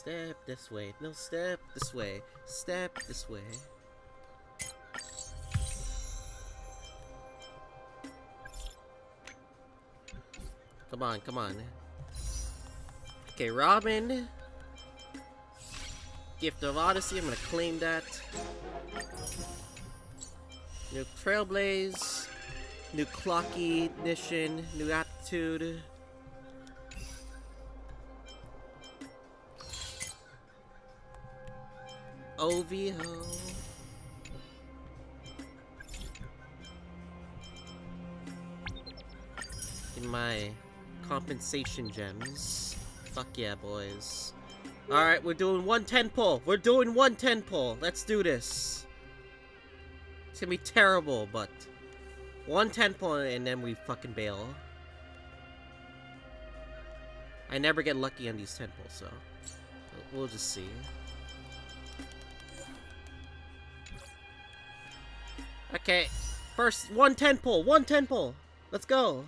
Step this way. No, step this way. Step this way. Come on, come on. Okay, Robin. Gift of Odyssey, I'm gonna claim that. New Trailblaze. New Clocky Ignition. New Attitude. OVO. In my compensation gems. Fuck yeah, boys. Alright, we're doing 110 pull. We're doing 110 pull. Let's do this. It's gonna be terrible, but 110 pull and then we fucking bail. I never get lucky on these 10 pulls, so we'll just see. Okay, first 110 pull, 110 pull. Let's go.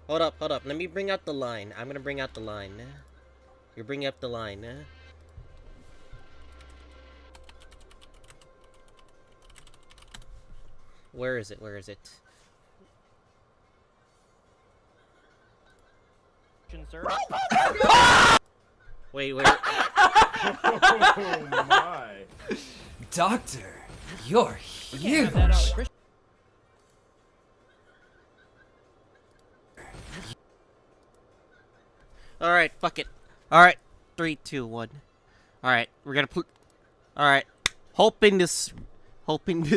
Hold up, hold up. Let me bring out the line. I'm gonna bring out the line. You bring up the line. Where is it? Where is it? Wait, where? Oh my. Doctor, you're huge. Alright, fuck it. Alright, 3, 2, 1. Alright, we're gonna put. Alright, hoping this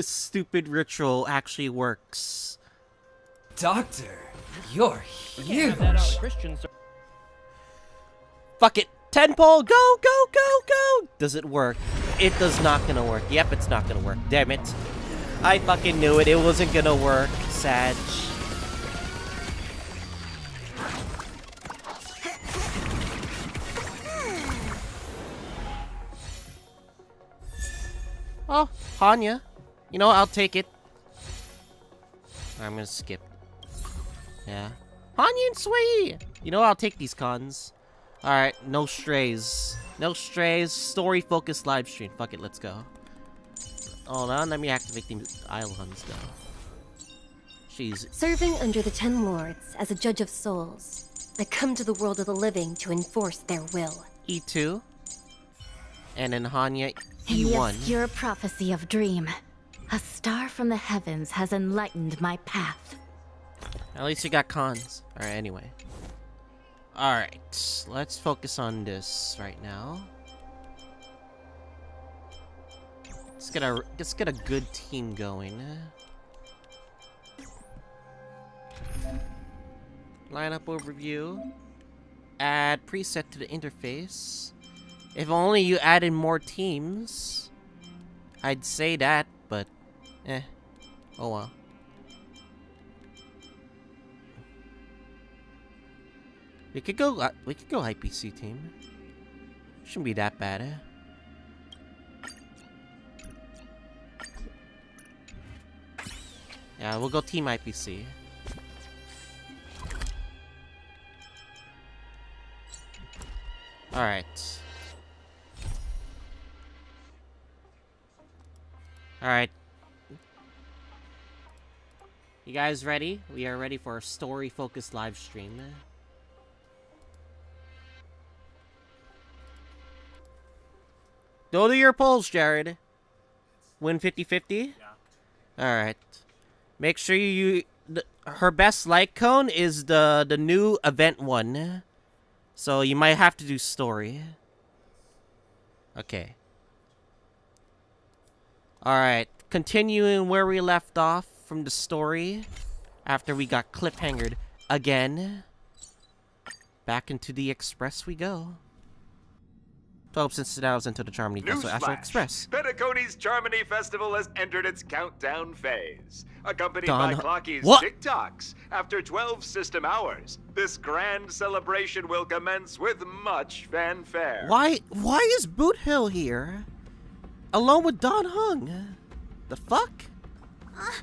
stupid ritual actually works. Doctor, you're huge. Fuck it. 10 pull, go, go, go, go! Does it work? It does not gonna work. Yep, it's not gonna work. Damn it. I fucking knew it. It wasn't gonna work. Sag. Oh, Hanya. You know what? I'll take it. I'm gonna skip. Yeah. Hanya and Sway! You know what? I'll take these cons. Alright, no strays. No strays. Story-focused live stream. Fuck it, let's go. Hold on, let me activate the islands now. Jeez. Serving under the 10 lords as a judge of souls, I come to the world of the living to enforce their will. E2. And then Hanya, In the E1. obscure prophecy of Dream, a star from the heavens has enlightened my path. At least you got cons. Alright, anyway. Alright, let's focus on this right now. Let's get a good team going. Lineup overview. Add preset to the interface. If only you added more teams. I'd say that, but oh well. We could go IPC team. Shouldn't be that bad. Yeah, we'll go team IPC. Alright. Alright. You guys ready? We are ready for a story-focused live stream. Go to your polls, Jared. Win 50-50? Yeah. Alright. Make sure her best like cone is the new event one. So you might have to do story. Okay. Alright. Continuing where we left off from the story. After we got cliffhangered again. Back into the express we go. 12 since now into the Charmony Festival Astro Express. Penacony's Charmony Festival has entered its countdown phase. Accompanied Don, by Clocky's what? TikToks. After 12 system hours, this grand celebration will commence with much fanfare. Why is Boot Hill here? Along with Don Hung? The fuck? I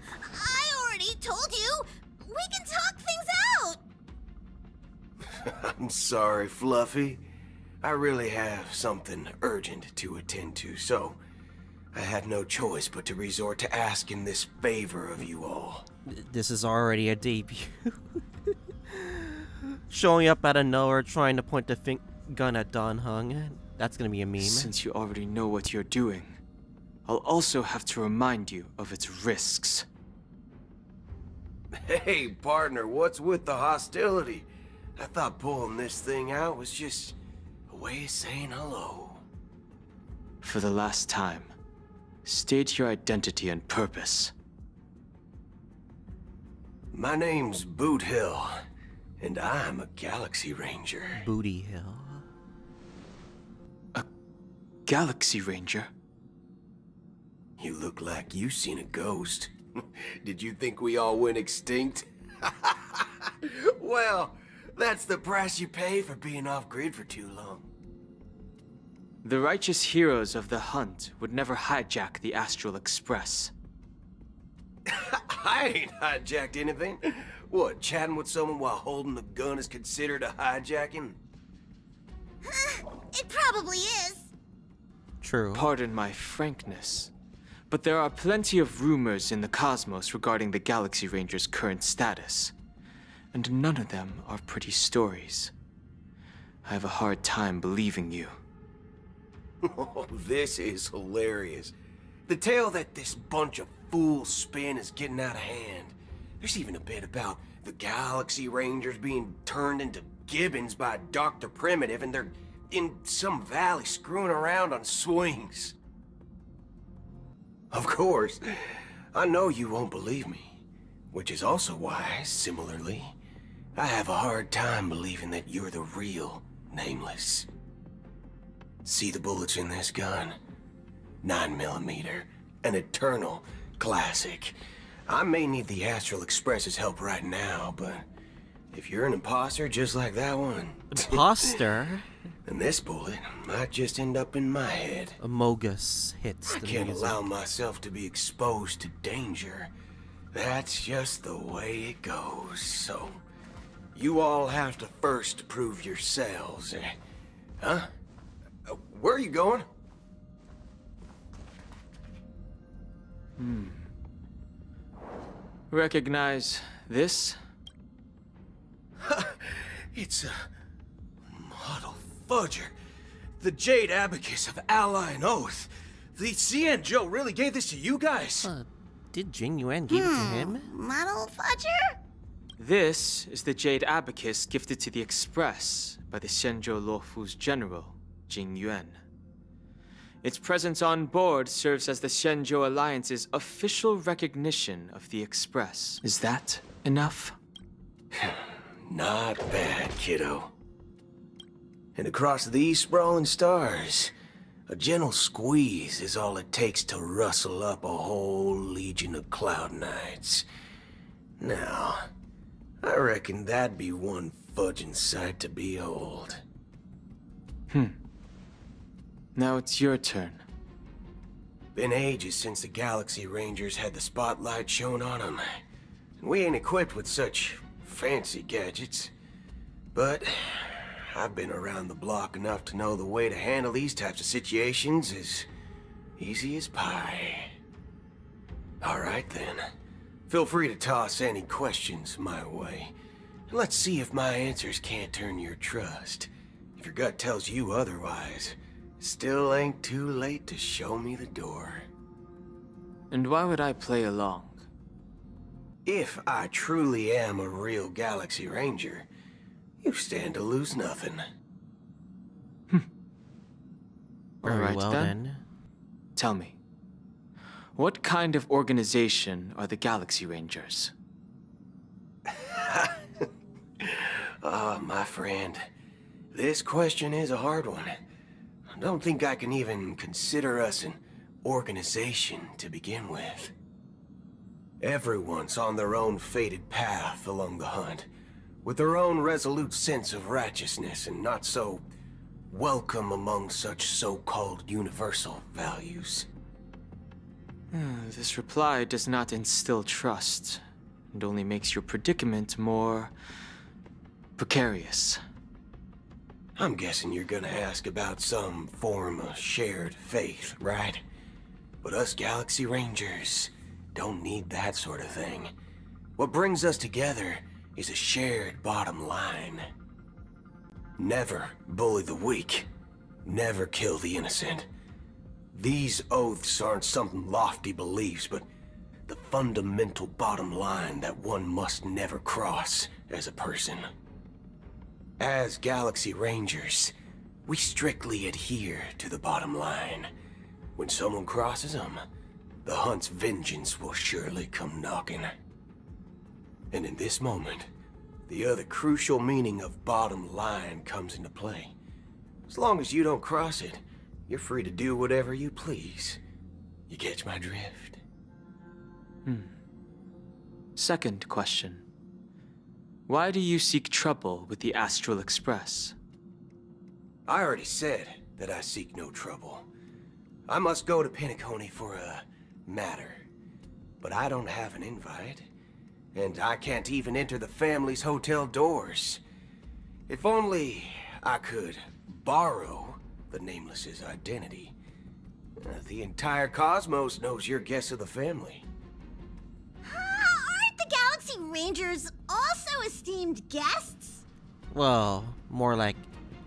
already told you! We can talk I'm sorry, Fluffy. I really have something urgent to attend to, so I had no choice but to resort to asking this favor of you all. This is already a debut. Showing up out of nowhere, trying to point the gun at Don Hung. That's gonna be a meme. Since you already know what you're doing, I'll also have to remind you of its risks. Hey, partner, what's with the hostility? I thought pulling this thing out was just a way of saying hello. For the last time, state your identity and purpose. My name's Boot Hill, and I'm a Galaxy Ranger. Booty Hill. A Galaxy Ranger? You look like you seen a ghost. Did you think we all went extinct? Well, that's the price you pay for being off-grid for too long. The righteous heroes of the hunt would never hijack the Astral Express. I ain't hijacked anything. What, chatting with someone while holding the gun is considered a hijacking? It probably is. True. Pardon my frankness, but there are plenty of rumors in the cosmos regarding the Galaxy Ranger's current status, and none of them are pretty stories. I have a hard time believing you. Oh, this is hilarious. The tale that this bunch of fools spin is getting out of hand. There's even a bit about the Galaxy Rangers being turned into gibbons by Dr. Primitive, and they're in some valley screwing around on swings. Of course, I know you won't believe me, which is also why, similarly, I have a hard time believing that you're the real Nameless. See the bullets in this gun? 9mm, an eternal classic. I may need the Astral Express's help right now, but if you're an imposter just like that one, Imposter? then this bullet might just end up in my head. Amogus hits I the can't music. allow myself to be exposed to danger. That's just the way it goes, so you all have to first prove yourselves. Huh? Where are you going? Recognize this? It's a model fudger. The Jade Abacus of Ally and Oath. The CN Joe really gave this to you guys? Did Jing Yuan give it to him? Model fudger? This is the Jade Abacus gifted to the Express by the Shenzhou Luofu's general, Jing Yuan. Its presence on board serves as the Shenzhou Alliance's official recognition of the Express. Is that enough? Not bad, kiddo. And across these sprawling stars, a gentle squeeze is all it takes to rustle up a whole legion of Cloud Knights. Now, I reckon that'd be one fudging sight to behold. Now it's your turn. Been ages since the Galaxy Rangers had the spotlight shown on them. And we ain't equipped with such fancy gadgets. But I've been around the block enough to know the way to handle these types of situations is easy as pie. Alright then. Feel free to toss any questions my way. And let's see if my answers can't turn your trust. If your gut tells you otherwise, still ain't too late to show me the door. And why would I play along? If I truly am a real Galaxy Ranger, you stand to lose nothing. Very Alright well then. Tell me, what kind of organization are the Galaxy Rangers? My friend, this question is a hard one. I don't think I can even consider us an organization to begin with. Everyone's on their own fated path along the hunt, with their own resolute sense of righteousness and not so welcome among such so-called universal values. This reply does not instill trust, and only makes your predicament more precarious. I'm guessing you're gonna ask about some form of shared faith, right? But us Galaxy Rangers don't need that sort of thing. What brings us together is a shared bottom line. Never bully the weak. Never kill the innocent. These oaths aren't some lofty beliefs, but the fundamental bottom line that one must never cross as a person. As Galaxy Rangers, we strictly adhere to the bottom line. When someone crosses them, the hunt's vengeance will surely come knocking. And in this moment, the other crucial meaning of bottom line comes into play. As long as you don't cross it, you're free to do whatever you please. You catch my drift? Second question. Why do you seek trouble with the Astral Express? I already said that I seek no trouble. I must go to Penacony for a matter. But I don't have an invite. And I can't even enter the family's hotel doors. If only I could borrow the Nameless's identity. The entire cosmos knows your guest of the family. Aren't the Galaxy Rangers also esteemed guests? Well, more like,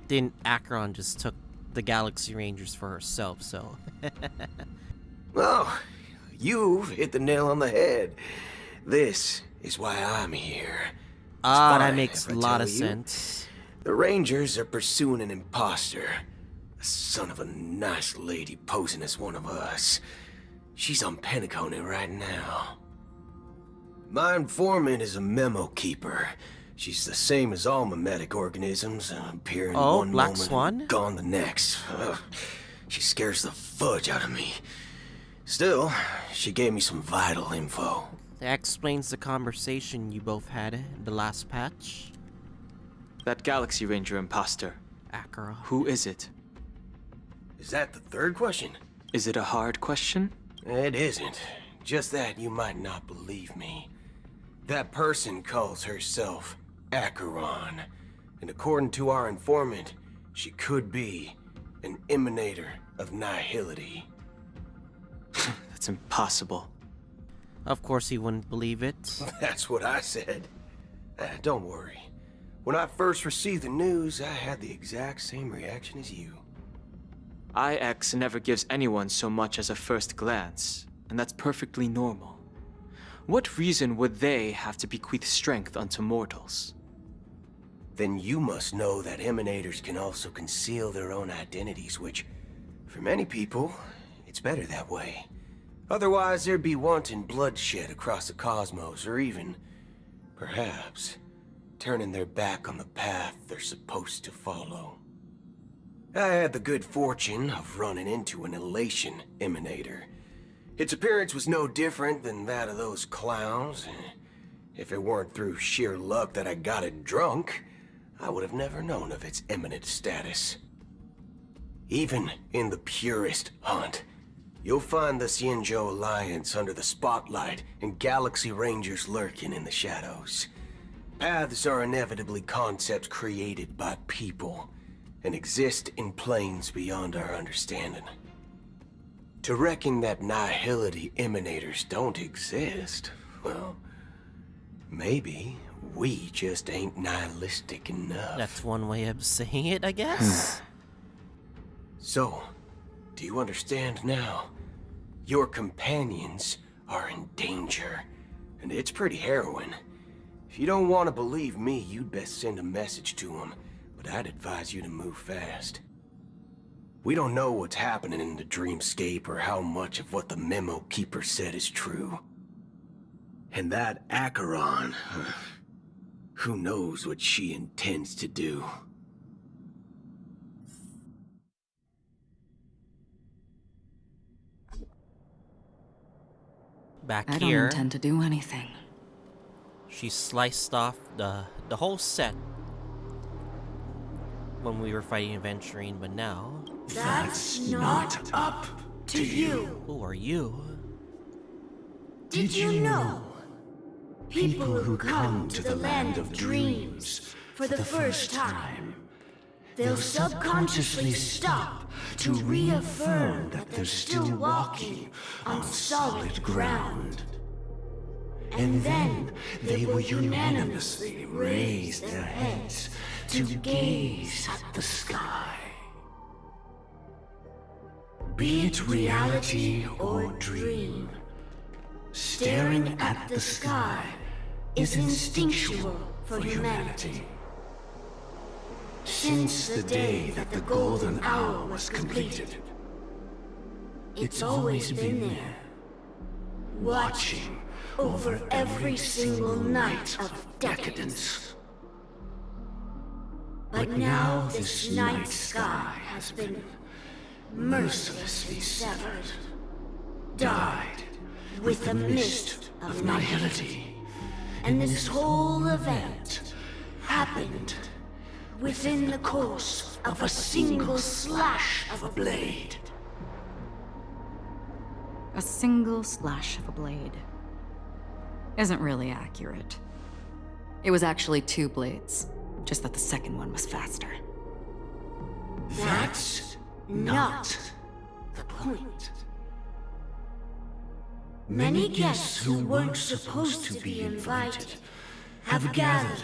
didn't Acheron just took the Galaxy Rangers for herself, so... Oh, you've hit the nail on the head. This is why I'm here. Ah, It's that fine makes if a I lot tell of you. sense. The Rangers are pursuing an imposter. A son of a nice lady posing as one of us. She's on Penacony right now. My informant is a memo keeper. She's the same as all mimetic organisms, appearing Oh, one Black moment Swan? and gone the next. Ugh, she scares the fudge out of me. Still, she gave me some vital info. That explains the conversation you both had in the last patch. That Galaxy Ranger imposter. Acheron. Who is it? Is that the third question? Is it a hard question? It isn't. Just that you might not believe me. That person calls herself Acheron. And according to our informant, she could be an emanator of nihility. That's impossible. Of course he wouldn't believe it. That's what I said. Don't worry. When I first received the news, I had the exact same reaction as you. IX never gives anyone so much as a first glance, and that's perfectly normal. What reason would they have to bequeath strength unto mortals? Then you must know that emanators can also conceal their own identities, which, for many people, it's better that way. Otherwise, there'd be wanton bloodshed across the cosmos, or even, perhaps, turning their back on the path they're supposed to follow. I had the good fortune of running into an elation emanator. Its appearance was no different than that of those clowns. If it weren't through sheer luck that I got it drunk, I would have never known of its eminent status. Even in the purest hunt, you'll find the Xianzhou Alliance under the spotlight and Galaxy Rangers lurking in the shadows. Paths are inevitably concepts created by people and exist in planes beyond our understanding. To reckon that nihility emanators don't exist, well, maybe we just ain't nihilistic enough. That's one way of saying it, I guess. So, do you understand now? Your companions are in danger, and it's pretty harrowing. If you don't want to believe me, you'd best send a message to them, but I'd advise you to move fast. We don't know what's happening in the dreamscape or how much of what the memo keeper said is true. And that Acheron, who knows what she intends to do. Back I don't here, intend to do anything. she sliced off the whole set when we were fighting Aventurine, but now... That's not up to you. Who are you? Did you know? People who come to the land of dreams for the first time they'll subconsciously stop to reaffirm that they're still walking on solid ground. And then they will unanimously raise their heads to gaze at the sky. Be it reality or dream, staring at the sky is instinctual for humanity. Since the day that the golden hour was completed, it's always been there, watching over every single night of decadence. But now this night sky has been mercilessly severed, dyed with the mist of nihility, and this whole event happened within the course of a single slash of a blade. A single slash of a blade isn't really accurate. It was actually 2 blades, just that the second one was faster. That's not the point. Many guests who weren't supposed to be invited have gathered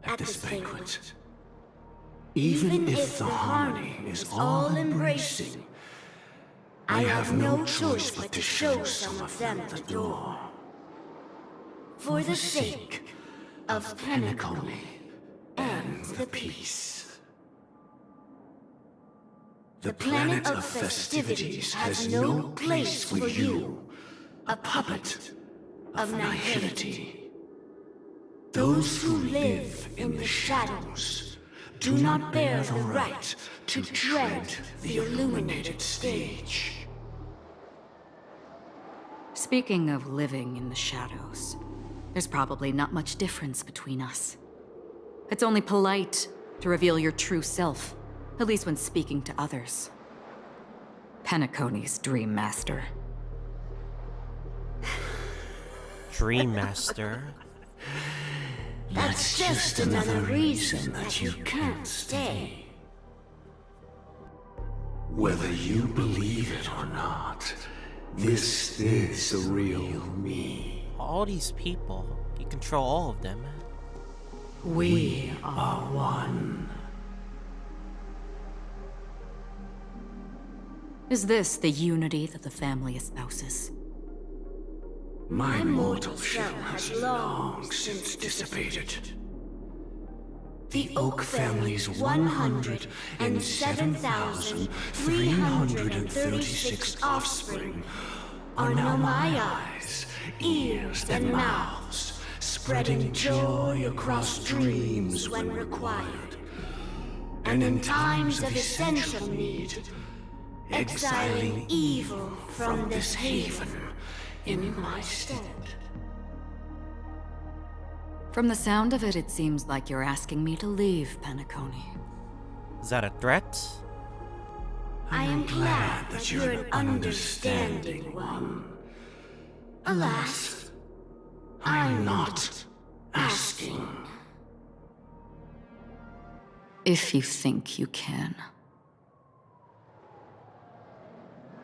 at this banquet. Even if the harmony is all-embracing, I have no choice but to show some of them the door. For the sake of Penacony and the peace. The planet of festivities has no place for you, a puppet of nihility. Those who live in the shadows do not bear the right to tread the illuminated stage. Speaking of living in the shadows, there's probably not much difference between us. It's only polite to reveal your true self, at least when speaking to others. Penacony's Dream Master. Dream Master? That's just another reason that you can't stay. Whether you believe it or not, this is the real me. All these people, you control all of them. We are one. Is this the unity that the family espouses? My mortal shell has long since dissipated. The Oak family's 107,336 offspring are now my eyes, ears, and mouths, spreading joy across dreams when required, and in times of essential need, exiling evil from this haven in my stead. From the sound of it, it seems like you're asking me to leave Penacony. Is that a threat? I am glad that you're an understanding one. Alas, I'm not asking. If you think you can.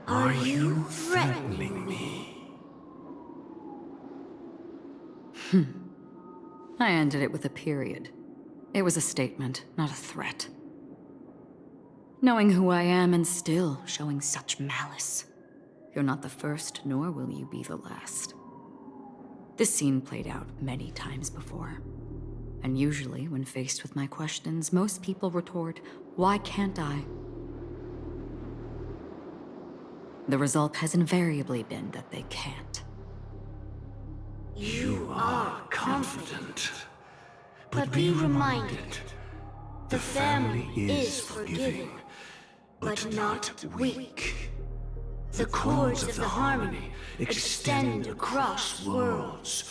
Are you threatening me? I ended it with a period. It was a statement, not a threat. Knowing who I am and still showing such malice. You're not the first, nor will you be the last. This scene played out many times before. And usually, when faced with my questions, most people retort, "Why can't I?" The result has invariably been that they can't. You are confident. But be reminded, the family is forgiving, but not weak. The cords of the harmony extend across worlds.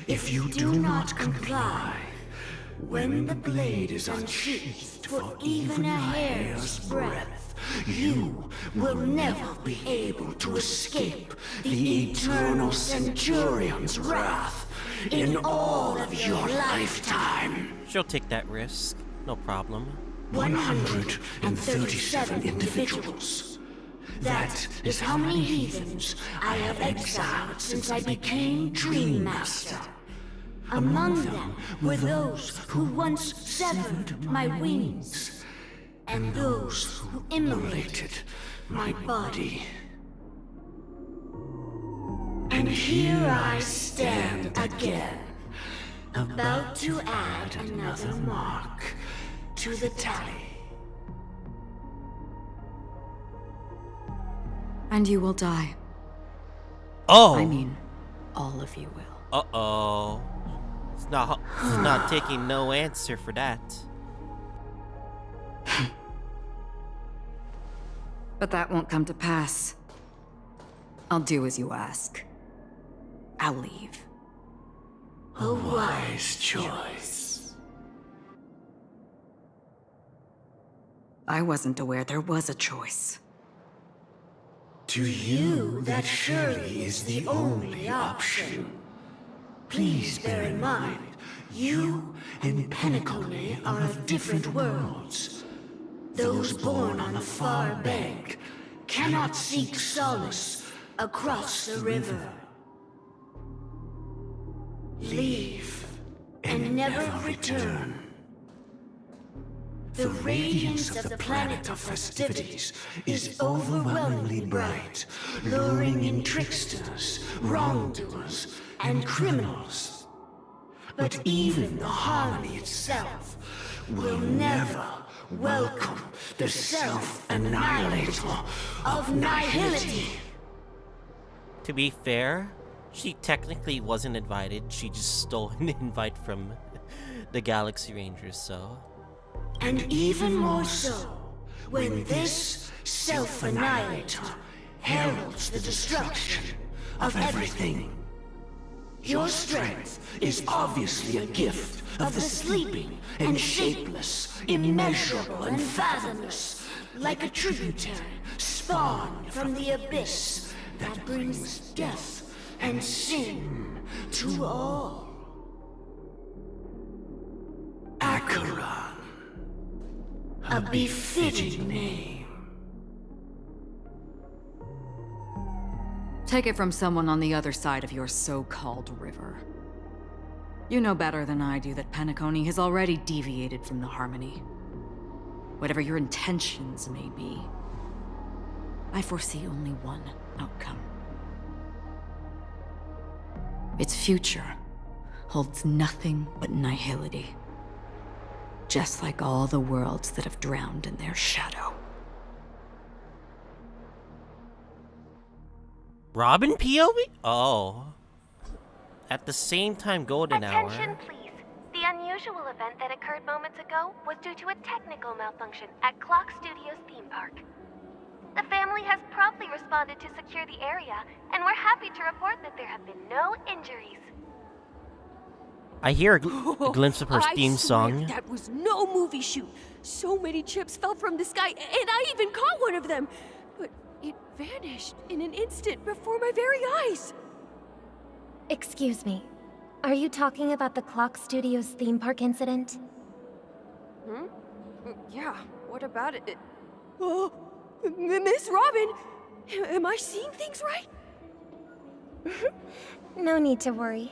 If you do not comply, when the blade is unsheathed for even a hair's breadth, you will never be able to escape the eternal Centurion's wrath in all of your lifetime. She'll take that risk. No problem. 137 individuals. That is how many heathens I have exiled since I became Dream Master. Among them were those who once severed my wings, and those who immolated my body. And here I stand again, about to add another mark to the tally. And you will die. Oh. I mean, all of you will. Uh-oh. It's not taking no answer for that. But that won't come to pass. I'll do as you ask. I'll leave. A wise choice. I wasn't aware there was a choice. To you, that surely is the only option. Please bear in mind, you and Penacony are of different worlds. Those born on the far bank cannot seek solace across the river. Leave and never return. The radiance of the planet of festivities is overwhelmingly bright, luring in tricksters, wrongdoers, and criminals. But even the harmony itself will never welcome the self-annihilator of nihility. To be fair, she technically wasn't invited. She just stole an invite from the Galaxy Rangers, so... And even more so, when this self-annihilator heralds the destruction of everything. Your strength is obviously a gift of the sleeping and shapeless, immeasurable and fathomless, like a tributary spawned from the abyss that brings death and sin to all. Acheron. A befitting name. Take it from someone on the other side of your so-called river. You know better than I do that Penacony has already deviated from the harmony. Whatever your intentions may be, I foresee only one outcome. Its future holds nothing but nihility. Just like all the worlds that have drowned in their shadow. Robin POV? Oh. At the same time golden hour. Attention, please. The unusual event that occurred moments ago was due to a technical malfunction at Clock Studios theme park. The family has promptly responded to secure the area, and we're happy to report that there have been no injuries. I hear a glimpse of her theme song. That was no movie shoot. So many chips fell from the sky, and I even caught one of them. But it vanished in an instant before my very eyes. Excuse me. Are you talking about the Clock Studios theme park incident? Hmm? Yeah, what about it? Oh, Miss Robin! Am I seeing things right? No need to worry.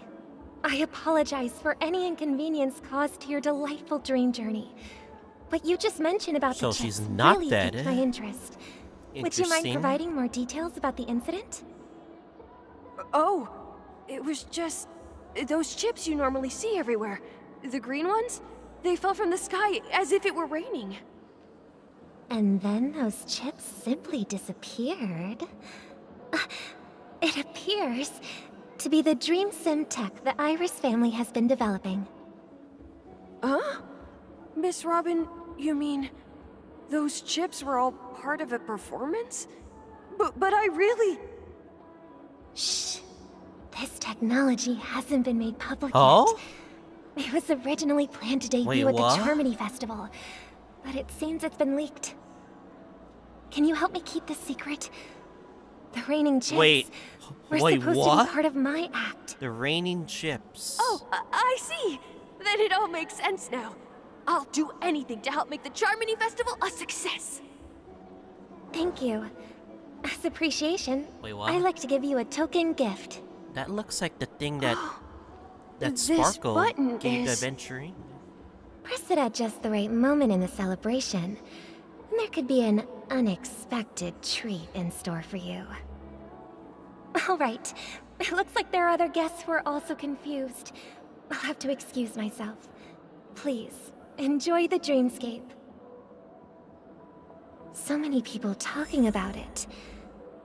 I apologize for any inconvenience caused to your delightful dream journey. But you just mentioned about So the chips she's not really dead. piqued my interest. Would you mind Interesting. providing more details about the incident? Oh, it was just... those chips you normally see everywhere. The green ones? They fell from the sky as if it were raining. And then those chips simply disappeared. It appears to be the Dream Sim tech the Iris family has been developing. Huh? Miss Robin, you mean... those chips were all part of a performance? But I really... Shh. This technology hasn't been made public Oh? yet. It was originally planned to debut Wait, at the what? Charmony Festival, but it seems it's been leaked. Can you help me keep this secret? The raining chips Wait, were wait, supposed what? to be part of my act. The raining chips. Oh, I see. Then it all makes sense now. I'll do anything to help make the Charmony Festival a success. Thank you. As appreciation, Wait, what? I'd like to give you a token gift. That looks like the thing that This Sparkle button gave the is- adventuring. Press it at just the right moment in the celebration, and there could be an unexpected treat in store for you. All right. It looks like there are other guests who are also confused. I'll have to excuse myself. Please, enjoy the dreamscape. So many people talking about it.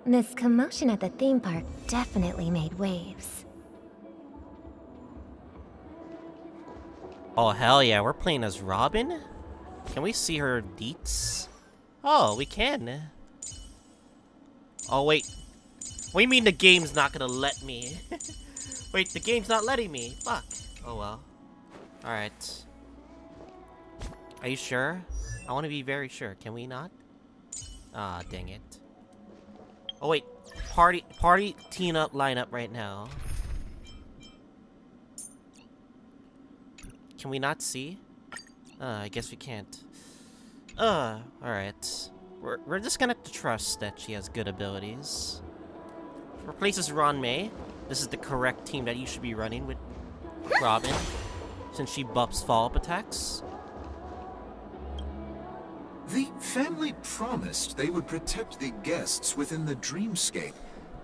This commotion at the theme park definitely made waves. Oh, hell yeah, we're playing as Robin? Can we see her deets? Oh, we can. Oh, wait. What do you mean the game's not gonna let me? Wait, the game's not letting me. Fuck. Oh, well. Alright. Are you sure? I want to be very sure. Can we not? Ah, dang it. Oh, wait. Party teen up lineup right now. Can we not see? I guess we can't. Alright. We're just gonna have to trust that she has good abilities. Replaces Ron May. This is the correct team that you should be running with Robin, since she buffs follow-up attacks. The family promised they would protect the guests within the dreamscape,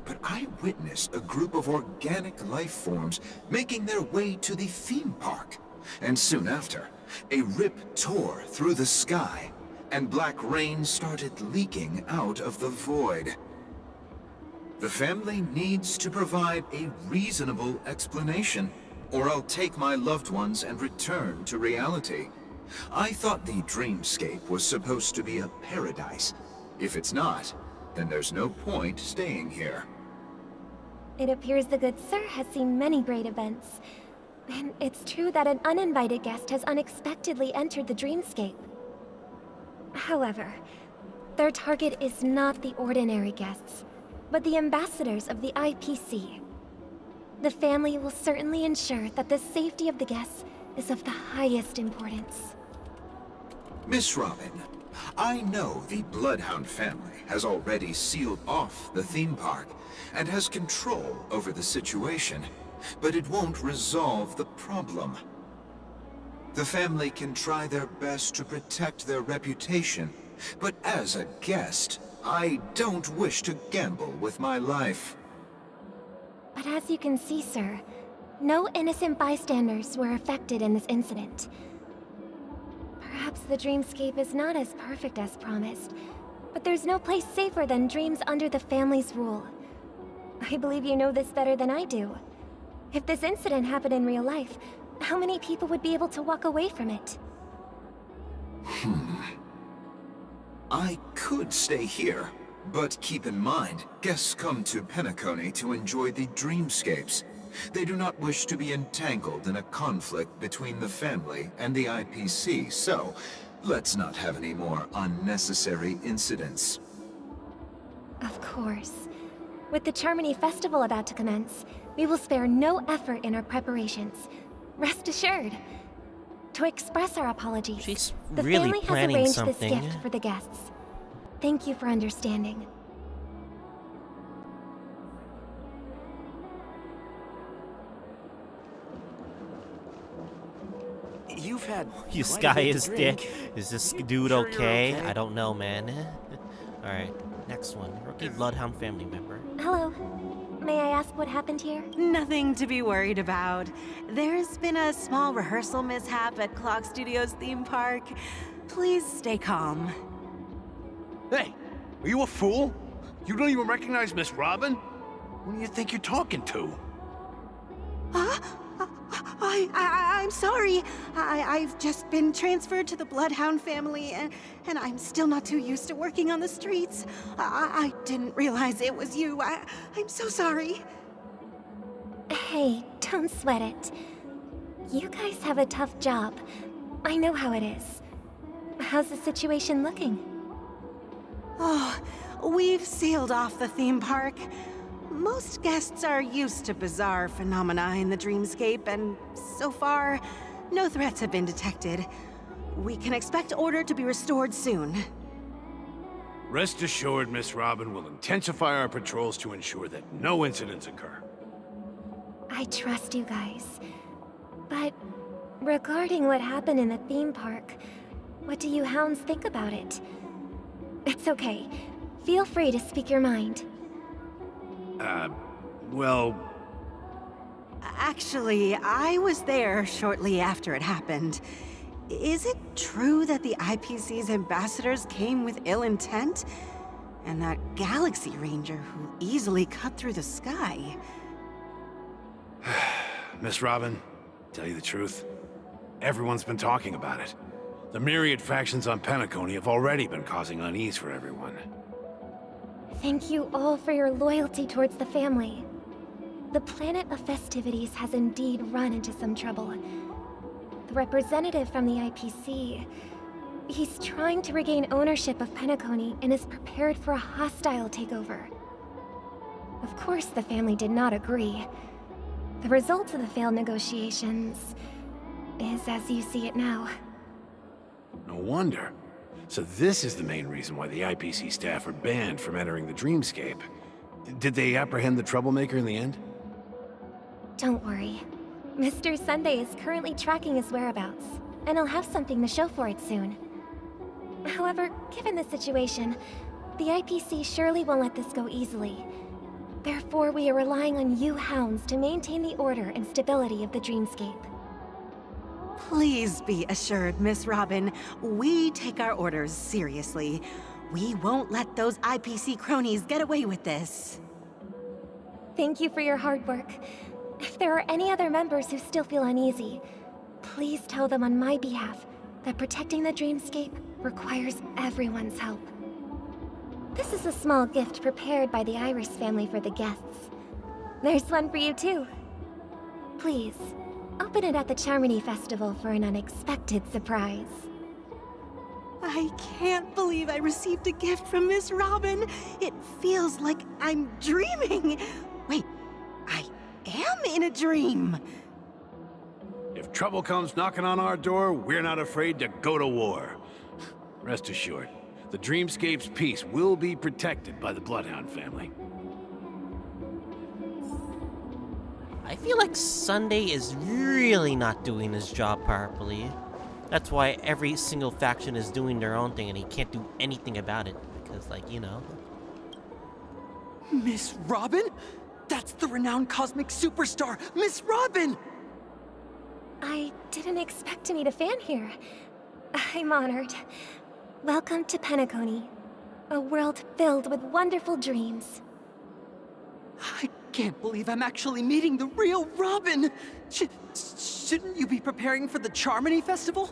but I witnessed a group of organic life forms making their way to the theme park. And soon after, a rip tore through the sky, and black rain started leaking out of the void. The family needs to provide a reasonable explanation, or I'll take my loved ones and return to reality. I thought the dreamscape was supposed to be a paradise. If it's not, then there's no point staying here. It appears the good sir has seen many great events. And it's true that an uninvited guest has unexpectedly entered the dreamscape. However, their target is not the ordinary guests, but the ambassadors of the IPC. The family will certainly ensure that the safety of the guests is of the highest importance. Miss Robin, I know the Bloodhound family has already sealed off the theme park and has control over the situation, but it won't resolve the problem. The family can try their best to protect their reputation, but as a guest, I don't wish to gamble with my life. But as you can see, sir, no innocent bystanders were affected in this incident. Perhaps the dreamscape is not as perfect as promised, but there's no place safer than dreams under the family's rule. I believe you know this better than I do. If this incident happened in real life, how many people would be able to walk away from it? I could stay here, but keep in mind, guests come to Penacony to enjoy the dreamscapes. They do not wish to be entangled in a conflict between the family and the IPC, so let's not have any more unnecessary incidents. Of course. With the Charmony Festival about to commence, we will spare no effort in our preparations. Rest assured. To express our apologies, the really family has planning arranged something. this gift for the guests. Thank you for understanding. You've had This quite a guy bit to is drink. dead. Is this dude Sure you're okay? okay? I don't know, man. Alright, next one. Rookie Bloodhound family member. Hello. May I ask what happened here? Nothing to be worried about. There's been a small rehearsal mishap at Clock Studios theme park. Please stay calm. Hey, are you a fool? You don't even recognize Miss Robin? Who do you think you're talking to? I'm sorry. I've just been transferred to the Bloodhound family, and I'm still not too used to working on the streets. I didn't realize it was you. I'm so sorry. Hey, don't sweat it. You guys have a tough job. I know how it is. How's the situation looking? Oh, we've sealed off the theme park. Most guests are used to bizarre phenomena in the dreamscape, and so far, no threats have been detected. we can expect order to be restored soon. Rest assured, Miss Robin will intensify our patrols to ensure that no incidents occur. I trust you guys. But regarding what happened in the theme park, what do you hounds think about it? It's okay. Feel free to speak your mind. Well... Actually, I was there shortly after it happened. Is it true that the IPC's ambassadors came with ill intent? And that Galaxy Ranger who easily cut through the sky? Miss Robin, tell you the truth, everyone's been talking about it. The myriad factions on Penacony have already been causing unease for everyone. Thank you all for your loyalty towards the family. The planet of festivities has indeed run into some trouble. The representative from the IPC, he's trying to regain ownership of Penacony and is prepared for a hostile takeover. Of course, the family did not agree. The result of the failed negotiations is as you see it now. No wonder. So this is the main reason why the IPC staff are banned from entering the Dreamscape. Did they apprehend the troublemaker in the end? Don't worry. Mr. Sunday is currently tracking his whereabouts, and I'll have something to show for it soon. However, given the situation, the IPC surely won't let this go easily. Therefore, we are relying on you hounds to maintain the order and stability of the Dreamscape. Please be assured, Miss Robin, we take our orders seriously. We won't let those IPC cronies get away with this. Thank you for your hard work. If there are any other members who still feel uneasy, please tell them on my behalf that protecting the Dreamscape requires everyone's help. This is a small gift prepared by the Iris family for the guests. There's one for you too. Please, open it at the Charmony Festival for an unexpected surprise. I can't believe I received a gift from Miss Robin. It feels like I'm dreaming. Wait, I am in a dream. If trouble comes knocking on our door, we're not afraid to go to war. Rest assured, the Dreamscape's peace will be protected by the Bloodhound family. I feel like Sunday is really not doing his job properly. That's why every single faction is doing their own thing and he can't do anything about it. Because, like, you know. Miss Robin? That's the renowned cosmic superstar, Miss Robin! I didn't expect to meet a fan here. I'm honored. Welcome to Penacony, a world filled with wonderful dreams. I can't believe I'm actually meeting the real Robin! Shouldn't you be preparing for the Charmony Festival?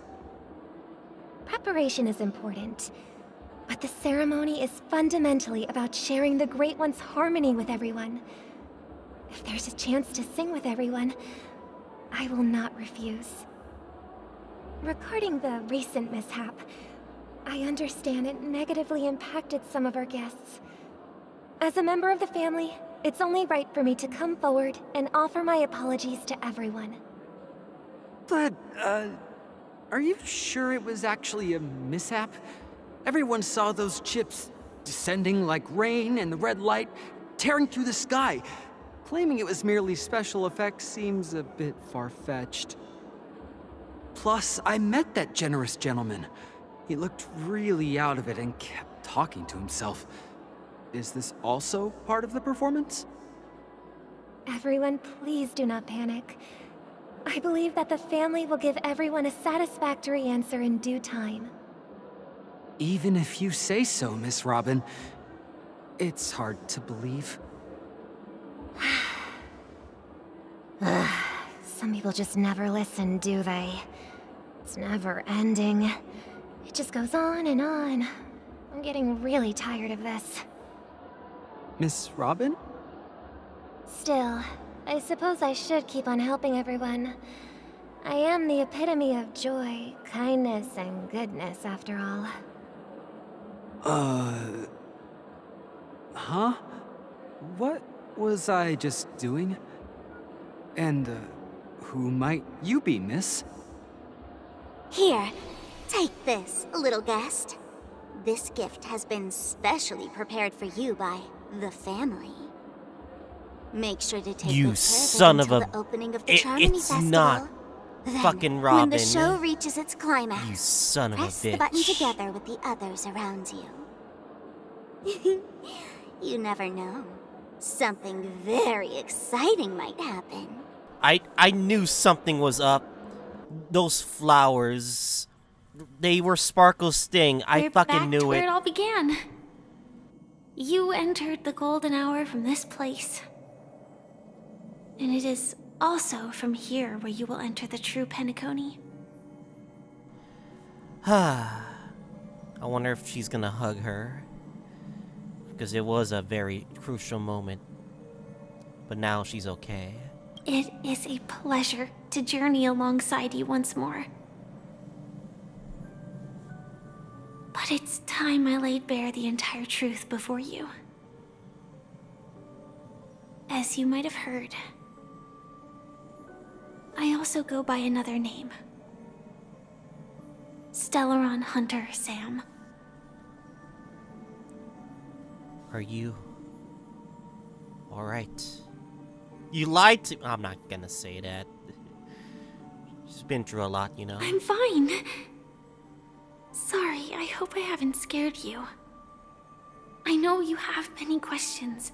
Preparation is important, but the ceremony is fundamentally about sharing the Great One's harmony with everyone. If there's a chance to sing with everyone, I will not refuse. Regarding the recent mishap, I understand it negatively impacted some of our guests. As a member of the family, it's only right for me to come forward and offer my apologies to everyone. But, are you sure it was actually a mishap? Everyone saw those chips descending like rain and the red light tearing through the sky. Claiming it was merely special effects seems a bit far-fetched. Plus, I met that generous gentleman. He looked really out of it and kept talking to himself. Is this also part of the performance? Everyone, please do not panic. I believe that the family will give everyone a satisfactory answer in due time. Even if you say so, Miss Robin, it's hard to believe. Some people just never listen, do they? It's never ending. It just goes on and on. I'm getting really tired of this. Miss Robin? Still, I suppose I should keep on helping everyone. I am the epitome of joy, kindness, and goodness, after all. Huh? What was I just doing? And, who might you be, miss? Here, Take this, little guest. This gift has been specially prepared for you by the family. Make sure to take You good care son of it of until a- the opening of the It- Charmony it's Festival. not Then, fucking when the Robin. show reaches its climax, You son of a press the button bitch. together with the others around you. You never know. Something very exciting might happen. I knew something was up. Those flowers, they were Sparkle's sting. I We're fucking back knew to where it. it all began. You entered the golden hour from this place. And it is also from here where you will enter the true Penacony. I wonder if she's gonna hug her. Because it was a very crucial moment. But now she's okay. It is a pleasure to journey alongside you once more. But it's time I laid bare the entire truth before you. As you might have heard, I also go by another name. Stellaron Hunter Sam. Are you alright? You lied to- I'm not gonna say that. She's been through a lot, you know? I'm fine. Sorry, I hope I haven't scared you. I know you have many questions.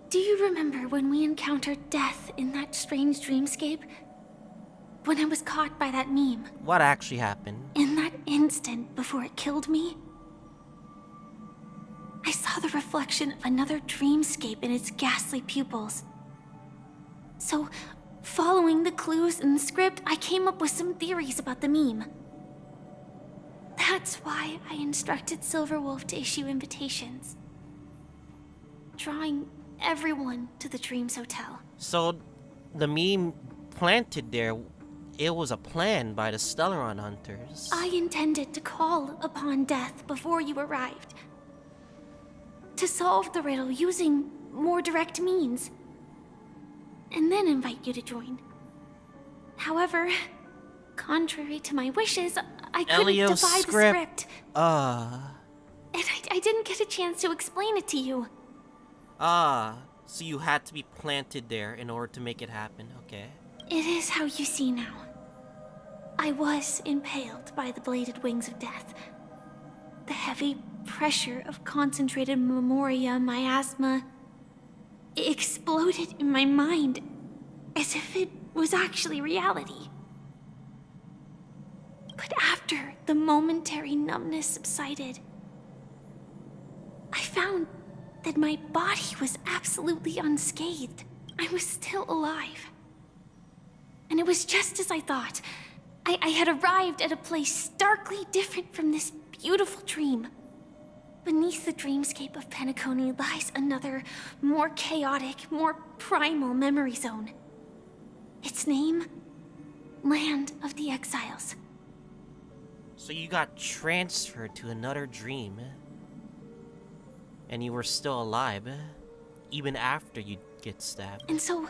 Do you remember when we encountered death in that strange dreamscape? When I was caught by that meme? What actually happened? In that instant before it killed me? I saw the reflection of another dreamscape in its ghastly pupils. So, following the clues in the script, I came up with some theories about the meme. That's why I instructed Silverwolf to issue invitations, drawing everyone to the Dreams Hotel. So, the meme planted there, it was a plan by the Stellaron Hunters. I intended to call upon death before you arrived, to solve the riddle using more direct means, and then invite you to join. However, contrary to my wishes, I couldn't Elio's defy the script. script. And I didn't get a chance to explain it to you. So you had to be planted there in order to make it happen, okay. It is how you see now. I was impaled by the bladed wings of death. The heavy pressure of concentrated memoria, miasma, it exploded in my mind as if it was actually reality. But after the momentary numbness subsided, I found that my body was absolutely unscathed. I was still alive. And it was just as I thought. I had arrived at a place starkly different from this beautiful dream. Beneath the dreamscape of Penacony lies another, more chaotic, more primal memory zone. Its name? Land of the Exiles. So you got transferred to another dream. And you were still alive, even after you get stabbed. And so,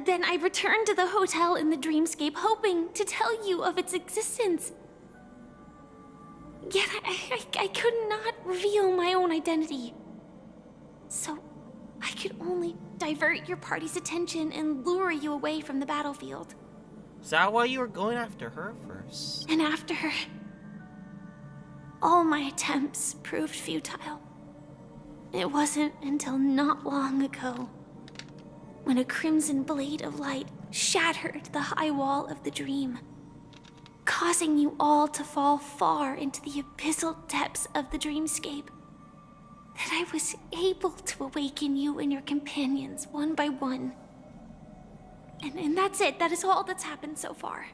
then I returned to the hotel in the dreamscape, hoping to tell you of its existence. Yet I could not reveal my own identity. So, I could only divert your party's attention and lure you away from the battlefield. Is that why you were going after her first? And after her, all my attempts proved futile. It wasn't until not long ago when a crimson blade of light shattered the high wall of the dream, causing you all to fall far into the abyssal depths of the dreamscape, that I was able to awaken you and your companions one by one. And that's it. That is all that's happened so far.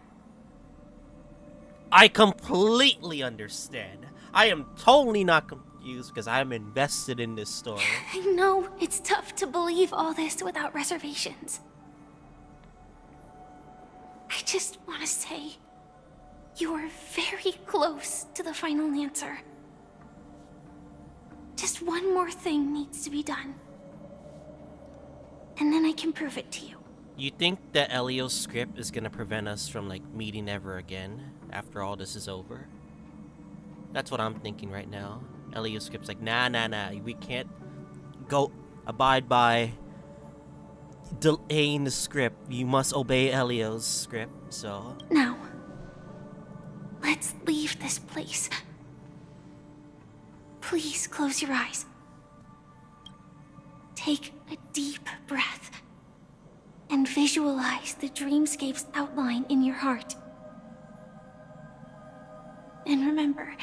I completely understand. I am totally not confused because I'm invested in this story. I know it's tough to believe all this without reservations. I just want to say, you are very close to the final answer. Just one more thing needs to be done. And then I can prove it to you. You think that Elio's script is gonna prevent us from like meeting ever again after all this is over? That's what I'm thinking right now. Elio's script's like, nah, we can't go abide by delaying the script. You must obey Elio's script, so... Now, let's leave this place. Please close your eyes. Take a deep breath and visualize the dreamscape's outline in your heart. And remember,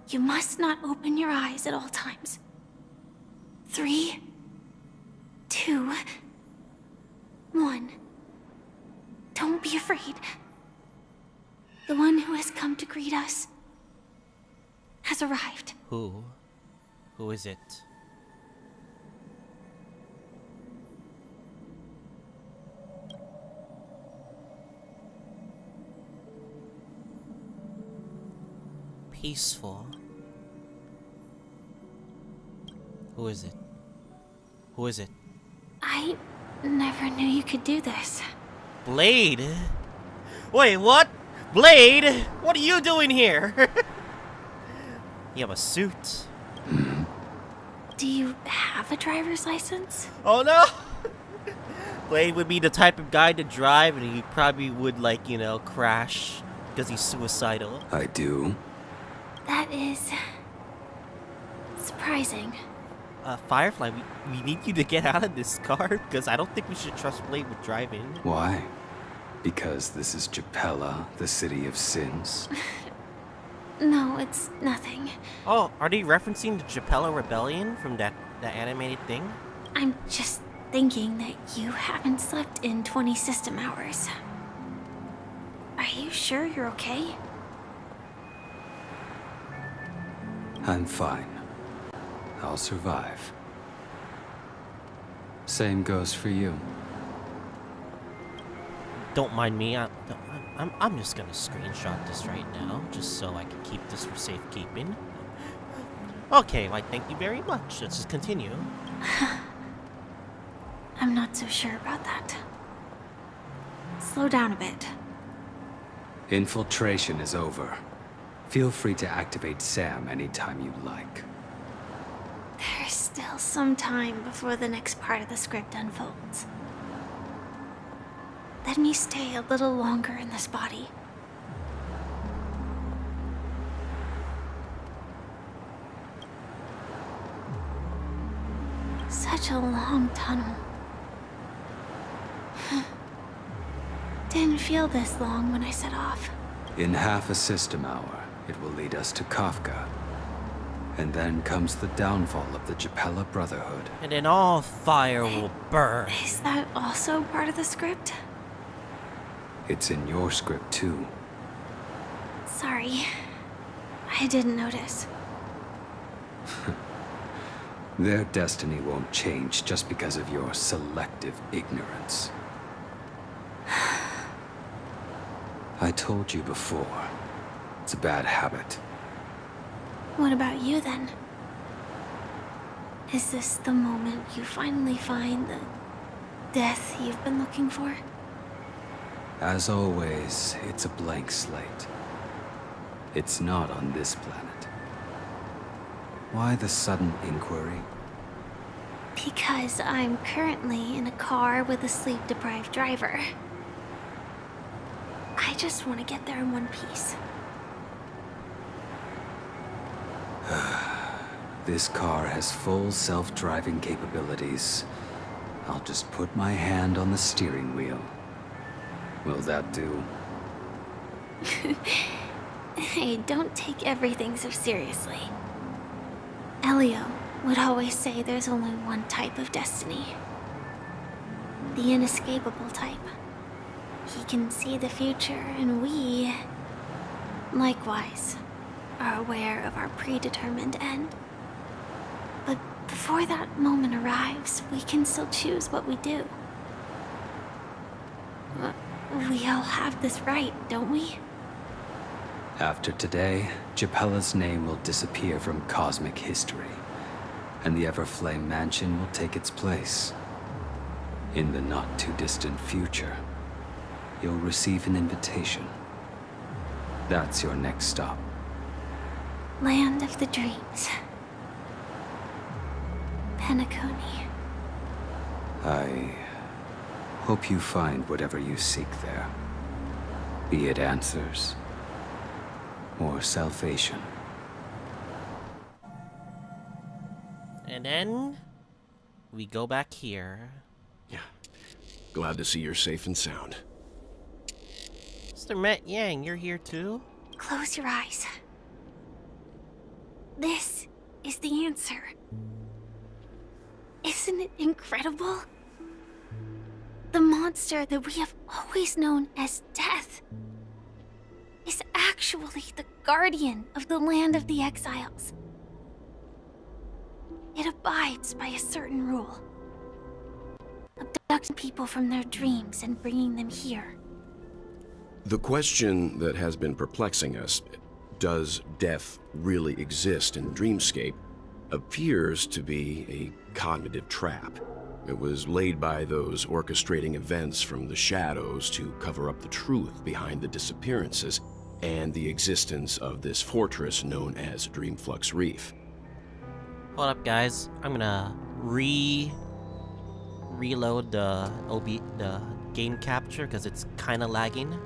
you must not open your eyes at all times. 3, 2, 1. Don't be afraid. The one who has come to greet us has arrived. Who? Who is it? Peaceful. Who is it? Who is it? I never knew you could do this. Blade? Wait, what? Blade? What are you doing here? You have a suit. Do you have a driver's license? Oh no! Blade would be the type of guy to drive and he probably would, like, you know, crash because he's suicidal. I do. That is... surprising. Firefly, we need you to get out of this car because I don't think we should trust Blade with driving. Why? Because this is Japella, the city of sins? No, it's nothing. Oh, are they referencing the Japella Rebellion from that animated thing? I'm just thinking that you haven't slept in 20 system hours. Are you sure you're okay? I'm fine. I'll survive. Same goes for you. Don't mind me. I'm just gonna screenshot this right now, just so I can keep this for safekeeping. Okay, why, thank you very much. Let's just continue. I'm not so sure about that. Slow down a bit. Infiltration is over. Feel free to activate Sam anytime you like. There's still some time before the next part of the script unfolds. Let me stay a little longer in this body. Such a long tunnel. Didn't feel this long when I set off. In half a system hour, it will lead us to Kafka. And then comes the downfall of the Japella Brotherhood. And then all fire will burn. Is that also part of the script? It's in your script too. Sorry. I didn't notice. Their destiny won't change just because of your selective ignorance. I told you before, it's a bad habit. What about you then? Is this the moment you finally find the death you've been looking for? As always, it's a blank slate. It's not on this planet. Why the sudden inquiry? Because I'm currently in a car with a sleep-deprived driver. I just want to get there in one piece. This car has full self-driving capabilities. I'll just put my hand on the steering wheel. Will that do? Hey, don't take everything so seriously. Elio would always say there's only one type of destiny. The inescapable type. He can see the future, and we, likewise, are aware of our predetermined end. But before that moment arrives, we can still choose what we do. We all have this right, don't we? After today, Japella's name will disappear from cosmic history, and the Everflame Mansion will take its place. In the not-too-distant future, you'll receive an invitation. That's your next stop. Land of the Dreams. Penacony. I hope you find whatever you seek there. Be it answers or salvation. And then we go back here. Glad to see you're safe and sound. Mr. Met Yang, you're here too? Close your eyes. This is the answer. Isn't it incredible? The monster that we have always known as Death is actually the guardian of the land of the exiles. It abides by a certain rule. Abducting people from their dreams and bringing them here. The question that has been perplexing us, does death really exist in Dreamscape, appears to be a cognitive trap. It was laid by those orchestrating events from the shadows to cover up the truth behind the disappearances and the existence of this fortress known as Dreamflux Reef. Hold up, guys. I'm gonna reload the game capture because it's kind of lagging.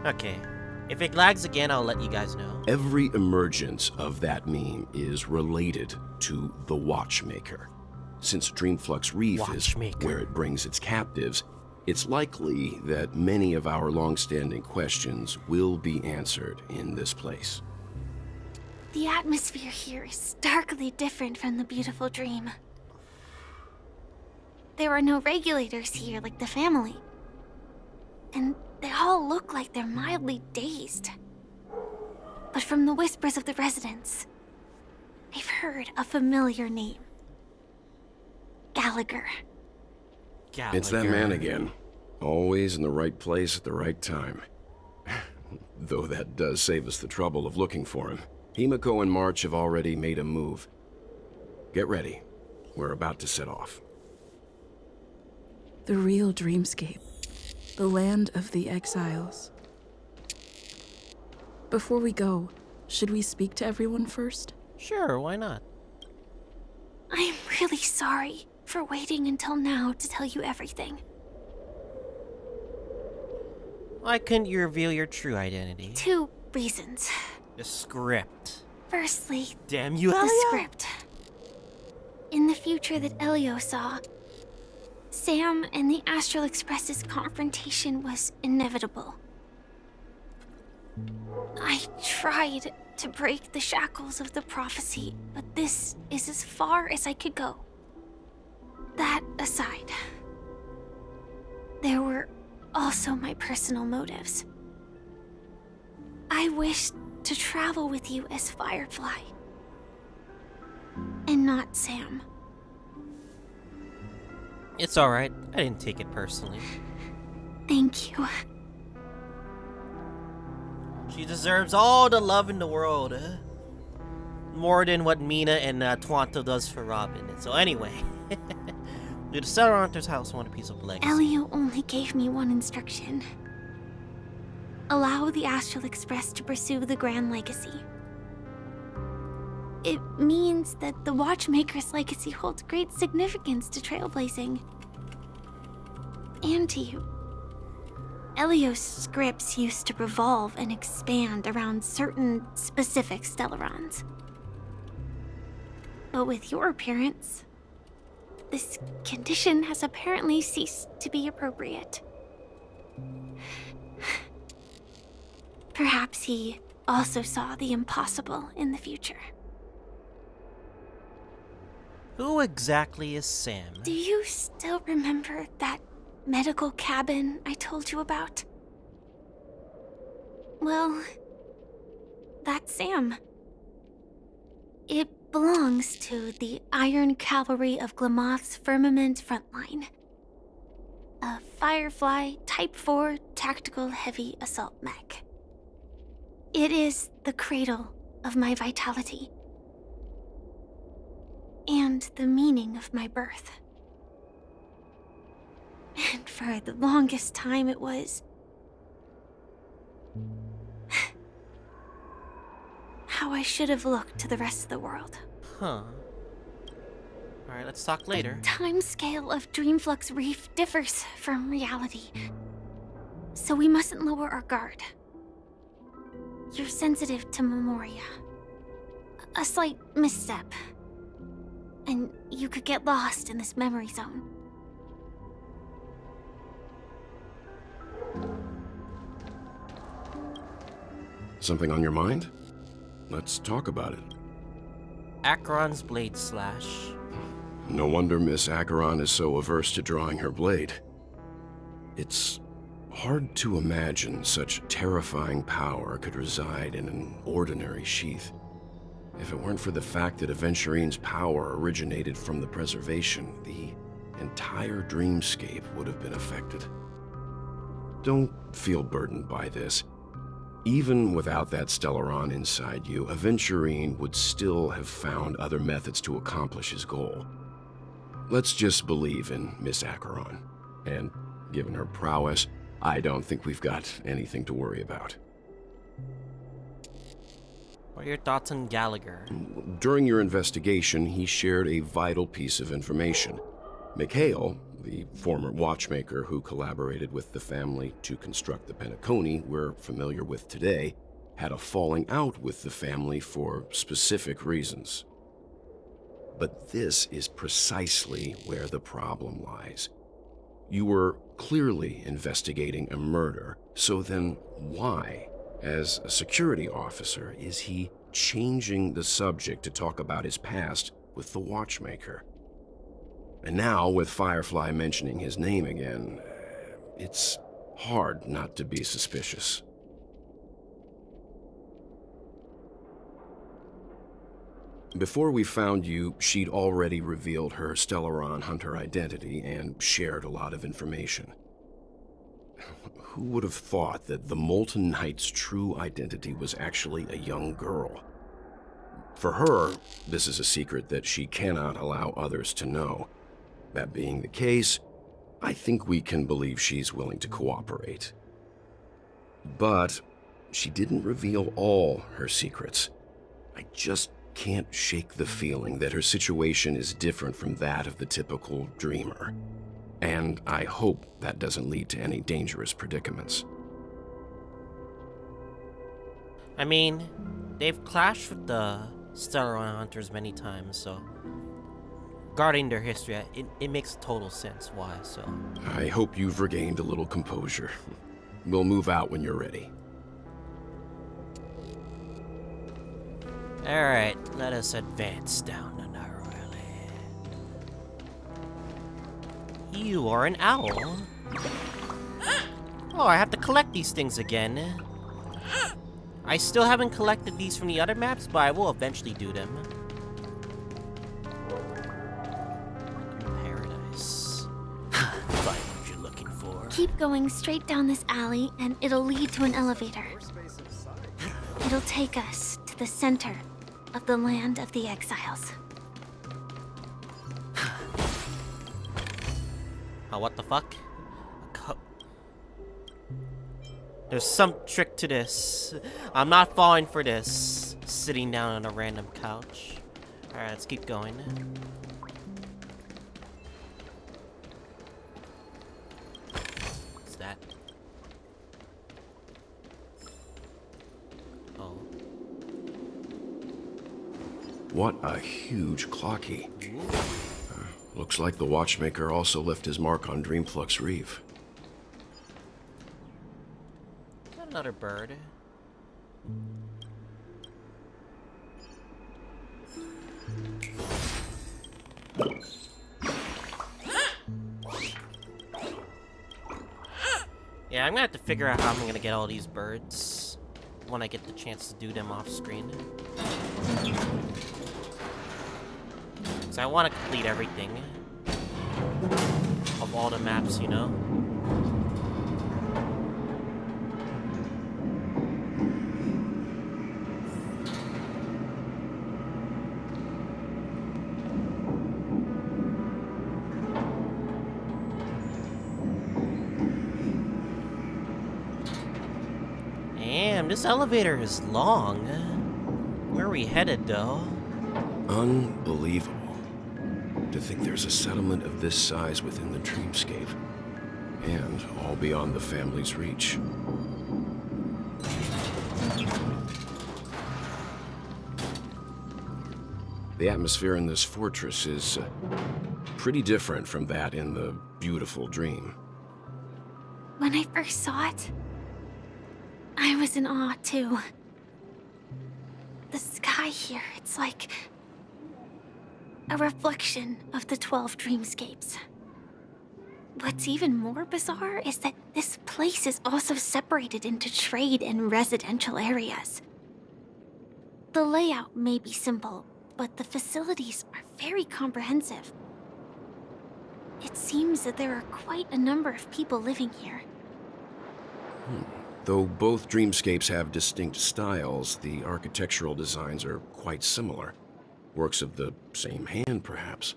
Okay, if it lags again, I'll let you guys know. Every emergence of that meme is related to the watchmaker. Since Dreamflux Reef is where it brings its captives, it's likely that many of our long-standing questions will be answered in this place. The atmosphere here is starkly different from the beautiful dream. There are no regulators here like the family. And they all look like they're mildly dazed. But from the whispers of the residents, I've heard a familiar name. Gallagher. It's that man again. Always in the right place at the right time. Though that does save us the trouble of looking for him. Himiko and March have already made a move. Get ready. We're about to set off. The real Dreamscape. The land of the exiles. Before we go, should we speak to everyone first? Sure, why not? I'm really sorry for waiting until now to tell you everything. Why couldn't you reveal your true identity? 2 reasons. The script. Firstly, damn you, the Elio! script. In the future that Elio saw, Sam and the Astral Express's confrontation was inevitable. I tried to break the shackles of the prophecy, but this is as far as I could go. That aside, there were also my personal motives. I wished to travel with you as Firefly, and not Sam. It's alright. I didn't take it personally. Thank you. She deserves all the love in the world. More than what Mina and Twanto does for Robin. So anyway. Dude, Sarah Hunter's house want a piece of legacy. Elio only gave me one instruction. Allow the Astral Express to pursue the Grand Legacy. It means that the Watchmaker's legacy holds great significance to trailblazing. And to you. Elio's scripts used to revolve and expand around certain specific Stellarons. But with your appearance, this condition has apparently ceased to be appropriate. Perhaps he also saw the impossible in the future. Who exactly is Sam? Do you still remember that medical cabin I told you about? Well, that's Sam. It belongs to the Iron Cavalry of Glamoth's Firmament Frontline. A Firefly Type 4 tactical heavy assault mech. It is the cradle of my vitality. And the meaning of my birth. And for the longest time it was... how I should have looked to the rest of the world. Huh. Alright, let's talk later. The time scale of Dreamflux Reef differs from reality. So we mustn't lower our guard. You're sensitive to Memoria. A slight misstep. And you could get lost in this memory zone. Something on your mind? Let's talk about it. Acheron's blade slash. No wonder Miss Acheron is so averse to drawing her blade. It's hard to imagine such terrifying power could reside in an ordinary sheath. If it weren't for the fact that Aventurine's power originated from the preservation, the entire dreamscape would have been affected. Don't feel burdened by this. Even without that Stellaron inside you, Aventurine would still have found other methods to accomplish his goal. Let's just believe in Miss Acheron. And given her prowess, I don't think we've got anything to worry about. What are your thoughts on Gallagher? During your investigation, he shared a vital piece of information. Mikhail, the former watchmaker who collaborated with the family to construct the Penacony we're familiar with today, had a falling out with the family for specific reasons. But this is precisely where the problem lies. You were clearly investigating a murder, so then why, as a security officer, is he changing the subject to talk about his past with the watchmaker? And now, with Firefly mentioning his name again, it's hard not to be suspicious. Before we found you, she'd already revealed her Stellaron hunter identity and shared a lot of information. Who would have thought that the Molten Knight's true identity was actually a young girl? For her, this is a secret that she cannot allow others to know. That being the case, I think we can believe she's willing to cooperate. But she didn't reveal all her secrets. I just can't shake the feeling that her situation is different from that of the typical dreamer. And I hope that doesn't lead to any dangerous predicaments. I mean, they've clashed with the Stellaron Hunters many times, so regarding their history, it makes total sense why, so. I hope you've regained a little composure. We'll move out when you're ready. Alright, let us advance down the narrow alley. You are an owl. Oh, I have to collect these things again. I still haven't collected these from the other maps, but I will eventually do them. Paradise. Find what you're looking for. Keep going straight down this alley, and it'll lead to an elevator. It'll take us to the center of the land of the exiles. Oh, what the fuck? There's some trick to this. I'm not falling for this. Sitting down on a random couch. Alright, let's keep going. What's that? Oh. What a huge clocky. Looks like the watchmaker also left his mark on Dreamflux Reef. Another bird. Yeah, I'm gonna have to figure out how I'm gonna get all these birds when I get the chance to do them off screen. Because I want to complete everything of all the maps, you know? Damn, this elevator is long. Where are we headed, though? Unbelievable. To think there's a settlement of this size within the dreamscape. And all beyond the family's reach. The atmosphere in this fortress is pretty different from that in the beautiful dream. When I first saw it, I was in awe too. The sky here, it's like a reflection of the 12 dreamscapes. What's even more bizarre is that this place is also separated into trade and residential areas. The layout may be simple, but the facilities are very comprehensive. It seems that there are quite a number of people living here. Though both dreamscapes have distinct styles, the architectural designs are quite similar. Works of the same hand, perhaps.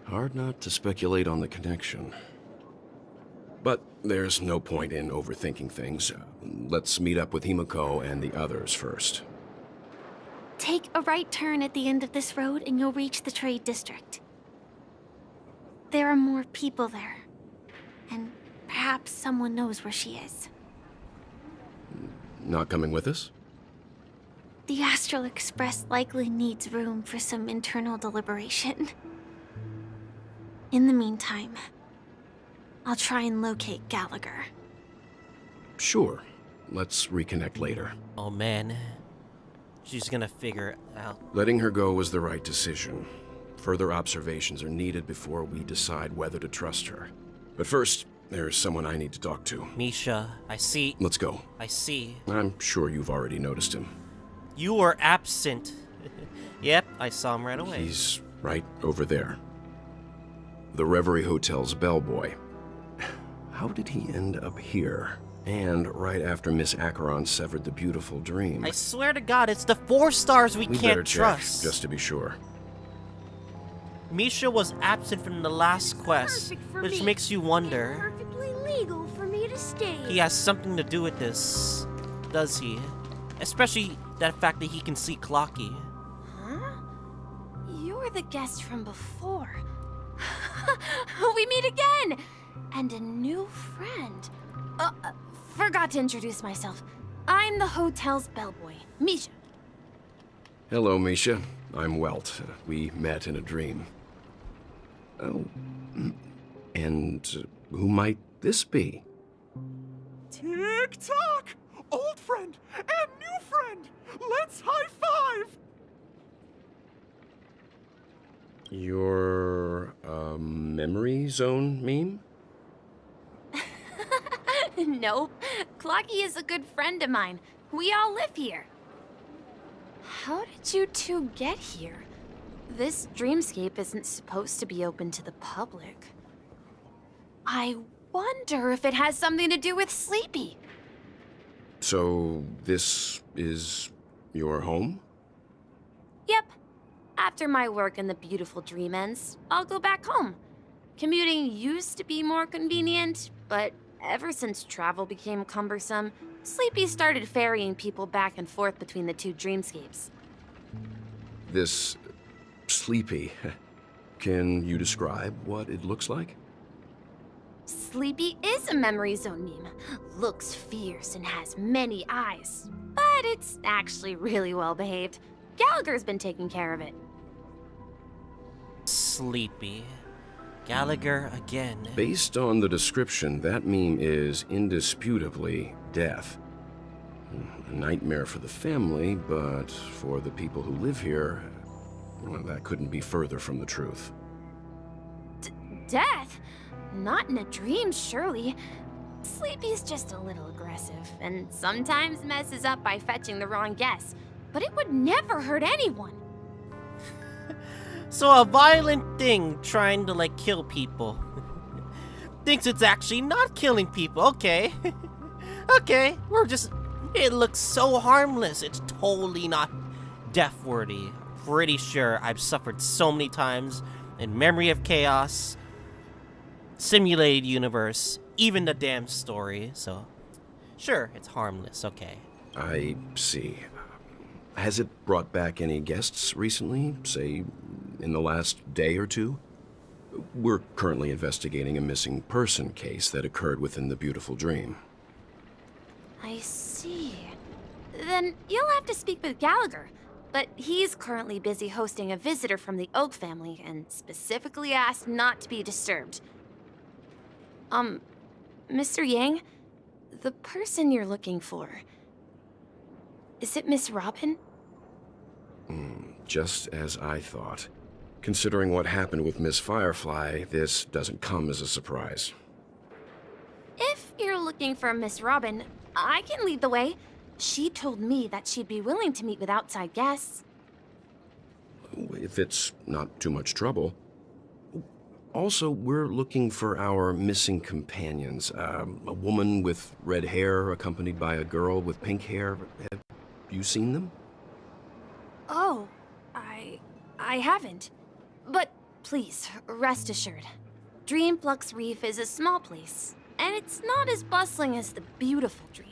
Hard not to speculate on the connection. But there's no point in overthinking things. Let's meet up with Himiko and the others first. Take a right turn at the end of this road and you'll reach the trade district. There are more people there. And perhaps someone knows where she is. Not coming with us? The Astral Express likely needs room for some internal deliberation. In the meantime, I'll try and locate Gallagher. Sure. Let's reconnect later. Oh man. She's gonna figure it out. Letting her go was the right decision. Further observations are needed before we decide whether to trust her. But first, there's someone I need to talk to. Misha, I see. Let's go. I see. I'm sure you've already noticed him. You were absent. Yep, I saw him right away. He's right over there. The Reverie Hotel's bellboy. How did he end up here? And right after Miss Acheron severed the beautiful dream. I swear to God, it's the 4 stars we better can't check, trust. just to be sure. Misha was absent from the last quest, which makes you wonder. Perfectly legal for me to stay. He has something to do with this, does he? Especially that fact that he can see Clocky. Huh? You're the guest from before. We meet again! And a new friend. Forgot to introduce myself. I'm the hotel's bellboy, Misha. Hello, Misha. I'm Welt. We met in a dream. Oh. And who might this be? Tick-tock! Old friend and new friend! Let's high-five! Your, memory zone meme? Nope. Clocky is a good friend of mine. We all live here. How did you two get here? This dreamscape isn't supposed to be open to the public. I wonder if it has something to do with Sleepy. So, this is your home? Yep. After my work in the beautiful dream ends, I'll go back home. Commuting used to be more convenient, but ever since travel became cumbersome, Sleepy started ferrying people back and forth between the two dreamscapes. This Sleepy. Can you describe what it looks like? Sleepy is a memory zone meme. Looks fierce and has many eyes. But it's actually really well behaved. Gallagher's been taking care of it. Sleepy. Gallagher again. Based on the description, that meme is indisputably death. A nightmare for the family, but for the people who live here, well, that couldn't be further from the truth. Death? Not in a dream, surely. Sleepy's just a little aggressive, and sometimes messes up by fetching the wrong guess. But it would never hurt anyone. So a violent thing trying to, like, kill people. Thinks it's actually not killing people. Okay. Okay, it looks so harmless. It's totally not death-worthy. Pretty sure I've suffered so many times in Memory of Chaos, Simulated Universe, even the damn story, so Sure, it's harmless, okay. I see. Has it brought back any guests recently, say, in the last day or two? We're currently investigating a missing person case that occurred within the beautiful dream. I see. Then you'll have to speak with Gallagher. But he's currently busy hosting a visitor from the Oak family and specifically asked not to be disturbed. Mr. Yang, the person you're looking for, is it Miss Robin? Just as I thought. Considering what happened with Miss Firefly, this doesn't come as a surprise. If you're looking for Miss Robin, I can lead the way. She told me that she'd be willing to meet with outside guests. If it's not too much trouble. Also, we're looking for our missing companions. A woman with red hair accompanied by a girl with pink hair. Have you seen them? Oh, I haven't. But please, rest assured. Dreamflux Reef is a small place, and it's not as bustling as the beautiful Dream.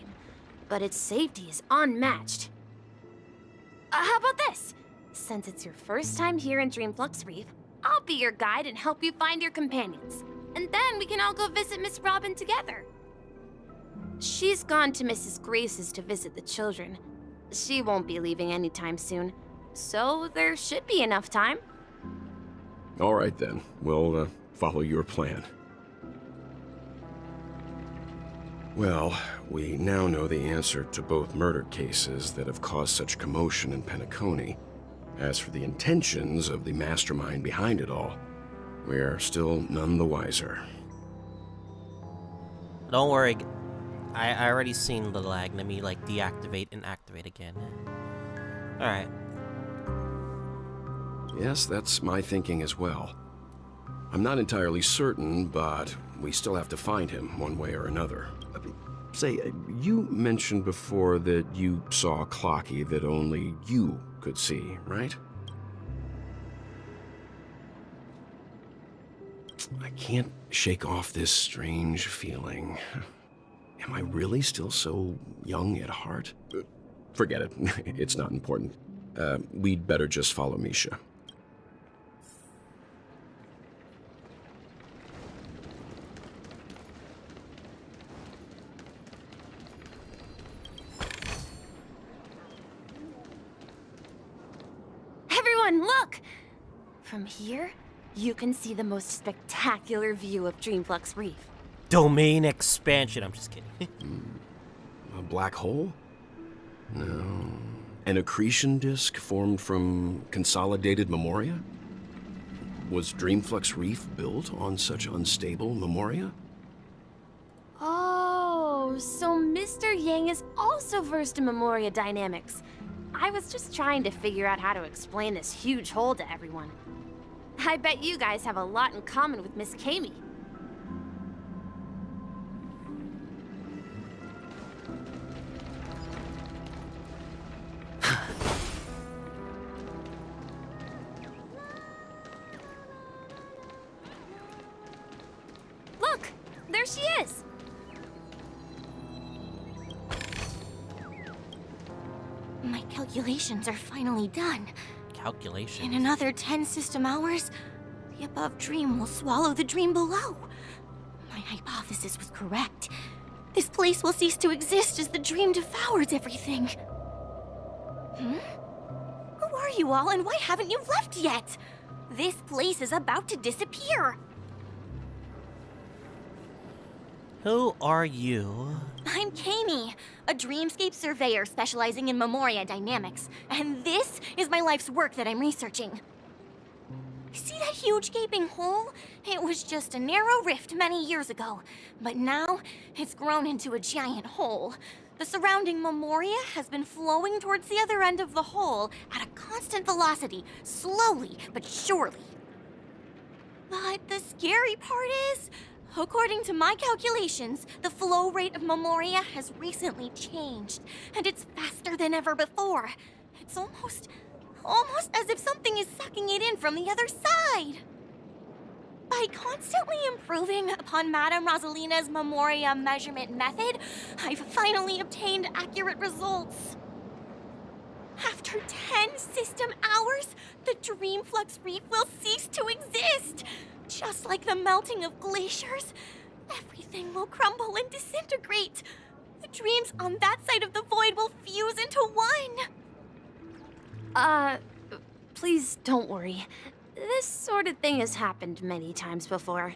But its safety is unmatched. How about this? Since it's your first time here in Dreamflux Reef, I'll be your guide and help you find your companions. And then we can all go visit Miss Robin together. She's gone to Mrs. Grace's to visit the children. She won't be leaving anytime soon, so there should be enough time. All right then, we'll follow your plan. Well, we now know the answer to both murder cases that have caused such commotion in Penacony. As for the intentions of the mastermind behind it all, we're still none the wiser. Don't worry, I already seen the lag. Let me like deactivate and activate again. Alright. Yes, that's my thinking as well. I'm not entirely certain, but we still have to find him one way or another. Say, you mentioned before that you saw a Clocky that only you could see, right? I can't shake off this strange feeling. Am I really still so young at heart? Forget it. It's not important. We'd better just follow Misha. Everyone, look! From here, you can see the most spectacular view of Dreamflux Reef. Domain expansion. I'm just kidding. A black hole? No. An accretion disk formed from consolidated memoria? Was Dreamflux Reef built on such unstable memoria? Oh, so Mr. Yang is also versed in memoria dynamics. I was just trying to figure out how to explain this huge hole to everyone. I bet you guys have a lot in common with Miss Kami. Look! There she is! My calculations are finally done. Calculations? In another 10 system hours, the above dream will swallow the dream below. My hypothesis was correct. This place will cease to exist as the dream devours everything. Who are you all, and why haven't you left yet? This place is about to disappear. Who are you? I'm Kami, a dreamscape surveyor specializing in memoria dynamics, and this is my life's work that I'm researching. See that huge gaping hole? It was just a narrow rift many years ago, but now it's grown into a giant hole. The surrounding memoria has been flowing towards the other end of the hole at a constant velocity, slowly but surely. But the scary part is, according to my calculations, the flow rate of memoria has recently changed, and it's faster than ever before. It's almost as if something is sucking it in from the other side. By constantly improving upon Madame Rosalina's Memoria measurement method, I've finally obtained accurate results. After 10 system hours, the Dreamflux Reef will cease to exist. Just like the melting of glaciers, everything will crumble and disintegrate. The dreams on that side of the void will fuse into one. Please don't worry. This sort of thing has happened many times before.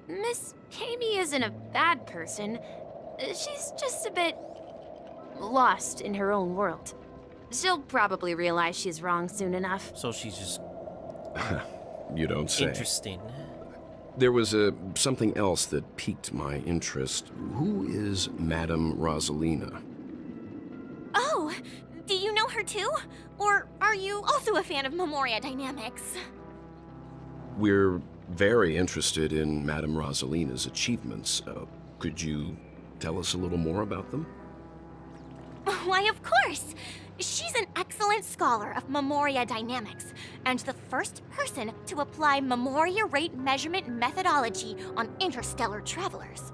Miss Kami isn't a bad person. She's just a bit lost in her own world. She'll probably realize she's wrong soon enough. So she's just... You don't say. Interesting. There was something else that piqued my interest. Who is Madame Rosalina? Oh, do you know her too? Or are you also a fan of Memoria Dynamics? We're very interested in Madame Rosalina's achievements. Could you tell us a little more about them? Why, of course! She's an excellent scholar of Memoria Dynamics, and the first person to apply Memoria rate measurement methodology on interstellar travelers.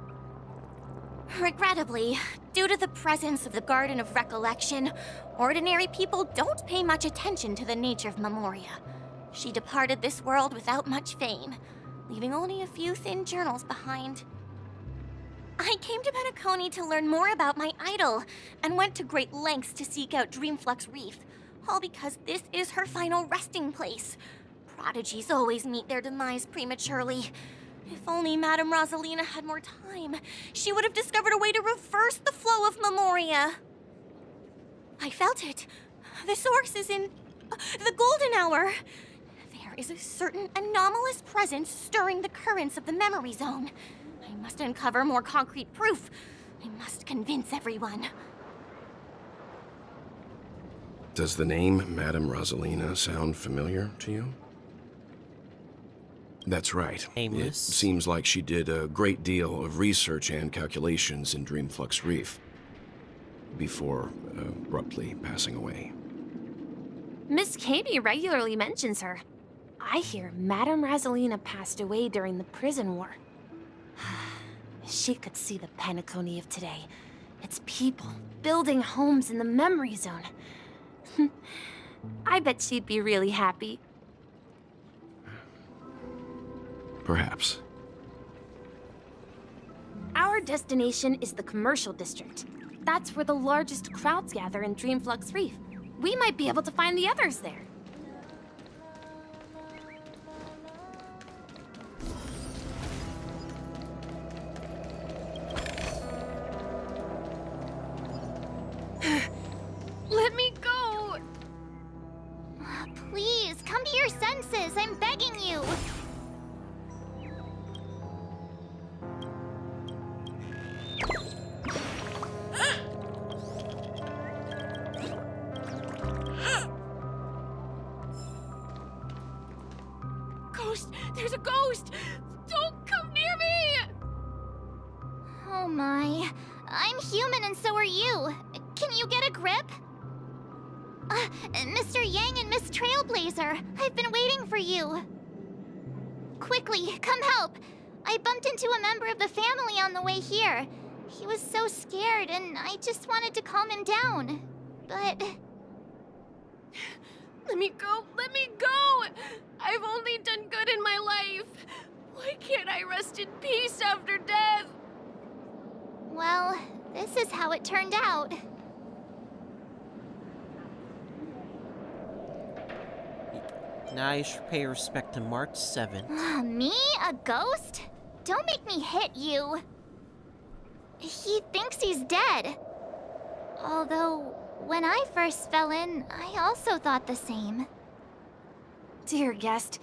Regrettably, due to the presence of the Garden of Recollection, ordinary people don't pay much attention to the nature of Memoria. She departed this world without much fame, leaving only a few thin journals behind. I came to Penacony to learn more about my idol, and went to great lengths to seek out Dreamflux Reef, all because this is her final resting place. Prodigies always meet their demise prematurely. If only Madame Rosalina had more time, she would have discovered a way to reverse the flow of Memoria. I felt it. The source is in the golden hour. There is a certain anomalous presence stirring the currents of the memory zone. I must uncover more concrete proof. I must convince everyone. Does the name Madame Rosalina sound familiar to you? That's right. Nameless. It seems like she did a great deal of research and calculations in Dreamflux Reef before abruptly passing away. Miss Kami regularly mentions her. I hear Madame Rosalina passed away during the prison war. She could see the Penacony of today. Its people building homes in the memory zone. I bet she'd be really happy. Perhaps. Our destination is the commercial district. That's where the largest crowds gather in Dreamflux Reef. We might be able to find the others there. Let me go! Please, come to your senses. I'm begging you. Ghost! There's a ghost! Don't come near me! Oh my. I'm human and so are you. Can you get a grip? Mr. Yang and Miss Trailblazer, I've been waiting for you. Quickly, come help. I bumped into a member of the family on the way here. He was so scared and I just wanted to calm him down. But... Let me go! Let me go! I've only done good in my life. Why can't I rest in peace after death? well, this is how it turned out. Now you should pay respect to March 7th. Me? A ghost? Don't make me hit you. He thinks he's dead. Although, when I first fell in, I also thought the same. Dear guest,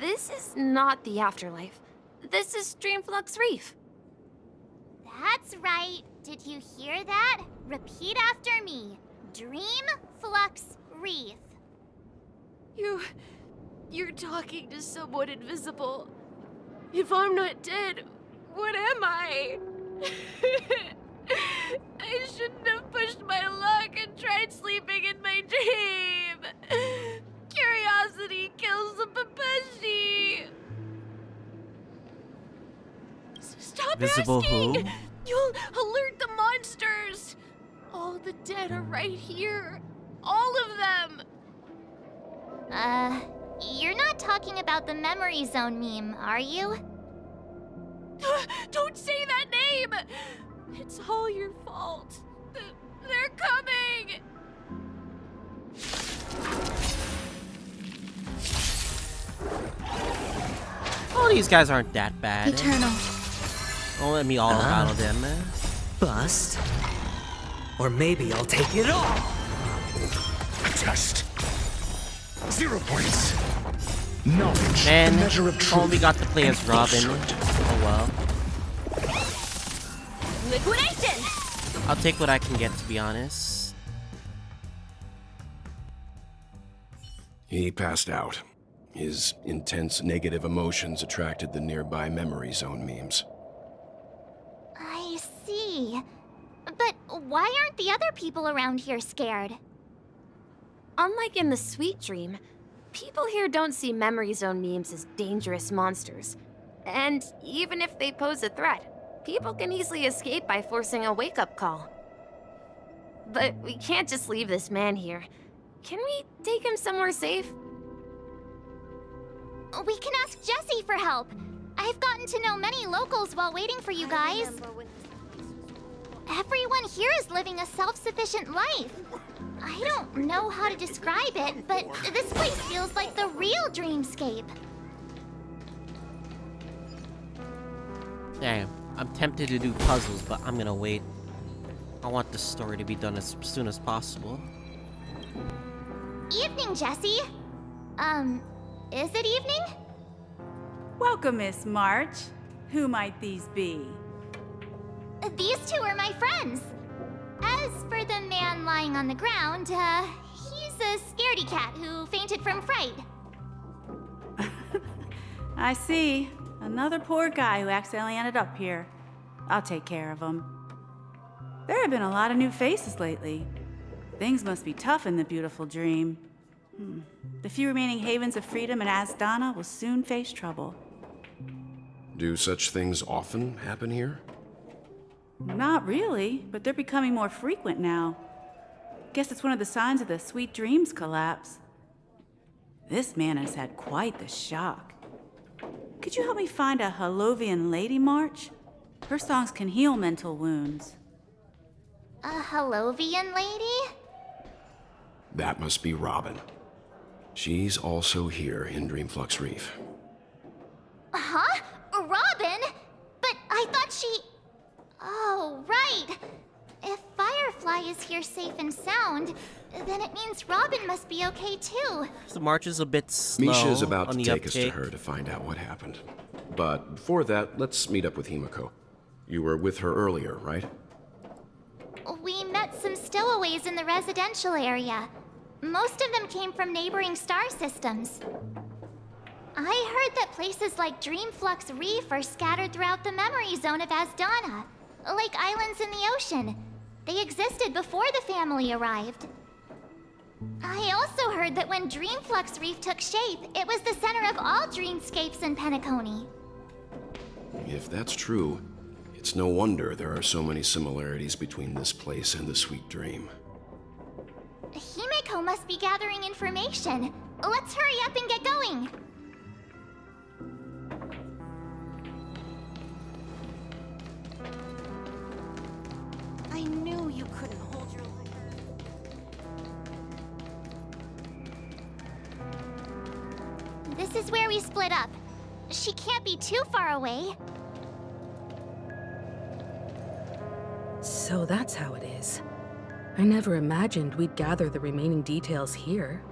this is not the afterlife. This is Dreamflux Reef. That's right. Did you hear that? Repeat after me. Dreamflux Reef. You're talking to someone invisible. If I'm not dead, what am I? I shouldn't have pushed my luck and tried sleeping in my dream. Curiosity kills the Papeshi. Visible who? You'll alert the monsters. All the dead are right here. All of them. You're not talking about the memory zone meme, are you? Don't say that name! It's all your fault. They're coming! Oh, these guys aren't that bad. Eternal. Don't let me all out of them, man. Bust. Or maybe I'll take it all. Test. 0 points. Knowledge. Man, the measure of truth. only got to play as Robin. Oh well. Liquidation! I'll take what I can get, to be honest. He passed out. His intense negative emotions attracted the nearby memory zone memes. I see. But why aren't the other people around here scared? Unlike in the Sweet Dream, people here don't see memory zone memes as dangerous monsters. And even if they pose a threat, people can easily escape by forcing a wake-up call. But we can't just leave this man here. Can we take him somewhere safe? We can ask Jessie for help. I've gotten to know many locals while waiting for you guys. Everyone here is living a self-sufficient life. I don't know how to describe it, but this place feels like the real dreamscape. Damn, I'm tempted to do puzzles, but I'm gonna wait. I want the story to be done as soon as possible. Evening, Jessie. Is it evening? Welcome, Miss March. Who might these be? These two are my friends. As for the man lying on the ground, he's a scaredy cat who fainted from fright. I see. Another poor guy who accidentally ended up here. I'll take care of him. There have been a lot of new faces lately. Things must be tough in the beautiful dream. The few remaining havens of freedom in Asdana will soon face trouble. Do such things often happen here? Not really, but they're becoming more frequent now. Guess it's one of the signs of the Sweet Dreams collapse. This man has had quite the shock. Could you help me find a Halovian lady, March? Her songs can heal mental wounds. A Halovian lady? That must be Robin. She's also here in Dreamflux Reef. Huh? Robin? But I thought she... Oh, right. If Firefly is here safe and sound, then it means Robin must be okay too. The march is a bit slow. Misha's about on to the take us to uptake. her to find out what happened. But before that, let's meet up with Himiko. You were with her earlier, right? We met some stowaways in the residential area. Most of them came from neighboring star systems. I heard that places like Dreamflux Reef are scattered throughout the memory zone of Asdana, like islands in the ocean. They existed before the family arrived. I also heard that when Dreamflux Reef took shape, it was the center of all dreamscapes in Penacony. If that's true, it's no wonder there are so many similarities between this place and the Sweet Dream. Himiko must be gathering information. Let's hurry up and get going. I knew you couldn't hold your liquor. This is where we split up. She can't be too far away. So that's how it is. I never imagined we'd gather the remaining details here.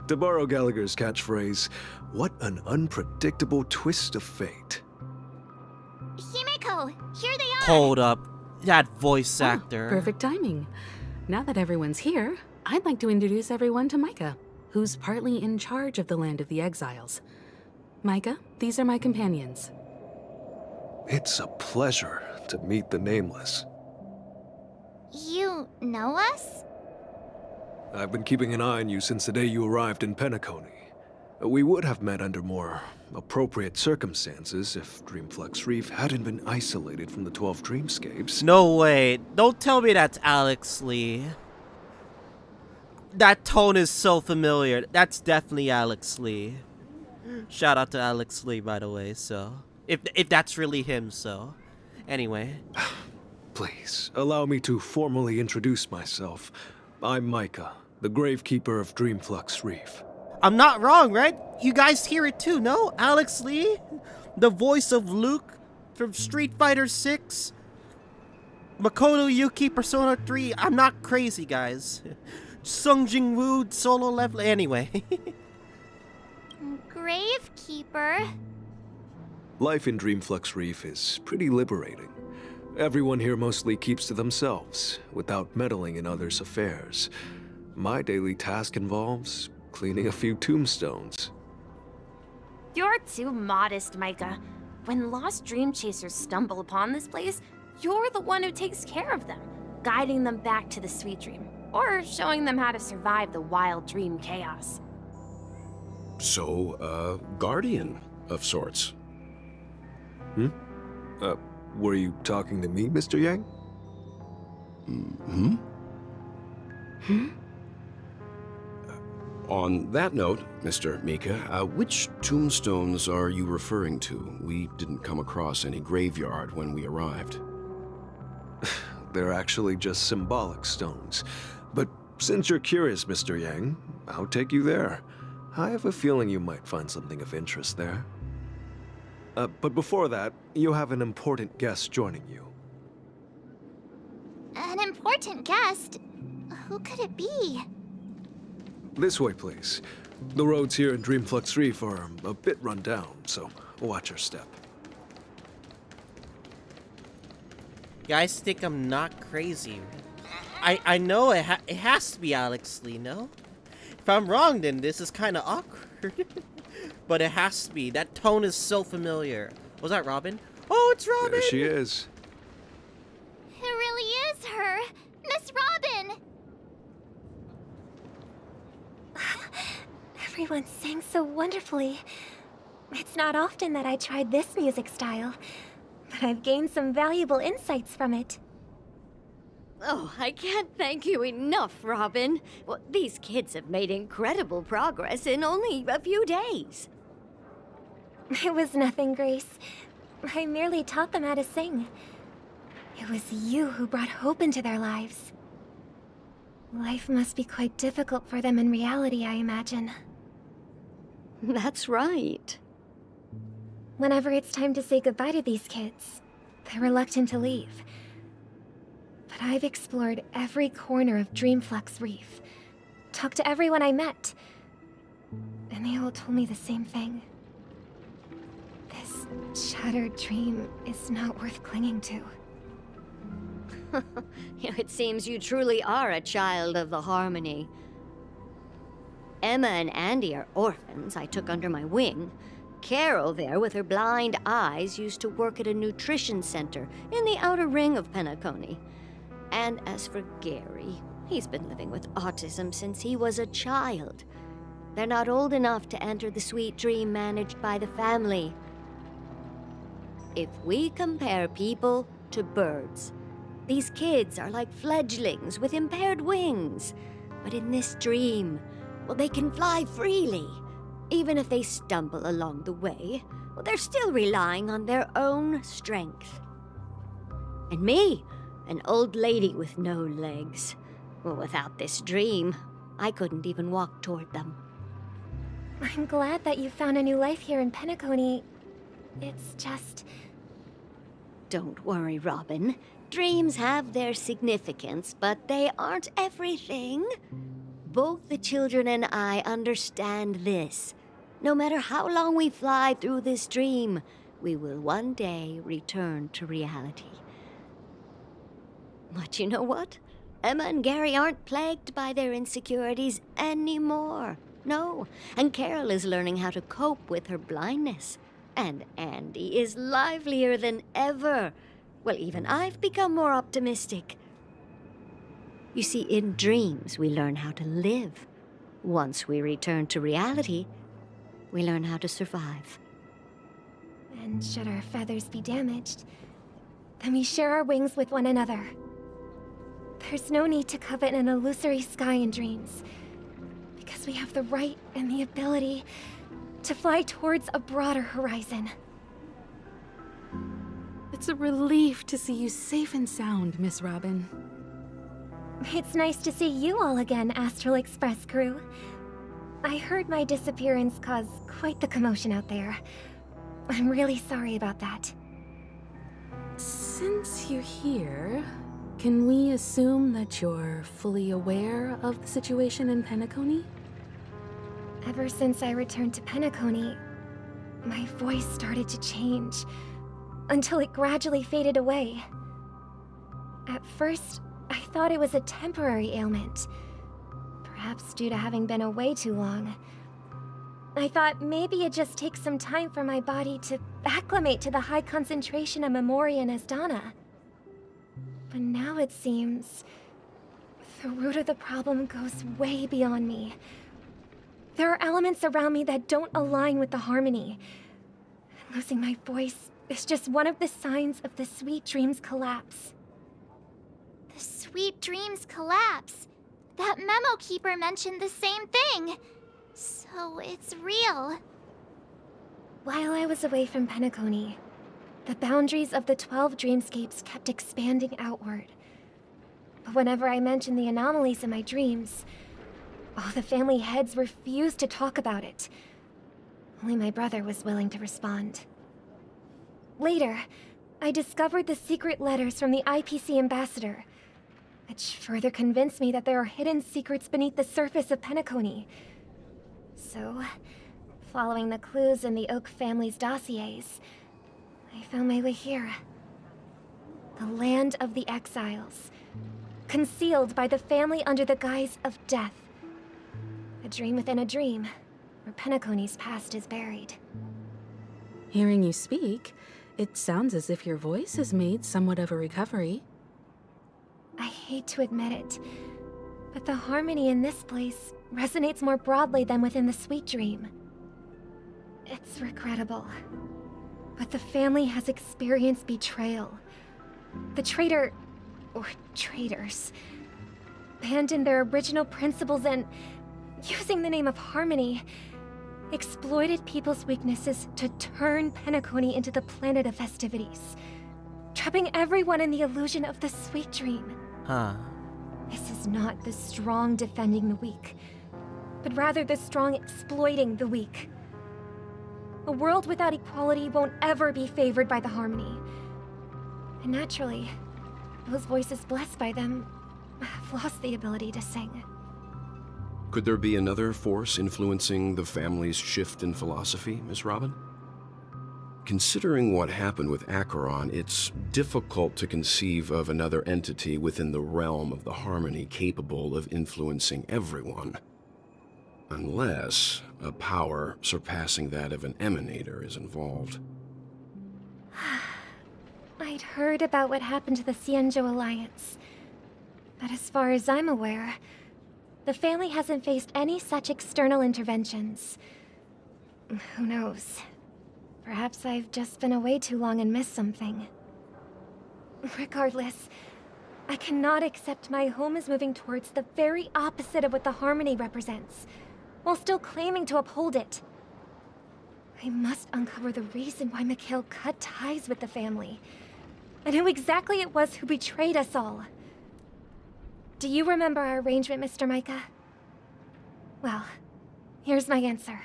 To borrow Gallagher's catchphrase, what an unpredictable twist of fate. Himiko, here they are! Hold up. That voice actor. Perfect timing. Now that everyone's here, I'd like to introduce everyone to Micah, who's partly in charge of the land of the exiles. Micah, these are my companions. It's a pleasure to meet the nameless. You know us? I've been keeping an eye on you since the day you arrived in Penacony. We would have met under more appropriate circumstances if Dreamflux Reef hadn't been isolated from the 12 dreamscapes. No way. Don't tell me that's Alex Lee. That tone is so familiar. That's definitely Alex Lee. Shout out to Alex Lee, by the way, so... If that's really him, so... Anyway. Please, allow me to formally introduce myself. I'm Micah, the gravekeeper of Dreamflux Reef. I'm not wrong, right? You guys hear it too, no? Alex Lee? The voice of Luke from Street Fighter 6? Makoto Yuki, Persona 3? I'm not crazy, guys. Sung Jin Woo, solo level... Anyway. Gravekeeper? Life in Dreamflux Reef is pretty liberating. Everyone here mostly keeps to themselves, without meddling in others' affairs. My daily task involves cleaning a few tombstones. You're too modest, Micah. When lost dream chasers stumble upon this place, you're the one who takes care of them, guiding them back to the sweet dream, or showing them how to survive the wild dream chaos. So, guardian of sorts. Were you talking to me, Mr. Yang? On that note, Mr. Mika, which tombstones are you referring to? We didn't come across any graveyard when we arrived. They're actually just symbolic stones. But since you're curious, Mr. Yang, I'll take you there. I have a feeling you might find something of interest there. But before that, you have an important guest joining you. An important guest? Who could it be? This way, please. The roads here in Dreamflux Reef are a bit run down, so watch your step. Guys think I'm not crazy. I know it has to be Alex Lee, no? If I'm wrong, then this is kind of awkward. But it has to be. That tone is so familiar. Was that Robin? Oh, it's Robin! There she is. It really is her! Miss Robin! Everyone sang so wonderfully. It's not often that I tried this music style, but I've gained some valuable insights from it. Oh, I can't thank you enough, Robin. Well, these kids have made incredible progress in only a few days. It was nothing, Grace. I merely taught them how to sing. It was you who brought hope into their lives. Life must be quite difficult for them in reality, I imagine. That's right. Whenever it's time to say goodbye to these kids, they're reluctant to leave. But I've explored every corner of Dreamflux Reef, talked to everyone I met, and they all told me the same thing. This shattered dream is not worth clinging to. It seems you truly are a child of the Harmony. Emma and Andy are orphans I took under my wing. Carol there, with her blind eyes, used to work at a nutrition center in the outer ring of Penacony. And as for Gary, he's been living with autism since he was a child. They're not old enough to enter the sweet dream managed by the family. If we compare people to birds, these kids are like fledglings with impaired wings. But in this dream, well, they can fly freely. Even if they stumble along the way, well, they're still relying on their own strength. And me, an old lady with no legs. Well, without this dream, I couldn't even walk toward them. I'm glad that you found a new life here in Penacony. It's just... Don't worry, Robin. Dreams have their significance, but they aren't everything. Both the children and I understand this. No matter how long we fly through this dream, we will one day return to reality. But you know what? Emma and Gary aren't plagued by their insecurities anymore. No, and Carol is learning how to cope with her blindness. And Andy is livelier than ever. Well, even I've become more optimistic. You see, in dreams, we learn how to live. Once we return to reality, we learn how to survive. And should our feathers be damaged, then we share our wings with one another. There's no need to covet an illusory sky in dreams, because we have the right and the ability to fly towards a broader horizon. It's a relief to see you safe and sound, Miss Robin. It's nice to see you all again, Astral Express crew. I heard my disappearance caused quite the commotion out there. I'm really sorry about that. Since you're here, can we assume that you're fully aware of the situation in Penacony? Ever since I returned to Penacony, my voice started to change, until it gradually faded away. At first, I thought it was a temporary ailment, perhaps due to having been away too long. I thought maybe it just takes some time for my body to acclimate to the high concentration of Memoria and Asdana. But now it seems the root of the problem goes way beyond me. There are elements around me that don't align with the harmony. Losing my voice is just one of the signs of the Sweet Dreams collapse. The Sweet Dreams collapse. That memo keeper mentioned the same thing. So it's real. While I was away from Penacony, the boundaries of the 12 dreamscapes kept expanding outward. But whenever I mentioned the anomalies in my dreams, all the family heads refused to talk about it. Only my brother was willing to respond. Later, I discovered the secret letters from the IPC ambassador, which further convinced me that there are hidden secrets beneath the surface of Penacony. So, following the clues in the Oak family's dossiers, I found my way here. The land of the exiles, concealed by the family under the guise of death. A dream within a dream, where Penacony's past is buried. Hearing you speak, it sounds as if your voice has made somewhat of a recovery. I hate to admit it, but the harmony in this place resonates more broadly than within the Sweet Dream. It's regrettable, but the family has experienced betrayal. The traitor, or traitors, abandoned their original principles and, using the name of harmony, exploited people's weaknesses to turn Penacony into the planet of festivities, trapping everyone in the illusion of the Sweet Dream. Huh. This is not the strong defending the weak, but rather the strong exploiting the weak. A world without equality won't ever be favored by the harmony. And naturally, those voices blessed by them have lost the ability to sing. Could there be another force influencing the family's shift in philosophy, Miss Robin? Considering what happened with Acheron, it's difficult to conceive of another entity within the realm of the harmony capable of influencing everyone. Unless a power surpassing that of an emanator is involved. I'd heard about what happened to the Xianzhou Alliance, but as far as I'm aware, the family hasn't faced any such external interventions. Who knows? Perhaps I've just been away too long and missed something. Regardless, I cannot accept my home is moving towards the very opposite of what the harmony represents, while still claiming to uphold it. I must uncover the reason why Mikhail cut ties with the family, and who exactly it was who betrayed us all. Do you remember our arrangement, Mr. Micah? Well, here's my answer.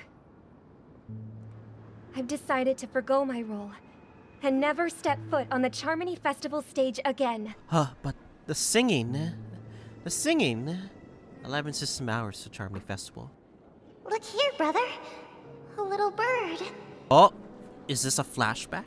I've decided to forgo my role, and never step foot on the Charmony Festival stage again. Huh, but the singing... 11 system hours to Charmony Festival. Look here, brother. A little bird. Oh, is this a flashback?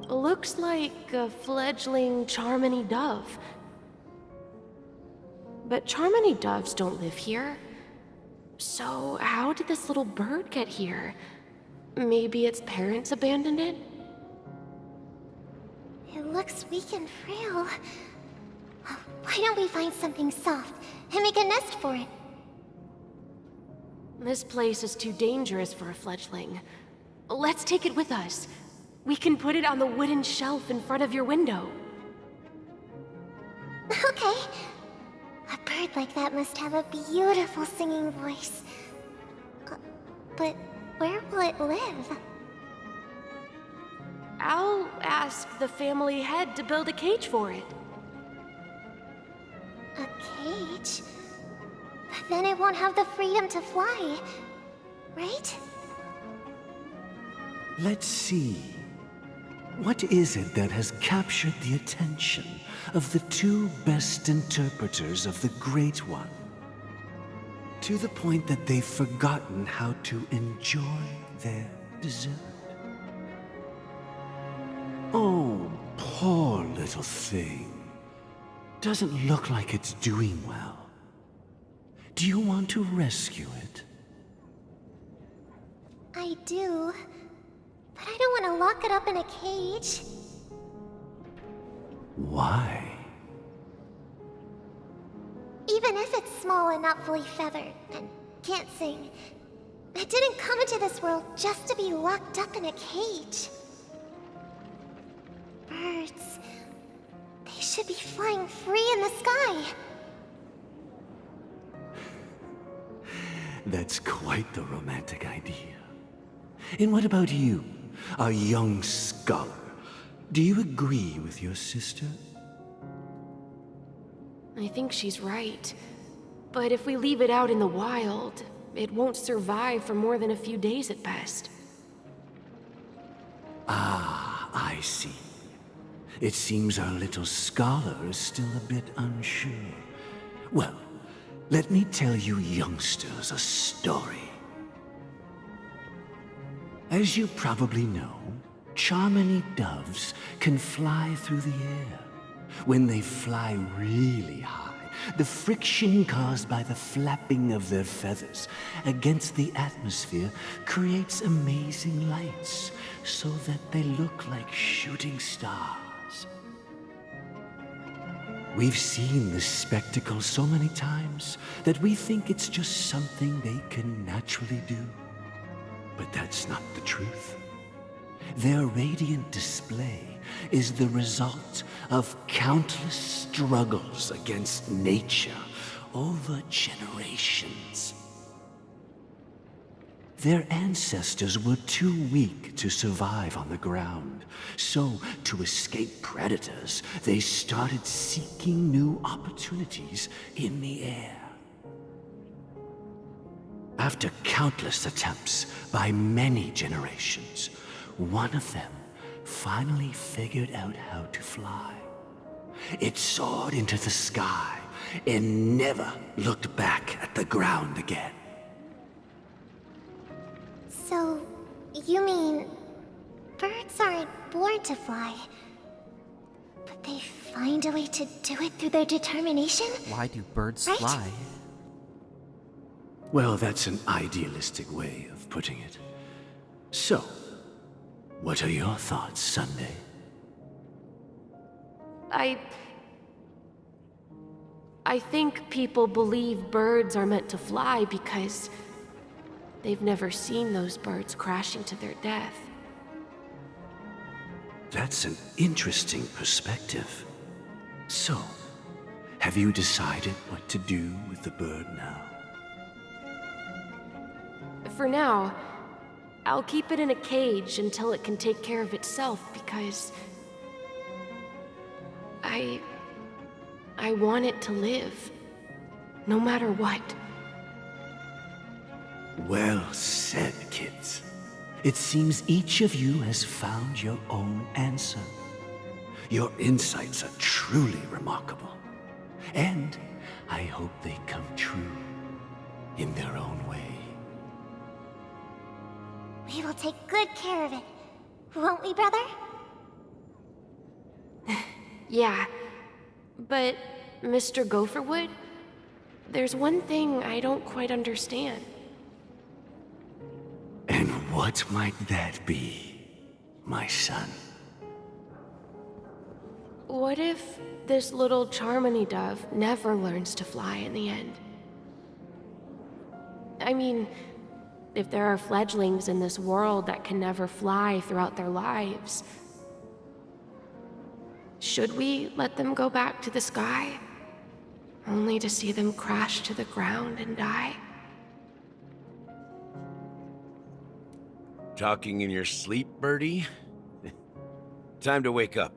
Looks like a fledgling Charmony dove. But Charmony doves don't live here. So how did this little bird get here? Maybe its parents abandoned it? It looks weak and frail. Why don't we find something soft and make a nest for it? This place is too dangerous for a fledgling. Let's take it with us. We can put it on the wooden shelf in front of your window. Okay. A bird like that must have a beautiful singing voice. But where will it live? I'll ask the family head to build a cage for it. A cage? But then it won't have the freedom to fly, right? Let's see. What is it that has captured the attention of the two best interpreters of the Great One? To the point that they've forgotten how to enjoy their dessert. Oh, poor little thing. Doesn't look like it's doing well. Do you want to rescue it? I do. But I don't want to lock it up in a cage. Why? Even if it's small and not fully feathered, and can't sing, it didn't come into this world just to be locked up in a cage. Birds, they should be flying free in the sky. That's quite the romantic idea. And what about you, a young scholar? Do you agree with your sister? I think she's right. But if we leave it out in the wild, it won't survive for more than a few days at best. Ah, I see. It seems our little scholar is still a bit unsure. Well, let me tell you youngsters a story. As you probably know, Charmony doves can fly through the air. When they fly really high, the friction caused by the flapping of their feathers against the atmosphere creates amazing lights, so that they look like shooting stars. We've seen this spectacle so many times that we think it's just something they can naturally do. But that's not the truth. Their radiant display is the result of countless struggles against nature over generations. Their ancestors were too weak to survive on the ground, so to escape predators, they started seeking new opportunities in the air. After countless attempts by many generations, one of them finally figured out how to fly. It soared into the sky and never looked back at the ground again. So, you mean birds aren't born to fly, but they find a way to do it through their determination? Why do birds Right? fly? Well, that's an idealistic way of putting it. So, what are your thoughts, Sunday? I think people believe birds are meant to fly because they've never seen those birds crashing to their death. That's an interesting perspective. So, have you decided what to do with the bird now? For now, I'll keep it in a cage until it can take care of itself because I want it to live, no matter what. Well said, kids. It seems each of you has found your own answer. Your insights are truly remarkable. And I hope they come true in their own way. We will take good care of it, won't we, brother? Yeah, but Mr. Gopherwood, there's one thing I don't quite understand. And what might that be, my son? What if this little Charmony dove never learns to fly in the end? I mean, if there are fledglings in this world that can never fly throughout their lives, should we let them go back to the sky, only to see them crash to the ground and die? Talking in your sleep, Birdie? Time to wake up.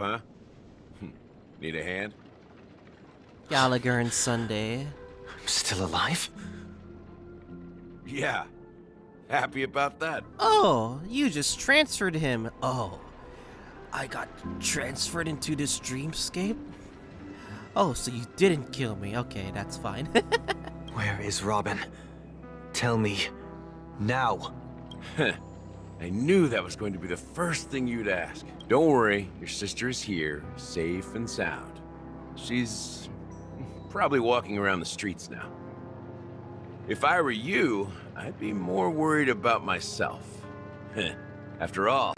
Huh? Need a hand? Gallagher and Sunday. I'm still alive? Yeah. Happy about that. Oh, you just transferred him. Oh, I got transferred into this dreamscape? Oh, so you didn't kill me. Okay, that's fine. Where is Robin? Tell me. Now. I knew that was going to be the first thing you'd ask. Don't worry, your sister is here, safe and sound. She's probably walking around the streets now. If I were you, I'd be more worried about myself. After all,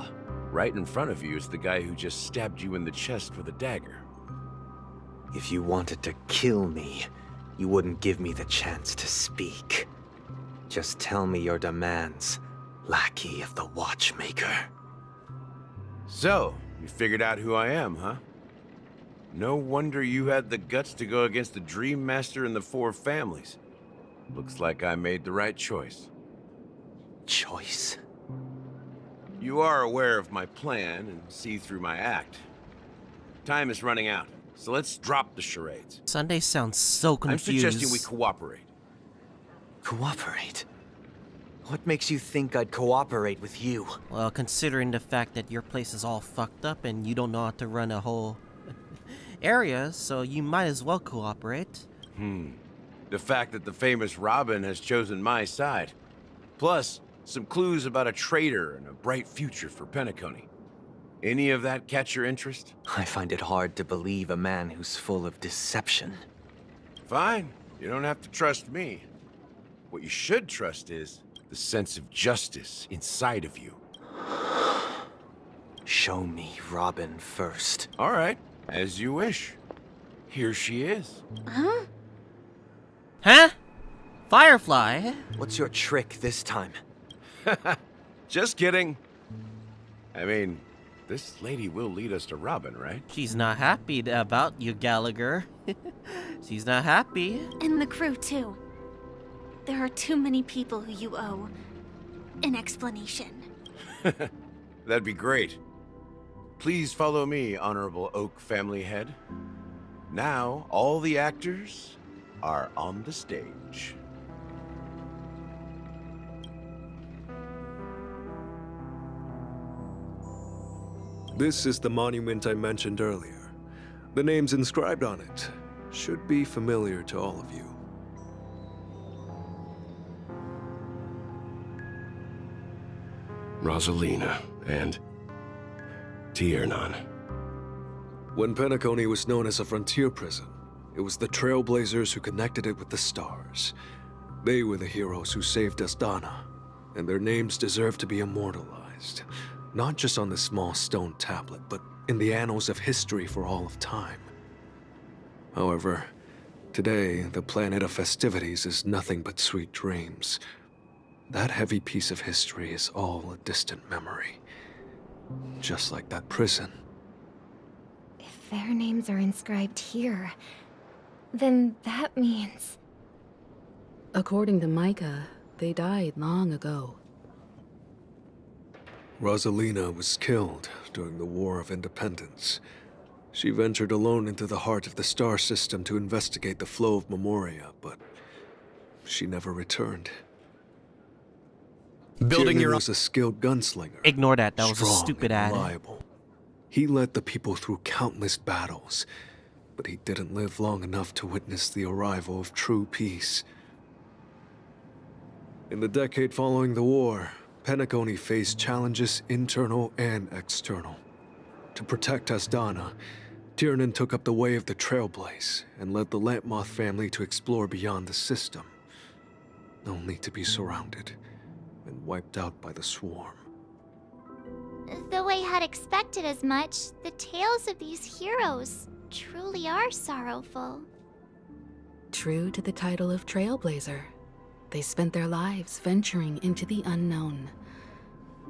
right in front of you is the guy who just stabbed you in the chest with a dagger. If you wanted to kill me, you wouldn't give me the chance to speak. Just tell me your demands, lackey of the watchmaker. So, you figured out who I am, huh? No wonder you had the guts to go against the Dream Master and the Four Families. Looks like I made the right choice. Choice? You are aware of my plan and see through my act. Time is running out, so let's drop the charades. Sunday sounds so confused. I'm suggesting we cooperate. Cooperate? What makes you think I'd cooperate with you? Well, considering the fact that your place is all fucked up and you don't know how to run a whole area, so you might as well cooperate. The fact that the famous Robin has chosen my side. Plus, some clues about a traitor and a bright future for Penacony. Any of that catch your interest? I find it hard to believe a man who's full of deception. Fine. You don't have to trust me. What you should trust is the sense of justice inside of you. Show me Robin first. All right, as you wish. Here she is. Huh? Huh? Firefly? What's your trick this time? Just kidding. I mean, this lady will lead us to Robin, right? She's not happy about you, Gallagher. She's not happy. And the crew, too. There are too many people who you owe an explanation. That'd be great. Please follow me, Honorable Oak Family Head. Now, all the actors are on the stage. This is the monument I mentioned earlier. The names inscribed on it should be familiar to all of you. Rosalina and Tiernan. When Penacony was known as a frontier prison, it was the Trailblazers who connected it with the stars. They were the heroes who saved Asdana, and their names deserve to be immortalized, not just on this small stone tablet, but in the annals of history for all of time. However, today, the planet of festivities is nothing but sweet dreams. That heavy piece of history is all a distant memory. Just like that prison. If their names are inscribed here, then that means... According to Micah, they died long ago. Rosalina was killed during the War of Independence. She ventured alone into the heart of the star system to investigate the flow of Memoria, but she never returned. Building your own... was a skilled gunslinger. Ignore that. That was a strong stupid and ad. reliable. He led the people through countless battles, but he didn't live long enough to witness the arrival of true peace. In the decade following the war, Penacony faced challenges internal and external. To protect Asdana, Tiernan took up the way of the Trailblaze and led the Lampmoth family to explore beyond the system, only to be surrounded. and wiped out by the swarm. Though I had expected as much, the tales of these heroes truly are sorrowful. True to the title of Trailblazer, they spent their lives venturing into the unknown.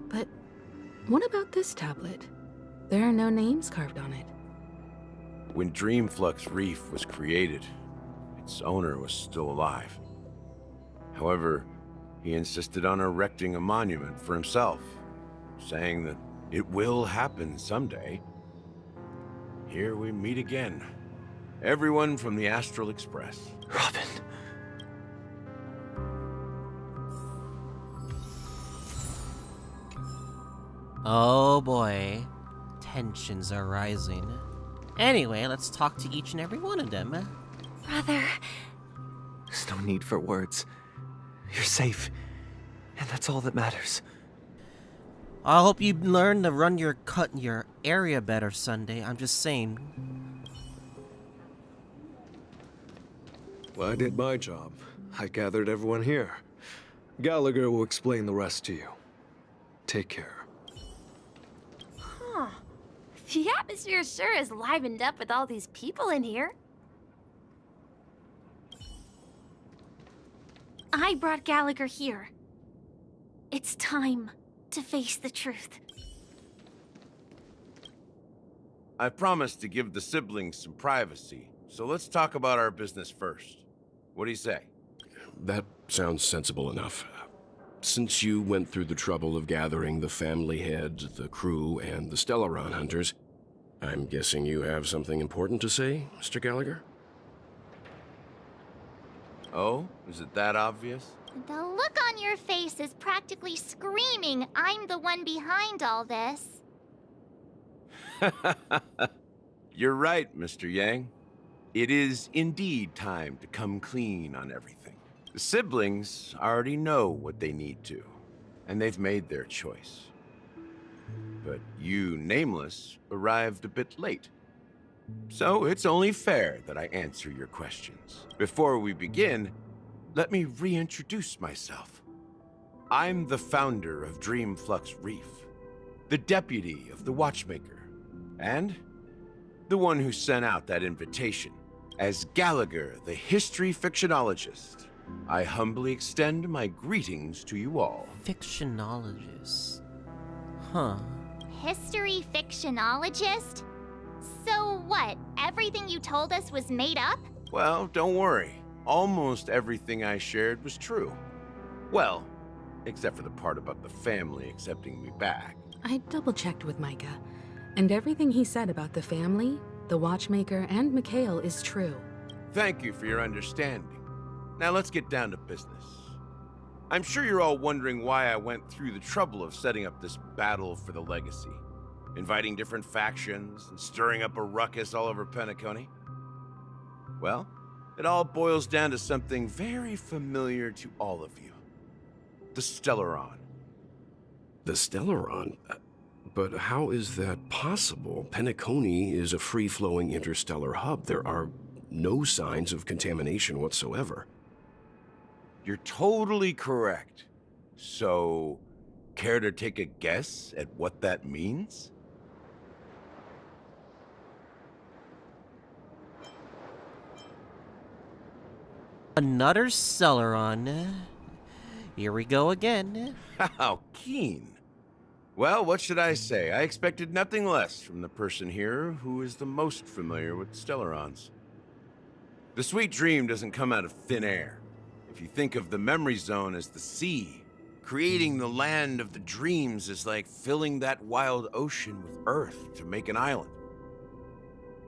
But what about this tablet? There are no names carved on it. When Dreamflux Reef was created, its owner was still alive. However, he insisted on erecting a monument for himself, saying that it will happen someday. Here we meet again. Everyone from the Astral Express. Robin. Oh boy. Tensions are rising. Anyway, let's talk to each and every one of them. Brother. There's no need for words. You're safe, and that's all that matters. I hope you learn to run your area better, Sunday. I'm just saying. Well, I did my job. I gathered everyone here. Gallagher will explain the rest to you. Take care. Huh. The atmosphere sure is livened up with all these people in here. I brought Gallagher here. It's time to face the truth. I promised to give the siblings some privacy, so let's talk about our business first. What do you say? That sounds sensible enough. Since you went through the trouble of gathering the family heads, the crew, and the Stellaron hunters, I'm guessing you have something important to say, Mr. Gallagher? Oh? Is it that obvious? The look on your face is practically screaming, I'm the one behind all this. You're right, Mr. Yang. It is indeed time to come clean on everything. The siblings already know what they need to, and they've made their choice. But you, Nameless, arrived a bit late. So it's only fair that I answer your questions. Before we begin, let me reintroduce myself. I'm the founder of Dreamflux Reef, the deputy of the watchmaker, and the one who sent out that invitation. As Gallagher, the history fictionologist, I humbly extend my greetings to you all. Fictionologist. Huh. History fictionologist? So what, everything you told us was made up? Well, don't worry. Almost everything I shared was true. Well, except for the part about the family accepting me back. I double-checked with Micah, and everything he said about the family, the watchmaker, and Mikhail is true. Thank you for your understanding. Now let's get down to business. I'm sure you're all wondering why I went through the trouble of setting up this battle for the legacy, inviting different factions and stirring up a ruckus all over Penacony. Well, it all boils down to something very familiar to all of you. The Stellaron. The Stellaron? But how is that possible? Penacony is a free-flowing interstellar hub. There are no signs of contamination whatsoever. You're totally correct. So, care to take a guess at what that means? Another Stellaron. Here we go again. How keen. Well, what should I say? I expected nothing less from the person here who is the most familiar with Stellarons. The sweet dream doesn't come out of thin air. If you think of the memory zone as the sea, creating the land of the dreams is like filling that wild ocean with earth to make an island.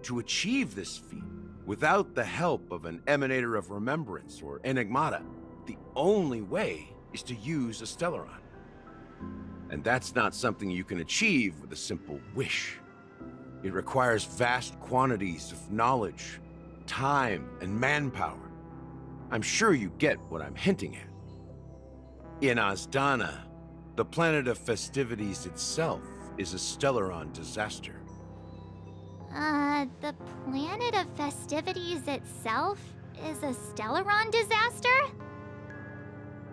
To achieve this feat, without the help of an emanator of remembrance or enigmata, the only way is to use a Stellaron. And that's not something you can achieve with a simple wish. It requires vast quantities of knowledge, time, and manpower. I'm sure you get what I'm hinting at. In Azdana, the planet of festivities itself is a Stellaron disaster. The planet of festivities itself is a Stellaron disaster?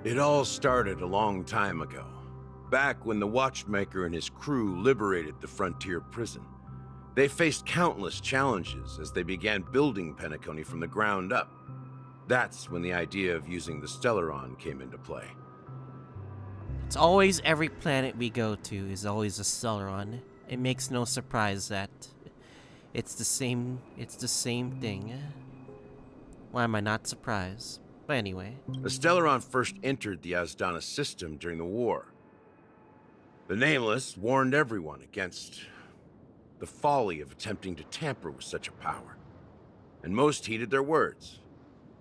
It all started a long time ago, back when the watchmaker and his crew liberated the frontier prison. They faced countless challenges as they began building Penacony from the ground up. That's when the idea of using the Stellaron came into play. It's always every planet we go to is always a Stellaron. It makes no surprise that it's the same thing. Why am I not surprised? But anyway. The Stellaron first entered the Asdana system during the war. The Nameless warned everyone against the folly of attempting to tamper with such a power, and most heeded their words.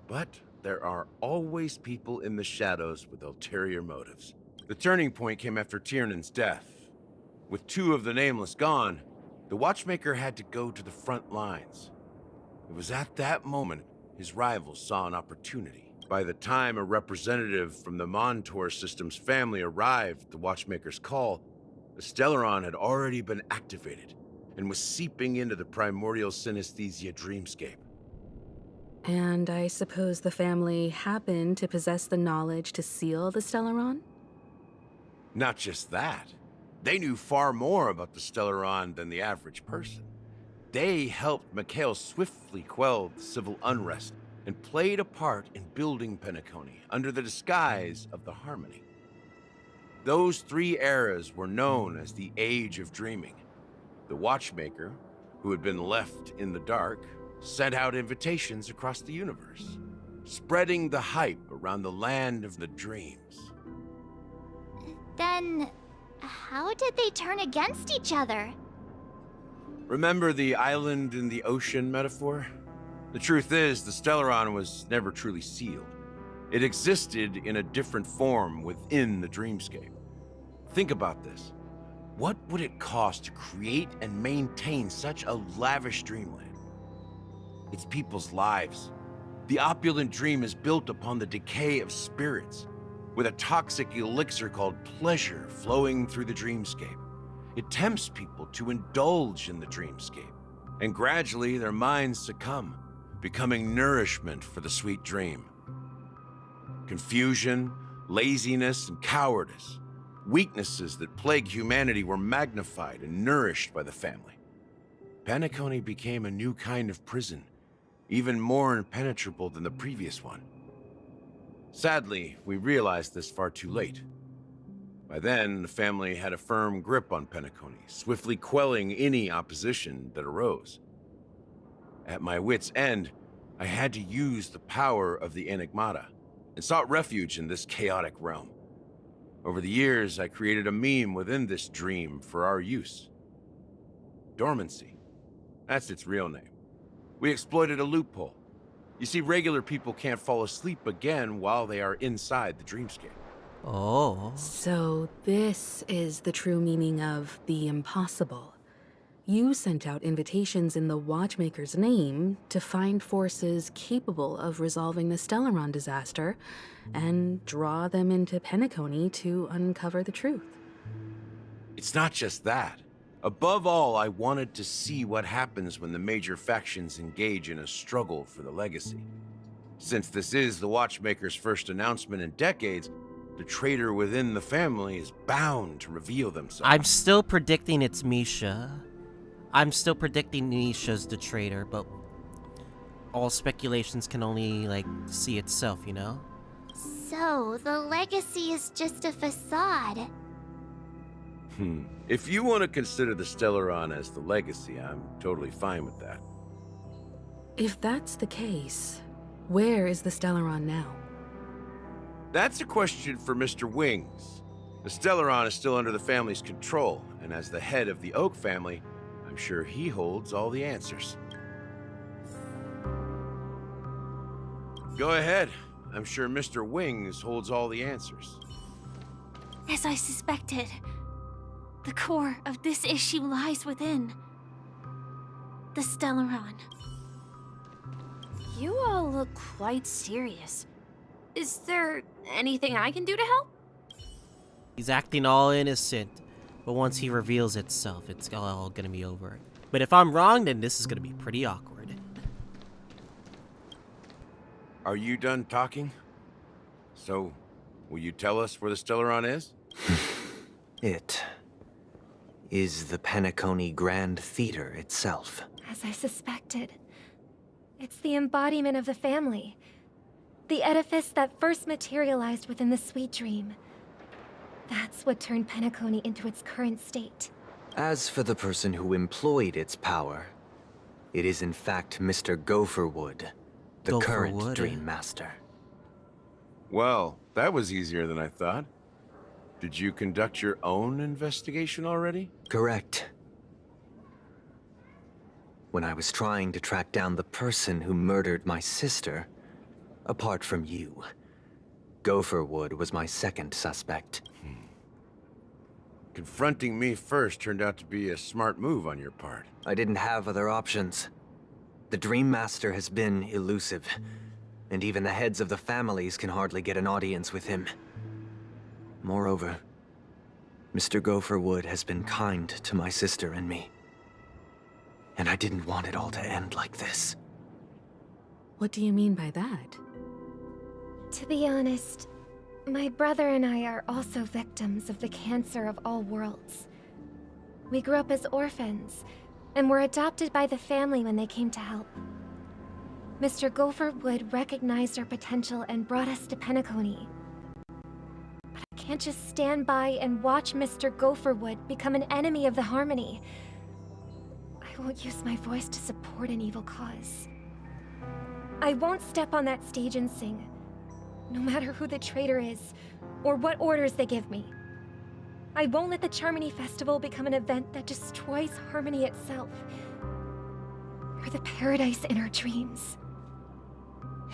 But there are always people in the shadows with ulterior motives. The turning point came after Tiernan's death. With 2 of the Nameless gone, the Watchmaker had to go to the front lines. It was at that moment his rivals saw an opportunity. By the time a representative from the Montour Systems family arrived at the Watchmaker's call, the Stellaron had already been activated and was seeping into the primordial synesthesia dreamscape. And I suppose the family happened to possess the knowledge to seal the Stellaron? Not just that. They knew far more about the Stellaron than the average person. They helped Mikhail swiftly quell the civil unrest and played a part in building Penacony under the disguise of the Harmony. Those 3 eras were known as the Age of Dreaming. The Watchmaker, who had been left in the dark, sent out invitations across the universe, spreading the hype around the land of the dreams. Then, how did they turn against each other? Remember the island in the ocean metaphor? The truth is, the Stellaron was never truly sealed. It existed in a different form within the dreamscape. Think about this. What would it cost to create and maintain such a lavish dreamland? It's people's lives. The opulent dream is built upon the decay of spirits, with a toxic elixir called pleasure flowing through the dreamscape. It tempts people to indulge in the dreamscape, and gradually their minds succumb, becoming nourishment for the sweet dream. Confusion, laziness, and cowardice, weaknesses that plague humanity, were magnified and nourished by the family. Penacony became a new kind of prison, even more impenetrable than the previous one. Sadly, we realized this far too late. By then, the family had a firm grip on Penacony, swiftly quelling any opposition that arose. At my wit's end, I had to use the power of the Enigmata, and sought refuge in this chaotic realm. Over the years, I created a meme within this dream for our use. Dormancy. That's its real name. We exploited a loophole. You see, regular people can't fall asleep again while they are inside the dreamscape. Oh. So this is the true meaning of the impossible. You sent out invitations in the Watchmaker's name to find forces capable of resolving the Stellaron disaster and draw them into Penacony to uncover the truth. It's not just that. Above all, I wanted to see what happens when the major factions engage in a struggle for the legacy. Since this is the Watchmaker's first announcement in decades, the traitor within the family is bound to reveal themselves. I'm still predicting it's Misha. I'm still predicting Misha's the traitor, but all speculations can only, like, see itself, you know? So, the legacy is just a facade. If you want to consider the Stellaron as the legacy, I'm totally fine with that. If that's the case, where is the Stellaron now? That's a question for Mr. Wings. The Stellaron is still under the family's control, and as the head of the Oak family, I'm sure he holds all the answers. Go ahead. I'm sure Mr. Wings holds all the answers. As I suspected, the core of this issue lies within the Stellaron. You all look quite serious. Is there anything I can do to help? He's acting all innocent, but once he reveals itself, it's all gonna be over. But if I'm wrong, then this is gonna be pretty awkward. Are you done talking? So, Will you tell us where the Stellaron is? It is the Penacony Grand Theater itself. As I suspected. It's the embodiment of the family. The edifice that first materialized within the Sweet Dream. That's what turned Penacony into its current state. As for the person who employed its power, it is in fact Mr. Gopherwood, the current Dream Master. Well, that was easier than I thought. Did you conduct your own investigation already? Correct. When I was trying to track down the person who murdered my sister, apart from you, Gopherwood was my second suspect. Confronting me first turned out to be a smart move on your part. I didn't have other options. The Dream Master has been elusive, and even the heads of the families can hardly get an audience with him. Moreover, Mr. Gopherwood has been kind to my sister and me. And I didn't want it all to end like this. What do you mean by that? To be honest, my brother and I are also victims of the cancer of all worlds. We grew up as orphans, and were adopted by the family when they came to help. Mr. Gopherwood recognized our potential and brought us to Penacony. But I can't just stand by and watch Mr. Gopherwood become an enemy of the Harmony. I won't use my voice to support an evil cause. I won't step on that stage and sing, no matter who the traitor is, or what orders they give me. I won't let the Charmony Festival become an event that destroys Harmony itself, or the paradise in our dreams.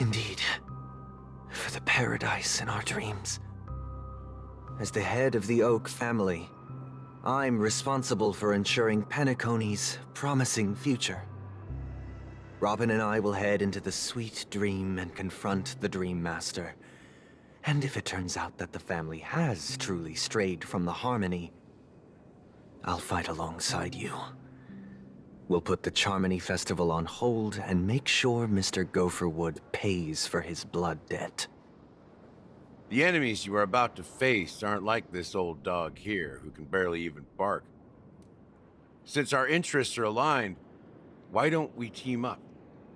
Indeed. For the paradise in our dreams. As the head of the Oak family, I'm responsible for ensuring Penacony's promising future. Robin and I will head into the Sweet Dream and confront the Dream Master. And if it turns out that the family has truly strayed from the Harmony, I'll fight alongside you. We'll put the Charmony Festival on hold and make sure Mr. Gopherwood pays for his blood debt. The enemies you are about to face aren't like this old dog here, who can barely even bark. Since our interests are aligned, why don't we team up?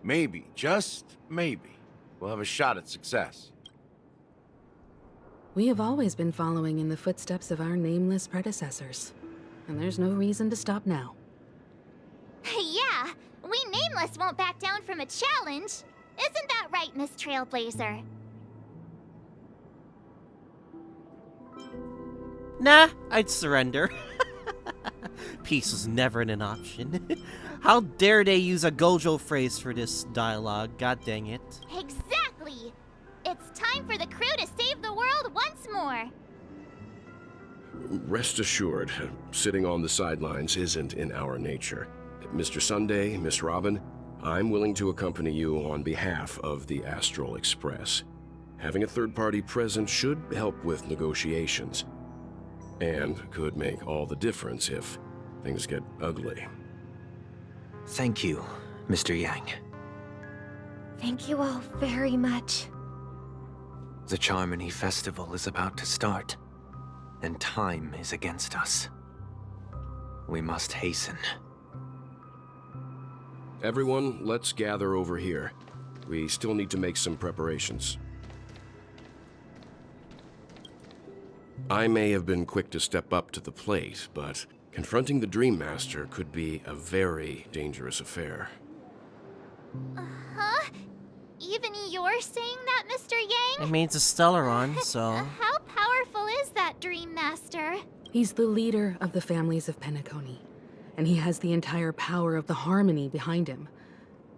Maybe, just maybe, we'll have a shot at success. We have always been following in the footsteps of our nameless predecessors, and there's no reason to stop now. Yeah, we Nameless won't back down from a challenge. Isn't that right, Miss Trailblazer? Nah, I'd surrender. Peace was never an option. How dare they use a Gojo phrase for this dialogue, god dang it. Exactly! It's time for the crew to save the world once more! Rest assured, sitting on the sidelines isn't in our nature. Mr. Sunday, Miss Robin, I'm willing to accompany you on behalf of the Astral Express. Having a third party present should help with negotiations, and could make all the difference if things get ugly. Thank you, Mr. Yang. Thank you all very much. The Charmony Festival is about to start, and time is against us. We must hasten. Everyone, let's gather over here. We still need to make some preparations. I may have been quick to step up to the plate, but confronting the Dream Master could be a very dangerous affair. Huh? Even you're saying that, Mr. Yang? It means a Stellaron, so... How powerful is that Dream Master? He's the leader of the families of Penacony, and he has the entire power of the Harmony behind him,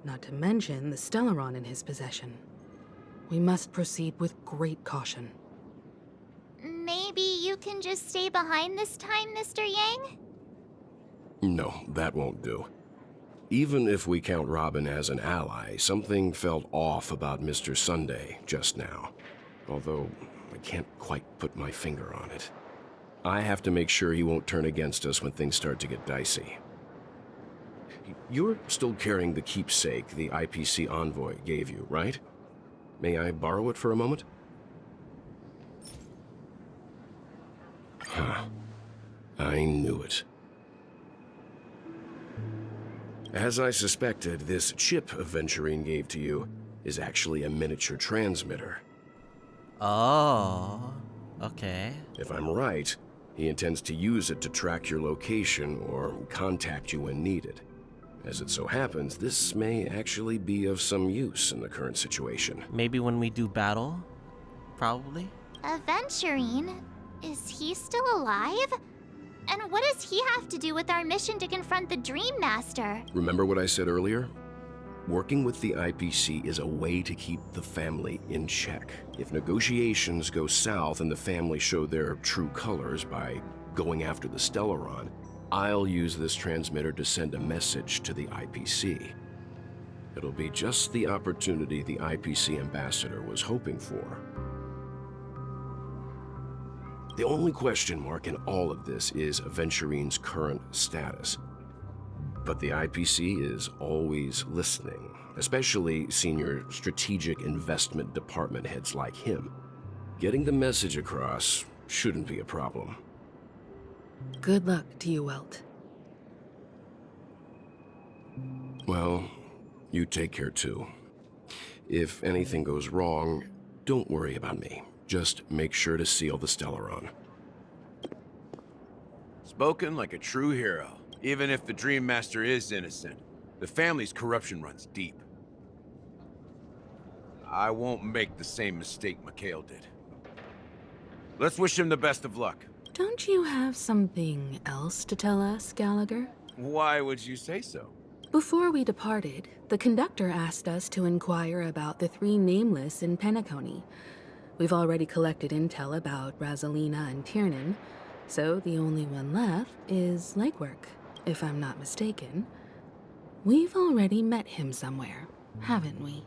not to mention the Stellaron in his possession. We must proceed with great caution. Maybe you can just stay behind this time, Mr. Yang? No, that won't do. Even if we count Robin as an ally, something felt off about Mr. Sunday just now. Although, I can't quite put my finger on it. I have to make sure he won't turn against us when things start to get dicey. You're still carrying the keepsake the IPC envoy gave you, right? May I borrow it for a moment? Huh. I knew it. As I suspected, this chip Aventurine gave to you is actually a miniature transmitter. Oh, okay. If I'm right, he intends to use it to track your location or contact you when needed. As it so happens, this may actually be of some use in the current situation. Maybe when we do battle? Probably? Aventurine? Is he still alive? And what does he have to do with our mission to confront the Dream Master? Remember what I said earlier? Working with the IPC is a way to keep the family in check. If negotiations go south and the family show their true colors by going after the Stellaron, I'll use this transmitter to send a message to the IPC. It'll be just the opportunity the IPC ambassador was hoping for. The only question mark in all of this is Aventurine's current status. But the IPC is always listening, especially senior strategic investment department heads like him. Getting the message across shouldn't be a problem. Good luck to you, Welt. Well, you take care too. If anything goes wrong, don't worry about me. Just make sure to seal the Stellaron. Spoken like a true hero. Even if the Dream Master is innocent, the family's corruption runs deep. I won't make the same mistake Mikhail did. Let's wish him the best of luck. Don't you have something else to tell us, Gallagher? Why would you say so? Before we departed, the conductor asked us to inquire about the 3 nameless in Penacony. We've already collected intel about Rosalina and Tiernan, so the only one left is Legwork, if I'm not mistaken. We've already met him somewhere, haven't we?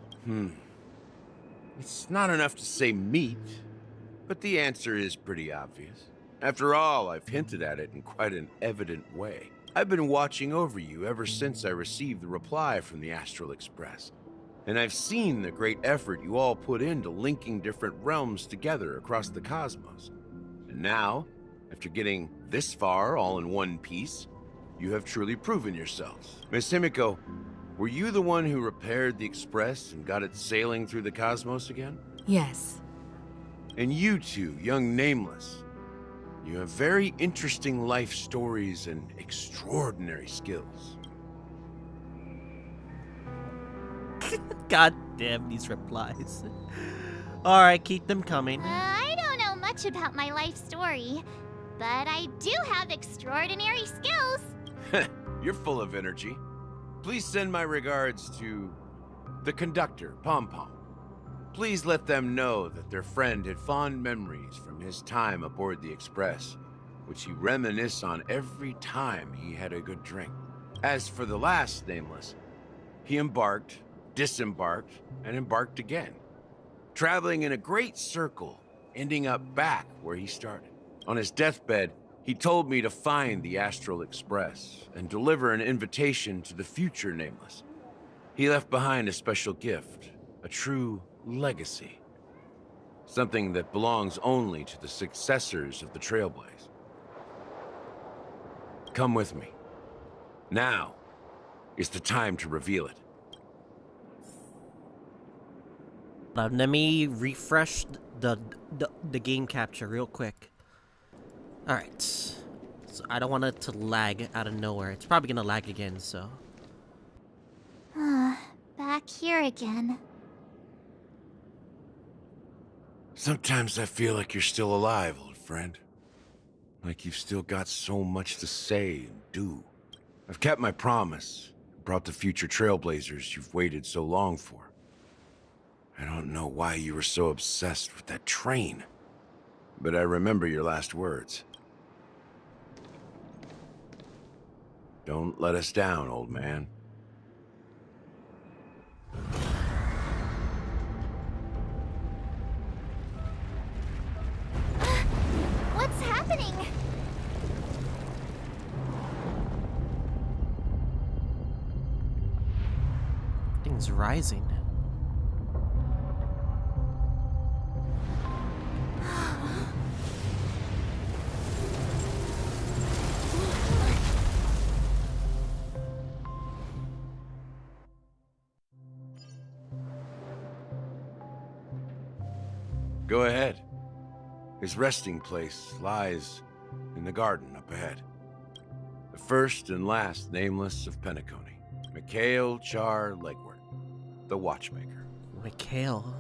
It's not enough to say meet, but the answer is pretty obvious. After all, I've hinted at it in quite an evident way. I've been watching over you ever since I received the reply from the Astral Express. And I've seen the great effort you all put into linking different realms together across the cosmos. And now, after getting this far all in one piece, you have truly proven yourselves. Miss Himiko, were you the one who repaired the Express and got it sailing through the cosmos again? Yes. And you two, young Nameless, you have very interesting life stories and extraordinary skills. God damn these replies. Alright, keep them coming. I don't know much about my life story, but I do have extraordinary skills. You're full of energy. Please send my regards to the conductor, Pom Pom. Please let them know that their friend had fond memories from his time aboard the Express, which he reminisced on every time he had a good drink. As for the last Nameless, he embarked, disembarked, and embarked again, traveling in a great circle, ending up back where he started. On his deathbed, he told me to find the Astral Express and deliver an invitation to the future Nameless. He left behind a special gift, a true legacy. Something that belongs only to the successors of the Trailblaze. Come with me. Now is the time to reveal it. Let me refresh the game capture real quick. Alright. So I don't want it to lag out of nowhere. It's probably gonna lag again, so. Back here again. Sometimes I feel like you're still alive, old friend. Like you've still got so much to say and do. I've kept my promise, brought the future Trailblazers you've waited so long for. I don't know why you were so obsessed with that train, but I remember your last words. Don't let us down, old man. What's happening? Things rising. Go ahead. His resting place lies in the garden up ahead. The first and last nameless of Penacony. Mikhail Char Legwart, the watchmaker. Mikhail.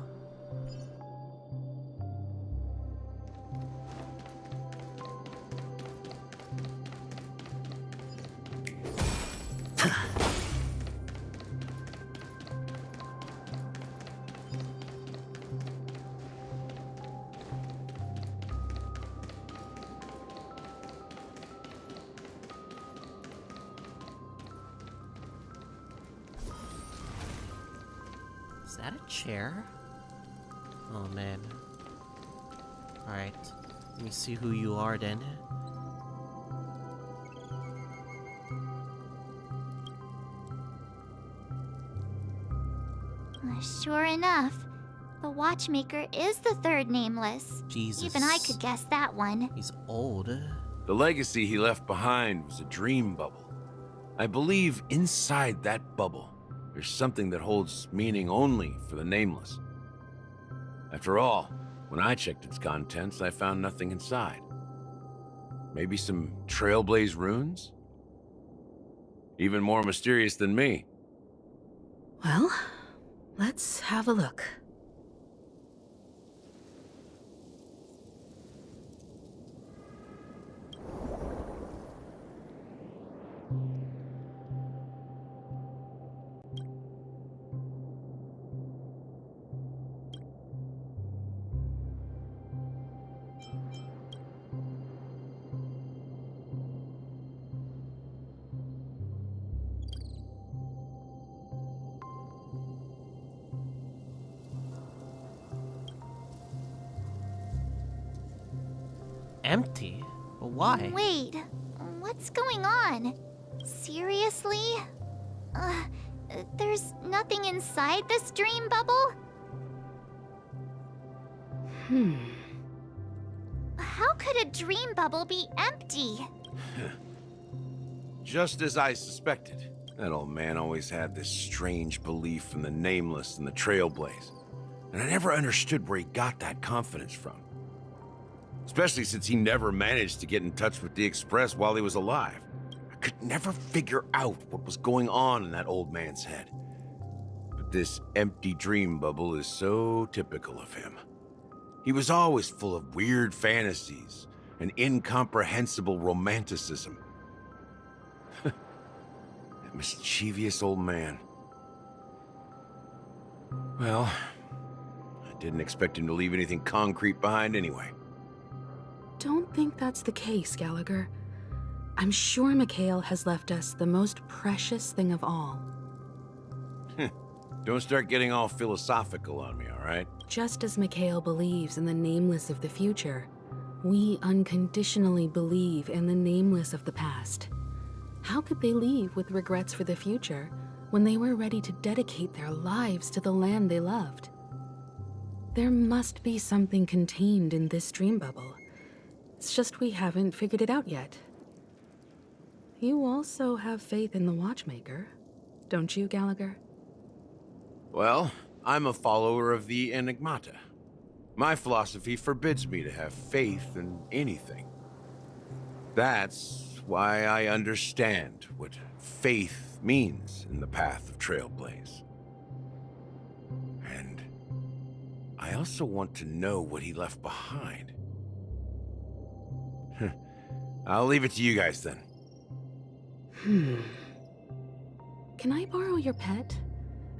Is that a chair? Oh man. Alright. Let me see who you are then. Sure enough, the watchmaker is the third nameless. Jesus. Even I could guess that one. He's old. The legacy he left behind was a dream bubble. I believe inside that bubble, there's something that holds meaning only for the nameless. After all, when I checked its contents, I found nothing inside. Maybe some trailblaze runes? Even more mysterious than me. Well, let's have a look. Empty? But why? Wait, what's going on? Seriously? There's nothing inside this dream bubble? How could a dream bubble be empty? Just as I suspected. That old man always had this strange belief in the nameless and the trailblaze. And I never understood where he got that confidence from. Especially since he never managed to get in touch with the Express while he was alive. I could never figure out what was going on in that old man's head. But this empty dream bubble is so typical of him. He was always full of weird fantasies and incomprehensible romanticism. That mischievous old man. Well, I didn't expect him to leave anything concrete behind anyway. Don't think that's the case, Gallagher. I'm sure Mikhail has left us the most precious thing of all. Don't start getting all philosophical on me, all right? Just as Mikhail believes in the nameless of the future, we unconditionally believe in the nameless of the past. How could they leave with regrets for the future when they were ready to dedicate their lives to the land they loved? There must be something contained in this dream bubble. It's just we haven't figured it out yet. You also have faith in the watchmaker, don't you, Gallagher? Well, I'm a follower of the enigmata. My philosophy forbids me to have faith in anything. That's why I understand what faith means in the path of Trailblaze. And I also want to know what he left behind. I'll leave it to you guys then. Can I borrow your pet?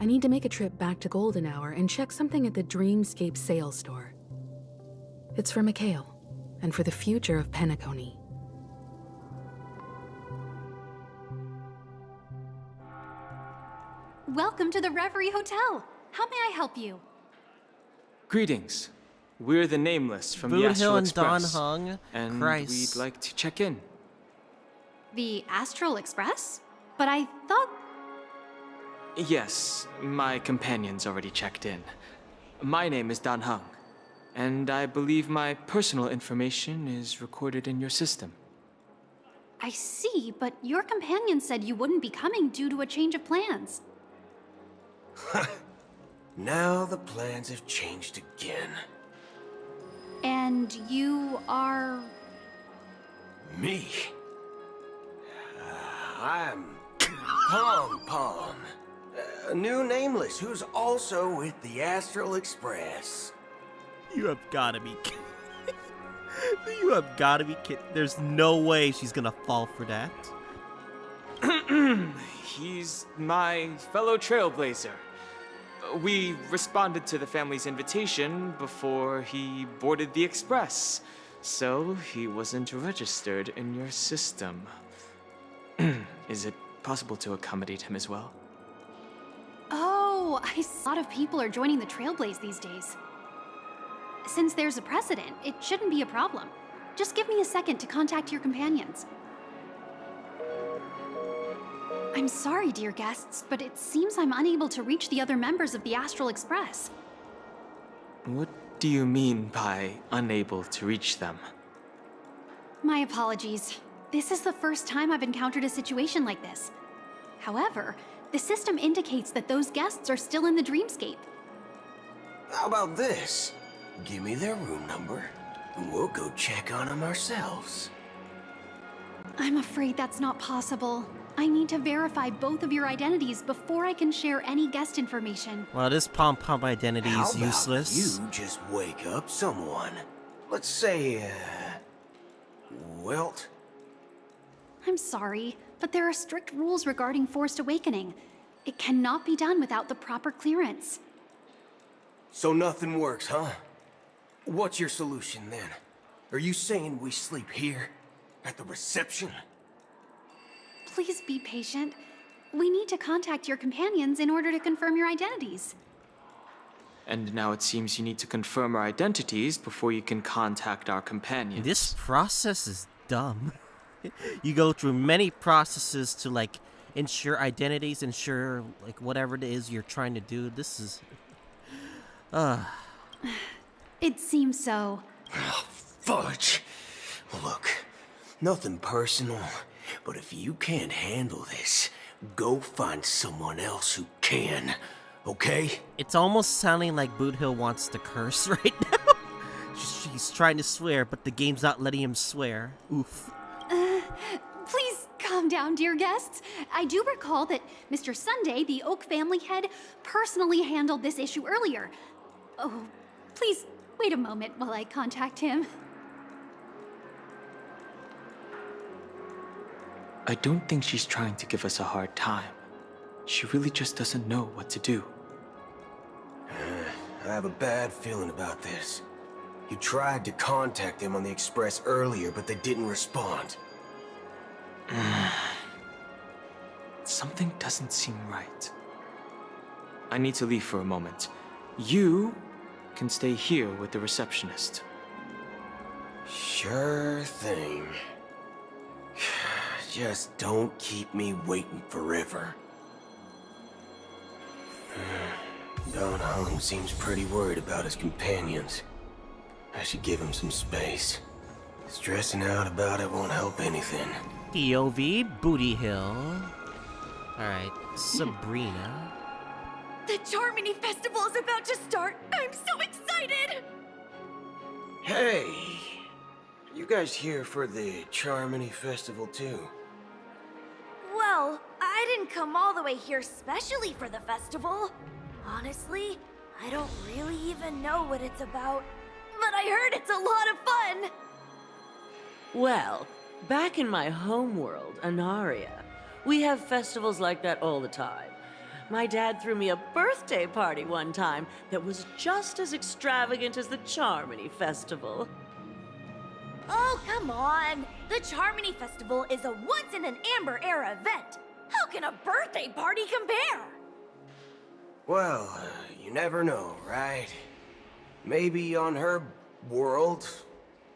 I need to make a trip back to Golden Hour and check something at the Dreamscape sales store. It's for Mikhail, and for the future of Penacony. Welcome to the Reverie Hotel. How may I help you? Greetings. We're the Nameless from the Boot Astral Hill and Express, Don Hung. and Christ. we'd like to check in. The Astral Express? But I thought... Yes, my companions already checked in. My name is Dan Hung, and I believe my personal information is recorded in your system. I see, but your companion said you wouldn't be coming due to a change of plans. Now the plans have changed again. And you are... Me? I'm Pom Pom. A new nameless who's also with the Astral Express. You have gotta be kidding. You have gotta be kidding. There's no way she's gonna fall for that. He's my fellow trailblazer. We responded to the family's invitation before he boarded the express, so he wasn't registered in your system. Is it possible to accommodate him as well? Oh, a lot of people are joining the Trailblaze these days. Since there's a precedent, it shouldn't be a problem. Just give me a second to contact your companions. I'm sorry, dear guests, but it seems I'm unable to reach the other members of the Astral Express. What do you mean by unable to reach them? My apologies. This is the first time I've encountered a situation like this. However, the system indicates that those guests are still in the dreamscape. How about this? Give me their room number, and we'll go check on them ourselves. I'm afraid that's not possible. I need to verify both of your identities before I can share any guest information. Well, this pom-pom identity How is about useless. you just wake up someone? Let's say, Welt? I'm sorry, but there are strict rules regarding forced awakening. It cannot be done without the proper clearance. So nothing works, huh? What's your solution then? Are you saying we sleep here? At the reception? Please be patient. We need to contact your companions in order to confirm your identities. And now it seems you need to confirm our identities before you can contact our companions. This process is dumb. You go through many processes to, like, ensure identities, ensure, like, whatever it is you're trying to do. This is... It seems so. Oh, fudge. Look, nothing personal, but if you can't handle this, go find someone else who can, okay? It's almost sounding like Boot Hill wants to curse right now. He's trying to swear, but the game's not letting him swear. Oof. Please calm down, dear guests. I do recall that Mr. Sunday, the Oak family head, personally handled this issue earlier. Oh, please wait a moment while I contact him. I don't think she's trying to give us a hard time. She really just doesn't know what to do. I have a bad feeling about this. You tried to contact them on the Express earlier, but they didn't respond. Something doesn't seem right. I need to leave for a moment. You can stay here with the receptionist. Sure thing. Just don't keep me waiting forever. Don Hung seems pretty worried about his companions. I should give him some space. Stressing out about it won't help anything. POV, Booty Hill. Alright, Sabrina. The Charmony Festival is about to start! I'm so excited! Hey! You guys here for the Charmony Festival too? Well, I didn't come all the way here specially for the festival. Honestly, I don't really even know what it's about. But I heard it's a lot of fun! Well, back in my home world, Anaria, we have festivals like that all the time. My dad threw me a birthday party one time that was just as extravagant as the Charmony Festival. Oh, come on! The Charmony Festival is a once-in-an-Amber Era event! How can a birthday party compare? Well, you never know, right? Maybe on her world,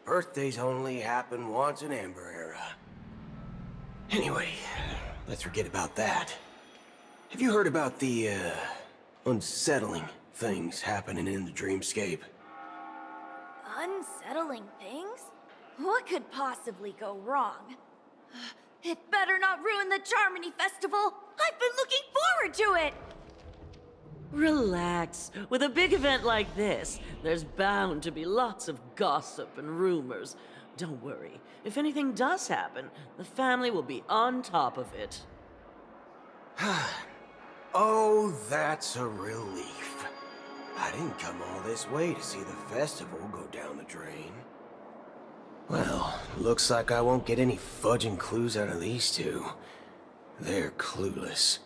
birthdays only happen once in Amber Era. Anyway, let's forget about that. Have you heard about the, unsettling things happening in the dreamscape? Unsettling things? What could possibly go wrong? It better not ruin the Charmony Festival! I've been looking forward to it! Relax. With a big event like this, there's bound to be lots of gossip and rumors. Don't worry. If anything does happen, the family will be on top of it. Oh, that's a relief. I didn't come all this way to see the festival go down the drain. Well, looks like I won't get any fudging clues out of these two. They're clueless.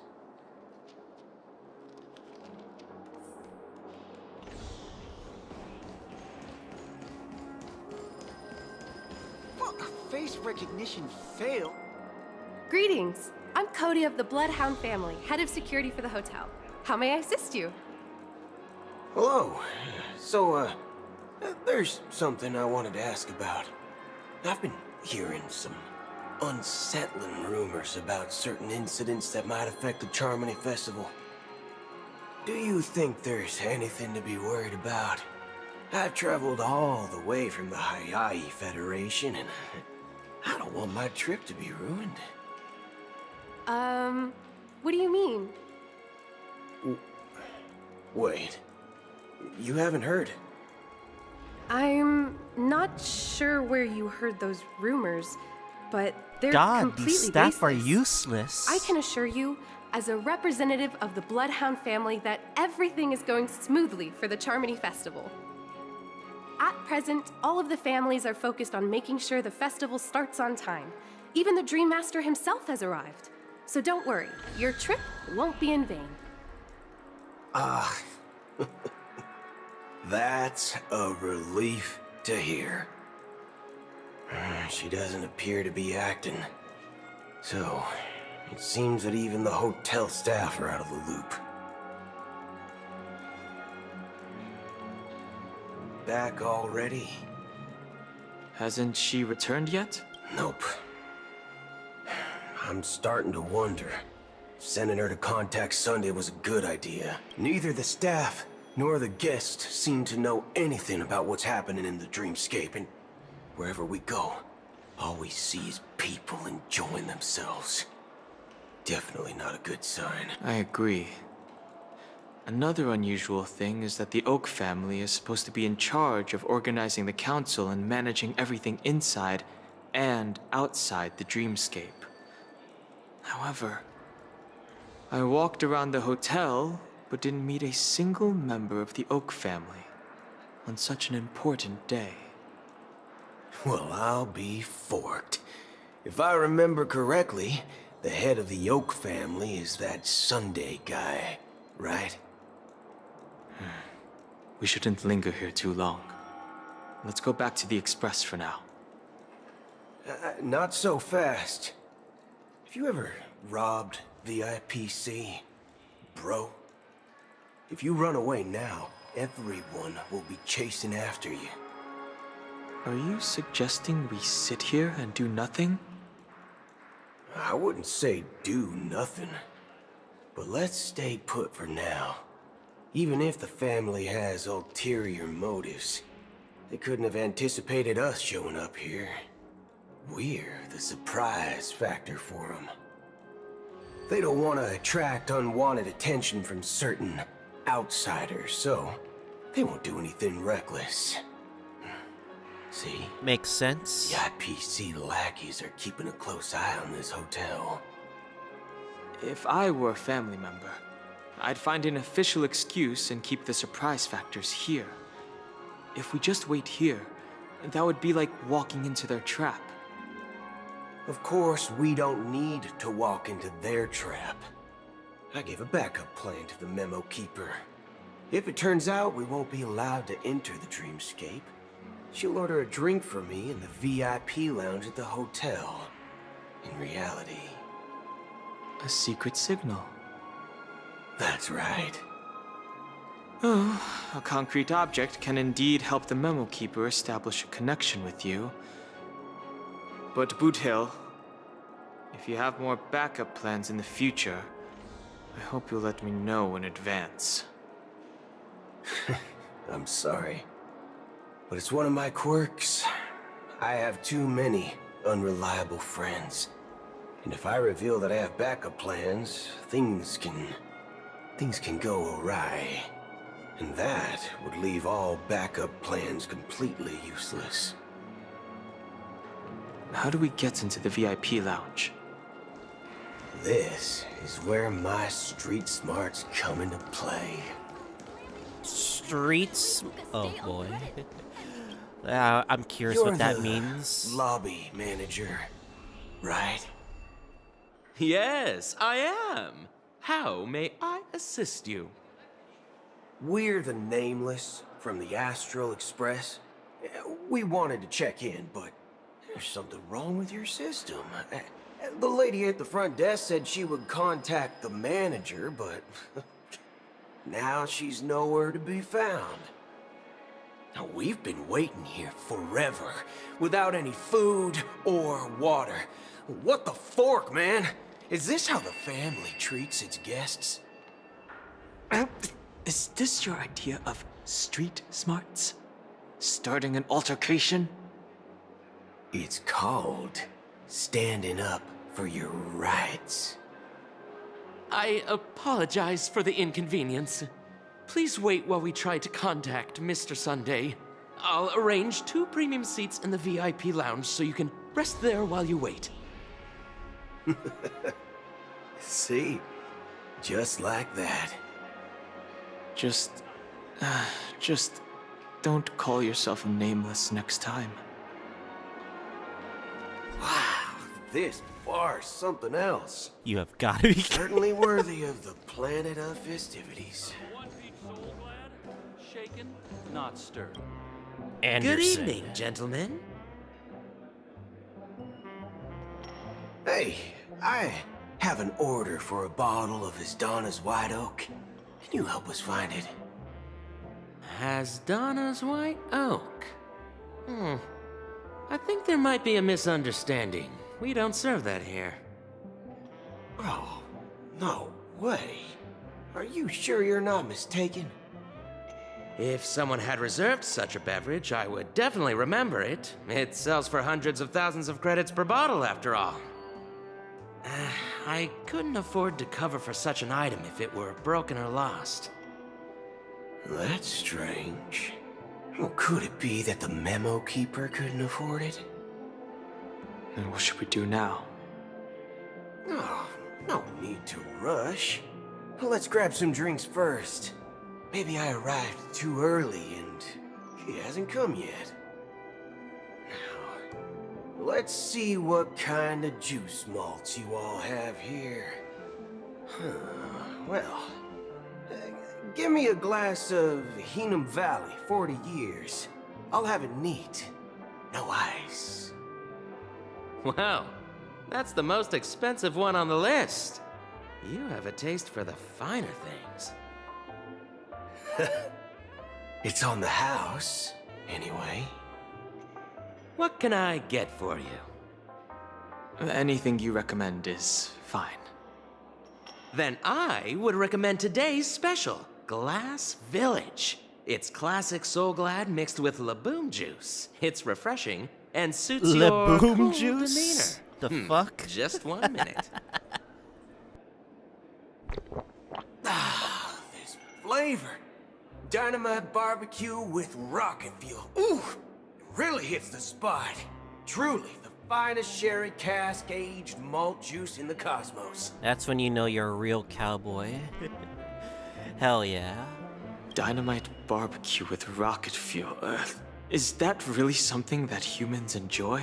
Face recognition failed. Greetings. I'm Cody of the Bloodhound family, head of security for the hotel. How may I assist you? Hello. So, there's something I wanted to ask about. I've been hearing some unsettling rumors about certain incidents that might affect the Charmony Festival. Do you think there's anything to be worried about? I've traveled all the way from the Hayaii Federation, and I don't want my trip to be ruined. What do you mean? Wait. You haven't heard? I'm not sure where you heard those rumors, but they're God, completely these staff are baseless. useless. I can assure you, as a representative of the Bloodhound family, that everything is going smoothly for the Charmony Festival. At present, all of the families are focused on making sure the festival starts on time. Even the Dream Master himself has arrived. So don't worry, your trip won't be in vain. That's a relief to hear. She doesn't appear to be acting. So, it seems that even the hotel staff are out of the loop. Back already? Hasn't she returned yet? Nope. I'm starting to wonder. Sending her to contact Sunday was a good idea. Neither the staff nor the guests seem to know anything about what's happening in the dreamscape, and wherever we go, all we see is people enjoying themselves. Definitely not a good sign. I agree. Another unusual thing is that the Oak family is supposed to be in charge of organizing the council and managing everything inside and outside the dreamscape. However, I walked around the hotel, but didn't meet a single member of the Oak family on such an important day. Well, I'll be forked. If I remember correctly, the head of the Oak family is that Sunday guy, right? We shouldn't linger here too long. Let's go back to the Express for now. Not so fast. Have you ever robbed the IPC, bro? If you run away now, everyone will be chasing after you. Are you suggesting we sit here and do nothing? I wouldn't say do nothing, but let's stay put for now. Even if the family has ulterior motives, they couldn't have anticipated us showing up here. We're the surprise factor for them. They don't want to attract unwanted attention from certain outsiders, so they won't do anything reckless. See? Makes sense. The IPC lackeys are keeping a close eye on this hotel. If I were a family member, I'd find an official excuse and keep the surprise factors here. If we just wait here, that would be like walking into their trap. Of course, we don't need to walk into their trap. I gave a backup plan to the memo keeper. If it turns out we won't be allowed to enter the dreamscape, she'll order a drink for me in the VIP lounge at the hotel. In reality... a secret signal. That's right. Oh, a concrete object can indeed help the memo keeper establish a connection with you. But Boot Hill, if you have more backup plans in the future, I hope you'll let me know in advance. I'm sorry, but it's one of my quirks. I have too many unreliable friends. And if I reveal that I have backup plans, things can things can go awry. And that would leave all backup plans completely useless. How do we get into the VIP lounge? This is where my street smarts come into play. Streets? Oh boy. I'm curious You're what that the means. Lobby manager, right? Yes, I am. How may I assist you? We're the Nameless from the Astral Express. We wanted to check in, but there's something wrong with your system. The lady at the front desk said she would contact the manager, but now she's nowhere to be found. Now, we've been waiting here forever, without any food or water. What the fork, man? Is this how the family treats its guests? Is this your idea of street smarts? Starting an altercation? It's called standing up for your rights. I apologize for the inconvenience. Please wait while we try to contact Mr. Sunday. I'll arrange 2 premium seats in the VIP lounge so you can rest there while you wait. See? Just like that. Just don't call yourself a Nameless next time. Wow, this bar's something else. You have got to be certainly worthy of the planet of festivities. Shaken, not stirred. Anderson. Good evening, gentlemen. Hey, I have an order for a bottle of Hasdana's White Oak. Can you help us find it? Hasdana's White Oak? I think there might be a misunderstanding. We don't serve that here. Oh, no way. Are you sure you're not mistaken? If someone had reserved such a beverage, I would definitely remember it. It sells for hundreds of thousands of credits per bottle, after all. I couldn't afford to cover for such an item if it were broken or lost. That's strange. Well, could it be that the memo keeper couldn't afford it? Then what should we do now? Oh, no need to rush. Let's grab some drinks first. Maybe I arrived too early and she hasn't come yet. Now, let's see what kind of juice malts you all have here. Well, give me a glass of Hinam Valley, 40 years. I'll have it neat. No ice. Wow, that's the most expensive one on the list. You have a taste for the finer things. It's on the house, anyway. What can I get for you? Anything you recommend is fine. Then I would recommend today's special, Glass Village. It's classic Soul Glad mixed with Laboom juice. It's refreshing and suits your Laboom cool juice? demeanor. The fuck? Just 1 minute. This flavor. Dynamite barbecue with rocket fuel. Ooh, it really hits the spot. Truly the finest sherry cask aged malt juice in the cosmos. That's when you know you're a real cowboy. Hell yeah. Dynamite barbecue with rocket fuel. Is that really something that humans enjoy?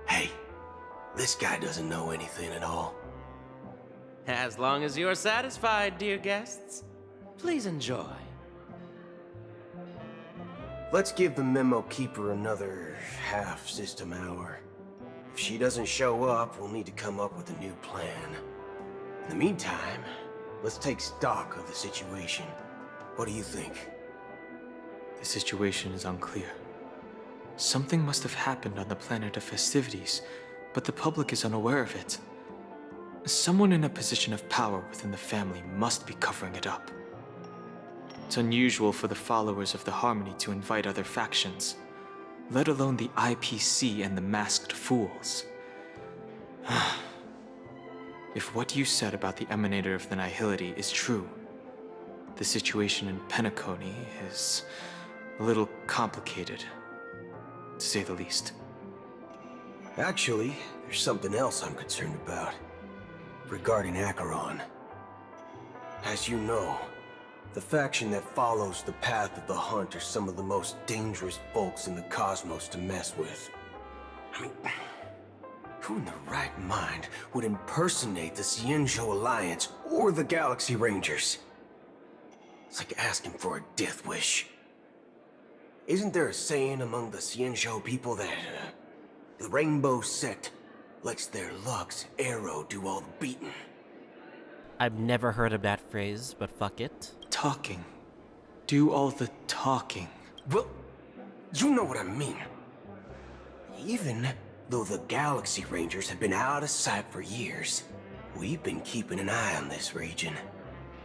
Hey, this guy doesn't know anything at all. As long as you're satisfied, dear guests, please enjoy. Let's give the memo keeper another half system hour. If she doesn't show up, we'll need to come up with a new plan. In the meantime, let's take stock of the situation. What do you think? The situation is unclear. Something must have happened on the planet of festivities, but the public is unaware of it. Someone in a position of power within the family must be covering it up. It's unusual for the followers of the Harmony to invite other factions, let alone the IPC and the Masked Fools. If what you said about the Emanator of the Nihility is true, the situation in Penacony is a little complicated, to say the least. Actually, there's something else I'm concerned about. Regarding Acheron. As you know, the faction that follows the path of the Hunt are some of the most dangerous folks in the cosmos to mess with. I mean, who in their right mind would impersonate the Xianzhou Alliance or the Galaxy Rangers? It's like asking for a death wish. Isn't there a saying among the Xianzhou people that the Rainbow Sect lets their luck's arrow do all the beating? I've never heard of that phrase, but fuck it. Talking. Do all the talking. Well, you know what I mean. Even though the Galaxy Rangers have been out of sight for years, we've been keeping an eye on this region.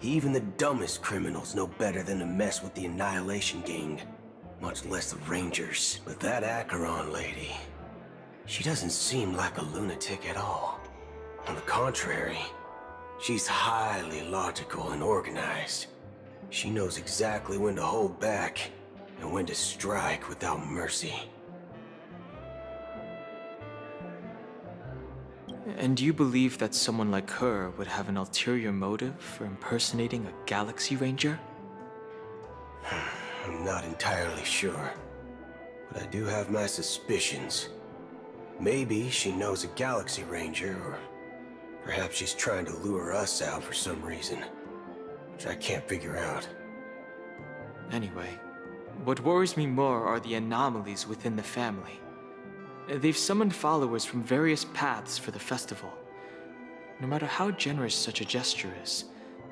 Even the dumbest criminals know better than to mess with the Annihilation Gang, much less the Rangers. But that Acheron lady, she doesn't seem like a lunatic at all. On the contrary, she's highly logical and organized. She knows exactly when to hold back and when to strike without mercy. And do you believe that someone like her would have an ulterior motive for impersonating a Galaxy Ranger? I'm not entirely sure, but I do have my suspicions. Maybe she knows a Galaxy Ranger, or perhaps she's trying to lure us out for some reason, which I can't figure out. Anyway, what worries me more are the anomalies within the family. They've summoned followers from various paths for the festival. No matter how generous such a gesture is,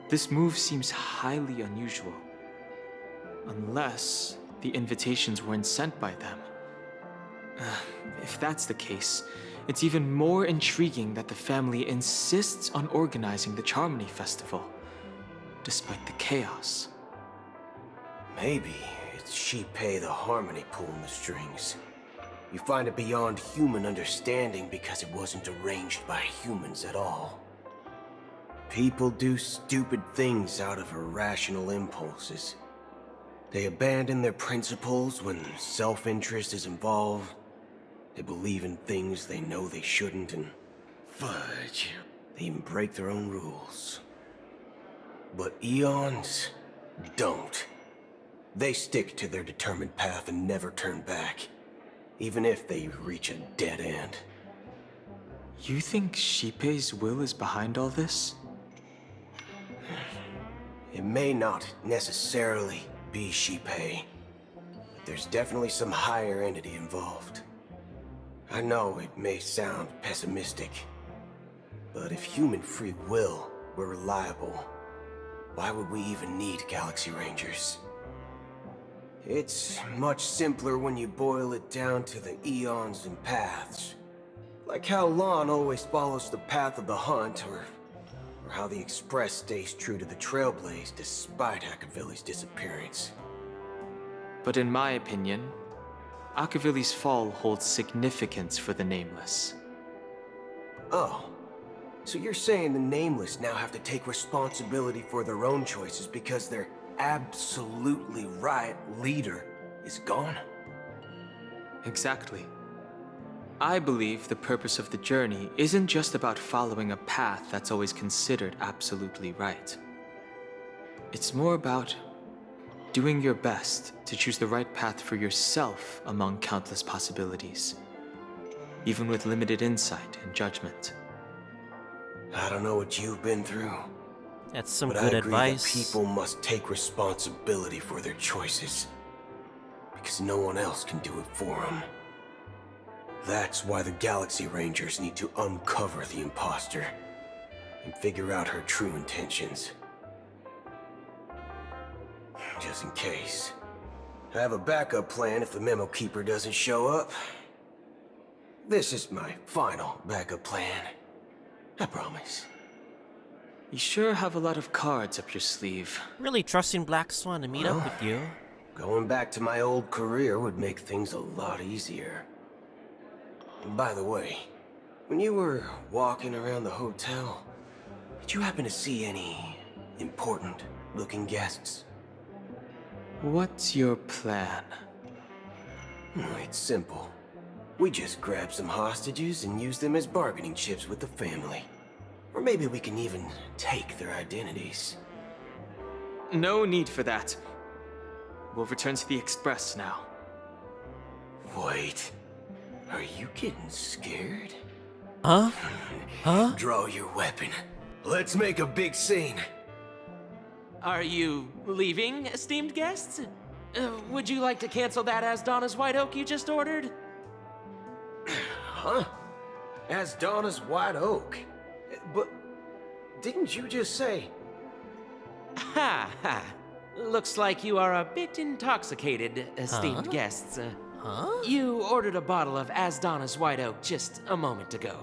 this move seems highly unusual. Unless the invitations weren't sent by them. If that's the case, it's even more intriguing that the family insists on organizing the Charmony Festival, despite the chaos. Maybe it's Shipei the Harmony pulling the strings. You find it beyond human understanding because it wasn't arranged by humans at all. People do stupid things out of irrational impulses. They abandon their principles when self-interest is involved. They believe in things they know they shouldn't, and fudge, they even break their own rules. But Eons don't. They stick to their determined path and never turn back, even if they reach a dead end. You think Shipei's will is behind all this? It may not necessarily be Shipei, but there's definitely some higher entity involved. I know it may sound pessimistic, but if human free will were reliable, why would we even need Galaxy Rangers? It's much simpler when you boil it down to the eons and paths. Like how Lon always follows the path of the Hunt, or how the Express stays true to the Trailblaze despite Akavili's disappearance. But in my opinion, Akavili's fall holds significance for the Nameless. Oh, so you're saying the Nameless now have to take responsibility for their own choices because their absolutely right leader is gone? Exactly. I believe the purpose of the journey isn't just about following a path that's always considered absolutely right. It's more about doing your best to choose the right path for yourself among countless possibilities, even with limited insight and judgment. I don't know what you've been through. That's some but good I agree advice. That people must take responsibility for their choices, because no one else can do it for them. That's why the Galaxy Rangers need to uncover the imposter and figure out her true intentions. Just in case. I have a backup plan if the Memo Keeper doesn't show up. This is my final backup plan. I promise. You sure have a lot of cards up your sleeve. Really trusting Black Swan to meet up with you. Going back to my old career would make things a lot easier. And by the way, when you were walking around the hotel, Did you happen to see any important-looking guests? What's your plan? It's simple. We just grab some hostages and use them as bargaining chips with the family. Or maybe we can even take their identities. No need for that. We'll return to the Express now. Wait. Are you getting scared? Huh? Huh? Draw your weapon. Let's make a big scene. Are you leaving, esteemed guests? Would you like to cancel that Asdana's White Oak you just ordered? Huh? Asdana's White Oak? But didn't you just say... Ha ha. Looks like you are a bit intoxicated, esteemed guests. You ordered a bottle of Asdana's White Oak just a moment ago.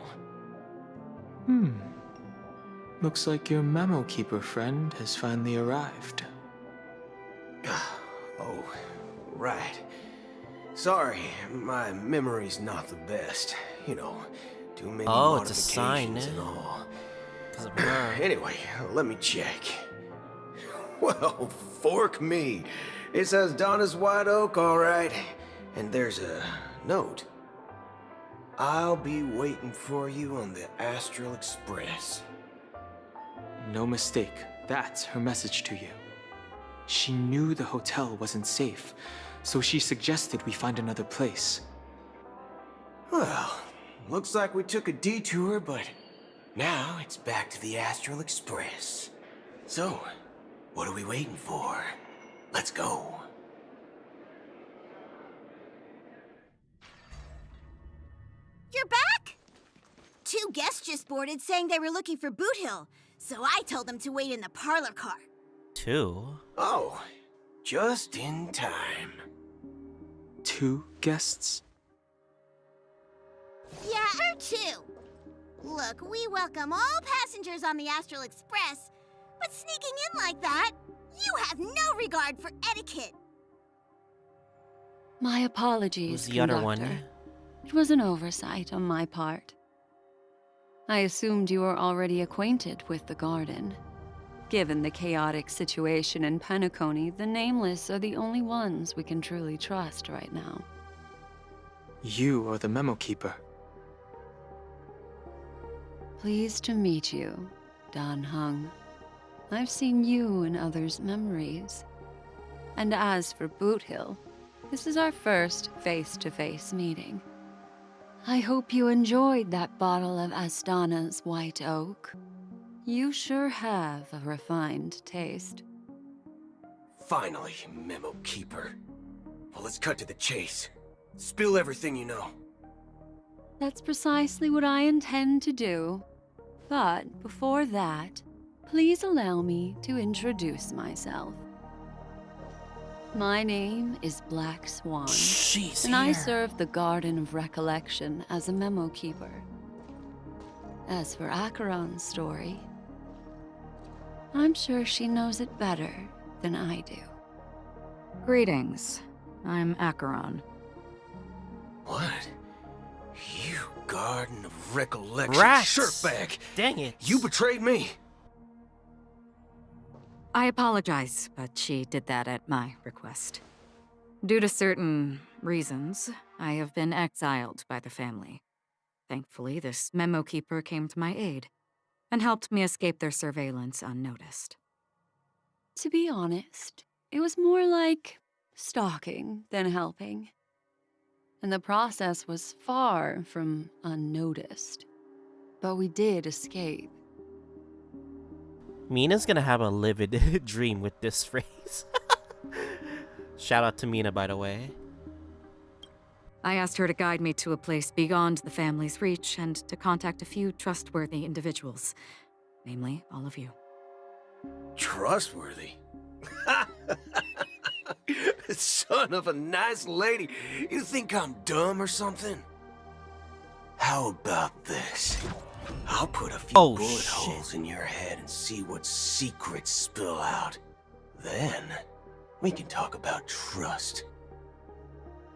Looks like your memo keeper friend has finally arrived. Oh, right. Sorry, my memory's not the best. You know, too many Oh, it's a sign. modifications and all. 'Cause of her. Anyway, let me check. Well, fork me. It says Donna's White Oak, all right. And there's a note. I'll be waiting for you on the Astral Express. No mistake. That's her message to you. She knew the hotel wasn't safe, so she suggested we find another place. Well, looks like we took a detour, but now it's back to the Astral Express. So, what are we waiting for? Let's go. You're back? Two guests just boarded saying they were looking for Boot Hill, so I told them to wait in the parlor car. 2? Oh, just in time. 2 guests? Yeah, or 2. Look, we welcome all passengers on the Astral Express, but sneaking in like that, you have no regard for etiquette. My apologies, Who's the other conductor. one? It was an oversight on my part. I assumed you were already acquainted with the garden. Given the chaotic situation in Penacony, the nameless are the only ones we can truly trust right now. You are the memo keeper. Pleased to meet you, Dan Hung. I've seen you in others' memories. And as for Boot Hill, this is our first face-to-face meeting. I hope you enjoyed that bottle of Asdana's White Oak. You sure have a refined taste. Finally, Memo Keeper. Well, let's cut to the chase. Spill everything you know. That's precisely what I intend to do. But before that, please allow me to introduce myself. My name is Black Swan, and I serve the Garden of Recollection as a memo keeper. As for Acheron's story, I'm sure she knows it better than I do. Greetings. I'm Acheron. What? You Garden of Recollection Rats! shirtbag! Dang it. You betrayed me! I apologize, but she did that at my request. Due to certain reasons, I have been exiled by the family. Thankfully, this memo keeper came to my aid and helped me escape their surveillance unnoticed. To be honest, it was more like stalking than helping. And the process was far from unnoticed. But we did escape. Mina's gonna have a livid dream with this phrase. Shout out to Mina, by the way. I asked her to guide me to a place beyond the family's reach and to contact a few trustworthy individuals, namely all of you. Trustworthy? Son of a nice lady. You think I'm dumb or something? How about this? I'll put a few bullet holes in your head and see what secrets spill out. Then, we can talk about trust.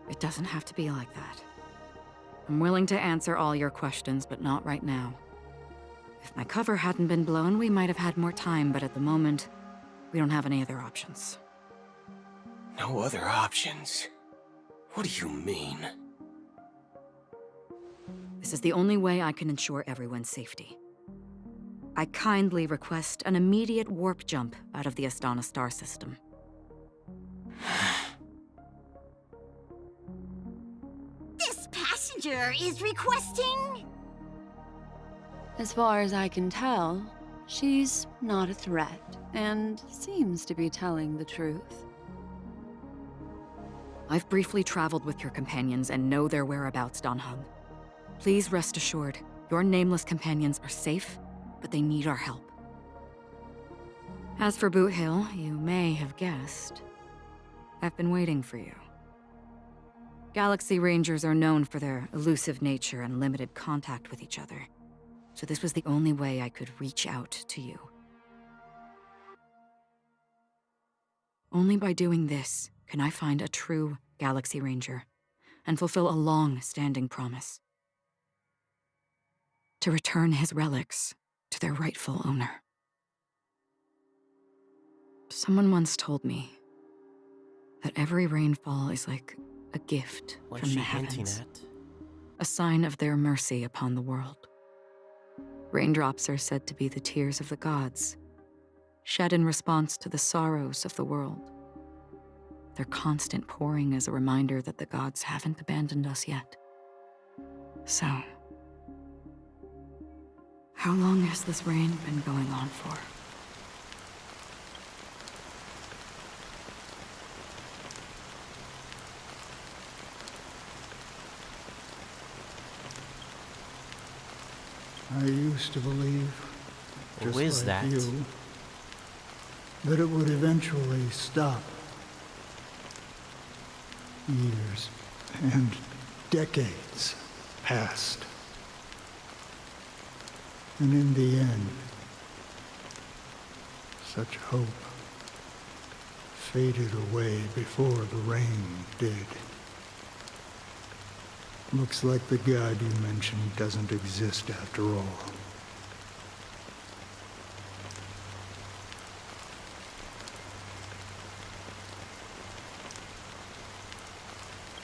It doesn't have to be like that. I'm willing to answer all your questions, but not right now. If my cover hadn't been blown, we might have had more time, but at the moment, we don't have any other options. No other options? What do you mean? This is the only way I can ensure everyone's safety. I kindly request an immediate warp jump out of the Astana star system. This passenger is requesting... As far as I can tell, she's not a threat, and seems to be telling the truth. I've briefly traveled with your companions and know their whereabouts, Dan Heng. Please rest assured, your nameless companions are safe, but they need our help. As for Boot Hill, you may have guessed. I've been waiting for you. Galaxy Rangers are known for their elusive nature and limited contact with each other, so this was the only way I could reach out to you. Only by doing this can I find a true Galaxy Ranger and fulfill a long-standing promise. To return his relics to their rightful owner. Someone once told me that every rainfall is like a gift from the heavens, a sign of their mercy upon the world. Raindrops are said to be the tears of the gods, shed in response to the sorrows of the world. Their constant pouring is a reminder that the gods haven't abandoned us yet. So, how long has this rain been going on for? I used to believe, just Who is like that? you, that it would eventually stop. Years and decades passed. And in the end, such hope faded away before the rain did. Looks like the god you mentioned doesn't exist after all.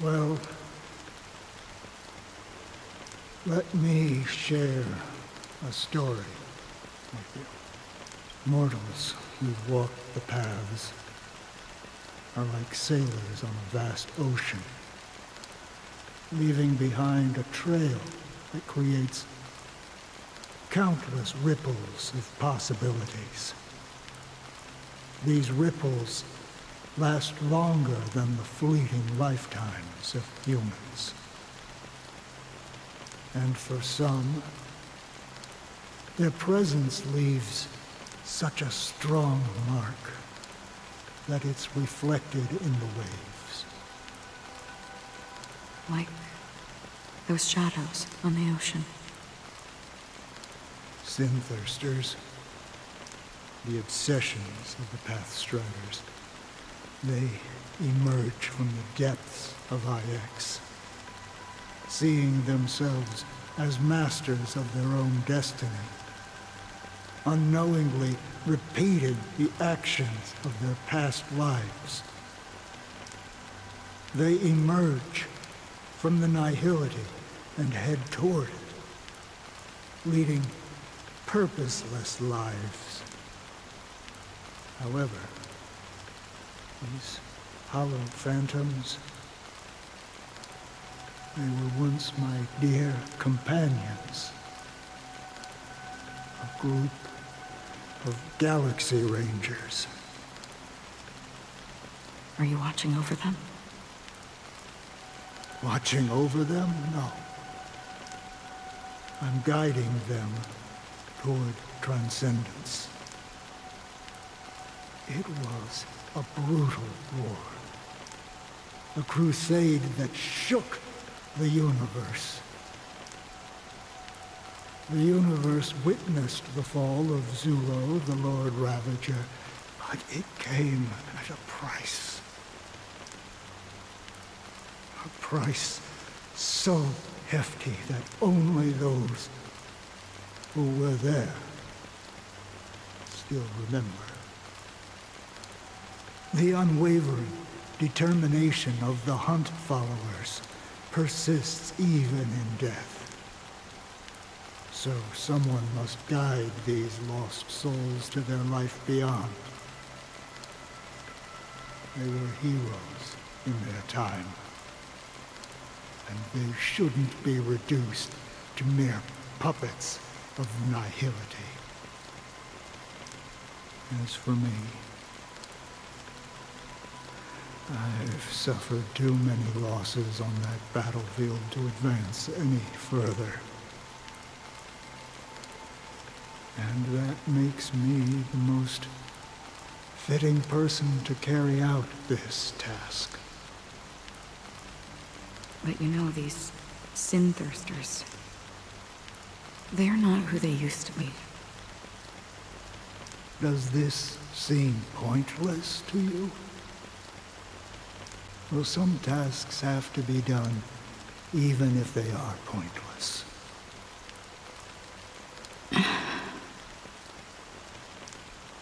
Well, let me share a story with you. Mortals who've walked the paths are like sailors on a vast ocean, leaving behind a trail that creates countless ripples of possibilities. These ripples last longer than the fleeting lifetimes of humans. And for some, their presence leaves such a strong mark that it's reflected in the waves. Like those shadows on the ocean. Sin-thirsters, the obsessions of the Pathstriders, they emerge from the depths of IX, seeing themselves as masters of their own destiny, unknowingly repeated the actions of their past lives. They emerge from the nihility and head toward it, leading purposeless lives. However, these hollow phantoms, they were once my dear companions. A group of Galaxy Rangers. Are you watching over them? Watching over them? No. I'm guiding them toward transcendence. It was a brutal war. A crusade that shook the universe. The universe witnessed the fall of Zulo, the Lord Ravager, but it came at a price. A price so hefty that only those who were there still remember. The unwavering determination of the Hunt followers persists even in death. So someone must guide these lost souls to their life beyond. They were heroes in their time, and they shouldn't be reduced to mere puppets of nihility. As for me, I've suffered too many losses on that battlefield to advance any further. And that makes me the most fitting person to carry out this task. But you know, these sin thirsters, they're not who they used to be. Does this seem pointless to you? Well, some tasks have to be done, even if they are pointless.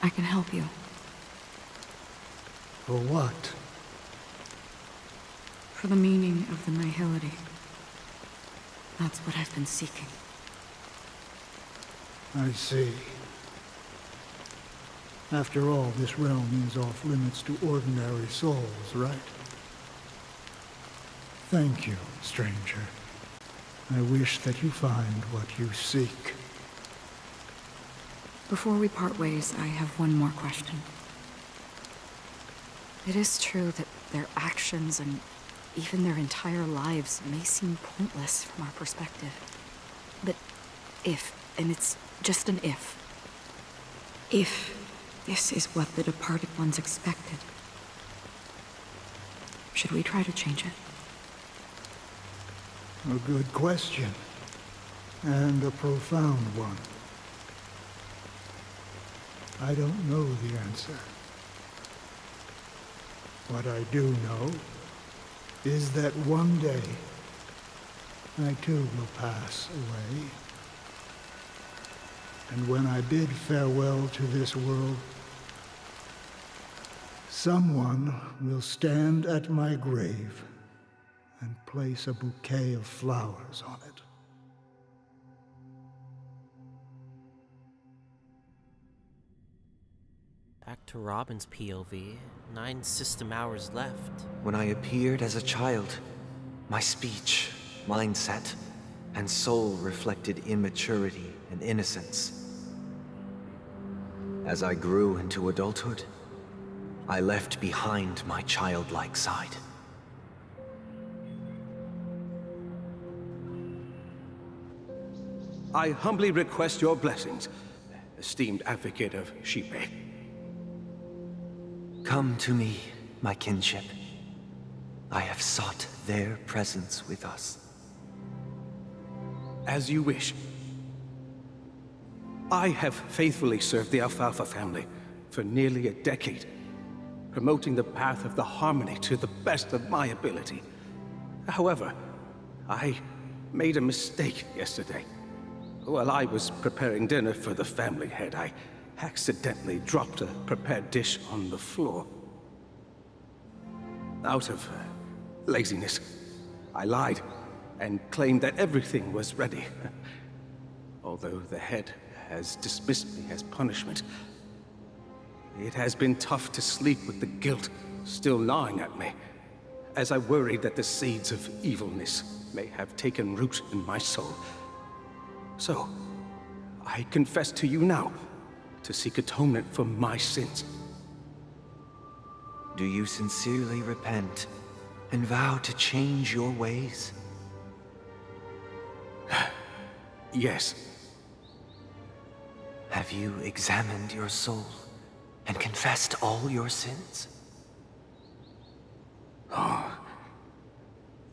I can help you. For what? For the meaning of the nihility. That's what I've been seeking. I see. After all, this realm is off limits to ordinary souls, right? Thank you, stranger. I wish that you find what you seek. Before we part ways, I have one more question. It is true that their actions and even their entire lives may seem pointless from our perspective. But if, and it's just an if this is what the departed ones expected, should we try to change it? A good question, and a profound one. I don't know the answer. What I do know is that one day, I too will pass away. And when I bid farewell to this world, someone will stand at my grave and place a bouquet of flowers on it. Back to Robin's POV. 9 system hours left. When I appeared as a child, my speech, mindset, and soul reflected immaturity and innocence. As I grew into adulthood, I left behind my childlike side. I humbly request your blessings, esteemed advocate of Shipe. Come to me, my kinship. I have sought their presence with us. As you wish. I have faithfully served the Alfalfa family for nearly a decade, promoting the path of the harmony to the best of my ability. However, I made a mistake yesterday. While I was preparing dinner for the family head, I accidentally dropped a prepared dish on the floor. Out of laziness, I lied and claimed that everything was ready. Although the head has dismissed me as punishment, it has been tough to sleep with the guilt still gnawing at me, as I worried that the seeds of evilness may have taken root in my soul. So, I confess to you now, to seek atonement for my sins. Do you sincerely repent and vow to change your ways? Yes. Have you examined your soul and confessed all your sins? Oh,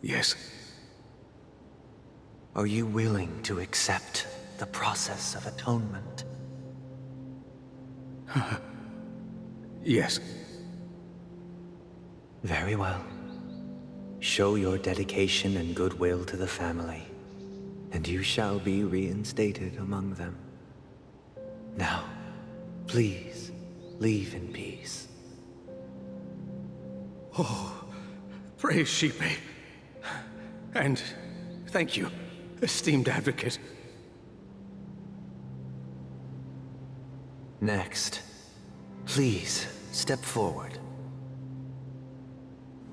yes. Are you willing to accept the process of atonement? Yes. Very well. Show your dedication and goodwill to the family, and you shall be reinstated among them. Now, please, leave in peace. Oh, praise Sheepy. And thank you, esteemed advocate. Next, please step forward.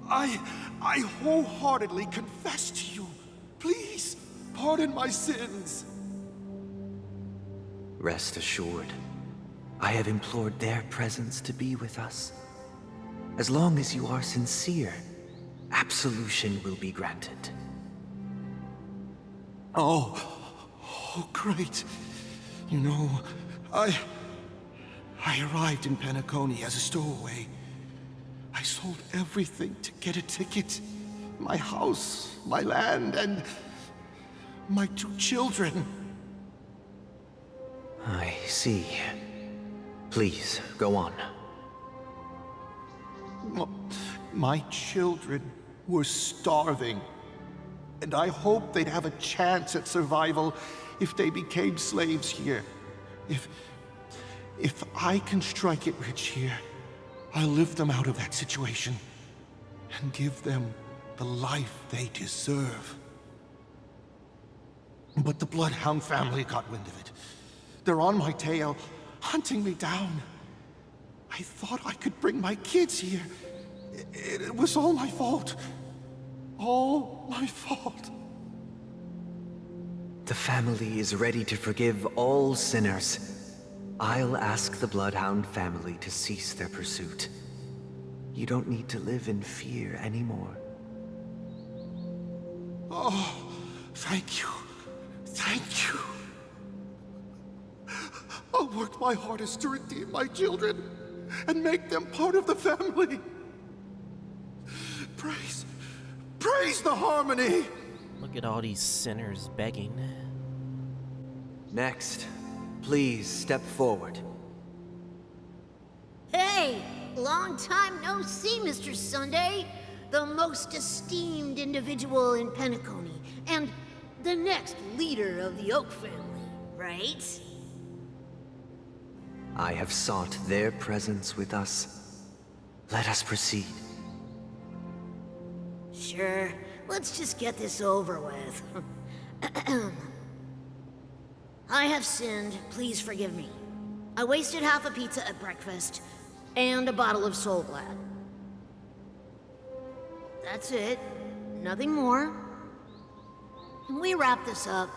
I wholeheartedly confess to you. Please, pardon my sins. Rest assured, I have implored their presence to be with us. As long as you are sincere, absolution will be granted. Oh, great. You know, I arrived in Penacony as a stowaway. I sold everything to get a ticket. My house, my land, and my 2 children. I see. Please, go on. My children were starving, and I hoped they'd have a chance at survival if they became slaves here. If I can strike it rich here, I'll lift them out of that situation and give them the life they deserve. But the Bloodhound family got wind of it. They're on my tail, hunting me down. I thought I could bring my kids here. It was all my fault. All my fault. The family is ready to forgive all sinners. I'll ask the Bloodhound family to cease their pursuit. You don't need to live in fear anymore. Oh, thank you. Thank you. I'll work my hardest to redeem my children and make them part of the family. Praise the harmony! Look at all these sinners begging. Next, please step forward. Hey! Long time no see, Mr. Sunday. The most esteemed individual in Penacony, and the next leader of the Oak family, right? I have sought their presence with us. Let us proceed. Sure. Let's just get this over with. I have sinned. Please forgive me. I wasted half a pizza at breakfast, and a bottle of Soul Glad. That's it. Nothing more. Can we wrap this up?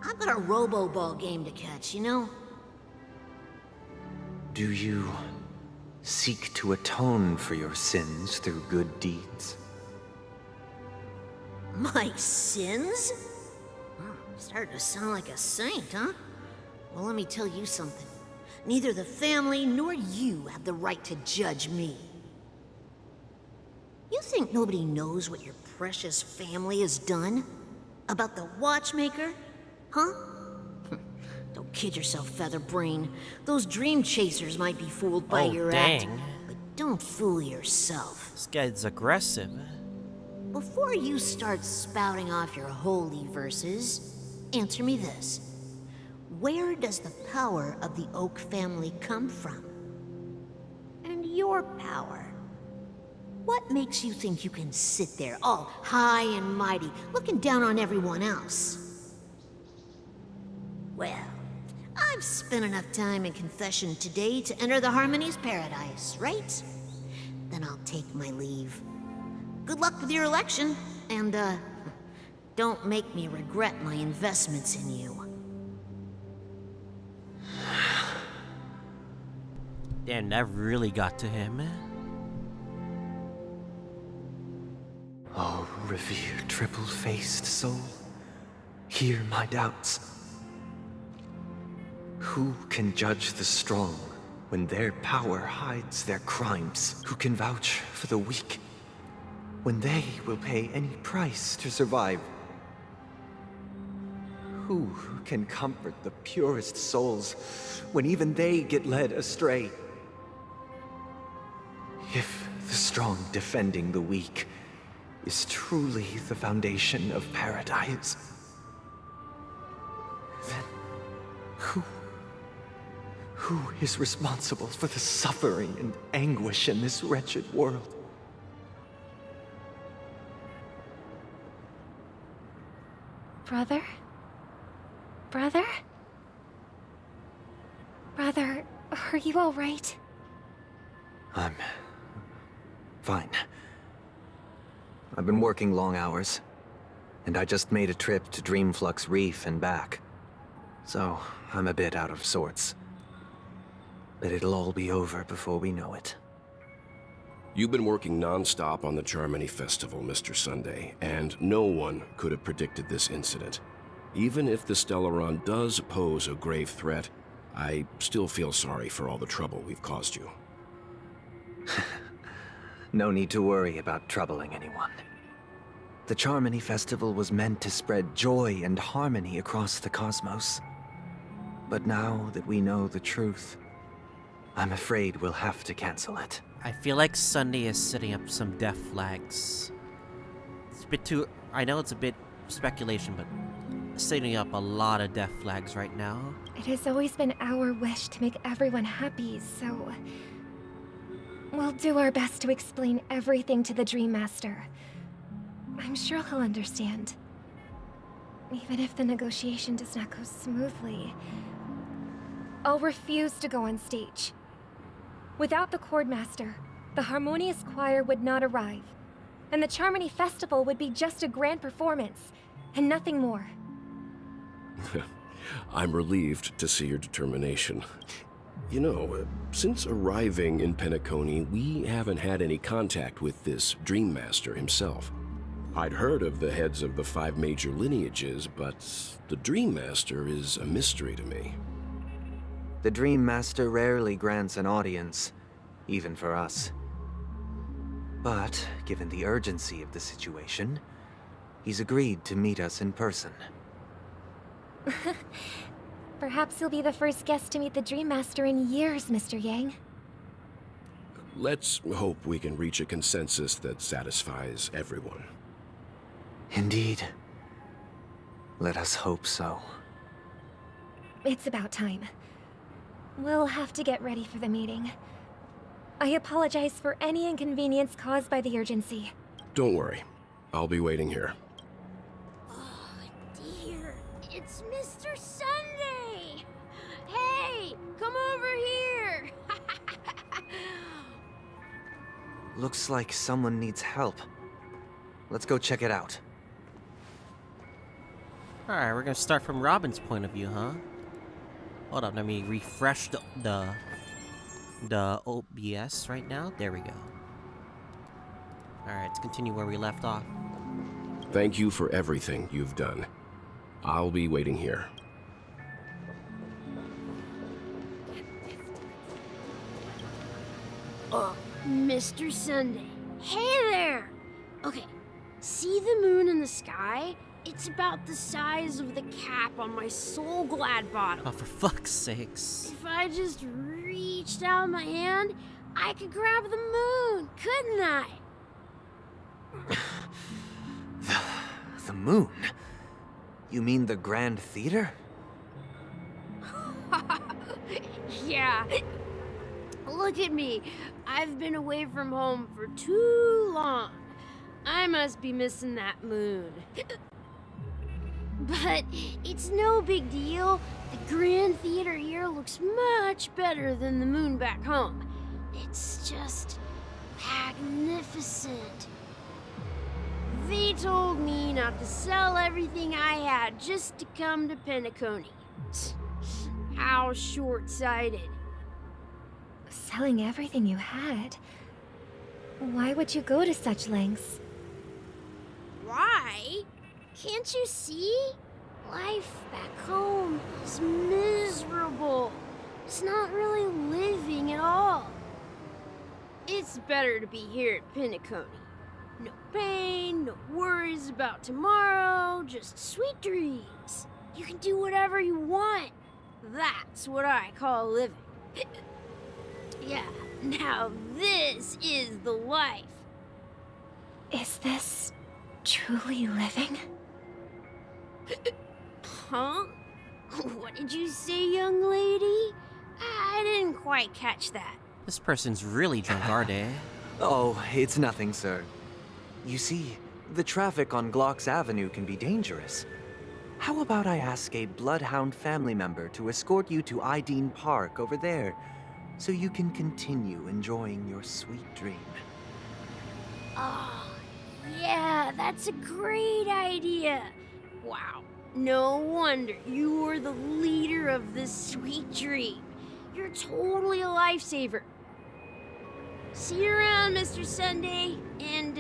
I've got a robo-ball game to catch, you know? Do you seek to atone for your sins through good deeds? My sins? Starting to sound like a saint, huh? Well, let me tell you something. Neither the family nor you have the right to judge me. You think nobody knows what your precious family has done? About the watchmaker? Huh? Don't kid yourself, Featherbrain. Those dream chasers might be fooled by your act, but don't fool yourself. This guy's aggressive. Before you start spouting off your holy verses, answer me this. Where does the power of the Oak family come from? And your power? What makes you think you can sit there, all high and mighty, looking down on everyone else? Well, I've spent enough time in confession today to enter the Harmony's paradise, right? Then I'll take my leave. Good luck with your election, and, don't make me regret my investments in you. Damn, that really got to him. Oh, revered triple-faced soul, hear my doubts. Who can judge the strong when their power hides their crimes? Who can vouch for the weak when they will pay any price to survive? Who can comfort the purest souls when even they get led astray? If the strong defending the weak is truly the foundation of paradise, then Who is responsible for the suffering and anguish in this wretched world? Brother? Brother? Brother, are you all right? I'm fine. I've been working long hours, and I just made a trip to Dreamflux Reef and back. So, I'm a bit out of sorts. But it'll all be over before we know it. You've been working non-stop on the Charmony Festival, Mr. Sunday, and no one could have predicted this incident. Even if the Stellaron does pose a grave threat, I still feel sorry for all the trouble we've caused you. No need to worry about troubling anyone. The Charmony Festival was meant to spread joy and harmony across the cosmos. But now that we know the truth, I'm afraid we'll have to cancel it. I feel like Sunday is setting up some death flags. It's a bit too... I know it's a bit speculation, but setting up a lot of death flags right now. It has always been our wish to make everyone happy, so... we'll do our best to explain everything to the Dream Master. I'm sure he'll understand. Even if the negotiation does not go smoothly, I'll refuse to go on stage. Without the Chord Master, the Harmonious Choir would not arrive, and the Charmony Festival would be just a grand performance, and nothing more. I'm relieved to see your determination. You know, since arriving in Penacony, we haven't had any contact with this Dream Master himself. I'd heard of the heads of the 5 major lineages, but the Dream Master is a mystery to me. The Dream Master rarely grants an audience, even for us. But, given the urgency of the situation, he's agreed to meet us in person. Perhaps you'll be the first guest to meet the Dream Master in years, Mr. Yang. Let's hope we can reach a consensus that satisfies everyone. Indeed. Let us hope so. It's about time. We'll have to get ready for the meeting. I apologize for any inconvenience caused by the urgency. Don't worry. I'll be waiting here. Oh, dear. It's Mr. Sunday! Hey, come over here! Looks like someone needs help. Let's go check it out. Alright, we're gonna start from Robin's point of view, huh? Hold on, let me refresh the OBS right now. There we go. Alright, let's continue where we left off. Thank you for everything you've done. I'll be waiting here. Mr. Sunday. Hey there! Okay, see the moon in the sky? It's about the size of the cap on my Soul Glad bottle. Oh, for fuck's sakes. If I just reached out my hand, I could grab the moon, couldn't I? The moon? You mean the Grand Theater? Yeah. Look at me. I've been away from home for too long. I must be missing that moon. But it's no big deal. The Grand Theater here looks much better than the moon back home. It's just magnificent. They told me not to sell everything I had just to come to Penacony. How short-sighted. Selling everything you had? Why would you go to such lengths? Why? Can't you see? Life back home is miserable. It's not really living at all. It's better to be here at Penacony. No pain, no worries about tomorrow, just sweet dreams. You can do whatever you want. That's what I call living. Yeah, now this is the life. Is this truly living? Huh? What did you say, young lady? I didn't quite catch that. This person's really drunk, are they? Oh, it's nothing, sir. You see, the traffic on Glock's Avenue can be dangerous. How about I ask a Bloodhound family member to escort you to Ideen Park over there, so you can continue enjoying your sweet dream? Oh, yeah, that's a great idea. Wow, no wonder you were the leader of this sweet dream. You're totally a lifesaver. See you around, Mr. Sunday, and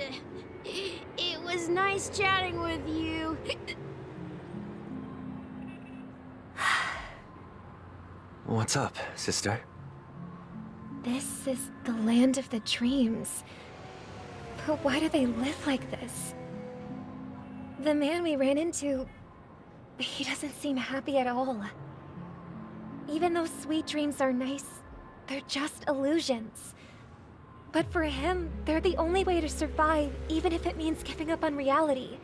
it was nice chatting with you. What's up, sister? This is the land of the dreams. But why do they live like this? The man we ran into, he doesn't seem happy at all. Even though sweet dreams are nice, they're just illusions. But for him, they're the only way to survive, even if it means giving up on reality.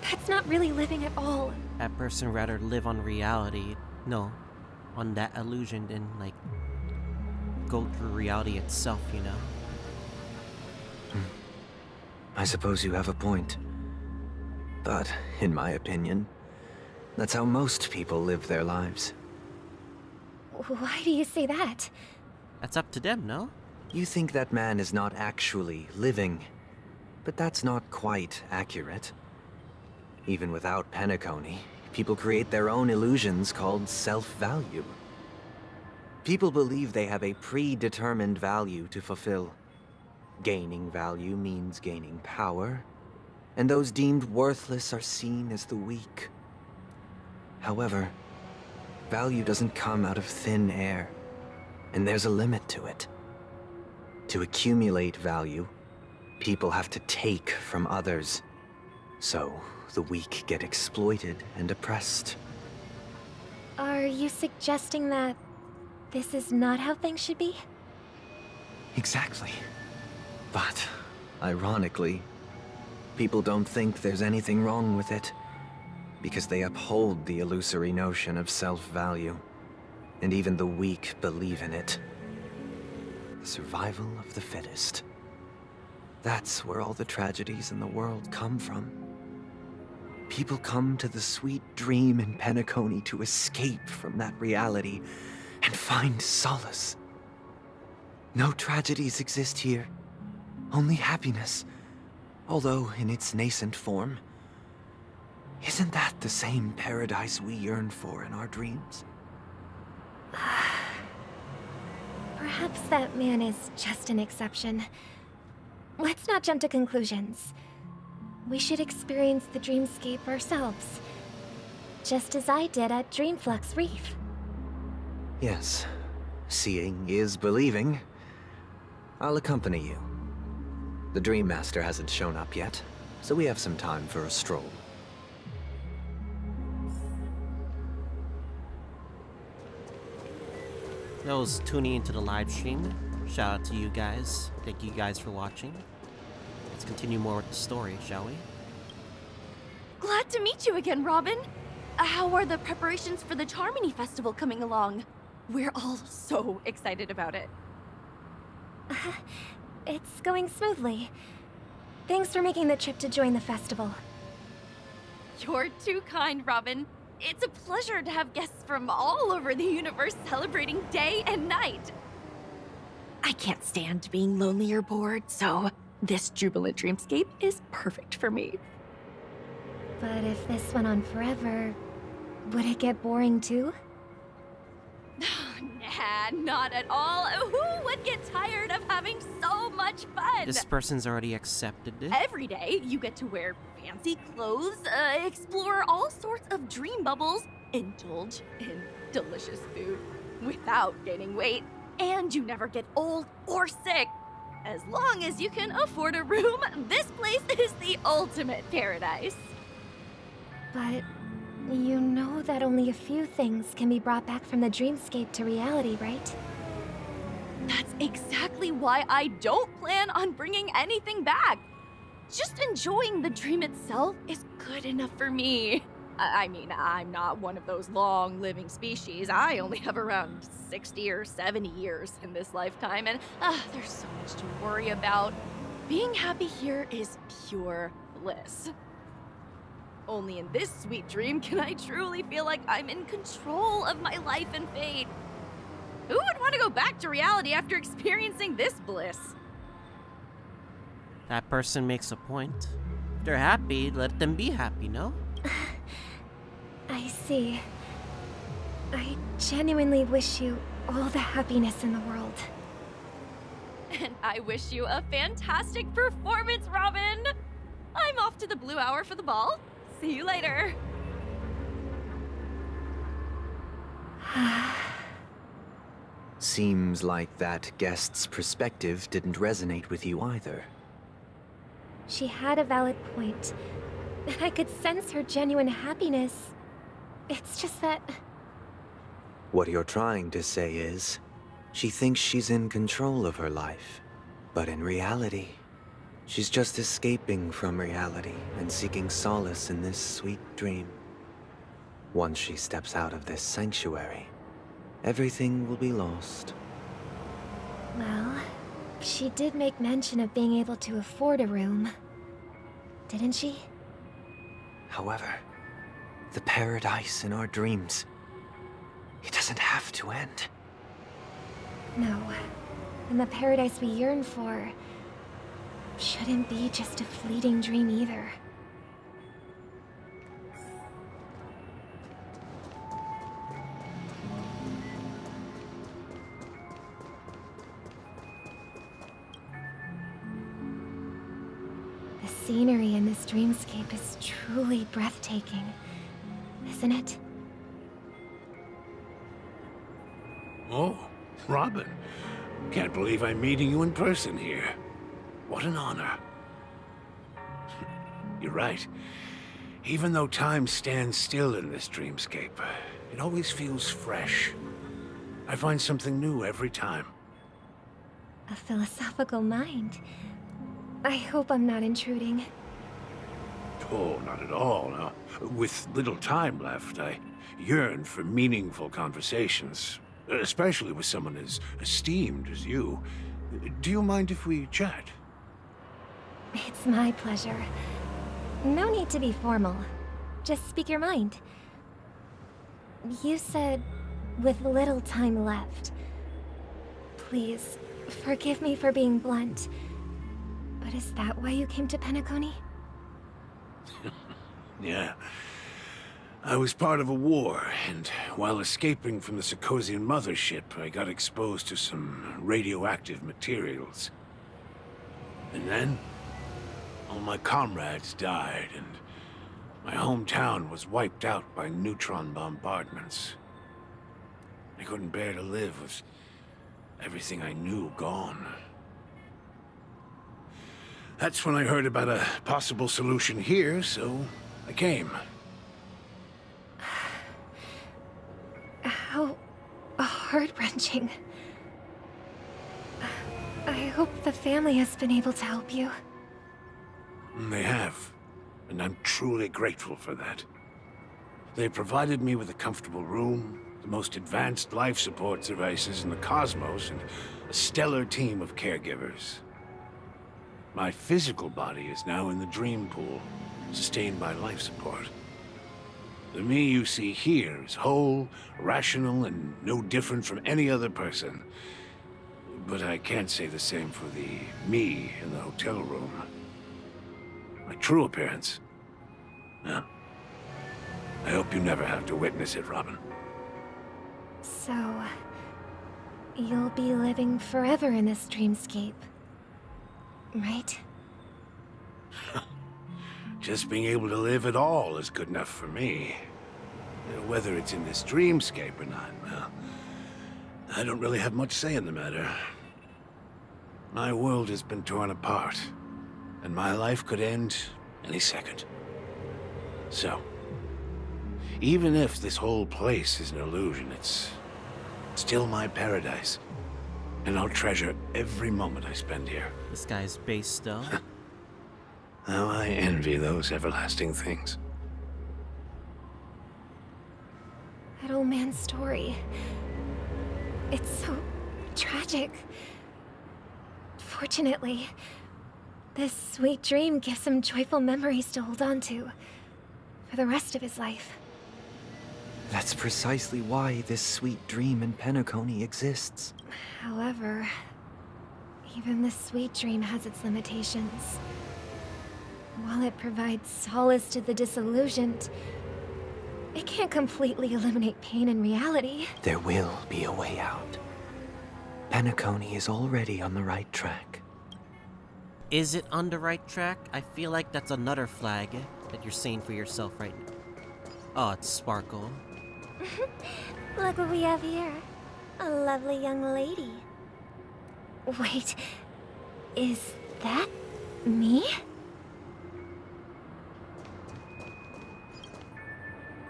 That's not really living at all. That person rather live on reality, no, on that illusion than, like, go through reality itself, you know? I suppose you have a point. But, in my opinion, that's how most people live their lives. Why do you say that? That's up to them, no? You think that man is not actually living, but that's not quite accurate. Even without Penacony, people create their own illusions called self-value. People believe they have a predetermined value to fulfill. Gaining value means gaining power, and those deemed worthless are seen as the weak. However, value doesn't come out of thin air, and there's a limit to it. To accumulate value, people have to take from others. So, the weak get exploited and oppressed. Are you suggesting that this is not how things should be? Exactly. But, ironically, people don't think there's anything wrong with it, because they uphold the illusory notion of self-value, and even the weak believe in it. The survival of the fittest. That's where all the tragedies in the world come from. People come to the sweet dream in Penacony to escape from that reality and find solace. No tragedies exist here, only happiness, although in its nascent form. Isn't that the same paradise we yearn for in our dreams? Perhaps that man is just an exception. Let's not jump to conclusions. We should experience the dreamscape ourselves. Just as I did at Dreamflux Reef. Yes, seeing is believing. I'll accompany you. The Dream Master hasn't shown up yet, so we have some time for a stroll. Those tuning into the live stream, shout out to you guys. Thank you guys for watching. Let's continue more with the story, shall we? Glad to meet you again, Robin. How are the preparations for the Charmony Festival coming along? We're all so excited about it. It's going smoothly. Thanks for making the trip to join the festival. You're too kind, Robin. It's a pleasure to have guests from all over the universe celebrating day and night. I can't stand being lonely or bored, so this jubilant dreamscape is perfect for me. But if this went on forever, would it get boring too? Nah, not at all. Who would get tired of having so much fun? This person's already accepted it. Every day, you get to wear fancy clothes, explore all sorts of dream bubbles, indulge in delicious food without gaining weight, and you never get old or sick. As long as you can afford a room, this place is the ultimate paradise. But you know that only a few things can be brought back from the dreamscape to reality, right? That's exactly why I don't plan on bringing anything back. Just enjoying the dream itself is good enough for me. I mean, I'm not one of those long-living species. I only have around 60 or 70 years in this lifetime, and there's so much to worry about. Being happy here is pure bliss. Only in this sweet dream can I truly feel like I'm in control of my life and fate. Who would want to go back to reality after experiencing this bliss? That person makes a point. If they're happy, let them be happy, no? I see. I genuinely wish you all the happiness in the world. And I wish you a fantastic performance, Robin! I'm off to the Blue Hour for the ball. See you later. Seems like that guest's perspective didn't resonate with you either. She had a valid point. And I could sense her genuine happiness. It's just that... What you're trying to say is, she thinks she's in control of her life. But in reality, she's just escaping from reality and seeking solace in this sweet dream. Once she steps out of this sanctuary, everything will be lost. Well, she did make mention of being able to afford a room. Didn't she? However, the paradise in our dreams, it doesn't have to end. No. And the paradise we yearn for shouldn't be just a fleeting dream either. The scenery in this dreamscape is truly breathtaking, isn't it? Oh, Robin. Can't believe I'm meeting you in person here. What an honor. You're right. Even though time stands still in this dreamscape, it always feels fresh. I find something new every time. A philosophical mind. I hope I'm not intruding. Oh, not at all. No. With little time left, I yearn for meaningful conversations, especially with someone as esteemed as you. Do you mind if we chat? It's my pleasure. No need to be formal. Just speak your mind. You said, with little time left. Please, forgive me for being blunt. But is that why you came to Penacony? Yeah. I was part of a war, and while escaping from the Sarkosian mothership, I got exposed to some radioactive materials. And then, all my comrades died, and my hometown was wiped out by neutron bombardments. I couldn't bear to live with everything I knew gone. That's when I heard about a possible solution here, so I came. How heart-wrenching. I hope the family has been able to help you. They have, and I'm truly grateful for that. They provided me with a comfortable room, the most advanced life support devices in the cosmos, and a stellar team of caregivers. My physical body is now in the dream pool, sustained by life support. The me you see here is whole, rational, and no different from any other person. But I can't say the same for the me in the hotel room. My true appearance? No. I hope you never have to witness it, Robin. So, you'll be living forever in this dreamscape, right? Just being able to live at all is good enough for me. Whether it's in this dreamscape or not, well, I don't really have much say in the matter. My world has been torn apart, and my life could end any second. So, even if this whole place is an illusion, it's still my paradise. And I'll treasure every moment I spend here. This guy's based though. How I envy those everlasting things. That old man's story. It's so tragic. Fortunately, this sweet dream gives him joyful memories to hold on to for the rest of his life. That's precisely why this sweet dream in Penacony exists. However, even this sweet dream has its limitations. While it provides solace to the disillusioned, it can't completely eliminate pain in reality. There will be a way out. Penacony is already on the right track. Is it on the right track? I feel like that's another flag that you're saying for yourself right now. Oh, it's Sparkle. Look what we have here. A lovely young lady. Wait, is that me?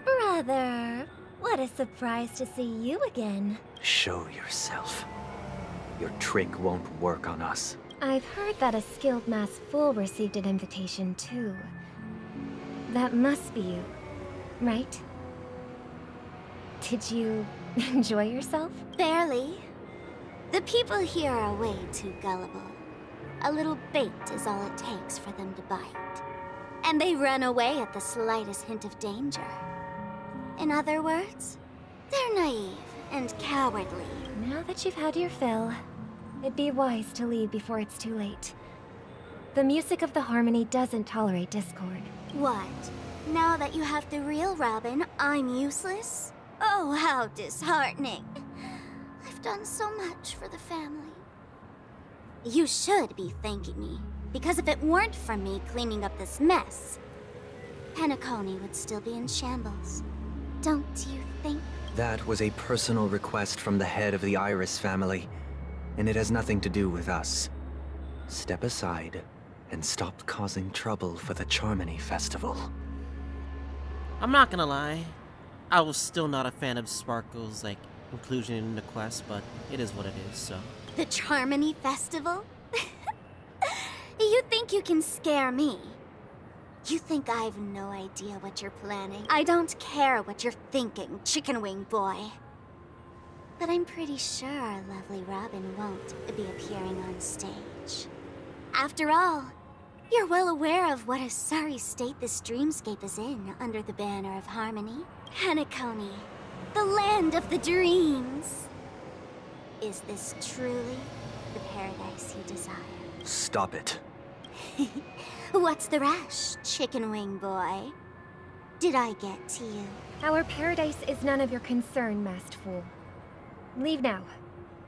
Brother, what a surprise to see you again. Show yourself. Your trick won't work on us. I've heard that a skilled masked fool received an invitation too. That must be you, right? Did you enjoy yourself? Barely. The people here are way too gullible. A little bait is all it takes for them to bite. And they run away at the slightest hint of danger. In other words, they're naive and cowardly. Now that you've had your fill, it'd be wise to leave before it's too late. The music of the harmony doesn't tolerate discord. What? Now that you have the real Robin, I'm useless? Oh, how disheartening. I've done so much for the family. You should be thanking me, because if it weren't for me cleaning up this mess, Penacony would still be in shambles. Don't you think? That was a personal request from the head of the Iris family, and it has nothing to do with us. Step aside and stop causing trouble for the Charmony Festival. I'm not gonna lie. I was still not a fan of Sparkle's, inclusion in the quest, but it is what it is, so. The Charmony Festival? You think you can scare me? You think I've no idea what you're planning? I don't care what you're thinking, chicken wing boy. But I'm pretty sure our lovely Robin won't be appearing on stage. After all, you're well aware of what a sorry state this dreamscape is in under the banner of harmony. Penacony, the land of the dreams. Is this truly the paradise you desire? Stop it. What's the rush, chicken wing boy? Did I get to you? Our paradise is none of your concern, masked fool. Leave now,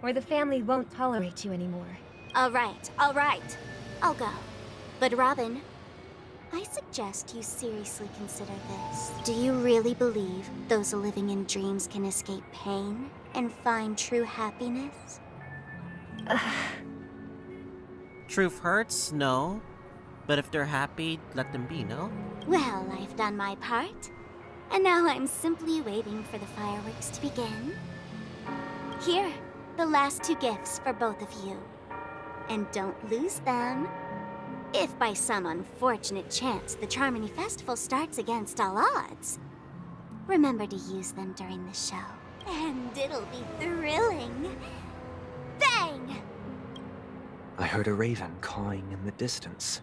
or the family won't tolerate you anymore. All right. I'll go. But Robin, I suggest you seriously consider this. Do you really believe those living in dreams can escape pain and find true happiness? Truth hurts? No. But if they're happy, let them be, no? Well, I've done my part. And now I'm simply waiting for the fireworks to begin. Here, the last 2 gifts for both of you. And don't lose them. If by some unfortunate chance the Charmony Festival starts against all odds, remember to use them during the show. And it'll be thrilling. Bang! I heard a raven cawing in the distance.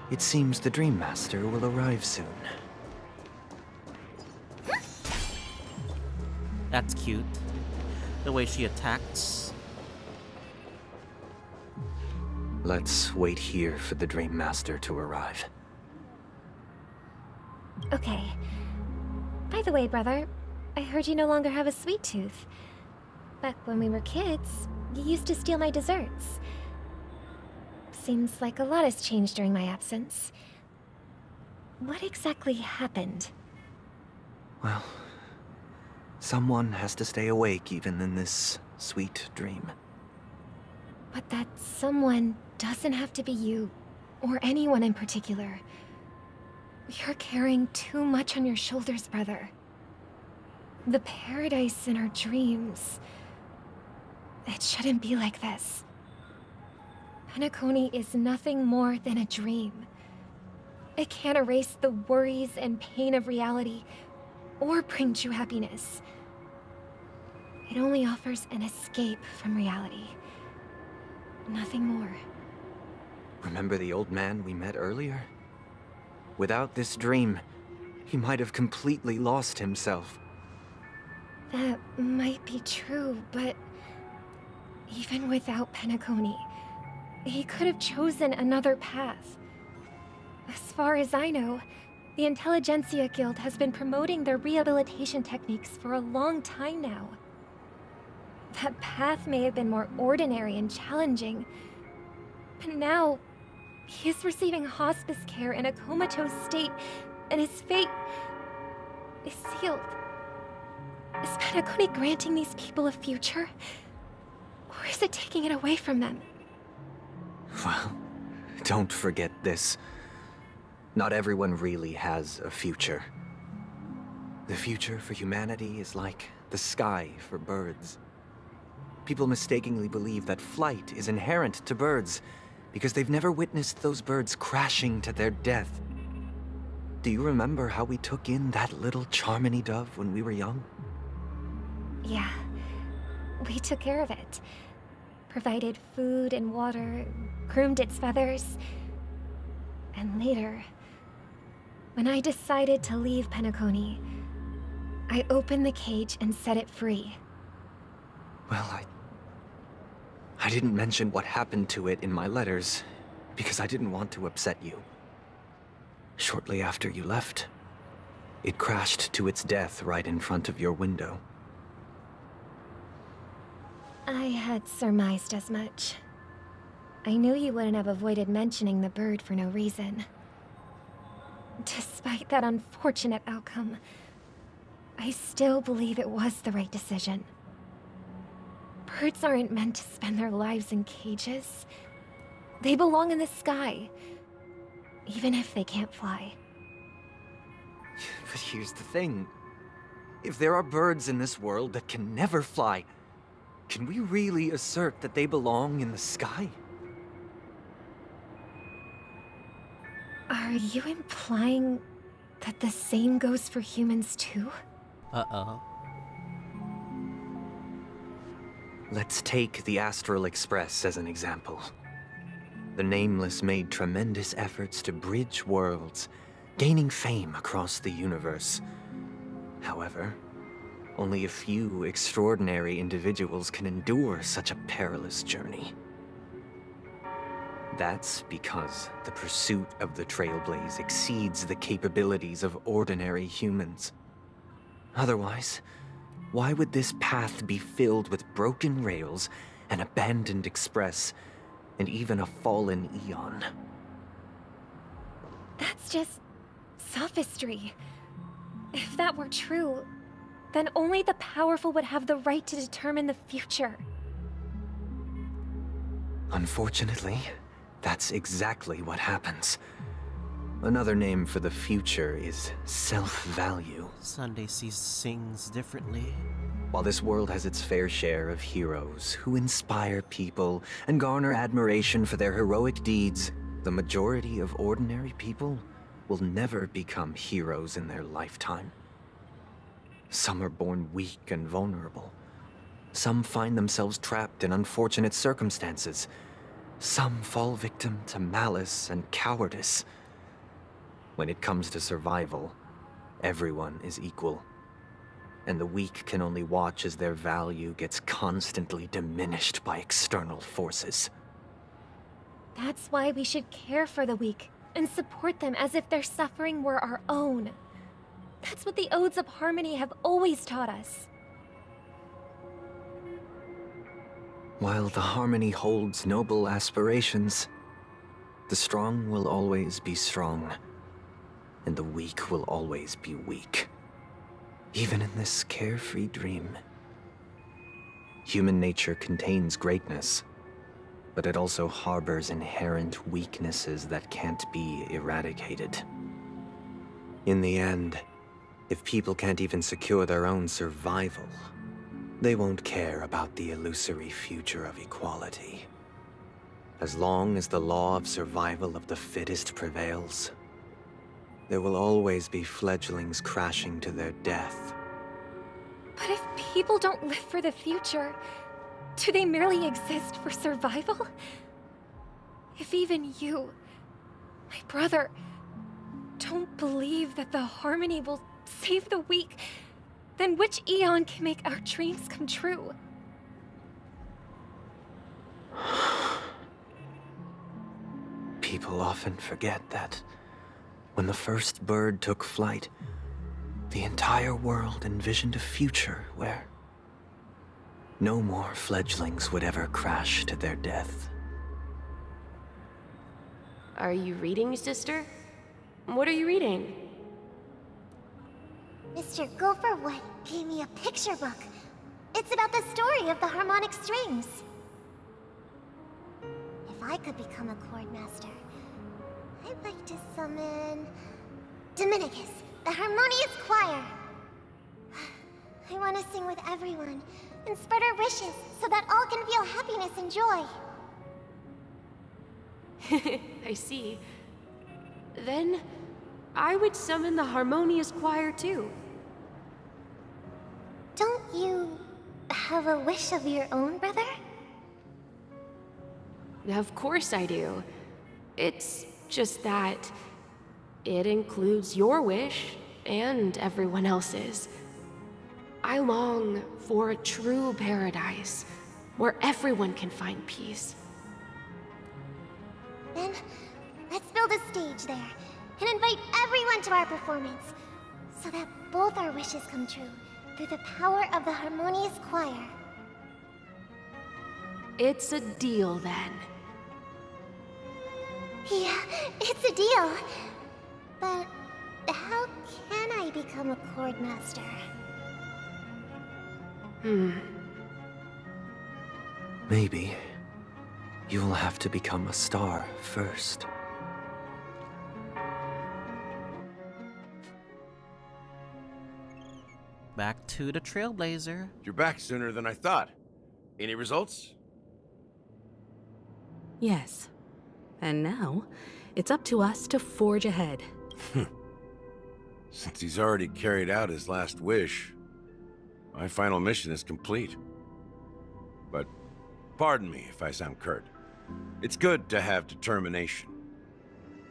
It seems the Dream Master will arrive soon. That's cute. The way she attacks. Let's wait here for the Dream Master to arrive. Okay. By the way, brother, I heard you no longer have a sweet tooth. Back when we were kids, you used to steal my desserts. Seems like a lot has changed during my absence. What exactly happened? Well, someone has to stay awake even in this sweet dream. But that someone doesn't have to be you, or anyone in particular. You're carrying too much on your shoulders, brother. The paradise in our dreams. It shouldn't be like this. Penacony is nothing more than a dream. It can't erase the worries and pain of reality, or bring true happiness. It only offers an escape from reality. Nothing more. Remember the old man we met earlier? Without this dream, he might have completely lost himself. That might be true, but even without Penacony, he could have chosen another path. As far as I know, the Intelligentsia Guild has been promoting their rehabilitation techniques for a long time now. That path may have been more ordinary and challenging, but now he is receiving hospice care in a comatose state, and his fate is sealed. Is Penacony granting these people a future? Or is it taking it away from them? Well, don't forget this. Not everyone really has a future. The future for humanity is like the sky for birds. People mistakenly believe that flight is inherent to birds because they've never witnessed those birds crashing to their death. Do you remember how we took in that little Charmony dove when we were young? Yeah, we took care of it. Provided food and water, groomed its feathers. And later, when I decided to leave Penacony, I opened the cage and set it free. Well, I didn't mention what happened to it in my letters because I didn't want to upset you. Shortly after you left, it crashed to its death right in front of your window. I had surmised as much. I knew you wouldn't have avoided mentioning the bird for no reason. Despite that unfortunate outcome, I still believe it was the right decision. Birds aren't meant to spend their lives in cages. They belong in the sky, even if they can't fly. But here's the thing. If there are birds in this world that can never fly, can we really assert that they belong in the sky? Are you implying that the same goes for humans too? Uh-oh. Let's take the Astral Express as an example. The Nameless made tremendous efforts to bridge worlds, gaining fame across the universe. However, only a few extraordinary individuals can endure such a perilous journey. That's because the pursuit of the Trailblaze exceeds the capabilities of ordinary humans. Otherwise, why would this path be filled with broken rails, an abandoned express, and even a fallen Eon? That's just sophistry. If that were true, then only the powerful would have the right to determine the future. Unfortunately, that's exactly what happens. Another name for the future is self-value. Sunday sees things differently. While this world has its fair share of heroes who inspire people and garner admiration for their heroic deeds, the majority of ordinary people will never become heroes in their lifetime. Some are born weak and vulnerable. Some find themselves trapped in unfortunate circumstances. Some fall victim to malice and cowardice. When it comes to survival, everyone is equal. And the weak can only watch as their value gets constantly diminished by external forces. That's why we should care for the weak and support them as if their suffering were our own. That's what the Odes of Harmony have always taught us. While the Harmony holds noble aspirations, the strong will always be strong, and the weak will always be weak. Even in this carefree dream. Human nature contains greatness, but it also harbors inherent weaknesses that can't be eradicated. In the end, if people can't even secure their own survival, they won't care about the illusory future of equality. As long as the law of survival of the fittest prevails, there will always be fledglings crashing to their death. But if people don't live for the future, do they merely exist for survival? If even you, my brother, don't believe that the harmony will save the weak, then which eon can make our dreams come true? People often forget that when the first bird took flight, the entire world envisioned a future where no more fledglings would ever crash to their death. Are you reading, sister? What are you reading? Mr. Gopherwood gave me a picture book. It's about the story of the harmonic strings. If I could become a chord master, I'd like to summon Dominicus, the harmonious choir. I want to sing with everyone and spread our wishes so that all can feel happiness and joy. I see. Then, I would summon the harmonious choir too. Don't you have a wish of your own, brother? Of course I do. It's just that it includes your wish and everyone else's. I long for a true paradise where everyone can find peace. Then, let's build a stage there and invite everyone to our performance so that both our wishes come true through the power of the harmonious choir. It's a deal then. Yeah, it's a deal. But how can I become a chord master? Maybe you'll have to become a star first. Back to the Trailblazer. You're back sooner than I thought. Any results? Yes. And now, it's up to us to forge ahead. Since he's already carried out his last wish, my final mission is complete. But pardon me if I sound curt. It's good to have determination.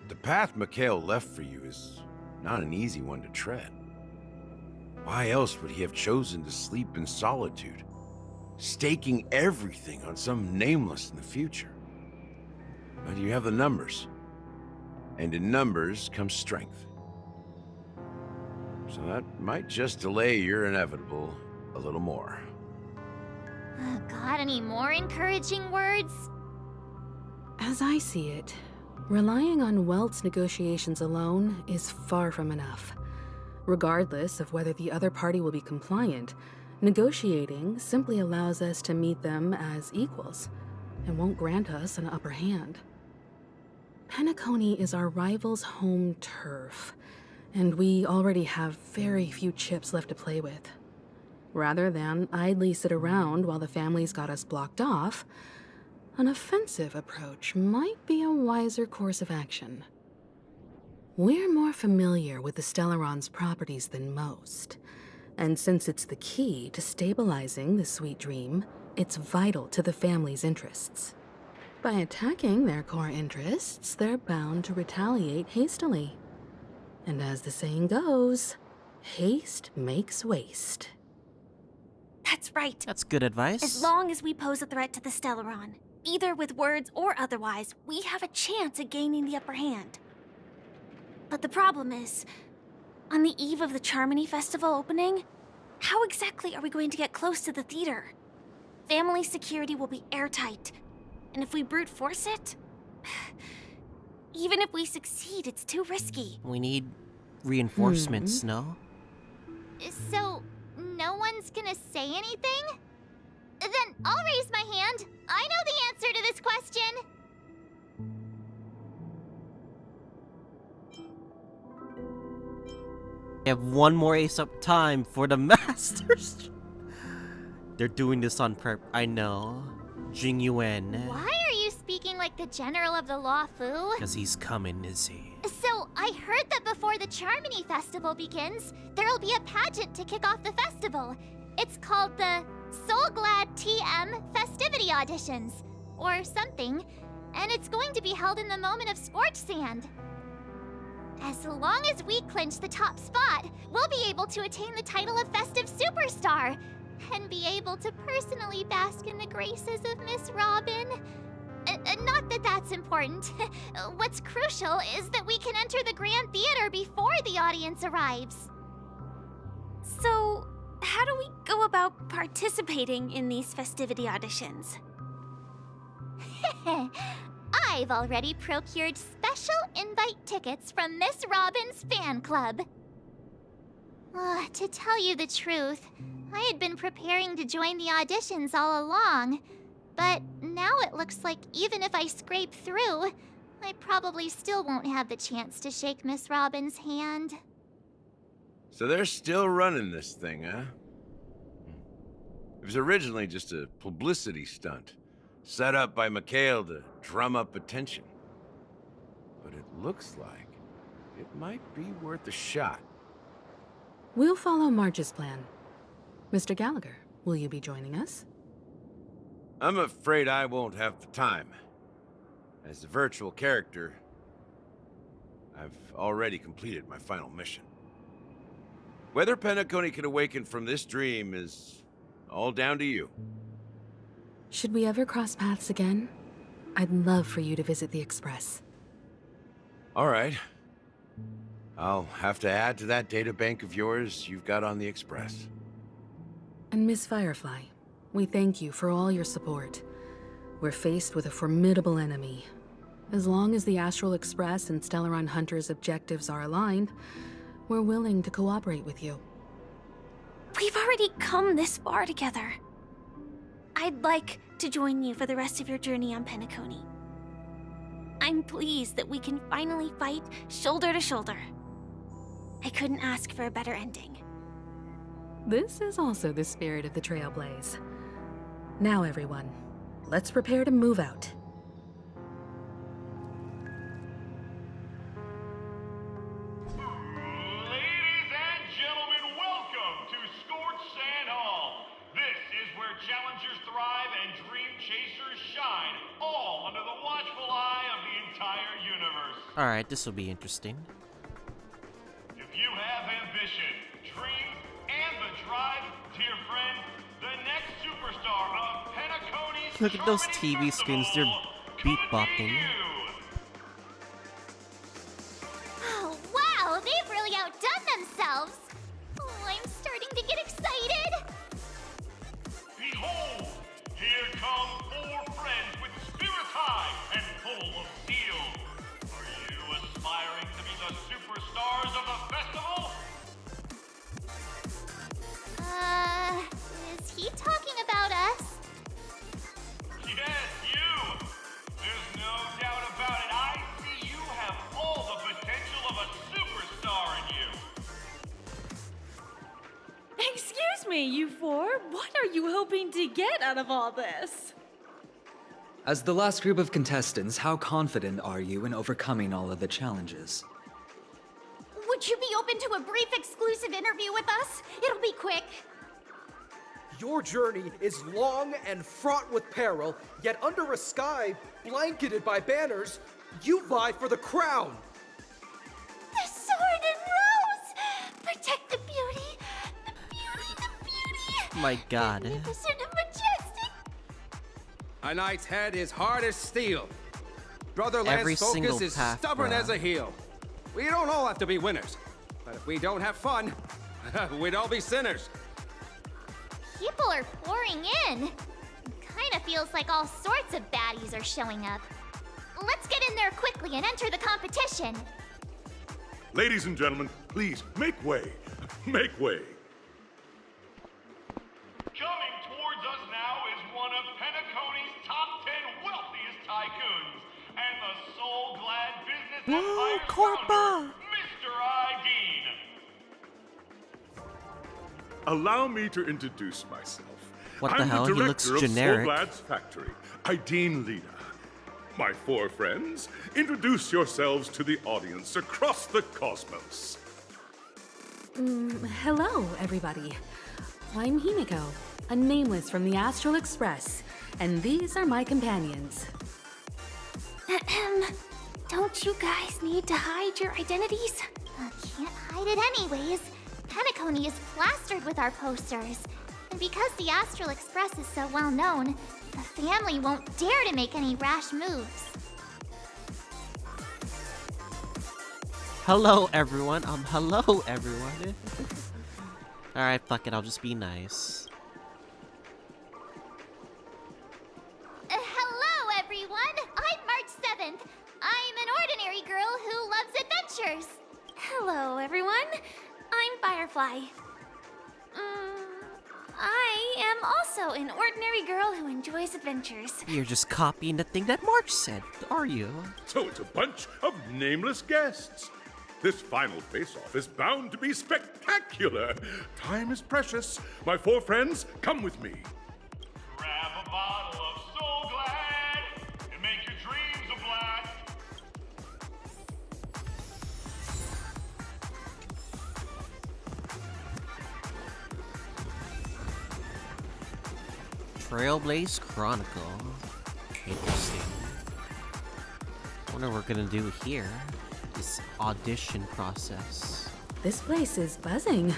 The path Mikhail left for you is not an easy one to tread. Why else would he have chosen to sleep in solitude, staking everything on some nameless in the future? But you have the numbers, and in numbers comes strength. So that might just delay your inevitable a little more. Got any more encouraging words? As I see it, relying on Welt's negotiations alone is far from enough. Regardless of whether the other party will be compliant, negotiating simply allows us to meet them as equals and won't grant us an upper hand. Penacony is our rival's home turf, and we already have very few chips left to play with. Rather than idly sit around while the family's got us blocked off, an offensive approach might be a wiser course of action. We're more familiar with the Stellaron's properties than most, and since it's the key to stabilizing the sweet dream, it's vital to the family's interests. By attacking their core interests, they're bound to retaliate hastily. And as the saying goes, haste makes waste. That's right. That's good advice. As long as we pose a threat to the Stellaron, either with words or otherwise, we have a chance at gaining the upper hand. But the problem is, on the eve of the Charmony Festival opening, how exactly are we going to get close to the theater? Family security will be airtight, and if we brute force it, even if we succeed, it's too risky. We need reinforcements, no? So, no one's gonna say anything? Then I'll raise my hand. I know the answer to this question. We have one more ace up time for the Masters. They're doing this on prep. I know. Jing Yuan. Why are you speaking like the the General of the Law Fu? Because he's coming, is he? So, I heard that before the Charmony Festival begins, there'll be a pageant to kick off the festival. It's called the Soul Glad TM Festivity Auditions, or something, and it's going to be held in the moment of Scorch Sand. As long as we clinch the top spot, we'll be able to attain the title of Festive Superstar, and be able to personally bask in the graces of Miss Robin. Not that that's important. What's crucial is that we can enter the Grand Theater before the audience arrives. So, how do we go about participating in these festivity auditions? I've already procured special invite tickets from Miss Robin's fan club. To tell you the truth, I had been preparing to join the auditions all along, but now it looks like even if I scrape through, I probably still won't have the chance to shake Miss Robin's hand. So they're still running this thing, huh? It was originally just a publicity stunt, set up by Mikhail to drum up attention. But it looks like it might be worth a shot. We'll follow Marge's plan. Mr. Gallagher, will you be joining us? I'm afraid I won't have the time. As a virtual character, I've already completed my final mission. Whether Penacony can awaken from this dream is all down to you. Should we ever cross paths again? I'd love for you to visit the Express. All right. I'll have to add to that data bank of yours you've got on the Express. And Miss Firefly, we thank you for all your support. We're faced with a formidable enemy. As long as the Astral Express and Stellaron Hunter's objectives are aligned, we're willing to cooperate with you. We've already come this far together. I'd like to join you for the rest of your journey on Penacony. I'm pleased that we can finally fight shoulder to shoulder. I couldn't ask for a better ending. This is also the spirit of the Trailblaze. Now everyone, let's prepare to move out. Ladies and gentlemen, welcome to Scorch Sand Hall. This is where challengers thrive and dream chasers shine, all under the watchful eye of the entire universe. Alright, this will be interesting. If you have ambition, dreams, and the drive, dear friend, the next superstar of Penacony's Look at those TV screens, they're beatboxing. Oh, wow, they've really outdone themselves. Oh, I'm starting to get excited. Behold, here come four friends with spirits high and full of steel. Are you aspiring to be the superstars of the festival? Is he talking about us? Yes, you! There's no doubt about it. I see you have all the potential of a superstar in you. Excuse me, you four. What are you hoping to get out of all this? As the last group of contestants, how confident are you in overcoming all of the challenges? Would you be open to a brief exclusive interview with us? It'll be quick. Your journey is long and fraught with peril, yet under a sky blanketed by banners, you vie for the crown. The sword and rose! Protect the beauty! The beauty, the beauty! My god. Magnificent and majestic! A knight's head is hard as steel. Brother Every Lance single Focus is path, stubborn bruh. as a heel. We don't all have to be winners. But if we don't have fun, we'd all be sinners. People are pouring in. Kinda feels like all sorts of baddies are showing up. Let's get in there quickly and enter the competition. Ladies and gentlemen, please make way. Make way. Coming towards us now is one of Penacony's top 10 wealthiest tycoons and the soul-glad business empire founder, Mr. Ideen. Allow me to introduce myself. What the I'm hell? the He looks director of generic. Soul Glad's factory, Ideen Lida. My four friends, introduce yourselves to the audience across the cosmos. Hello, everybody. I'm Himiko, a nameless from the Astral Express, and these are my companions. Don't you guys need to hide your identities? Can't hide it anyways. Penacony is plastered with our posters. And because the Astral Express is so well known, the family won't dare to make any rash moves. Hello, everyone. Hello, everyone. Alright, fuck it. I'll just be nice. Hello, everyone. I'm March 7th. I'm an ordinary girl who loves adventures. Hello, everyone. I'm Firefly. I am also an ordinary girl who enjoys adventures. You're just copying the thing that March said, are you? So it's a bunch of nameless guests. This final face-off is bound to be spectacular. Time is precious. My four friends, come with me. Grab a bottle of Soul Glad and make your dreams a blast. Trailblaze Chronicle. Interesting. Wonder what we're gonna do here. This audition process. This place is buzzing.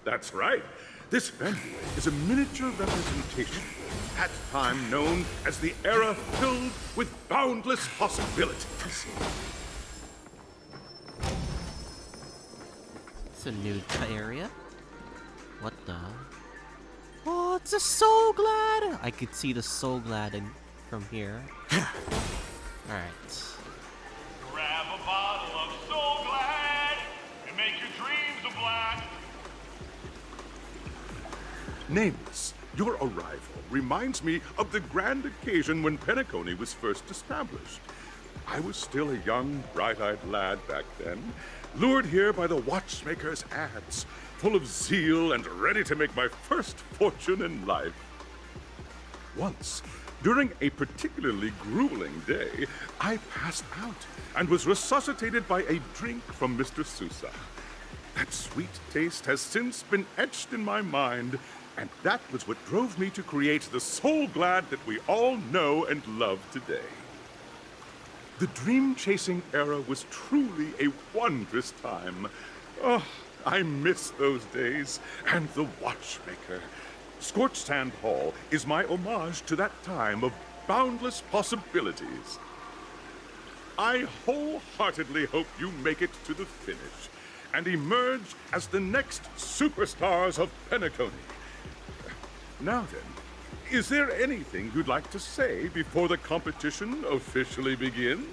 That's right. This venue is a miniature representation of that time known as the era filled with boundless possibilities. It's a new area. What the? Oh, it's a Soul Glad! I could see the Soul Glad from here. Alright. Grab a bottle of Soul Glad and make your dreams a blast. Nameless, your arrival reminds me of the grand occasion when Penacony was first established. I was still a young, bright-eyed lad back then, lured here by the watchmaker's ads, full of zeal and ready to make my first fortune in life. Once, during a particularly grueling day, I passed out and was resuscitated by a drink from Mr. Sousa. That sweet taste has since been etched in my mind, and that was what drove me to create the Soul Glad that we all know and love today. The dream-chasing era was truly a wondrous time. Oh, I miss those days, and the watchmaker. Scorched Sand Hall is my homage to that time of boundless possibilities. I wholeheartedly hope you make it to the finish and emerge as the next superstars of Penacony. Now then, is there anything you'd like to say before the competition officially begins?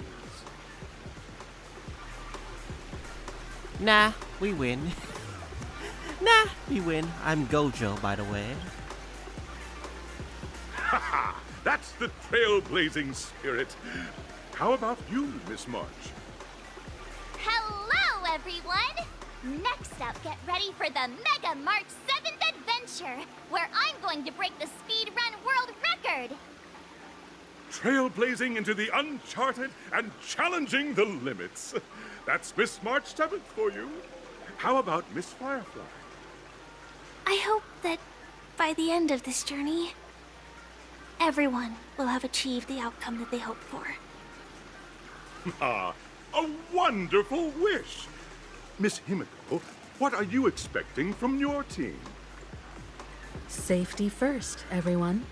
Nah, we win. Nah, we win. I'm Gojo, by the way. Haha! That's the trailblazing spirit. How about you, Miss March? Hello, everyone! Next up, get ready for the Mega March 7th adventure, where I'm going to break the speedrun world record! Trailblazing into the uncharted and challenging the limits. That's Miss March 7th for you. How about Miss Firefly? I hope that by the end of this journey, everyone will have achieved the outcome that they hoped for. Ah, a wonderful wish! Miss Himiko, what are you expecting from your team? Safety first, everyone.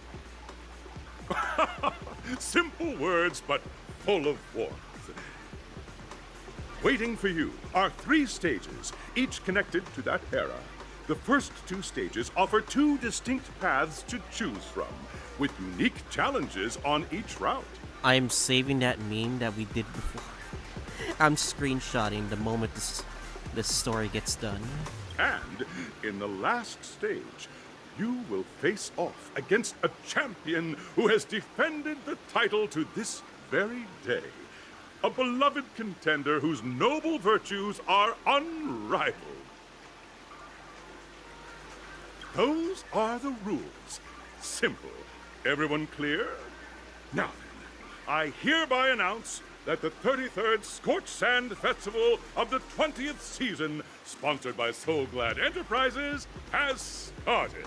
Simple words, but full of warmth. Waiting for you are 3 stages, each connected to that era. The first 2 stages offer 2 distinct paths to choose from, with unique challenges on each route. I'm saving that meme that we did before. I'm screenshotting the moment this story gets done. And in the last stage, you will face off against a champion who has defended the title to this very day. A beloved contender whose noble virtues are unrivaled. Those are the rules. Simple. Everyone clear? Now then, I hereby announce that the 33rd Scorched Sand Festival of the 20th season, sponsored by Soul Glad Enterprises, has started.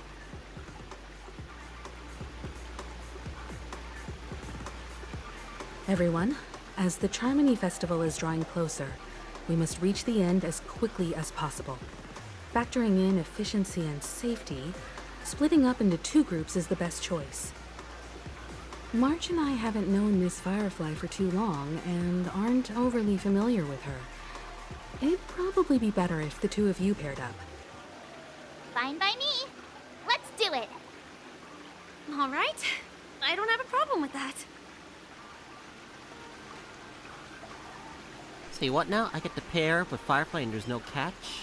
Everyone, as the Charmony Festival is drawing closer, we must reach the end as quickly as possible. Factoring in efficiency and safety, splitting up into 2 groups is the best choice. March and I haven't known Miss Firefly for too long and aren't overly familiar with her. It'd probably be better if the 2 of you paired up. Fine by me. Let's do it. All right. I don't have a problem with that. Say what now? I get to pair with Firefly and there's no catch?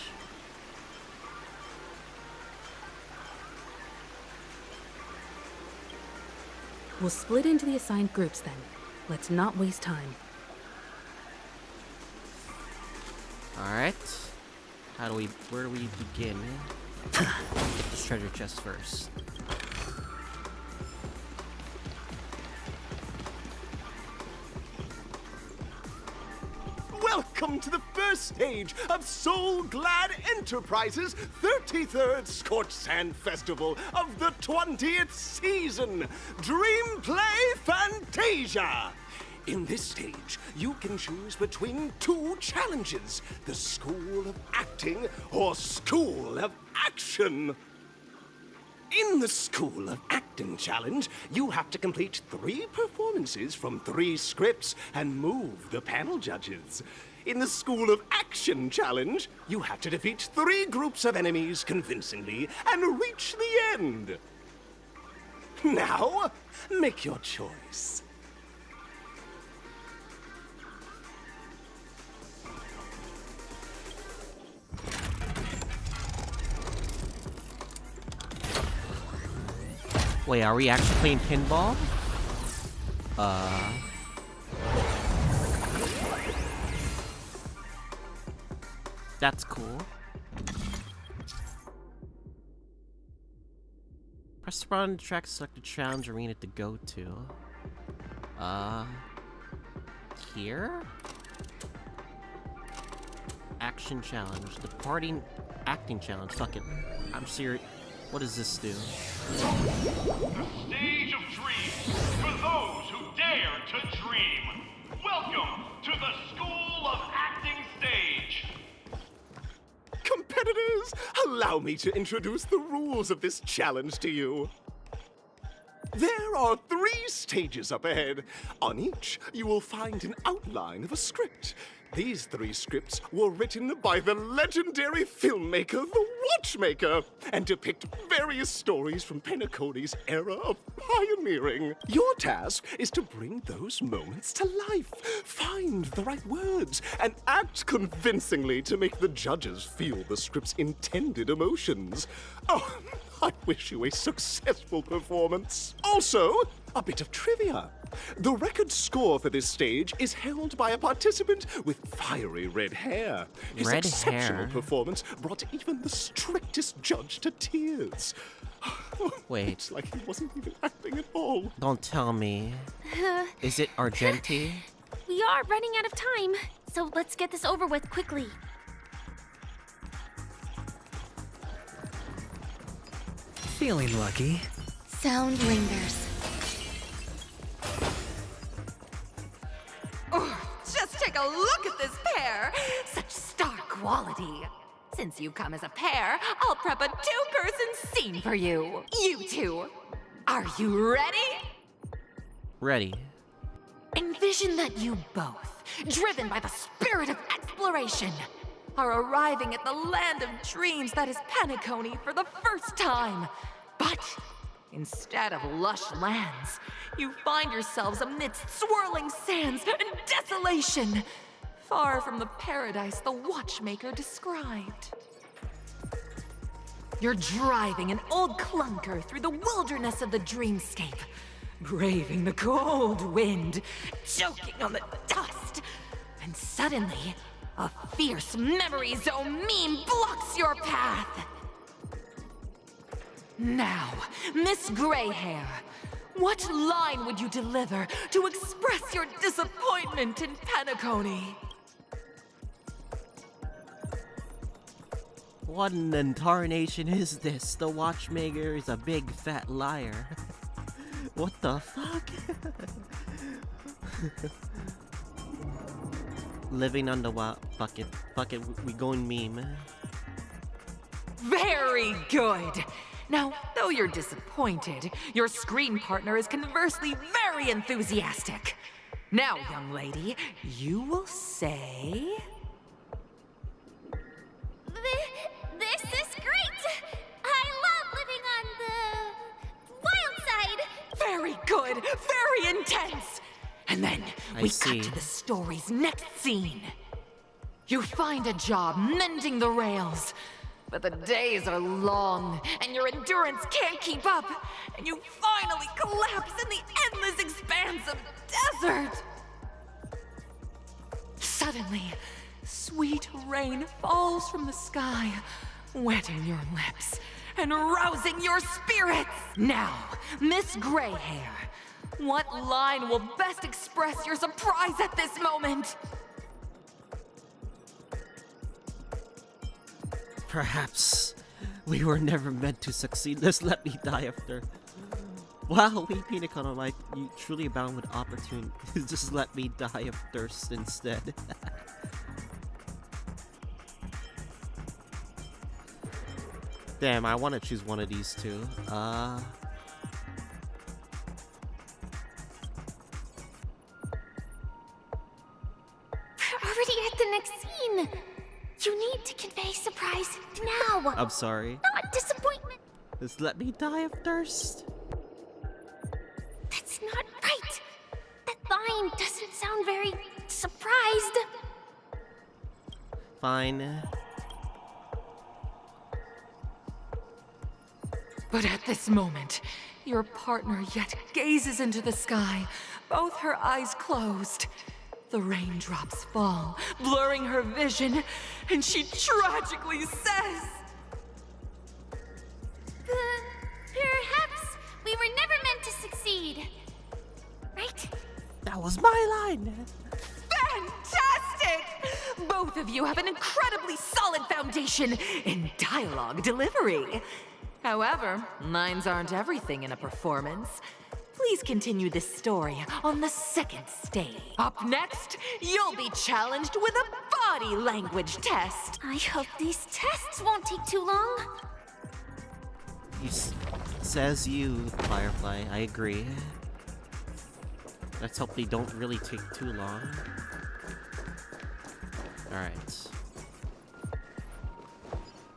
We'll split into the assigned groups then. Let's not waste time. Alright. Where do we begin? Get this treasure chest first. Welcome to the first stage of Soul Glad Enterprises' 33rd Scorched Sand Festival of the 20th season, Dreamplay Fantasia! In this stage, you can choose between 2 challenges, the School of Acting or School of Action. In the School of Acting challenge, you have to complete 3 performances from 3 scripts and move the panel judges. In the School of Action challenge, you have to defeat 3 groups of enemies convincingly and reach the end. Now, make your choice. Wait, are we actually playing pinball? That's cool. Press the button to track, select the challenge arena to go to. Here? Action challenge. The party acting challenge. Fuck it. I'm serious. What does this do? The stage of dreams for those who dare to dream. Welcome to the School of Acting stage. Competitors, allow me to introduce the rules of this challenge to you. There are 3 stages up ahead. On each, you will find an outline of a script. These 3 scripts were written by the legendary filmmaker, the Watchmaker, and depict various stories from Penacony's era of pioneering. Your task is to bring those moments to life, find the right words, and act convincingly to make the judges feel the script's intended emotions. Oh, I wish you a successful performance. Also, a bit of trivia. The record score for this stage is held by a participant with fiery red hair. His Red exceptional hair? performance brought even the strictest judge to tears. Wait. It's like he wasn't even acting at all. Don't tell me. Is it Argenti? We are running out of time, so let's get this over with quickly. Feeling lucky. Sound lingers. Just take a look at this pair! Such star quality! Since you come as a pair, I'll prep a 2-person scene for you. You 2. Are you ready? Ready. Envision that you both, driven by the spirit of exploration, are arriving at the land of dreams that is Penacony for the first time. But instead of lush lands, you find yourselves amidst swirling sands and desolation, far from the paradise the Watchmaker described. You're driving an old clunker through the wilderness of the dreamscape, braving the cold wind, choking on the dust, and suddenly, a fierce memory zone meme blocks your path. Now, Miss Greyhair, What line would you deliver to express your disappointment in Penacony? What an incarnation is this? The watchmaker is a big fat liar. What the fuck? Living on the fuck it, we going meme. Very good! Now, though you're disappointed, your screen partner is conversely very enthusiastic. Now, young lady, you will say... This is great! I love living on the wild side! Very good! Very intense! And then we see. cut to the story's next scene. You find a job mending the rails, but the days are long, and your endurance can't keep up, and you finally collapse in the endless expanse of desert! Suddenly, sweet rain falls from the sky, wetting your lips and rousing your spirits. Now, Miss Greyhair, what line will best express your surprise at this moment? Perhaps we were never meant to succeed. Just let me die after. Wow, we Penacony might you truly abound with opportunity. Just let me die of thirst instead. Damn, I want to choose one of these two. We're already at the next scene. You need to convey surprise now. I'm sorry. Not disappointment. Just let me die of thirst. That's not right. That line doesn't sound very surprised. Fine. But at this moment, your partner yet gazes into the sky, both her eyes closed. The raindrops fall, blurring her vision, and she tragically says... Perhaps we were never meant to succeed. Right? That was my line! Fantastic! Both of you have an incredibly solid foundation in dialogue delivery. However, lines aren't everything in a performance. Please continue this story on the second stage. Up next, you'll be challenged with a body language test. I hope these tests won't take too long. Says you, Firefly. I agree. Let's hope they don't really take too long. Alright.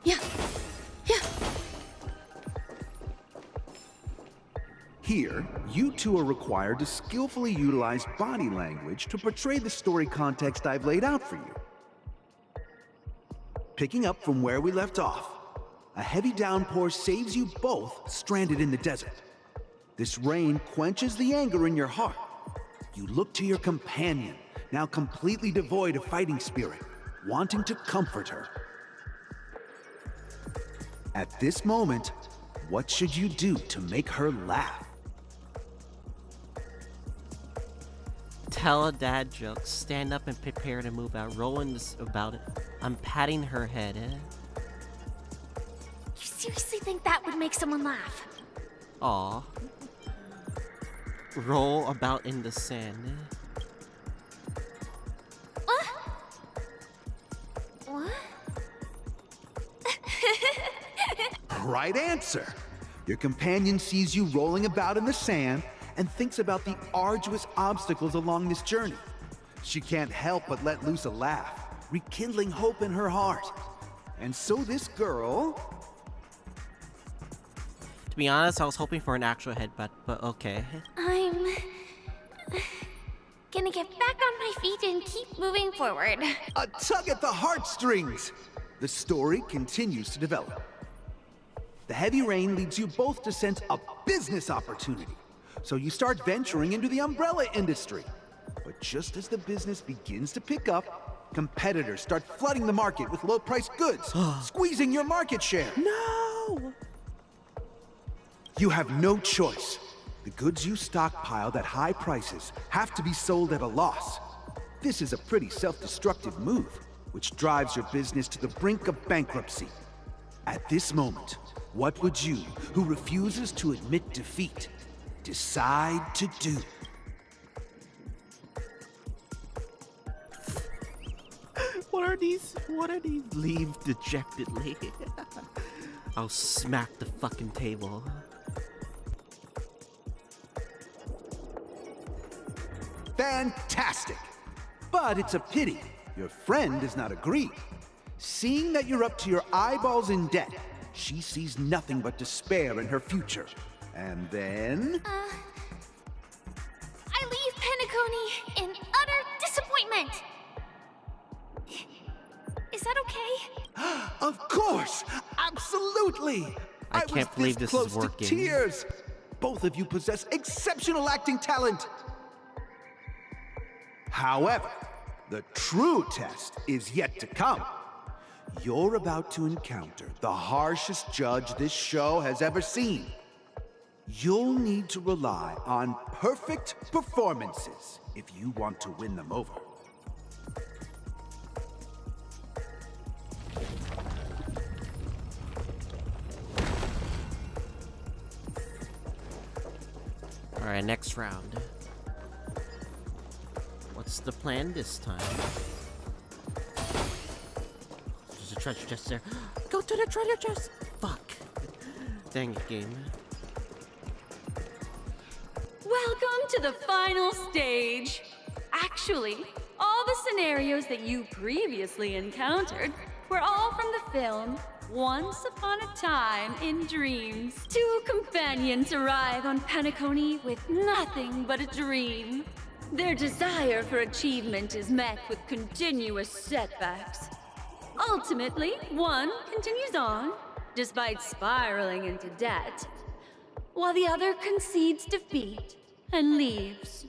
Yeah. Here, you two are required to skillfully utilize body language to portray the story context I've laid out for you. Picking up from where we left off, a heavy downpour saves you both stranded in the desert. This rain quenches the anger in your heart. You look to your companion, now completely devoid of fighting spirit, wanting to comfort her. At this moment, what should you do to make her laugh? Tell a dad joke, stand up and prepare to move out. Roland is about it. I'm patting her head. You seriously think that would make someone laugh? Aw. Roll about in the sand. What? Right answer! Your companion sees you rolling about in the sand and thinks about the arduous obstacles along this journey. She can't help but let loose a laugh, rekindling hope in her heart. And so this girl... To be honest, I was hoping for an actual headbutt, but okay. I'm... gonna get back on my feet and keep moving forward. A tug at the heartstrings! The story continues to develop. The heavy rain leads you both to sense a business opportunity. So you start venturing into the umbrella industry. But just as the business begins to pick up, competitors start flooding the market with low-priced goods, squeezing your market share. No! You have no choice. The goods you stockpiled at high prices have to be sold at a loss. This is a pretty self-destructive move, which drives your business to the brink of bankruptcy. At this moment, what would you, who refuses to admit defeat, decide to do? What are these? Leave dejectedly. I'll smack the fucking table. Fantastic! But it's a pity your friend does not agree. Seeing that you're up to your eyeballs in debt, she sees nothing but despair in her future. And then... I leave Penacony in utter disappointment. Is that okay? Of course! Absolutely! I can't believe this is working. To tears. Both of you possess exceptional acting talent. However, the true test is yet to come. You're about to encounter the harshest judge this show has ever seen. You'll need to rely on perfect performances if you want to win them over. Alright, next round. What's the plan this time? There's a treasure chest there. Go to the treasure chest! Fuck. Dang it, game. Welcome to the final stage. Actually, all the scenarios that you previously encountered were all from the film Once Upon a Time in Dreams. Two companions arrive on Penacony with nothing but a dream. Their desire for achievement is met with continuous setbacks. Ultimately, one continues on, despite spiraling into debt, while the other concedes defeat and leaves.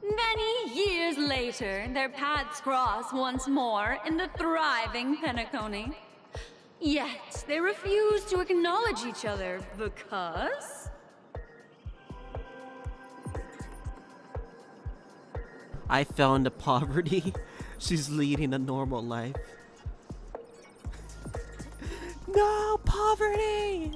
Many years later, their paths cross once more in the thriving Penacony. Yet, they refuse to acknowledge each other because... I fell into poverty. She's leading a normal life. No, poverty!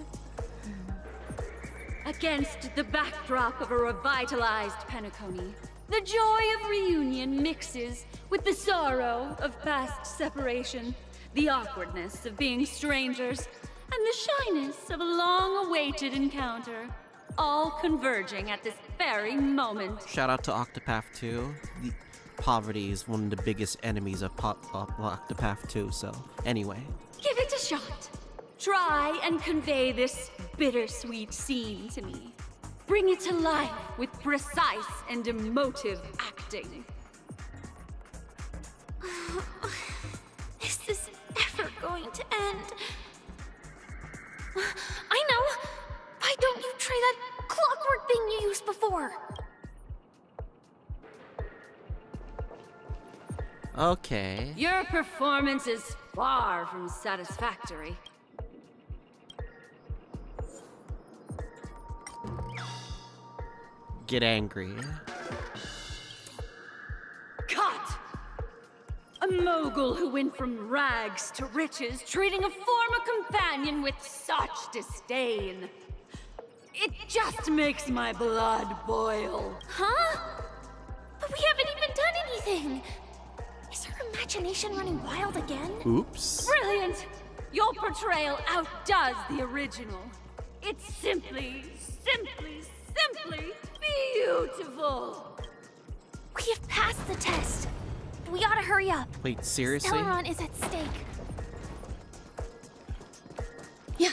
Against the backdrop of a revitalized Penacony, the joy of reunion mixes with the sorrow of past separation, the awkwardness of being strangers, and the shyness of a long-awaited encounter, all converging at this very moment. Shout out to Octopath 2. The poverty is one of the biggest enemies of Octopath 2, so anyway. Give it a shot. Try and convey this bittersweet scene to me. Bring it to life with precise and emotive acting. Is this ever going to end? I know! Why don't you try that clockwork thing you used before? Okay. Your performance is far from satisfactory. Get angry. Cut! A mogul who went from rags to riches, treating a former companion with such disdain. It just makes my blood boil. Huh? But we haven't even done anything! Is her imagination running wild again? Oops. Brilliant! Your portrayal outdoes the original. It's simply beautiful! We have passed the test. We ought to hurry up. Wait, seriously? Acheron is at stake. Yeah.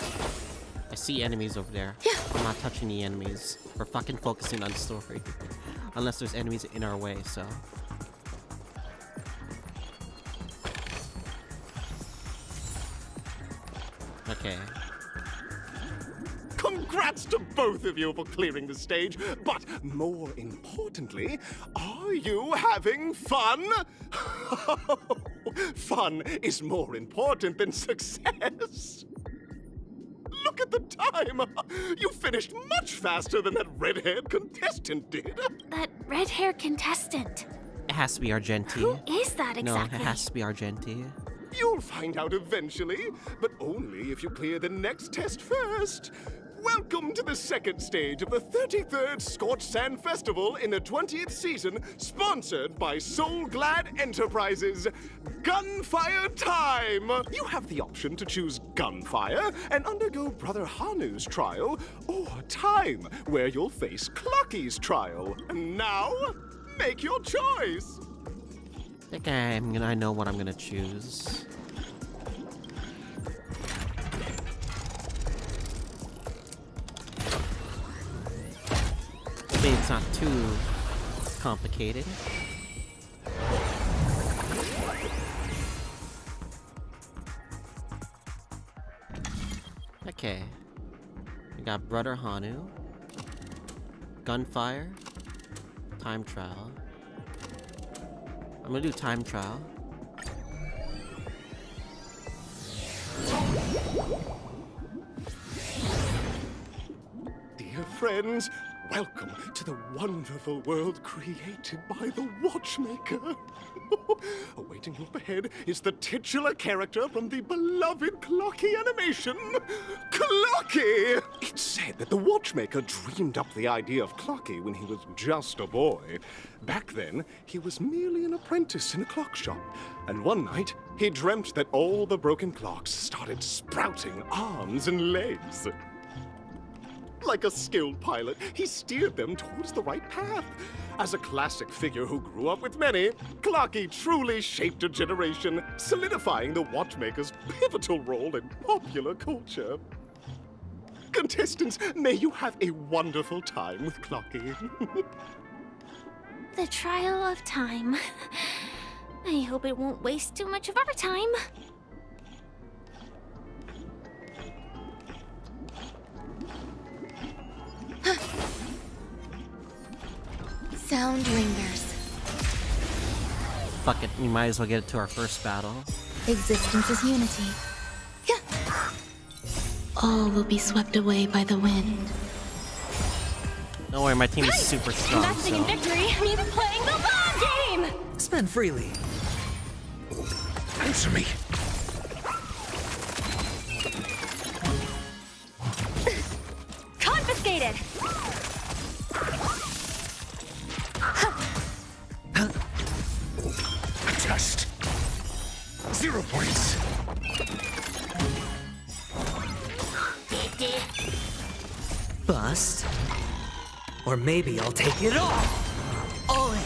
I see enemies over there. Yeah. I'm not touching the enemies. We're fucking focusing on story. Unless there's enemies in our way, so. Okay. Congrats to both of you for clearing the stage, but more importantly, are you having fun? Fun is more important than success. look at the time! You finished much faster than that red-haired contestant did. That red-haired contestant. It has to be Argenti. Who is that No, exactly? it has to be Argenti. You'll find out eventually, but only if you clear the next test first. Welcome to the second stage of the 33rd Scorched Sand Festival in the 20th season, sponsored by Soul Glad Enterprises. Gunfire time! You have the option to choose gunfire and undergo Brother Hanu's trial, or time, where you'll face Clucky's trial. And now, make your choice! I think I know what I'm gonna choose. I think it's not too complicated. Okay. We got Brother Hanu, gunfire, time trial. I'm gonna do time trial. Dear friends, welcome to the wonderful world created by the Watchmaker. Awaiting you up ahead is the titular character from the beloved Clocky animation, Clocky! It's said that the Watchmaker dreamed up the idea of Clocky when he was just a boy. Back then, he was merely an apprentice in a clock shop, and one night, he dreamt that all the broken clocks started sprouting arms and legs. Like a skilled pilot, he steered them towards the right path. As a classic figure who grew up with many, Clocky truly shaped a generation, solidifying the Watchmaker's pivotal role in popular culture. Contestants, may you have a wonderful time with Clocky. The trial of time. I hope it won't waste too much of our time. Sound lingers. Fuck it, we might as well get it to our first battle. Existence is unity. All will be swept away by the wind. Don't worry, my team is super strong, Investing in so... victory means playing the long game! Spend freely. Answer me. Confiscated! Just 0 points. Bust. Or maybe I'll take it all. All in.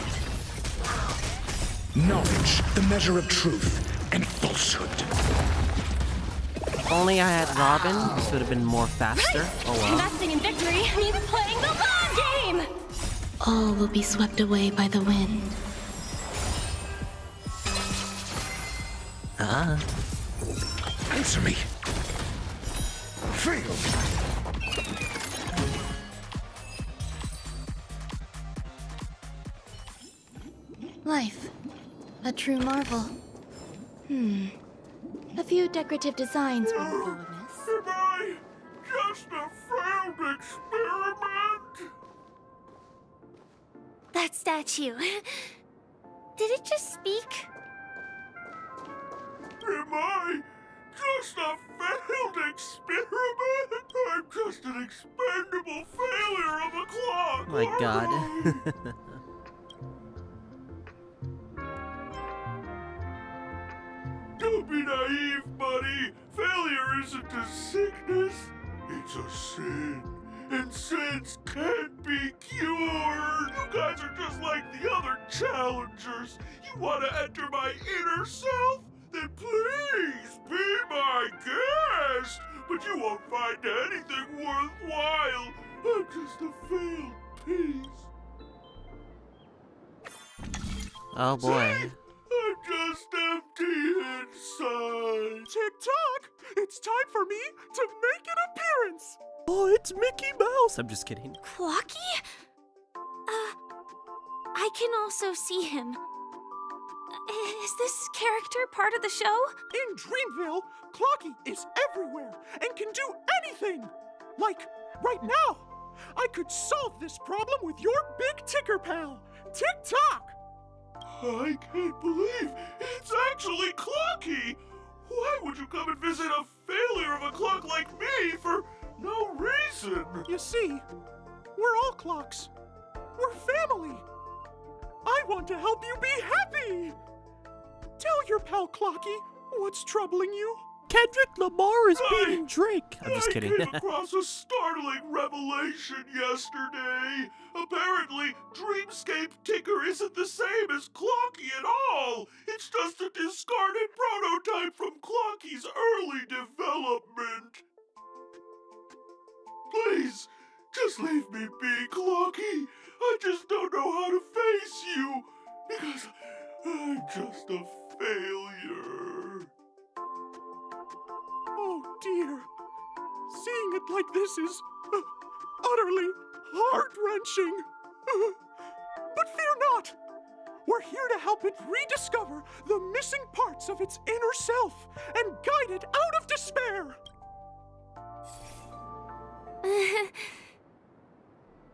Knowledge, the measure of truth and falsehood. If only I had Robin, this would have been more faster. Oh well. Investing in victory means playing the long game! All will be swept away by the wind. Answer me. Fail. Life. A true marvel. A few decorative designs were the bonus. Am I just a failed experiment? That statue. Did it just speak? Am I just a failed experiment? I'm just an expendable failure of a clock. Oh my god. Don't be naive, buddy. Failure isn't a sickness. It's a sin. And sins can't be cured. You guys are just like the other challengers. You want to enter my inner self? Then please be my guest. But you won't find anything worthwhile. I'm just a failed piece. Oh boy. I'm just empty inside. Tick-tock! It's time for me to make an appearance! Oh, it's Mickey Mouse! I'm just kidding. Clocky? I can also see him. Is this character part of the show? In Dreamville, Clocky is everywhere and can do anything! Like, right now! I could solve this problem with your big ticker pal, Tick-Tock! I can't believe it's actually Clocky! Why would you come and visit a failure of a clock like me for no reason? You see, we're all clocks. We're family. I want to help you be happy! Tell your pal Clocky what's troubling you. Kendrick Lamar is beating Drake. I'm just kidding. I came across a startling revelation yesterday. Apparently, Dreamscape Ticker isn't the same as Clocky at all. It's just a discarded prototype from Clocky's early development. Please, just leave me be, Clocky. I just don't know how to face you, because I'm just a failure. Oh dear. Seeing it like this is utterly heart-wrenching. But fear not. We're here to help it rediscover the missing parts of its inner self and guide it out of despair.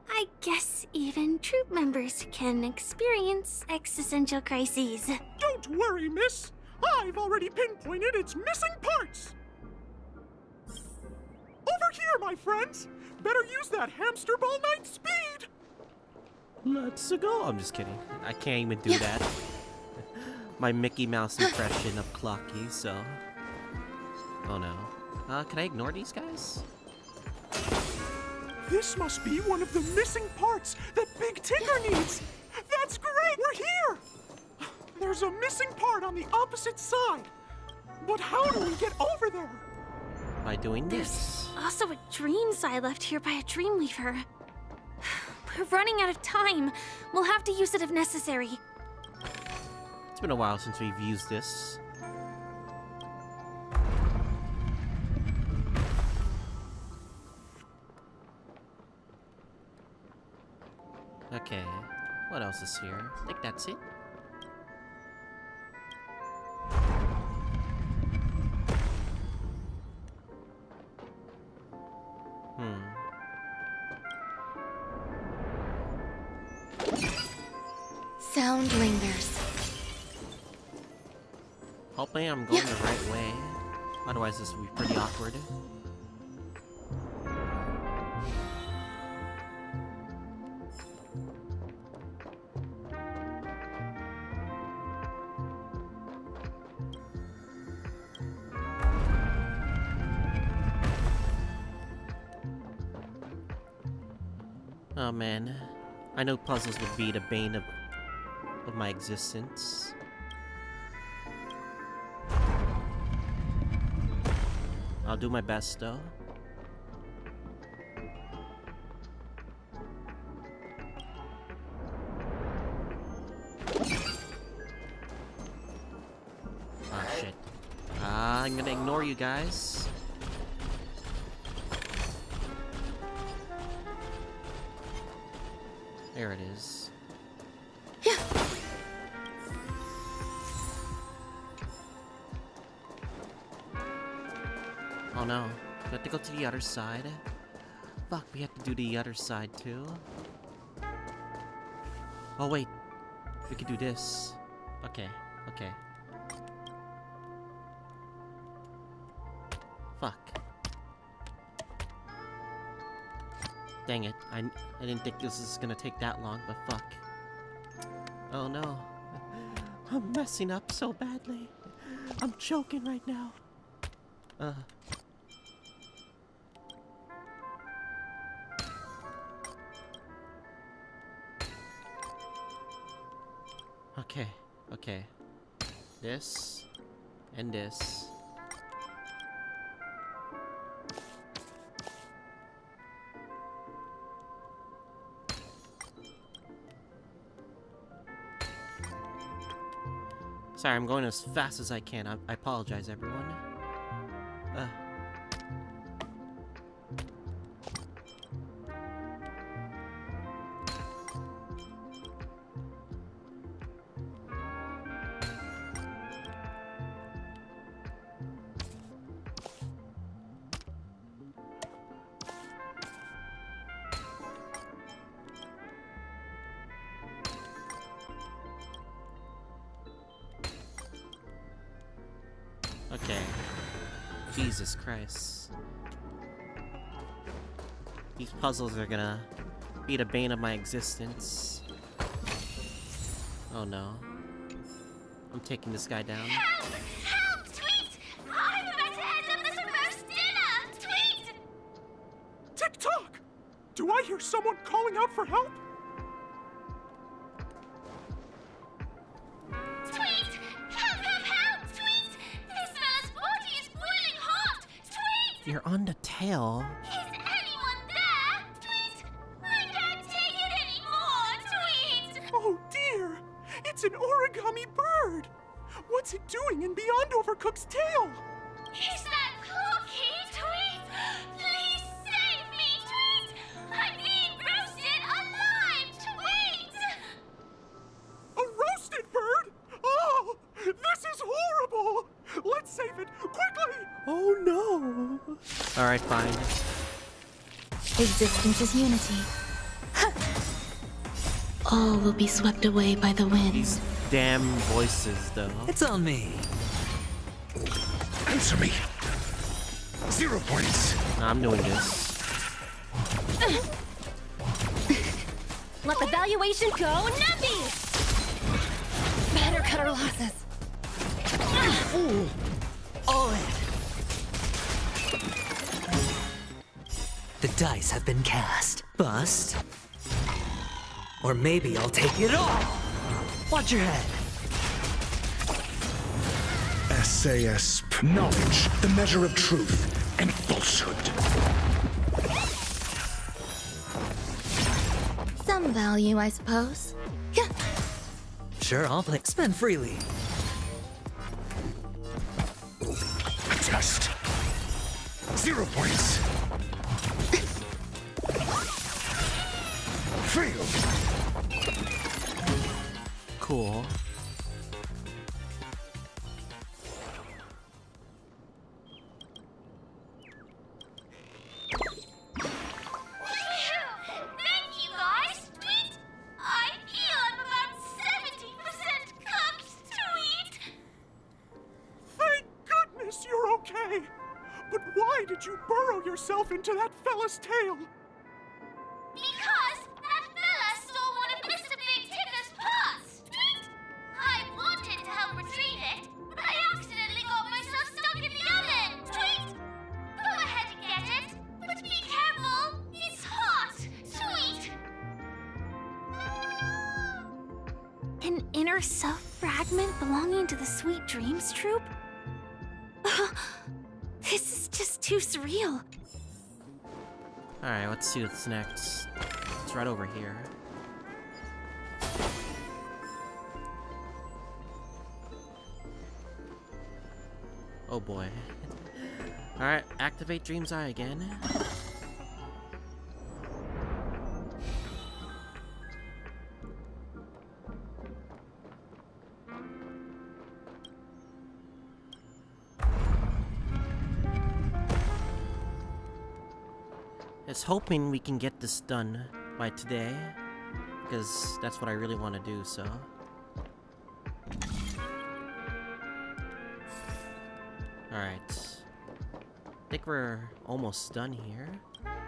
I guess even troop members can experience existential crises. Don't worry, miss. I've already pinpointed its missing parts. Over here, my friends. Better use that hamster ball night speed. Let's go. I'm just kidding. I can't even do that. My Mickey Mouse impression of Clocky, so... Oh no. Can I ignore these guys? This must be one of the missing parts that Big Ticker needs. That's great. We're here. There's a missing part on the opposite side. But how do we get over there? By doing this. Also a dream side left here by a Dreamweaver. We're running out of time. We'll have to use it if necessary. It's been a while since we've used this. Okay, what else is here? I think that's it. Sound lingers. Hopefully I'm going the right way. Otherwise this will be pretty awkward. Oh man, I know puzzles would be the bane of my existence. I'll do my best though. Ah shit. I'm gonna ignore you guys. There it is. Yeah. Oh no, we have to go to the other side. Fuck, we have to do the other side too. Oh wait, we could do this. Okay, okay. Fuck. Dang it, I didn't think this was gonna take that long, but fuck. Oh no. I'm messing up so badly. I'm choking right now. Okay, okay. This and this. Sorry, I'm going as fast as I can. I apologize, everyone. Okay. Jesus Christ. These puzzles are gonna be the bane of my existence. Oh no. I'm taking this guy down. Help! Help! Tweet! I'm about to end up as a roast dinner! Tweet! Tick-tock! Do I hear someone calling out for help? Tweet! Help, help, help! Tweet! This fella's body is boiling hot! Tweet! You're on the tail. Is anyone there? Tweet! I can't take it anymore! Tweet! Oh dear! It's an origami bird! What's it doing in Beyond Overcooked's tail? Is that Cookie? Tweet! Please save me! Tweet! I'm being roasted alive! Tweet! A roasted bird? Oh! This is horrible! Let's save it! Quickly! Oh no! Alright, fine. Existence is unity. All will be swept away by the wind. These damn voices, though. It's on me. Answer me. 0 points. Nah, I'm doing this. Let the valuation go, Nebby! Better cut our losses. Ooh. All in. The dice have been cast. Bust. Or maybe I'll take it all. Watch your head. SAS. Knowledge, the measure of truth and falsehood. Some value, I suppose. Yeah. Sure, I'll play. Spend freely. A test. 0 points. Failed. Cool. Thank you, guys! Tweet! I feel I'm about 70% cooked! Tweet! Thank goodness you're okay! But why did you burrow yourself into that fella's tail? Because that fella stole one of Mr. Big Ticker's pots! Tweet! I wanted to help retrieve it, but I accidentally got myself stuck in the oven! Tweet! Go ahead and get it, but be careful! It's hot! Tweet! An inner self fragment belonging to the Sweet Dreams troupe? This is just too surreal. Alright, let's see what's next. It's right over here. Oh boy. Alright, activate Dream's Eye again. It's hoping we can get this done by today, because that's what I really want to do, so. Alright. I think we're almost done here.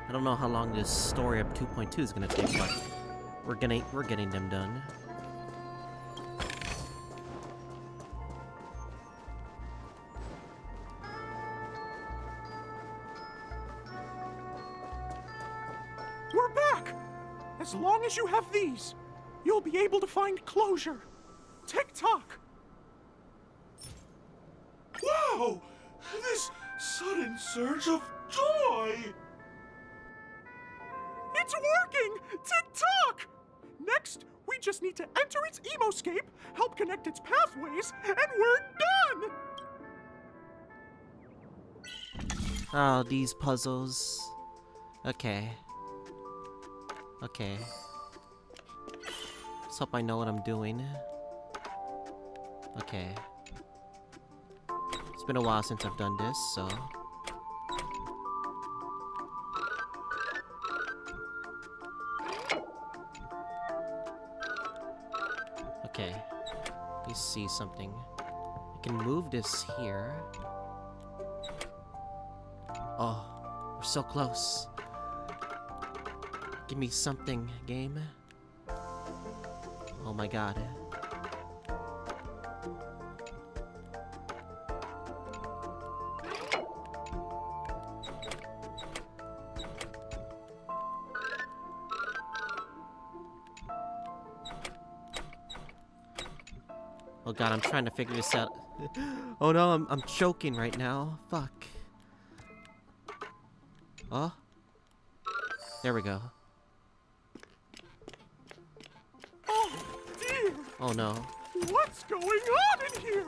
I don't know how long this story of 2.2 is gonna take, but we're getting them done. We're back! As long as you have these, you'll be able to find closure. Tick-tock! Wow! This sudden surge of joy! It's working! Tick-tock! Next, we just need to enter its emoscape, help connect its pathways, and we're done! Oh, these puzzles. Okay. Okay. Let's hope I know what I'm doing. Okay. It's been a while since I've done this, so... Okay. Let me see something. I can move this here. Oh, we're so close. Give me something, game. Oh my god. Oh god, I'm trying to figure this out. Oh no, I'm choking right now. Fuck. Oh. There we go. Oh, dear! Oh no. What's going on in here?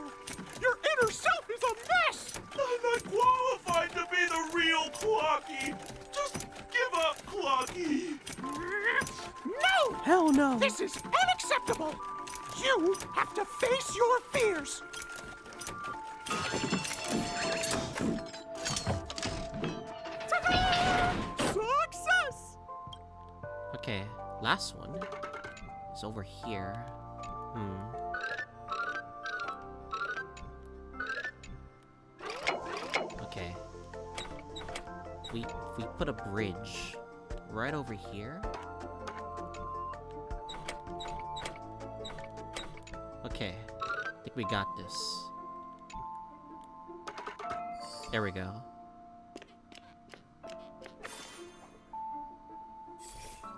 Your inner self is a mess! I'm not qualified to be the real Clocky! Just give up, Clocky! No! Hell no! This is unacceptable! You have to face your fears! Success! Okay, last one is over here. Okay. If we put a bridge right over here. Okay, I think we got this. There we go.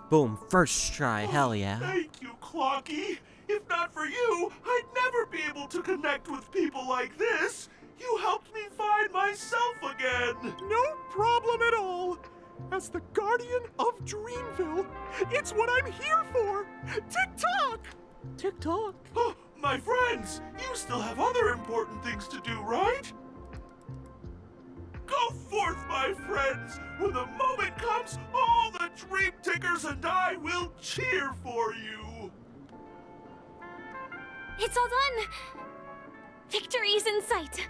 Boom, first try, hell yeah. Thank you, Clocky. If not for you, I'd never be able to connect with people like this. You helped me find myself again. No problem at all. As the guardian of Dreamville, it's what I'm here for. Tick-tock! Tick-tock. Oh, my friends, you still have other important things to do, right? Go forth, my friends! When the moment comes, all the Dream Tickers and I will cheer for you! It's all done! Victory's in sight!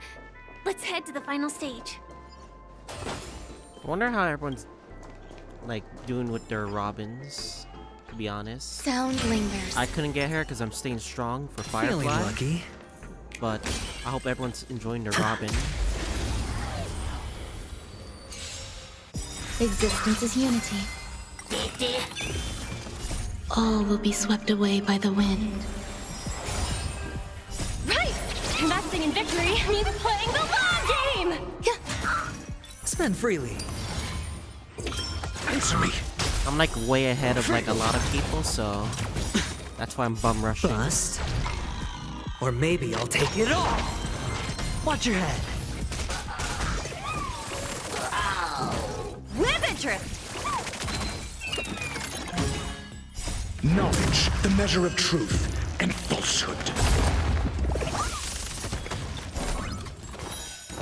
Let's head to the final stage. I wonder how everyone's, like, doing with their Robins, to be honest. Sound lingers. I couldn't get here because I'm staying strong for Firefly. Feeling lucky. But I hope everyone's enjoying their Robin. Existence is unity. All will be swept away by the wind. Right! Investing in victory means playing the long game! Spend freely. Answer me! I'm like way ahead of like a lot of people, so that's why I'm bum rushing. Bust. Or maybe I'll take it all! Watch your head. Ribbon drift! Knowledge, the measure of truth and falsehood.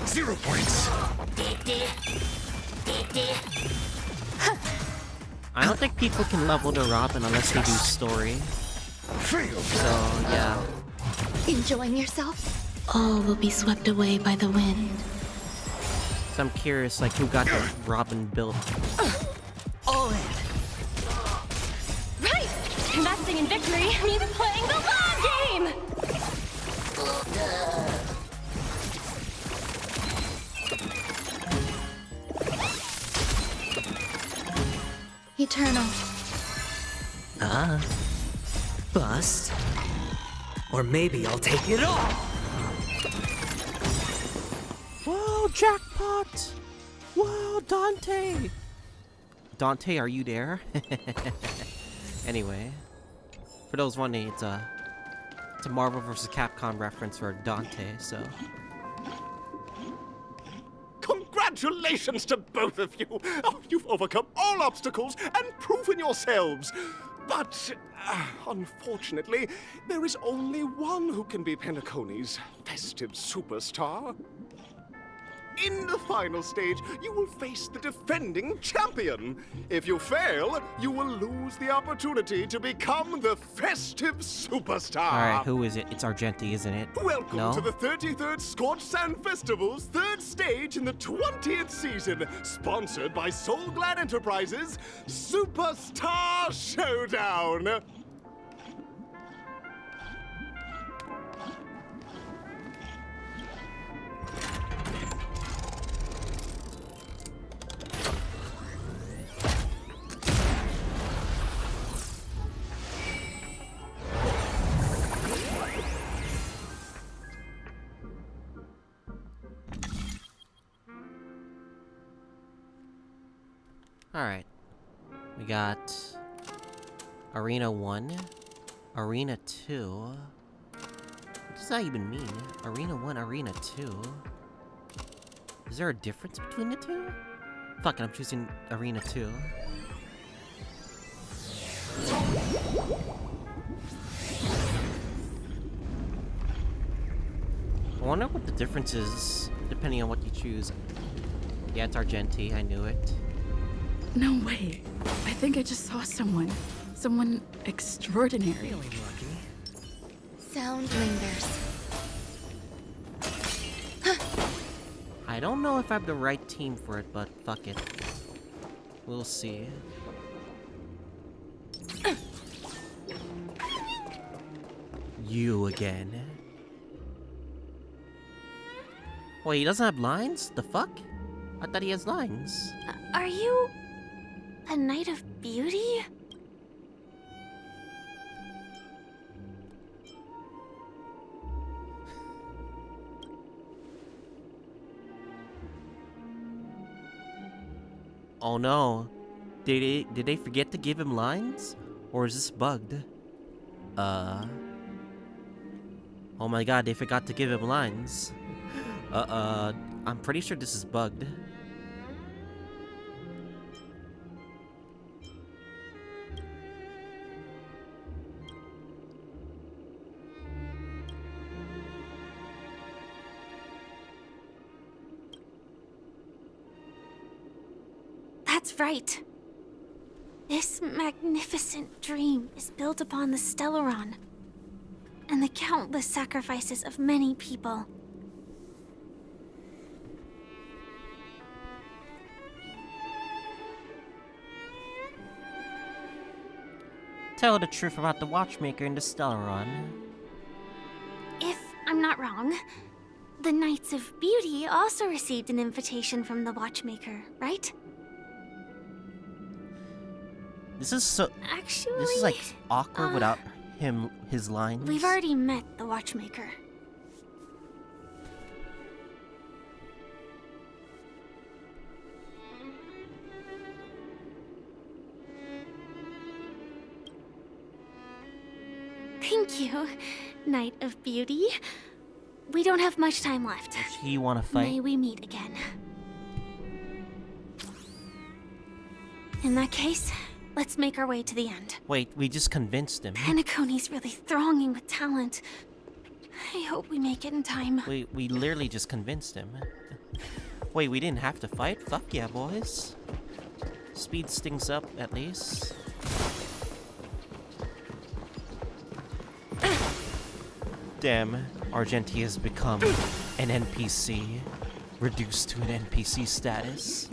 0 points. I don't think people can level their Robin unless they do story. So yeah. Enjoying yourself? All will be swept away by the wind. So I'm curious, like, who got the Robin built? All in. Right! Investing in victory means playing the long game! Eternal. Bust. Or maybe I'll take it all! Whoa, jackpot! Whoa, Dante! Dante, are you there? Anyway, for those wondering, it's a Marvel vs. Capcom reference for Dante, so... Congratulations to both of you! Oh, you've overcome all obstacles and proven yourselves! But, unfortunately, there is only one who can be Penacony's festive superstar. In the final stage, you will face the defending champion. If you fail, you will lose the opportunity to become the festive superstar. Alright, who is it? It's Argenti, isn't it? Welcome No? to the 33rd Scorched Sand Festival's 3rd stage in the 20th season, sponsored by Soul Glad Enterprises, Superstar Showdown. Alright. We got Arena 1, Arena 2. What does that even mean? Arena 1, Arena 2. Is there a difference between the two? Fuck it, I'm choosing Arena 2. I wonder what the difference is depending on what you choose. Yeah, it's Argenti, I knew it. No way. I think I just saw someone. Someone extraordinary. Feeling lucky. Sound lingers. I don't know if I have the right team for it, but fuck it. We'll see. You again. Wait, he doesn't have lines? The fuck? I thought he has lines. Are you a Knight of Beauty? Oh no. Did they forget to give him lines? Or is this bugged? Oh my god, they forgot to give him lines. I'm pretty sure this is bugged. That's right. This magnificent dream is built upon the Stellaron and the countless sacrifices of many people. Tell the truth about the watchmaker and the Stellaron. If I'm not wrong, the Knights of Beauty also received an invitation from the watchmaker, right? This is so... Actually... This is like awkward without his lines. We've already met the watchmaker. Thank you, Knight of Beauty. We don't have much time left. Does he want to fight? May we meet again. In that case, let's make our way to the end. Wait, we just convinced him. Penacony's really thronging with talent. I hope we make it in time. We literally just convinced him. Wait, we didn't have to fight? Fuck yeah, boys. Speed stings up, at least. Damn, Argenti has become an NPC. Reduced to an NPC status.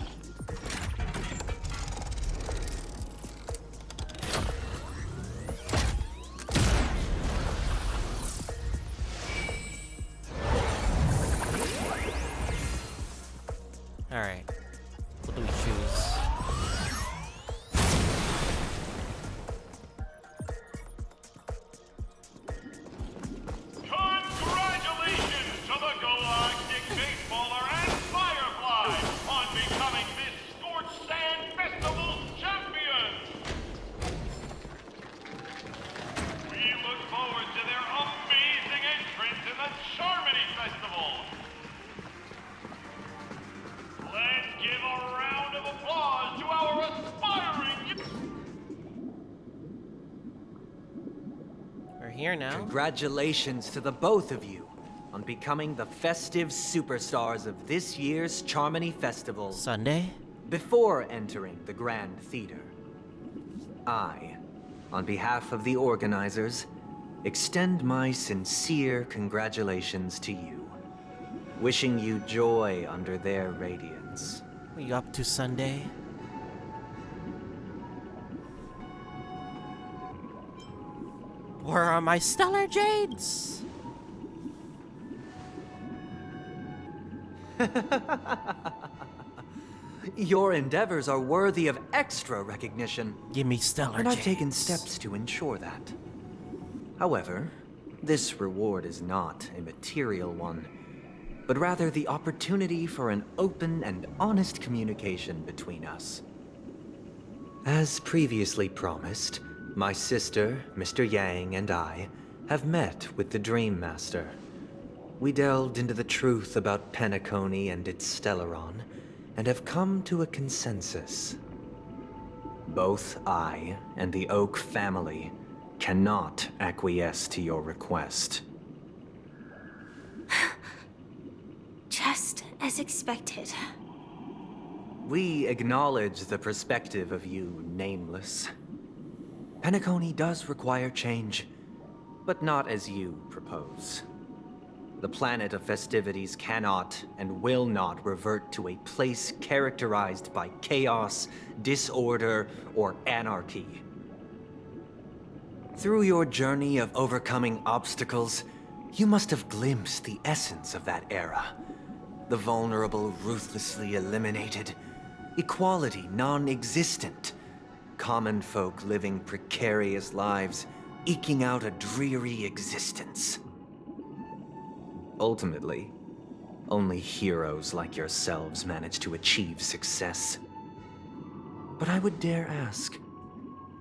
Alright. What do we choose? Congratulations to the Galactic Baseballer and Firefly on becoming this Scorched Sand Festival's champions! We look forward to their amazing entrance in the Charmony Festival! Let's give a round of applause to our aspiring... We're here now. Congratulations to the both of you on becoming the festive superstars of this year's Charmony Festival. Sunday? Before entering the Grand Theater, I, on behalf of the organizers, extend my sincere congratulations to you, wishing you joy under their radiance. What are you up to, Sunday? Where are my stellar jades? Your endeavors are worthy of extra recognition. Give me stellar and I've jades. taken steps to ensure that. However, this reward is not a material one, but rather the opportunity for an open and honest communication between us. As previously promised, my sister, Mr. Yang, and I have met with the Dream Master. We delved into the truth about Penacony and its Stellaron, and have come to a consensus. Both I and the Oak family cannot acquiesce to your request. Just as expected. We acknowledge the perspective of you, Nameless. Penacony does require change, but not as you propose. The planet of festivities cannot and will not revert to a place characterized by chaos, disorder, or anarchy. Through your journey of overcoming obstacles, you must have glimpsed the essence of that era. The vulnerable ruthlessly eliminated, equality non-existent, common folk living precarious lives, eking out a dreary existence. Ultimately, only heroes like yourselves manage to achieve success. But I would dare ask,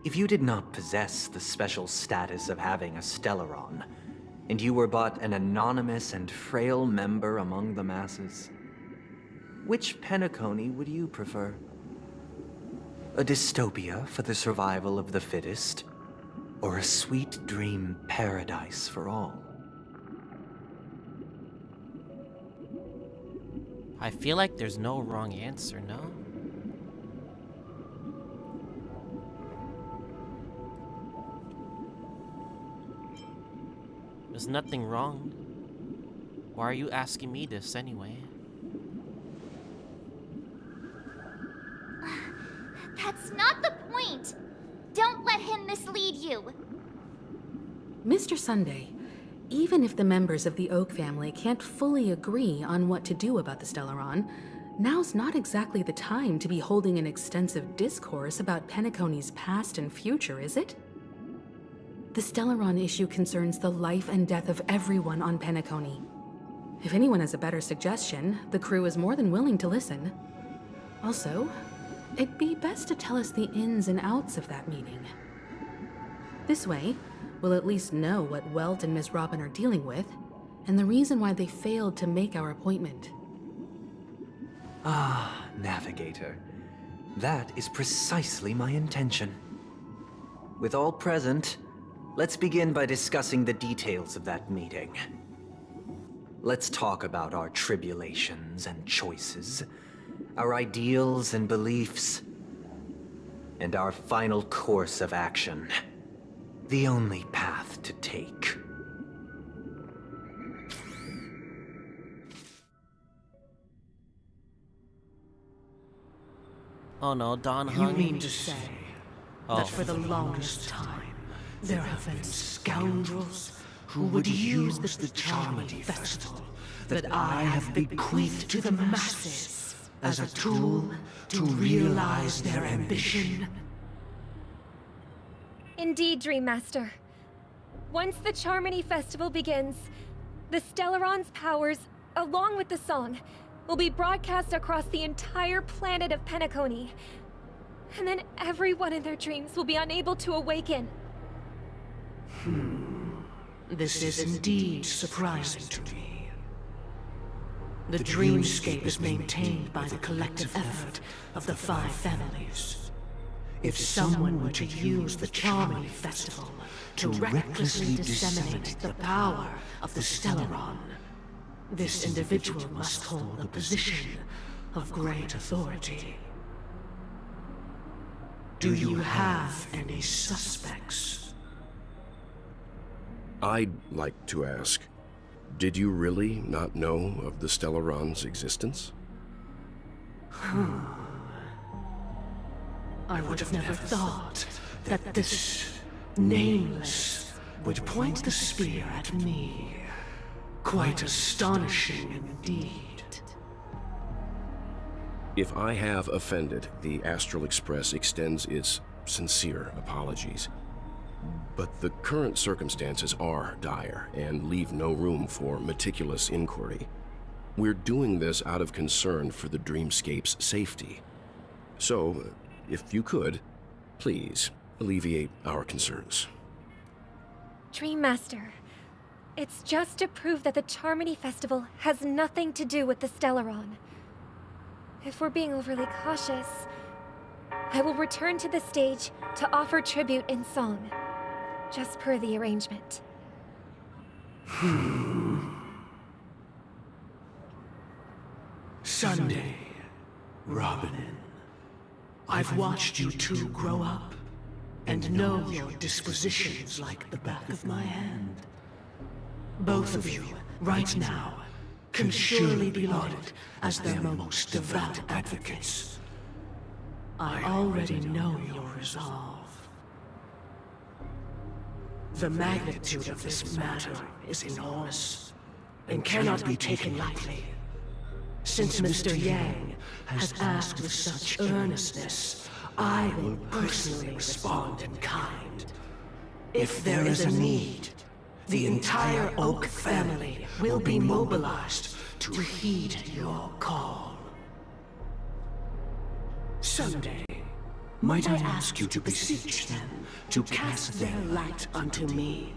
if you did not possess the special status of having a Stellaron, and you were but an anonymous and frail member among the masses, which Penacony would you prefer? A dystopia for the survival of the fittest, or a sweet dream paradise for all? I feel like there's no wrong answer, no? There's nothing wrong. Why are you asking me this anyway? That's not the point! Don't let him mislead you! Mr. Sunday, even if the members of the Oak family can't fully agree on what to do about the Stellaron, now's not exactly the time to be holding an extensive discourse about Penacony's past and future, is it? The Stellaron issue concerns the life and death of everyone on Penacony. If anyone has a better suggestion, the crew is more than willing to listen. Also, it'd be best to tell us the ins and outs of that meeting. This way, we'll at least know what Welt and Ms. Robin are dealing with, and the reason why they failed to make our appointment. Ah, Navigator. That is precisely my intention. With all present, let's begin by discussing the details of that meeting. Let's talk about our tribulations and choices, our ideals and beliefs, and our final course of action. The only path to take. Oh no, Don You Honey. mean to say that for the longest time, there have been scoundrels who would use the Charmony Festival that I have bequeathed to the masses as a tool to realize their ambition? Indeed, Dream Master. Once the Charmony Festival begins, the Stellaron's powers, along with the song, will be broadcast across the entire planet of Penacony. And then everyone in their dreams will be unable to awaken. This is indeed surprising to me. The dreamscape is maintained by the collective effort of the 5 families. If someone were to use the Charmony Festival to recklessly disseminate the power of the Stellaron, this individual must hold a position of great authority. Do you have any suspects? I'd like to ask, did you really not know of the Stellaron's existence? I would have never thought that this nameless would point the spear at me. Quite astonishing indeed. If I have offended, the Astral Express extends its sincere apologies. But the current circumstances are dire and leave no room for meticulous inquiry. We're doing this out of concern for the Dreamscape's safety. So, if you could, Please, alleviate our concerns. Dream Master, it's just to prove that the Charmony Festival has nothing to do with the Stellaron. If we're being overly cautious, I will return to the stage to offer tribute in song, just per the arrangement. Sunday, Robin. I've watched you two grow up, and know your dispositions like the back of my hand. Both of you, right now, can surely be lauded as their most devout advocates. I already know your resolve. The magnitude of this matter is enormous, and cannot be taken lightly. Since Mr. Yang has asked with such earnestness, I will personally respond in kind. If there is a need, the entire Oak family will be mobilized to heed your call. Someday, might I ask you to beseech them to cast their light unto me,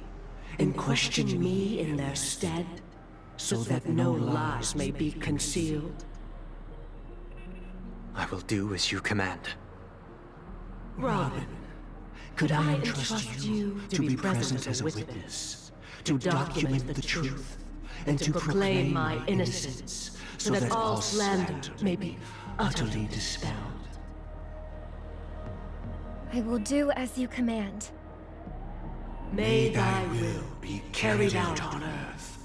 and question me in their stead, so that no lies may be concealed? I will do as you command. Robin, could I entrust you to be present as a witness, to document the truth, and to proclaim my innocence, so that all slander may be utterly dispelled? I will do as you command. May thy will be carried out on earth,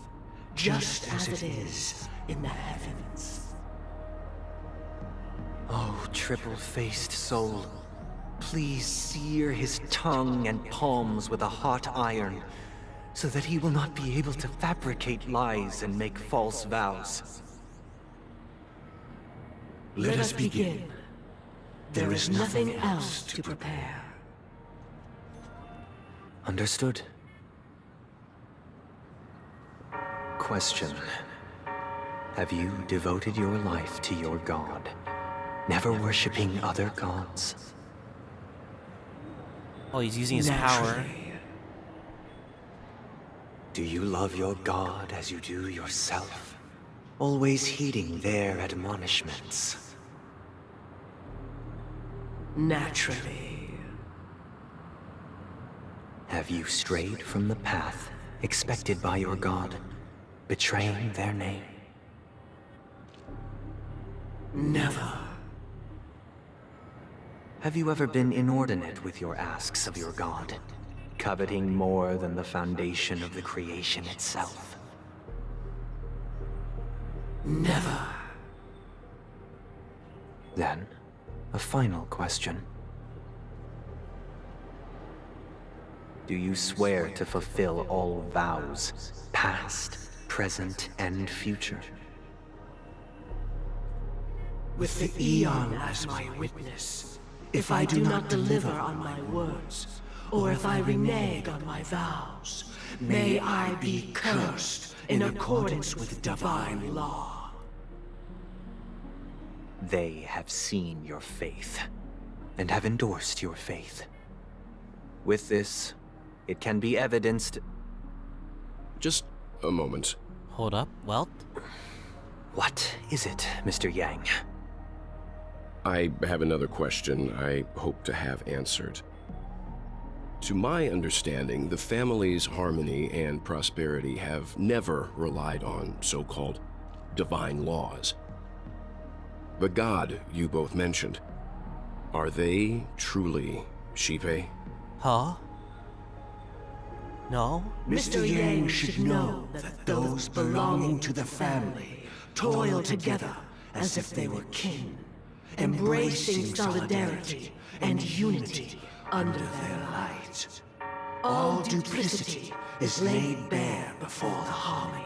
just as it is in the heavens. Oh, triple-faced soul, please sear his tongue and palms with a hot iron, so that he will not be able to fabricate lies and make false vows. Let us begin. There is nothing else to prepare. Understood. Question. Have you devoted your life to your god, never worshipping other gods? Oh, he's using his power. Do you love your god as you do yourself, always heeding their admonishments? Naturally. Have you strayed from the path expected by your god, betraying their name? Never. Have you ever been inordinate with your asks of your god, coveting more than the foundation of the creation itself? Never. Then, a final question. Do you swear to fulfill all vows, past, present, and future? With the Eon as my witness, if I do not deliver on my words, or if I renege on my vows, may I be cursed in accordance with divine law. They have seen your faith, and have endorsed your faith. With this, it can be evidenced... Just a moment. Hold up, Welt? What is it, Mr. Yang? I have another question I hope to have answered. To my understanding, the family's harmony and prosperity have never relied on so-called divine laws. The god you both mentioned, are they truly Shipe? Huh? No? Mr. Yang should know that those belonging to the family toil together as if they were kin, embracing solidarity and unity under their light. All duplicity is laid bare before the harmony.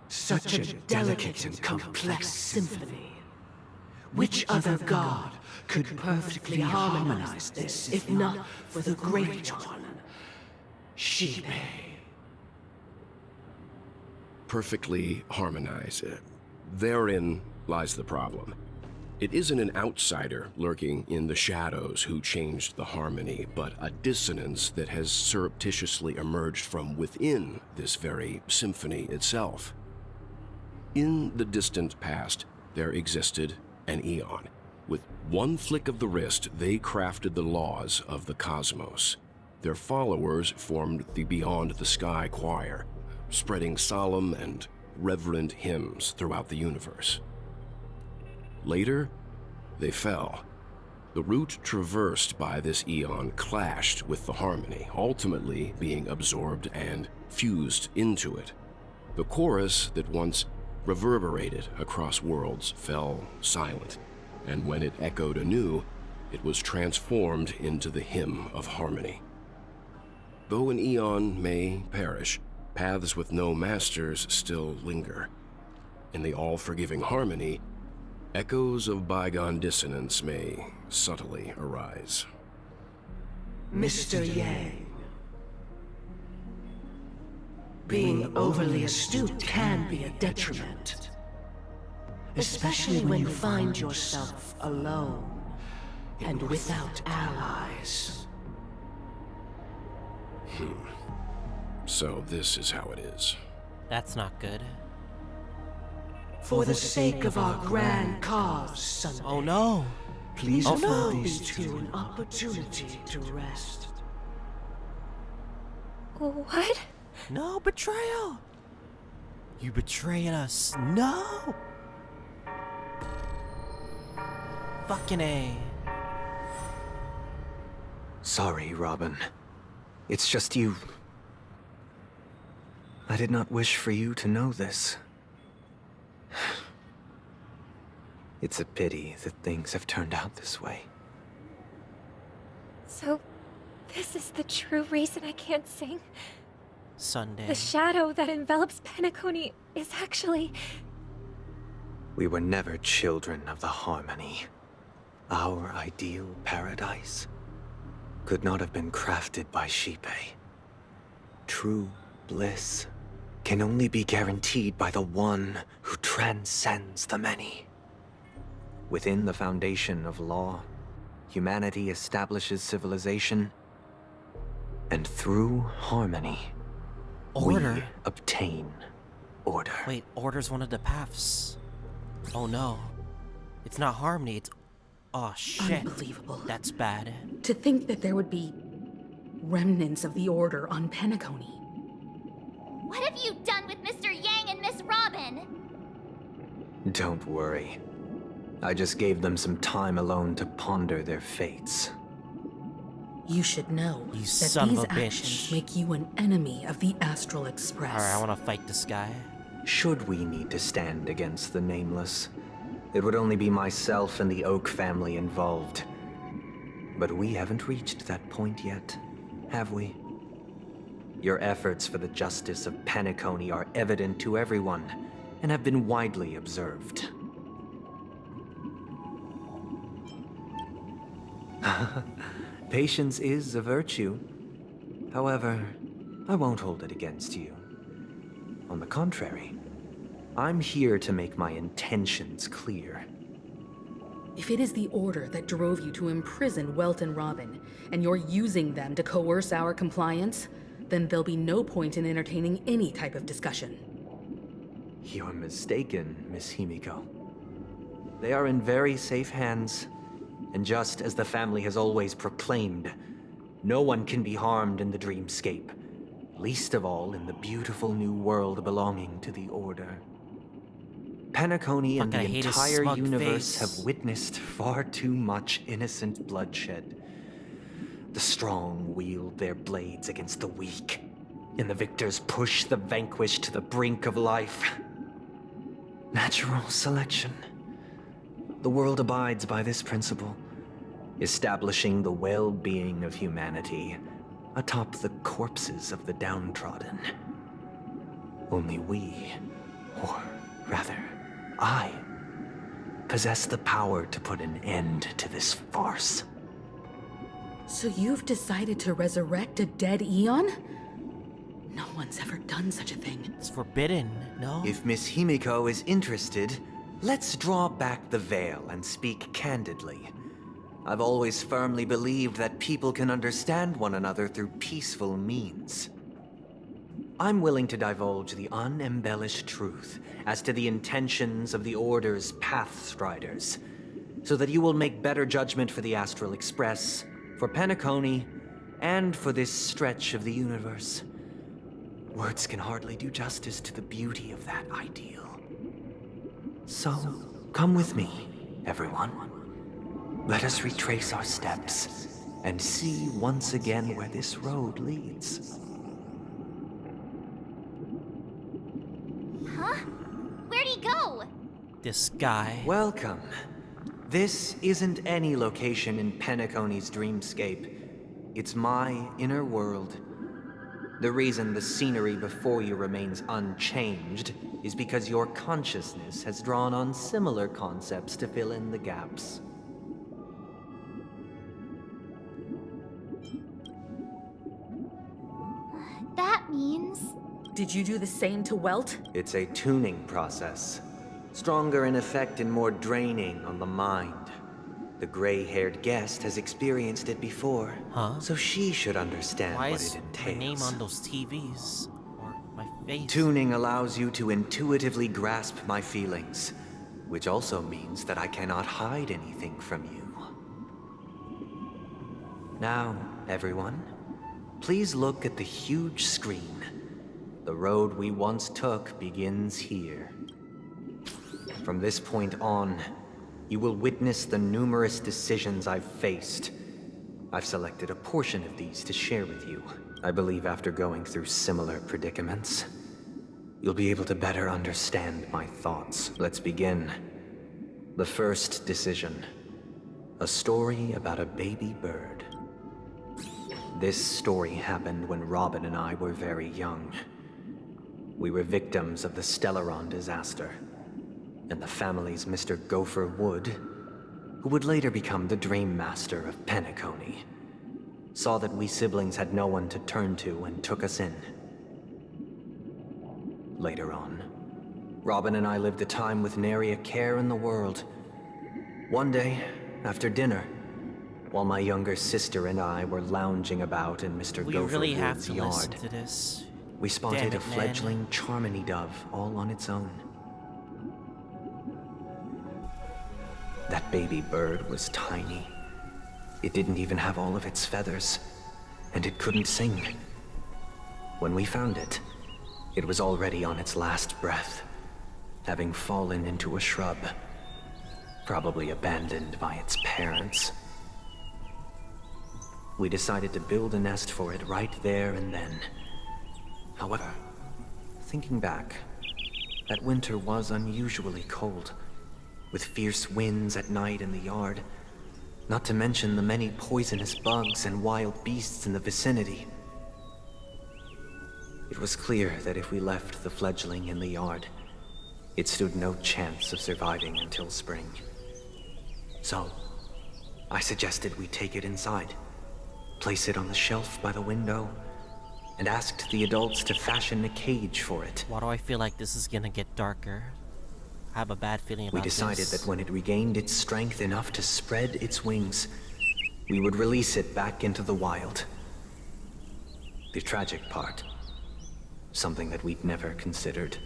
Such a delicate and complex symphony. Which other god could perfectly harmonize this, if not for the Great One, Shipe? Perfectly harmonize. Therein lies the problem. It isn't an outsider lurking in the shadows who changed the harmony, but a dissonance that has surreptitiously emerged from within this very symphony itself. In the distant past, there existed an Eon. With one flick of the wrist, they crafted the laws of the cosmos. Their followers formed the Beyond the Sky Choir, spreading solemn and reverent hymns throughout the universe. Later, they fell. The route traversed by this Eon clashed with the harmony, ultimately being absorbed and fused into it. The chorus that once reverberated across worlds fell silent, and when it echoed anew, it was transformed into the hymn of harmony. Though an Eon may perish, paths with no masters still linger. In the all-forgiving harmony, echoes of bygone dissonance may subtly arise. Mr. Yang. Being overly astute can be a detriment. Especially when you find yourself alone and without allies. So this is how it is. That's not good. For the sake of our grand cause, Sunday. Oh no! Please Oh, allow no. these two an opportunity to rest. What? No betrayal! You betrayed us. No! Fucking A. Sorry, Robin. It's just you. I did not wish for you to know this. It's a pity that things have turned out this way. So, this is the true reason I can't sing? Sunday. The shadow that envelops Penacony is actually... We were never children of the harmony. Our ideal paradise could not have been crafted by Xipe. True bliss can only be guaranteed by the one who transcends the many. Within the foundation of law, humanity establishes civilization, and through harmony, Order? we obtain order. Wait, order's one of the paths. Oh no. It's not harmony, it's... Oh shit. Unbelievable. That's bad. To think that there would be remnants of the Order on Penacony. What have you done with Mr. Yang and Miss Robin? Don't worry. I just gave them some time alone to ponder their fates. You should know You that son these of a bitch. actions make you an enemy of the Astral Express. Alright, I wanna fight this guy. Should we need to stand against the nameless, it would only be myself and the Oak family involved. But we haven't reached that point yet, have we? Your efforts for the justice of Penacony are evident to everyone, and have been widely observed. Patience is a virtue. However, I won't hold it against you. On the contrary, I'm here to make my intentions clear. If it is the Order that drove you to imprison Welt and Robin, and you're using them to coerce our compliance, then there'll be no point in entertaining any type of discussion. You're mistaken, Miss Himiko. They are in very safe hands, and just as the family has always proclaimed, no one can be harmed in the dreamscape, least of all in the beautiful new world belonging to the Order. Penacony and the Fucking, I hate his entire smug universe face. have witnessed far too much innocent bloodshed. The strong wield their blades against the weak, and the victors push the vanquished to the brink of life. Natural selection. The world abides by this principle, establishing the well-being of humanity atop the corpses of the downtrodden. Only we, or rather, I, possess the power to put an end to this farce. So you've decided to resurrect a dead Eon? No one's ever done such a thing. It's forbidden, no? If Miss Himiko is interested, let's draw back the veil and speak candidly. I've always firmly believed that people can understand one another through peaceful means. I'm willing to divulge the unembellished truth as to the intentions of the Order's Pathstriders, so that you will make better judgment for the Astral Express, for Penacony, and for this stretch of the universe. Words can hardly do justice to the beauty of that ideal. So, come with me, everyone. Let us retrace our steps and see once again where this road leads. Huh? Where'd he go? This guy. Welcome. This isn't any location in Penacony's dreamscape. It's my inner world. The reason the scenery before you remains unchanged is because your consciousness has drawn on similar concepts to fill in the gaps. That means... Did you do the same to Welt? It's a tuning process. Stronger in effect and more draining on the mind. The gray-haired guest has experienced it before, so she should understand Why what is it entails. my name on those TVs? Or my face? Tuning allows you to intuitively grasp my feelings, which also means that I cannot hide anything from you. Now, everyone, please look at the huge screen. The road we once took begins here. From this point on, you will witness the numerous decisions I've faced. I've selected a portion of these to share with you. I believe after going through similar predicaments, you'll be able to better understand my thoughts. Let's begin. The first decision. A story about a baby bird. This story happened when Robin and I were very young. We were victims of the Stellaron disaster, and the family's Mr. Gopher Wood, who would later become the Dream Master of Penacony, saw that we siblings had no one to turn to and took us in. Later on, Robin and I lived a time with nary a care in the world. One day, after dinner, while my younger sister and I were lounging about in Mr. Gopher Wood's yard, we spotted a fledgling Charmony dove all on its own. That baby bird was tiny. It didn't even have all of its feathers, and it couldn't sing. When we found it, it was already on its last breath, having fallen into a shrub, probably abandoned by its parents. We decided to build a nest for it right there and then. However, thinking back, that winter was unusually cold, with fierce winds at night in the yard, not to mention the many poisonous bugs and wild beasts in the vicinity. It was clear that if we left the fledgling in the yard, it stood no chance of surviving until spring. So, I suggested we take it inside, place it on the shelf by the window, and asked the adults to fashion a cage for it. Why do I feel like this is gonna get darker? I have a bad feeling about We decided this. that when it regained its strength enough to spread its wings, we would release it back into the wild. The tragic part, something that we'd never considered,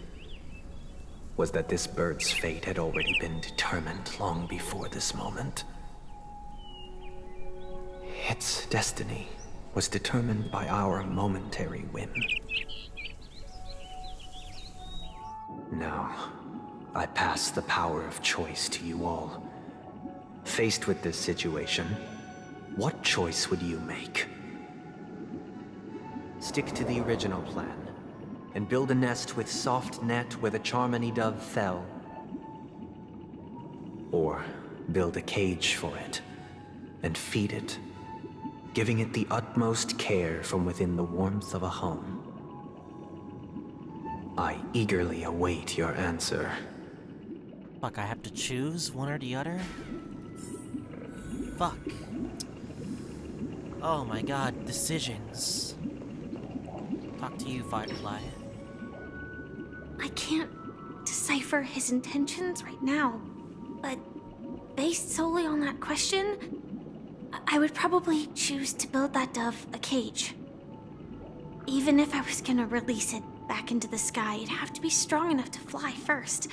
was that this bird's fate had already been determined long before this moment. Its destiny was determined by our momentary whim. Now, I pass the power of choice to you all. Faced with this situation, what choice would you make? Stick to the original plan, and build a nest with soft net where the Charmony dove fell. Or build a cage for it, and feed it, giving it the utmost care from within the warmth of a home. I eagerly await your answer. Fuck, I have to choose one or the other? Fuck. Oh my god, decisions. Talk to you, Firefly. I can't decipher his intentions right now. But based solely on that question, I would probably choose to build that dove a cage. Even if I was gonna release it back into the sky, it'd have to be strong enough to fly first.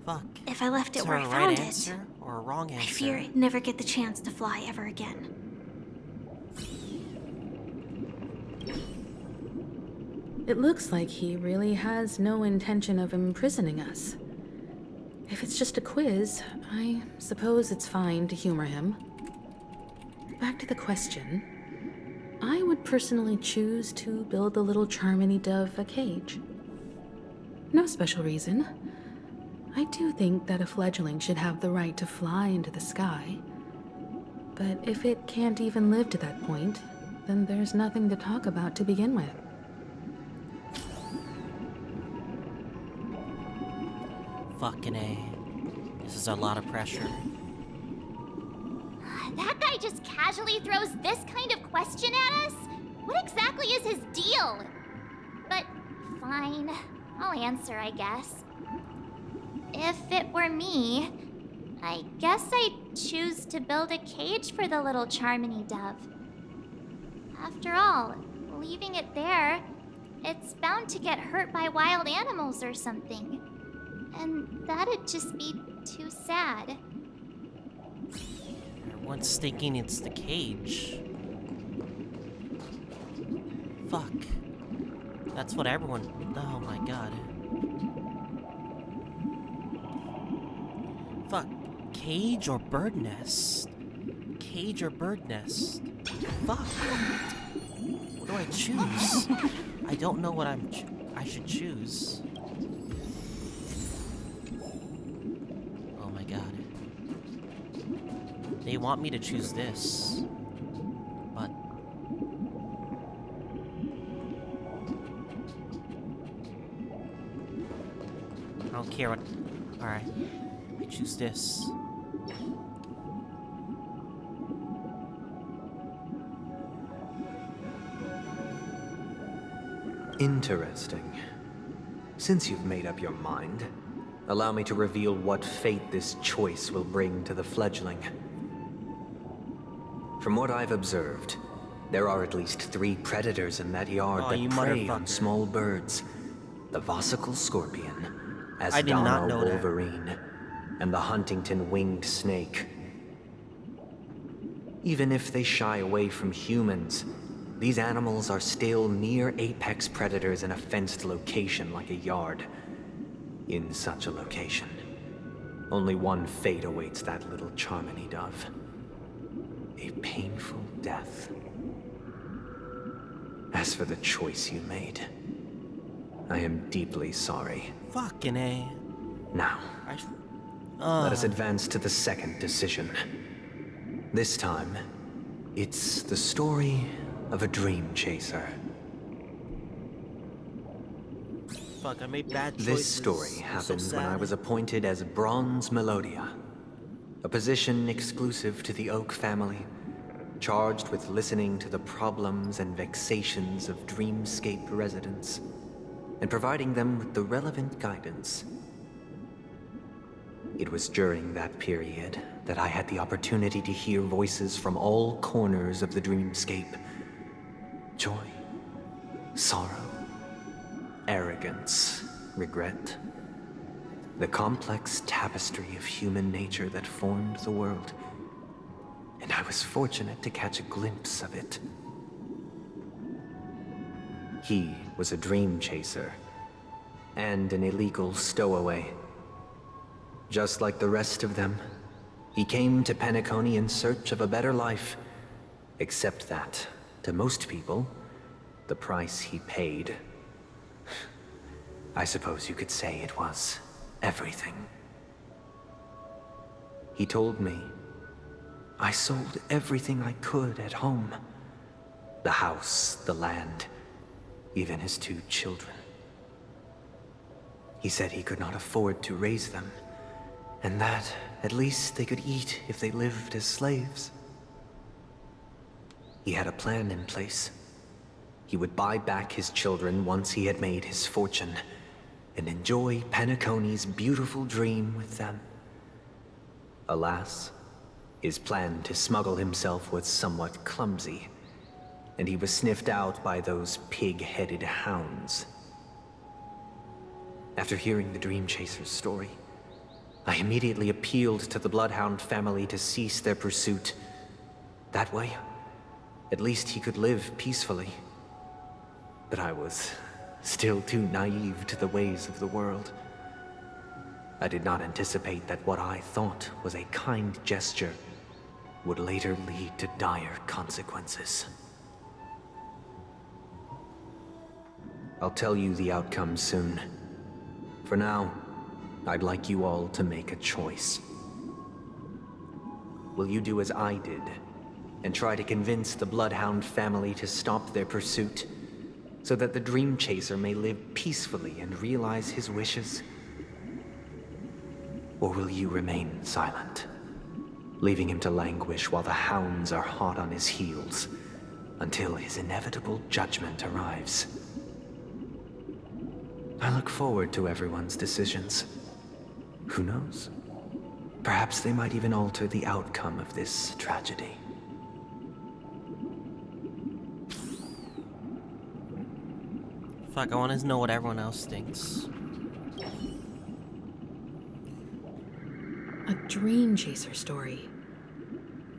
Fuck. If I left it Is where there I a right found answer it, or a wrong answer? I fear it'd never get the chance to fly ever again. It looks like he really has no intention of imprisoning us. If it's just a quiz, I suppose it's fine to humor him. Back to the question. I would personally choose to build the little Charmony dove a cage. No special reason. I do think that a fledgling should have the right to fly into the sky. But if it can't even live to that point, then there's nothing to talk about to begin with. Fucking A. This is a lot of pressure. That guy just casually throws this kind of question at us? What exactly is his deal? But fine, I'll answer, I guess. If it were me, I guess I'd choose to build a cage for the little Charmony dove. After all, leaving it there, it's bound to get hurt by wild animals or something. And that'd just be too sad. Everyone's thinking it's the cage. Fuck. That's what everyone... Oh my god. Fuck. Cage or bird nest? Cage or bird nest? Fuck. What do I choose? I don't know what I should choose. Oh my god. They want me to choose this. But... I don't care what... Alright. I choose this. Interesting. Since you've made up your mind, allow me to reveal what fate this choice will bring to the fledgling. From what I've observed, there are at least 3 predators in that yard that prey on small birds. The Vosicle Scorpion, Asdano Wolverine, and the Huntington Winged Snake. Even if they shy away from humans, these animals are still near apex predators in a fenced location like a yard. In such a location, only one fate awaits that little Charmony dove. A painful death. As for the choice you made, I am deeply sorry. Fucking A. Now, let us advance to the second decision. This time, it's the story of a dream chaser. Fuck, I made bad choices. This story happened when I was appointed as Bronze Melodia, a position exclusive to the Oak family, charged with listening to the problems and vexations of Dreamscape residents, and providing them with the relevant guidance. It was during that period that I had the opportunity to hear voices from all corners of the Dreamscape. Joy, sorrow, arrogance, regret. The complex tapestry of human nature that formed the world. And I was fortunate to catch a glimpse of it. He was a dream chaser, and an illegal stowaway. Just like the rest of them, he came to Penacony in search of a better life, except that, to most people, the price he paid, I suppose you could say it was everything. He told me I sold everything I could at home. The house, the land, even his 2 children. He said he could not afford to raise them, and that at least they could eat if they lived as slaves. He had a plan in place. He would buy back his children once he had made his fortune, and enjoy Penacony's beautiful dream with them. Alas, his plan to smuggle himself was somewhat clumsy, and he was sniffed out by those pig-headed hounds. After hearing the Dream Chaser's story, I immediately appealed to the Bloodhound family to cease their pursuit. That way, at least he could live peacefully. But I was still too naive to the ways of the world. I did not anticipate that what I thought was a kind gesture would later lead to dire consequences. I'll tell you the outcome soon. For now, I'd like you all to make a choice. Will you do as I did, and try to convince the Bloodhound family to stop their pursuit, so that the Dream Chaser may live peacefully and realize his wishes? Or will you remain silent, leaving him to languish while the hounds are hot on his heels, until his inevitable judgment arrives? I look forward to everyone's decisions. Who knows? Perhaps they might even alter the outcome of this tragedy. Fuck, I want to know what everyone else thinks. A Dream Chaser story.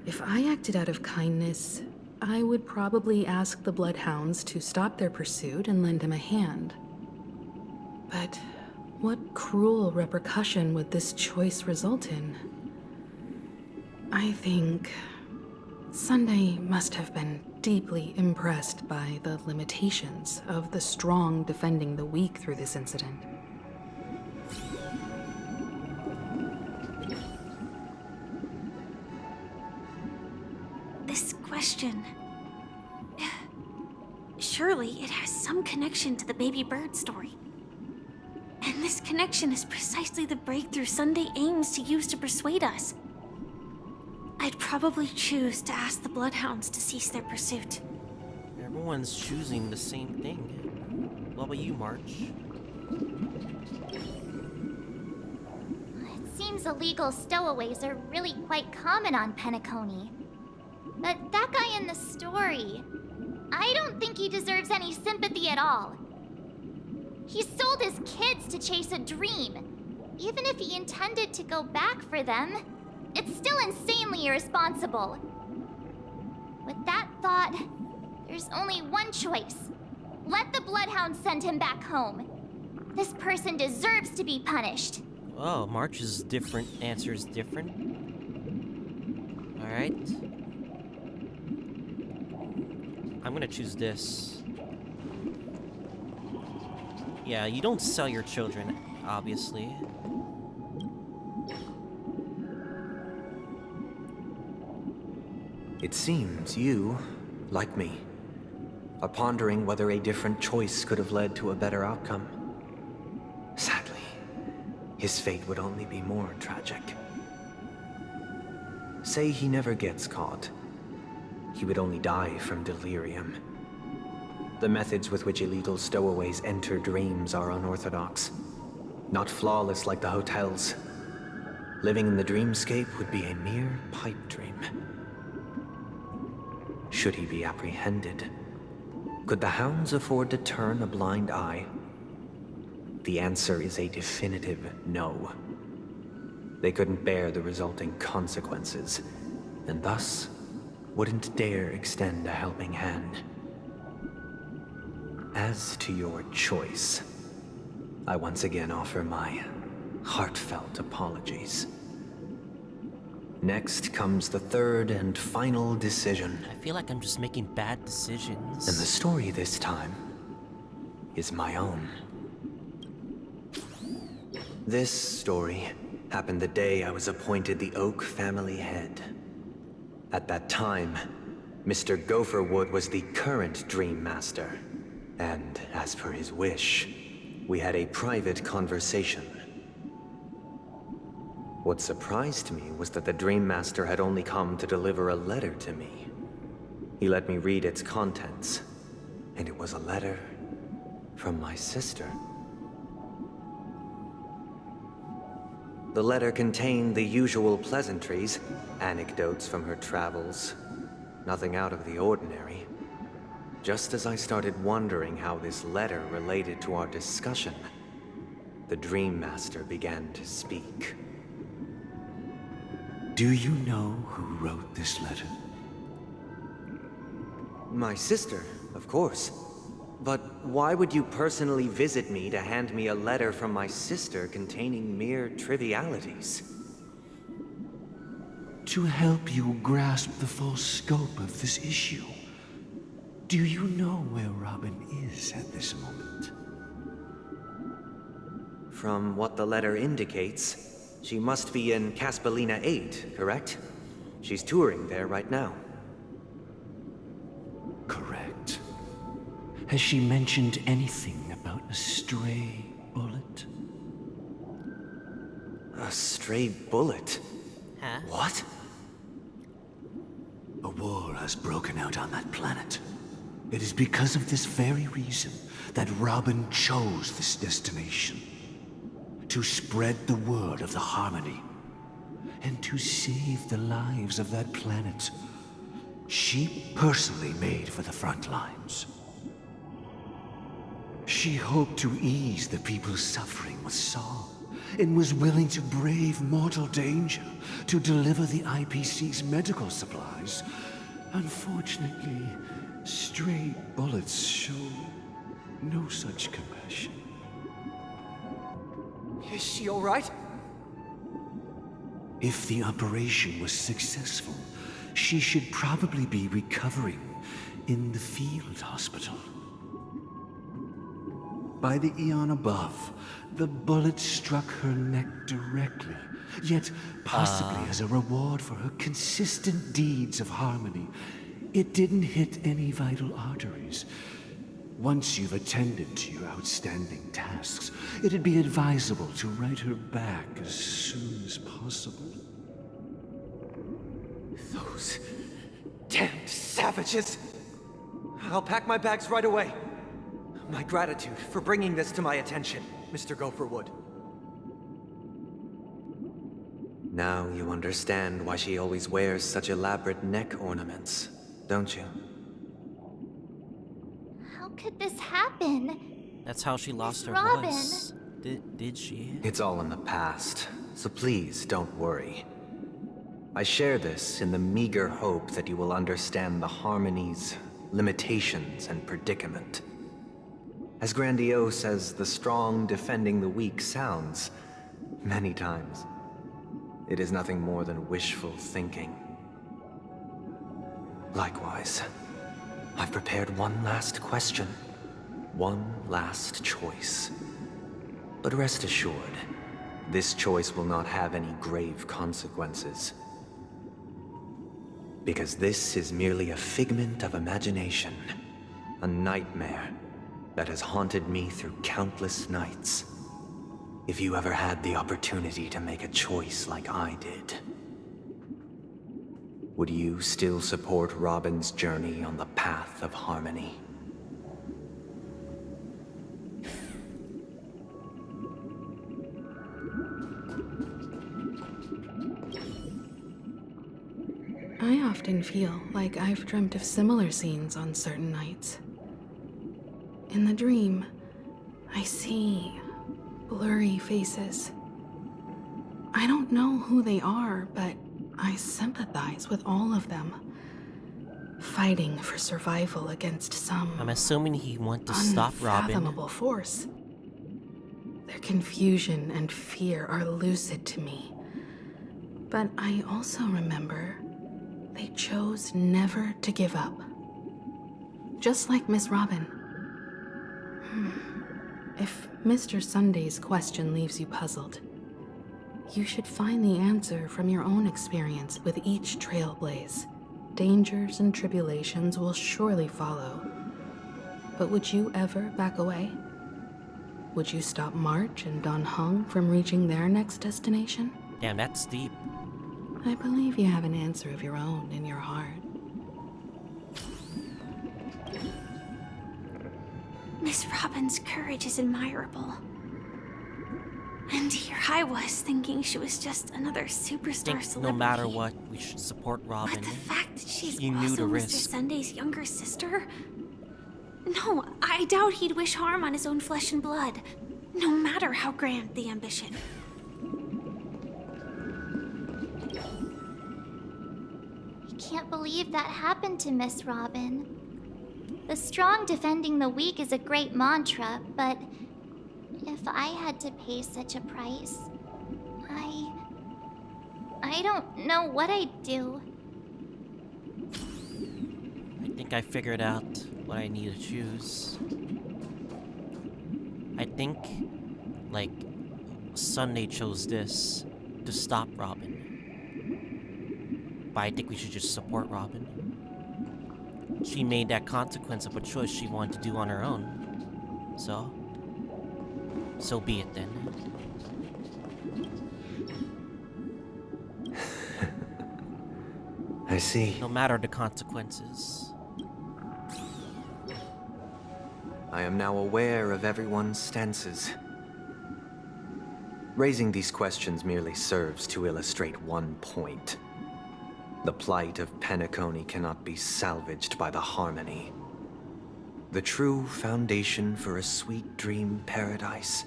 If I acted out of kindness, I would probably ask the Bloodhounds to stop their pursuit and lend him a hand. But what cruel repercussion would this choice result in? I think Sunday must have been deeply impressed by the limitations of the strong defending the weak through this incident. This question... Surely it has some connection to the baby bird story. And this connection is precisely the breakthrough Sunday aims to use to persuade us. I'd probably choose to ask the Bloodhounds to cease their pursuit. Everyone's choosing the same thing. What about you, March? It seems illegal stowaways are really quite common on Penacony. But that guy in the story, I don't think he deserves any sympathy at all. He sold his kids to chase a dream. Even if he intended to go back for them, it's still insanely irresponsible. With that thought, there's only one choice. Let the Bloodhound send him back home. This person deserves to be punished. Oh, March's different. Answer is different. Alright. I'm gonna choose this. Yeah, you don't sell your children, obviously. It seems you, like me, are pondering whether a different choice could have led to a better outcome. Sadly, his fate would only be more tragic. Say he never gets caught. He would only die from delirium. The methods with which illegal stowaways enter dreams are unorthodox, not flawless like the hotels. Living in the dreamscape would be a mere pipe dream. Should he be apprehended? Could the hounds afford to turn a blind eye? The answer is a definitive no. They couldn't bear the resulting consequences, and thus wouldn't dare extend a helping hand. As to your choice, I once again offer my heartfelt apologies. Next comes the third and final decision. I feel like I'm just making bad decisions. And the story this time is my own. This story happened the day I was appointed the Oak family head. At that time, Mr. Gopherwood was the current Dream Master. And as per his wish, we had a private conversation. What surprised me was that the Dream Master had only come to deliver a letter to me. He let me read its contents, and it was a letter from my sister. The letter contained the usual pleasantries, anecdotes from her travels. Nothing out of the ordinary. Just as I started wondering how this letter related to our discussion, the Dream Master began to speak. Do you know who wrote this letter? My sister, of course. But why would you personally visit me to hand me a letter from my sister containing mere trivialities? To help you grasp the full scope of this issue. Do you know where Robin is at this moment? From what the letter indicates, she must be in Caspelina 8, correct? She's touring there right now. Correct. Has she mentioned anything about a stray bullet? A stray bullet? Huh? What? A war has broken out on that planet. It is because of this very reason that Robin chose this destination. To spread the word of the Harmony. And to save the lives of that planet. She personally made for the front lines. She hoped to ease the people's suffering with song, and was willing to brave mortal danger to deliver the IPC's medical supplies. Unfortunately, stray bullets show no such compassion. Is she all right? If the operation was successful, she should probably be recovering in the field hospital. By the eon above, the bullet struck her neck directly, yet possibly as a reward for her consistent deeds of harmony. It didn't hit any vital arteries. Once you've attended to your outstanding tasks, it'd be advisable to write her back as soon as possible. Those damned savages! I'll pack my bags right away. My gratitude for bringing this to my attention, Mr. Gopherwood. Now you understand why she always wears such elaborate neck ornaments, don't you? How could this happen? That's how she lost her Robin. voice. Did she? It's all in the past, so please don't worry. I share this in the meager hope that you will understand the Harmony's limitations and predicament. As grandiose as the strong defending the weak sounds, many times, it is nothing more than wishful thinking. Likewise, I've prepared one last question, one last choice. But rest assured, this choice will not have any grave consequences. Because this is merely a figment of imagination, a nightmare that has haunted me through countless nights. If you ever had the opportunity to make a choice like I did, would you still support Robin's journey on the path of harmony? I often feel like I've dreamt of similar scenes on certain nights. In the dream, I see blurry faces. I don't know who they are, but I sympathize with all of them. Fighting for survival against some I'm assuming he wanted to stop Robin. unfathomable force. Their confusion and fear are lucid to me. But I also remember they chose never to give up. Just like Miss Robin. If Mr. Sunday's question leaves you puzzled, you should find the answer from your own experience with each trailblaze. Dangers and tribulations will surely follow. But would you ever back away? Would you stop March and Don Hung from reaching their next destination? Damn, that's deep. I believe you have an answer of your own in your heart. Miss Robin's courage is admirable. And here I was thinking she was just another superstar celebrity. No matter what, we should support Robin. But the fact that she's He knew also the Mr. risk. Sunday's younger sister? No, I doubt he'd wish harm on his own flesh and blood, no matter how grand the ambition. I can't believe that happened to Miss Robin. The strong defending the weak is a great mantra, but if I had to pay such a price, I don't know what I'd do. I think I figured out what I need to choose. I think, like, Sunday chose this to stop Robin. But I think we should just support Robin. She made that consequence of a choice she wanted to do on her own. So be it then. I see. No matter the consequences. I am now aware of everyone's stances. Raising these questions merely serves to illustrate one point. The plight of Penacony cannot be salvaged by the harmony. The true foundation for a sweet dream paradise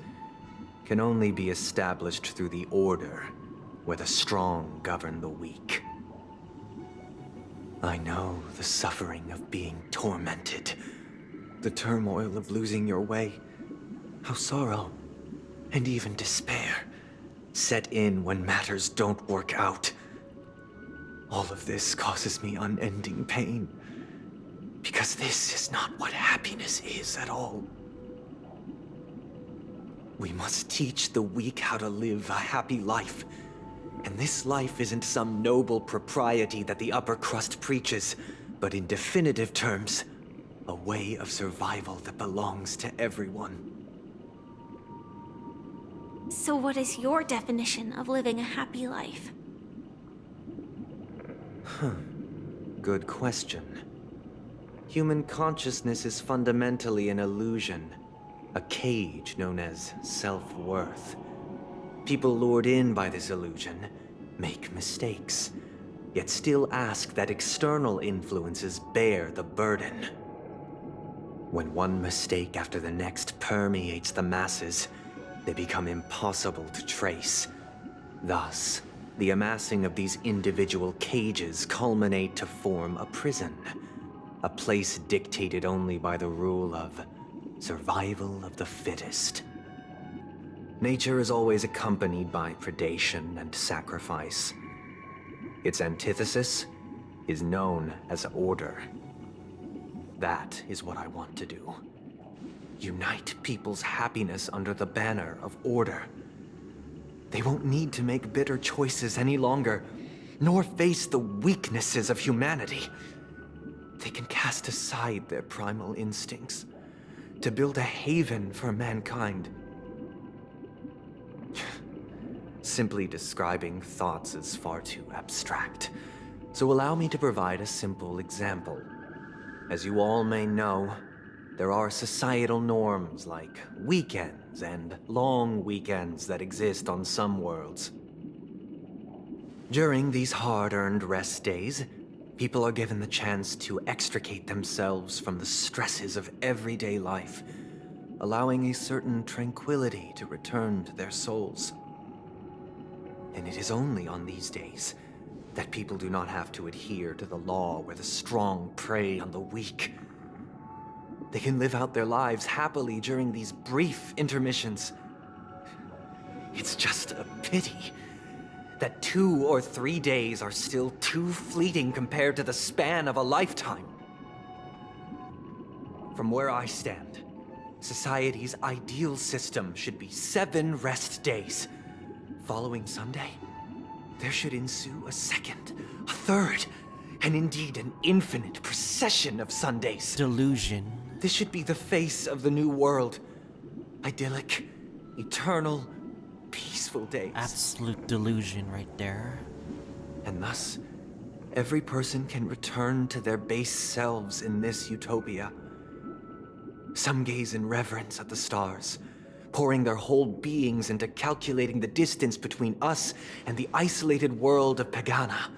can only be established through the order where the strong govern the weak. I know the suffering of being tormented, the turmoil of losing your way, how sorrow and even despair set in when matters don't work out. All of this causes me unending pain, because this is not what happiness is at all. We must teach the weak how to live a happy life. And this life isn't some noble propriety that the upper crust preaches, but in definitive terms, a way of survival that belongs to everyone. So what is your definition of living a happy life? Good question. Human consciousness is fundamentally an illusion, a cage known as self-worth. People lured in by this illusion make mistakes, yet still ask that external influences bear the burden. When one mistake after the next permeates the masses, they become impossible to trace. Thus, the amassing of these individual cages culminate to form a prison, a place dictated only by the rule of survival of the fittest. Nature is always accompanied by predation and sacrifice. Its antithesis is known as order. That is what I want to do. Unite people's happiness under the banner of order. They won't need to make bitter choices any longer, nor face the weaknesses of humanity. They can cast aside their primal instincts to build a haven for mankind. Simply describing thoughts is far too abstract, so allow me to provide a simple example. As you all may know, there are societal norms like weekends and long weekends that exist on some worlds. During these hard-earned rest days, people are given the chance to extricate themselves from the stresses of everyday life, allowing a certain tranquility to return to their souls. And it is only on these days that people do not have to adhere to the law where the strong prey on the weak. They can live out their lives happily during these brief intermissions. It's just a pity that 2 or 3 days are still too fleeting compared to the span of a lifetime. From where I stand, society's ideal system should be 7 rest days. Following Sunday, there should ensue a second, a third, and indeed an infinite procession of Sundays. Delusion. This should be the face of the new world. Idyllic, eternal, peaceful days. Absolute delusion right there. And thus, every person can return to their base selves in this utopia. Some gaze in reverence at the stars, pouring their whole beings into calculating the distance between us and the isolated world of Pagana.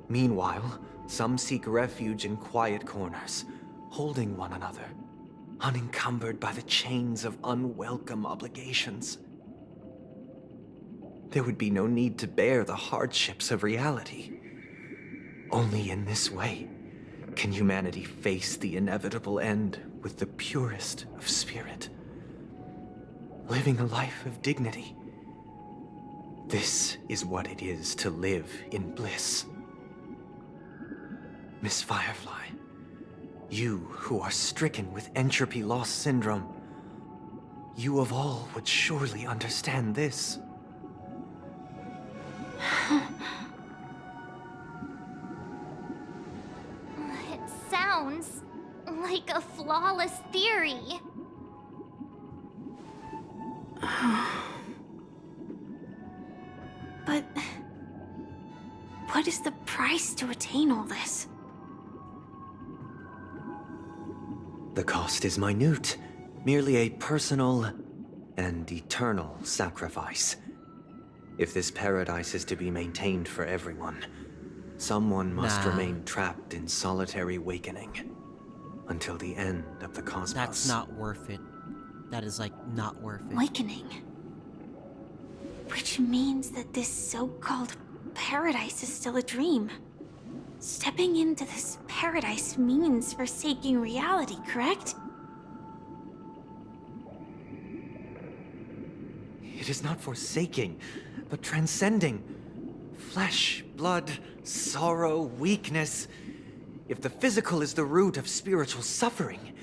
Meanwhile, some seek refuge in quiet corners, holding one another, unencumbered by the chains of unwelcome obligations. There would be no need to bear the hardships of reality. Only in this way can humanity face the inevitable end with the purest of spirit, living a life of dignity. This is what it is to live in bliss. Miss Firefly, you who are stricken with entropy loss syndrome, you of all would surely understand this. It sounds like a flawless theory. But what is the price to attain all this? The cost is minute, merely a personal and eternal sacrifice. If this paradise is to be maintained for everyone, someone must remain trapped in solitary awakening until the end of the cosmos. That's not worth it. That is, like, not worth it. Awakening. Which means that this so-called paradise is still a dream. Stepping into this paradise means forsaking reality, correct? It is not forsaking, but transcending. Flesh, blood, sorrow, weakness. If the physical is the root of spiritual suffering,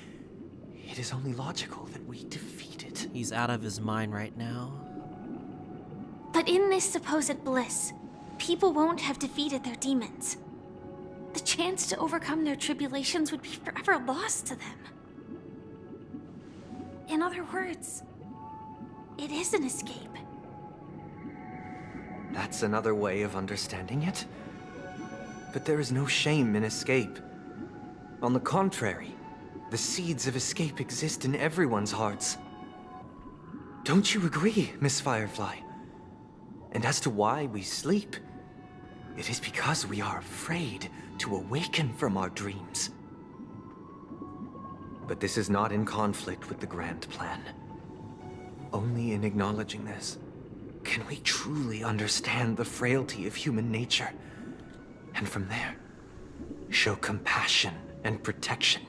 it is only logical that we defeat it. He's out of his mind right now. But in this supposed bliss, people won't have defeated their demons. The chance to overcome their tribulations would be forever lost to them. In other words, it is an escape. That's another way of understanding it. But there is no shame in escape. On the contrary, the seeds of escape exist in everyone's hearts. Don't you agree, Miss Firefly? And as to why we sleep, it is because we are afraid to awaken from our dreams. But this is not in conflict with the grand plan. Only in acknowledging this can we truly understand the frailty of human nature, and from there, show compassion and protection.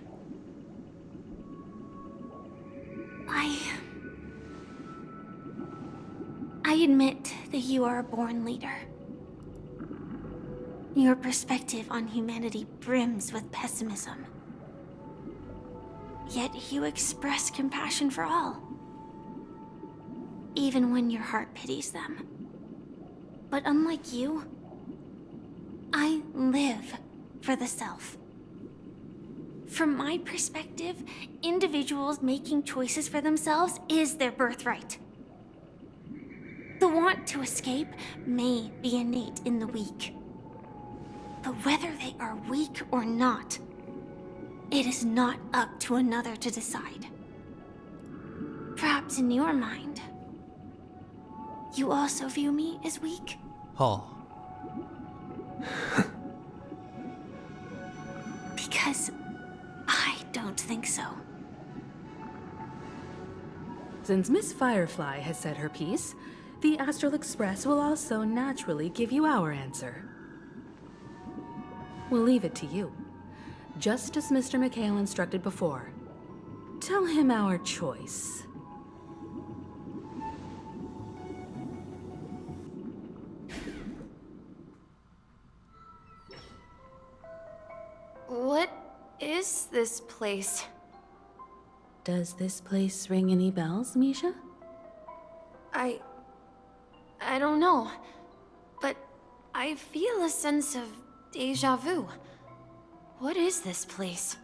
I admit that you are a born leader. Your perspective on humanity brims with pessimism. Yet you express compassion for all, even when your heart pities them. But unlike you, I live for the self. From my perspective, individuals making choices for themselves is their birthright. The want to escape may be innate in the weak. But whether they are weak or not, it is not up to another to decide. Perhaps in your mind, you also view me as weak? Oh. Because I don't think so. Since Miss Firefly has said her piece, the Astral Express will also naturally give you our answer. We'll leave it to you. Just as Mr. McHale instructed before. Tell him our choice. What is this place? Does this place ring any bells, Misha? I don't know, but I feel a sense of deja vu. What is this place?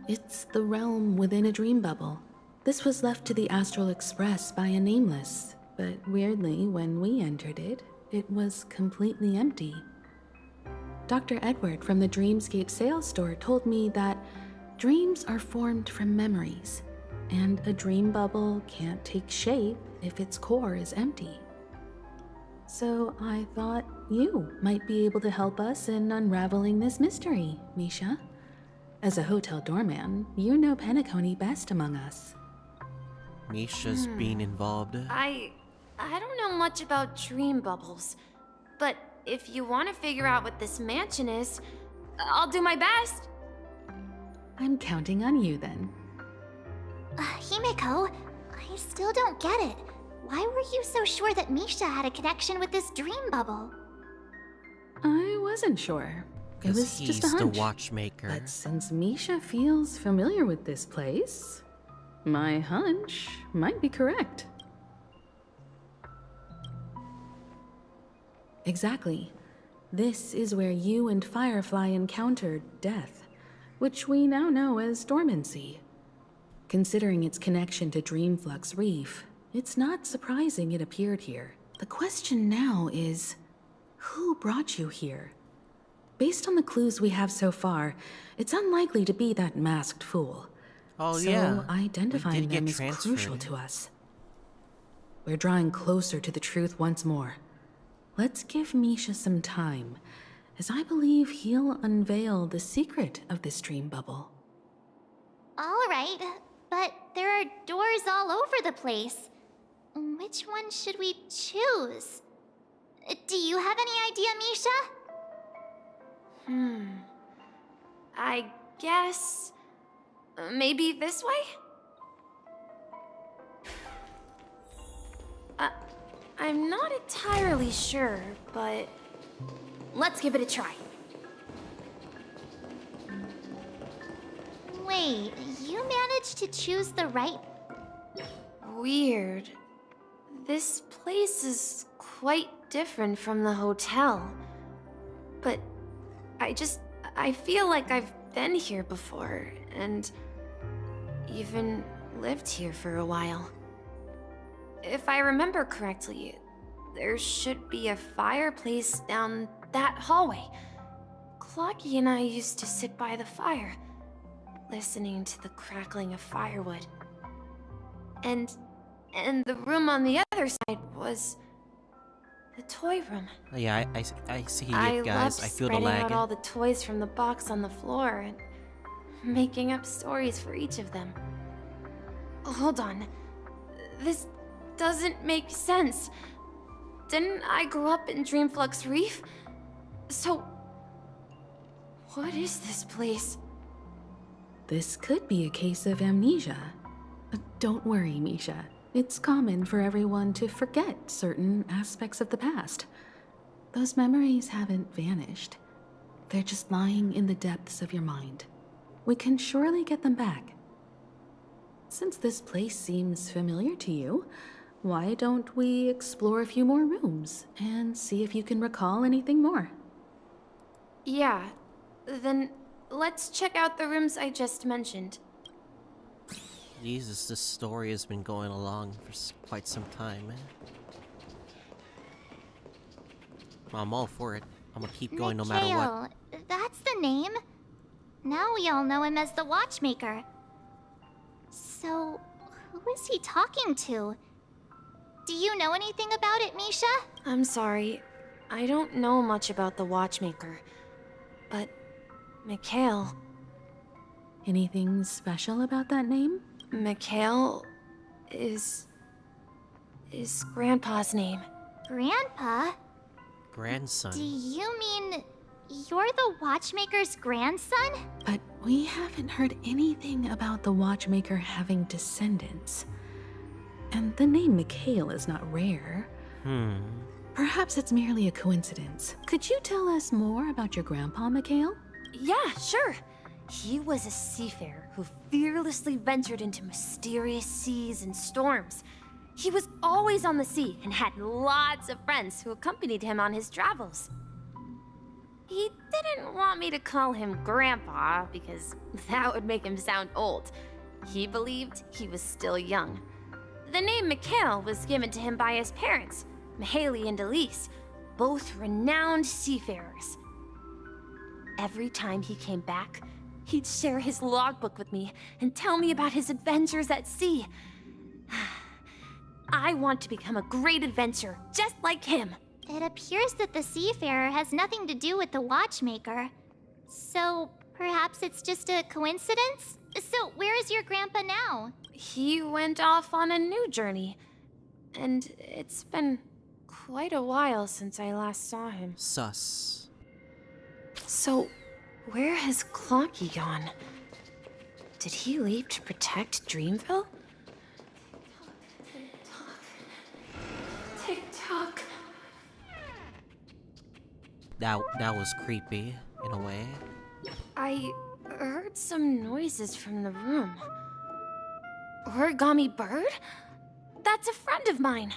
It's the realm within a dream bubble. This was left to the Astral Express by a nameless, but weirdly, when we entered it, it was completely empty. Dr. Edward from the Dreamscape sales store told me that dreams are formed from memories, and a dream bubble can't take shape if its core is empty. So I thought you might be able to help us in unraveling this mystery, Misha. As a hotel doorman, you know Penacony best among us. Misha's been involved. I don't know much about dream bubbles, but if you want to figure out what this mansion is, I'll do my best. I'm counting on you then. Himeko, I still don't get it. Why were you so sure that Misha had a connection with this dream bubble? I wasn't sure. It was just a hunch. He's the watchmaker. But since Misha feels familiar with this place, my hunch might be correct. Exactly. This is where you and Firefly encountered death, which we now know as dormancy. Considering its connection to Dreamflux Reef, it's not surprising it appeared here. The question now is, who brought you here? Based on the clues we have so far, it's unlikely to be that masked fool. Oh, so yeah. Identifying them is crucial to us. We're drawing closer to the truth once more. Let's give Misha some time, as I believe he'll unveil the secret of this dream bubble. All right, but there are doors all over the place. Which one should we choose? Do you have any idea, Misha? I guess... maybe this way? I'm not entirely sure, but... let's give it a try. Wait, you managed to choose the right... Weird. This place is quite different from the hotel. But I feel like I've been here before, and even lived here for a while. If I remember correctly, there should be a fireplace down that hallway. Clocky and I used to sit by the fire, listening to the crackling of firewood. And the room on the other side was the toy room. Yeah, I see it, guys. I feel the lag. I loved spreading out all the toys from the box on the floor and making up stories for each of them. Hold on. This doesn't make sense. Didn't I grow up in Dreamflux Reef? So, what is this place? This could be a case of amnesia. Don't worry, Misha. It's common for everyone to forget certain aspects of the past. Those memories haven't vanished. They're just lying in the depths of your mind. We can surely get them back. Since this place seems familiar to you, why don't we explore a few more rooms and see if you can recall anything more? Yeah, then let's check out the rooms I just mentioned. Jesus, this story has been going along for quite some time, man. I'm all for it. I'm gonna keep going no matter what. That's the name. Now we all know him as the watchmaker. So, who is he talking to? Do you know anything about it, Misha? I'm sorry. I don't know much about the watchmaker. But, Mikhail... Anything special about that name? Mikhail is Grandpa's name. Grandpa? Grandson. Do you mean you're the watchmaker's grandson? But we haven't heard anything about the watchmaker having descendants. And the name Mikhail is not rare. Perhaps it's merely a coincidence. Could you tell us more about your grandpa, Mikhail? Yeah, sure. He was a seafarer who fearlessly ventured into mysterious seas and storms. He was always on the sea and had lots of friends who accompanied him on his travels. He didn't want me to call him Grandpa because that would make him sound old. He believed he was still young. The name Mikhail was given to him by his parents, Mihaly and Elise, both renowned seafarers. Every time he came back, He'd share his logbook with me and tell me about his adventures at sea. I want to become a great adventurer, just like him. It appears that the seafarer has nothing to do with the watchmaker. So, perhaps it's just a coincidence? So, where is your grandpa now? He went off on a new journey. And it's been quite a while since I last saw him. Sus. So, where has Clocky gone? Did he leave to protect Dreamville? Tick-tock. That was creepy, in a way. I heard some noises from the room. Origami Bird? That's a friend of mine.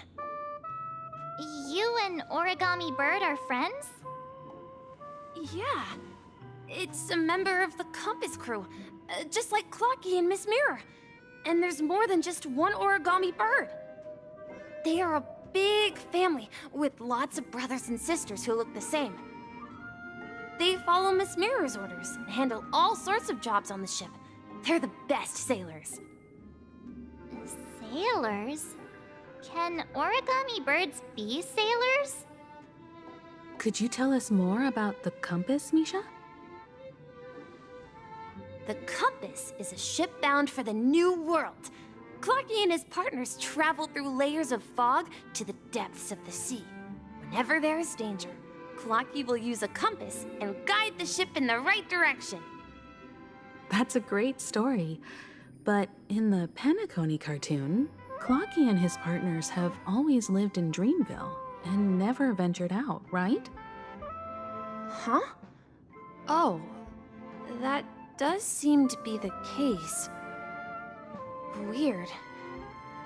You and Origami Bird are friends? Yeah. It's a member of the Compass crew, just like Clocky and Miss Mirror. And there's more than just one Origami Bird. They are a big family with lots of brothers and sisters who look the same. They follow Miss Mirror's orders and handle all sorts of jobs on the ship. They're the best sailors. Sailors? Can origami birds be sailors? Could you tell us more about the compass, Misha? The Compass is a ship bound for the New World. Clocky and his partners travel through layers of fog to the depths of the sea. Whenever there is danger, Clocky will use a compass and guide the ship in the right direction. That's a great story. But in the Penacony cartoon, Clocky and his partners have always lived in Dreamville and never ventured out, right? Huh? Oh, that does seem to be the case. Weird.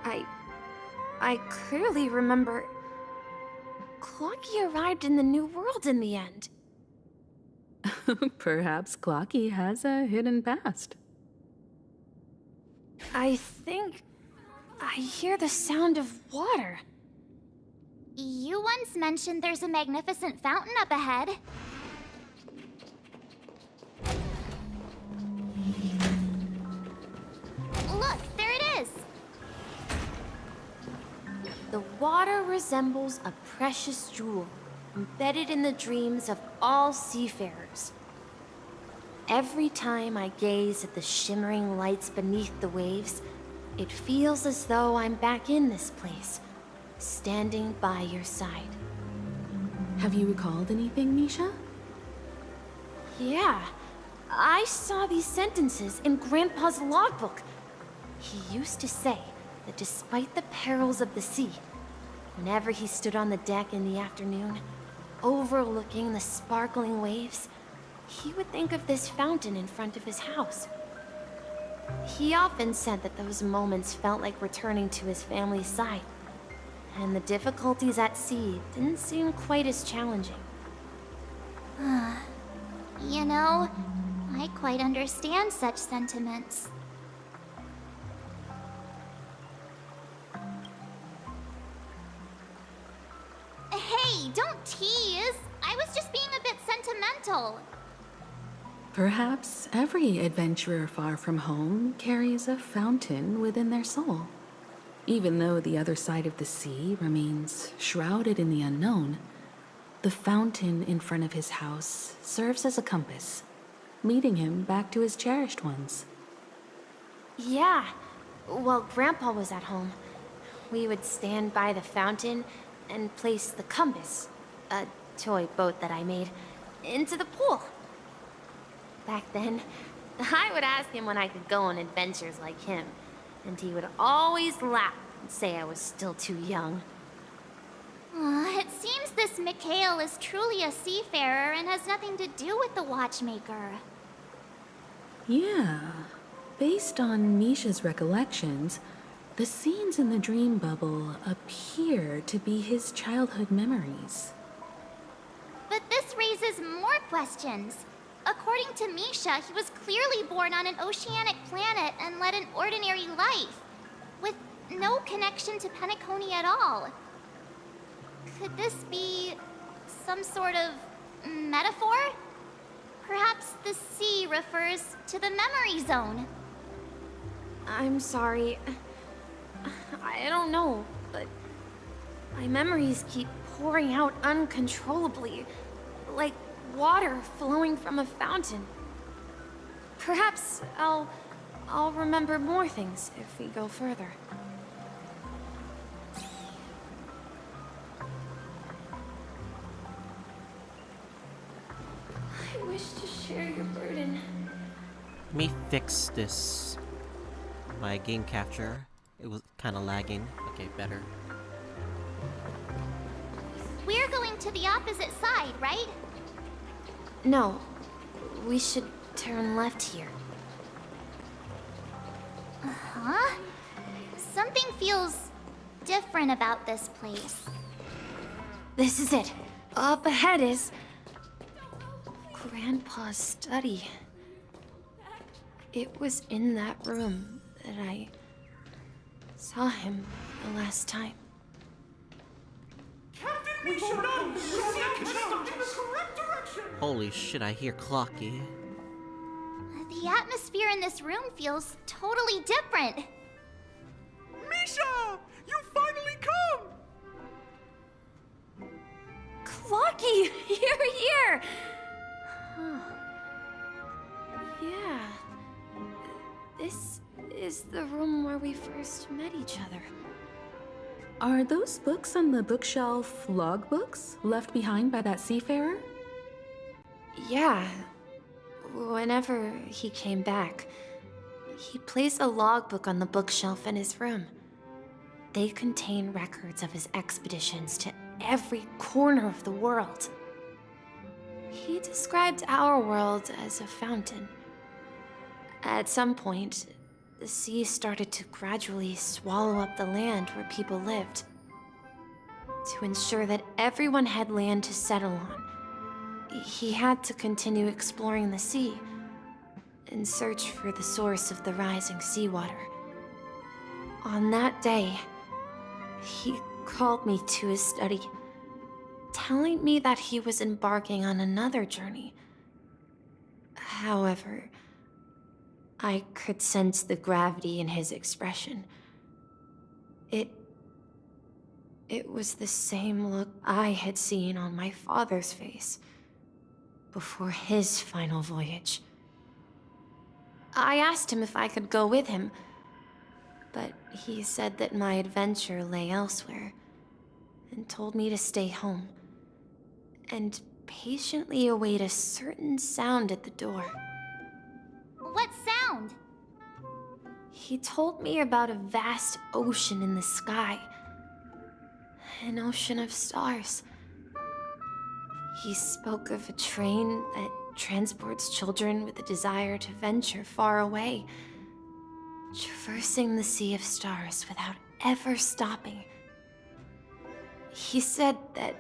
I clearly remember Clocky arrived in the New World in the end. Perhaps Clocky has a hidden past. I think I hear the sound of water. You once mentioned there's a magnificent fountain up ahead. Look, there it is! The water resembles a precious jewel, embedded in the dreams of all seafarers. Every time I gaze at the shimmering lights beneath the waves, it feels as though I'm back in this place, standing by your side. Have you recalled anything, Misha? Yeah, I saw these sentences in Grandpa's logbook. He used to say that despite the perils of the sea, whenever he stood on the deck in the afternoon, overlooking the sparkling waves, he would think of this fountain in front of his house. He often said that those moments felt like returning to his family's side, and the difficulties at sea didn't seem quite as challenging. You know, I quite understand such sentiments. Hey, don't tease! I was just being a bit sentimental. Perhaps every adventurer far from home carries a fountain within their soul. Even though the other side of the sea remains shrouded in the unknown, the fountain in front of his house serves as a compass, leading him back to his cherished ones. Yeah, while Grandpa was at home, we would stand by the fountain and place the compass, a toy boat that I made, into the pool. Back then, I would ask him when I could go on adventures like him, and he would always laugh and say I was still too young. It seems this Mikhail is truly a seafarer and has nothing to do with the watchmaker. Yeah. Based on Misha's recollections, the scenes in the dream bubble appear to be his childhood memories. But this raises more questions. According to Misha, he was clearly born on an oceanic planet and led an ordinary life, with no connection to Penacony at all. Could this be some sort of metaphor? Perhaps the sea refers to the memory zone. I'm sorry. I don't know, but my memories keep pouring out uncontrollably, like water flowing from a fountain. Perhaps I'll remember more things if we go further. I wish to share your burden. Let me fix this. My game capture. It was kind of lagging. Okay, better. We're going to the opposite side, right? No, we should turn left here. Uh-huh. Something feels different about this place. This is it. Up ahead is Grandpa's study. It was in that room that I saw him the last time. We should know. It's in the correct direction. Holy shit, I hear Clocky. The atmosphere in this room feels totally different. Misha! You finally come! Clocky! You're here! Huh. Yeah. This is the room where we first met each other. Are those books on the bookshelf logbooks left behind by that seafarer? Yeah. Whenever he came back, he placed a logbook on the bookshelf in his room. They contain records of his expeditions to every corner of the world. He described our world as a fountain. At some point, the sea started to gradually swallow up the land where people lived. To ensure that everyone had land to settle on, he had to continue exploring the sea and search for the source of the rising seawater. On that day, he called me to his study, telling me that he was embarking on another journey. However, I could sense the gravity in his expression. It was the same look I had seen on my father's face before his final voyage. I asked him if I could go with him, but he said that my adventure lay elsewhere and told me to stay home and patiently await a certain sound at the door. What sound? He told me about a vast ocean in the sky. An ocean of stars. He spoke of a train that transports children with a desire to venture far away, traversing the sea of stars without ever stopping. He said that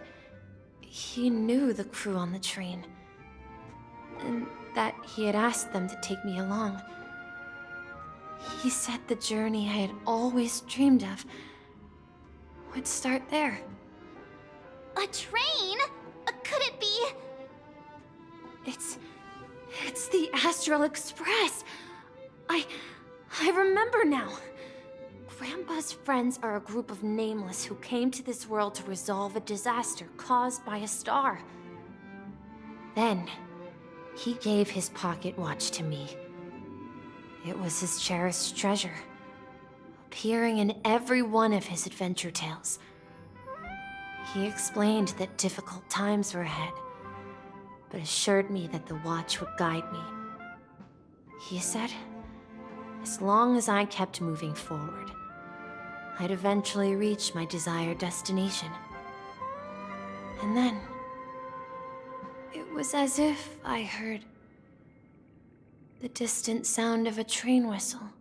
he knew the crew on the train, and that he had asked them to take me along. He said the journey I had always dreamed of would start there. A train? Could it be? It's the Astral Express. I remember now. Grandpa's friends are a group of nameless who came to this world to resolve a disaster caused by a star. Then, he gave his pocket watch to me. It was his cherished treasure, appearing in every one of his adventure tales. He explained that difficult times were ahead, but assured me that the watch would guide me. He said, as long as I kept moving forward, I'd eventually reach my desired destination. And then, it was as if I heard the distant sound of a train whistle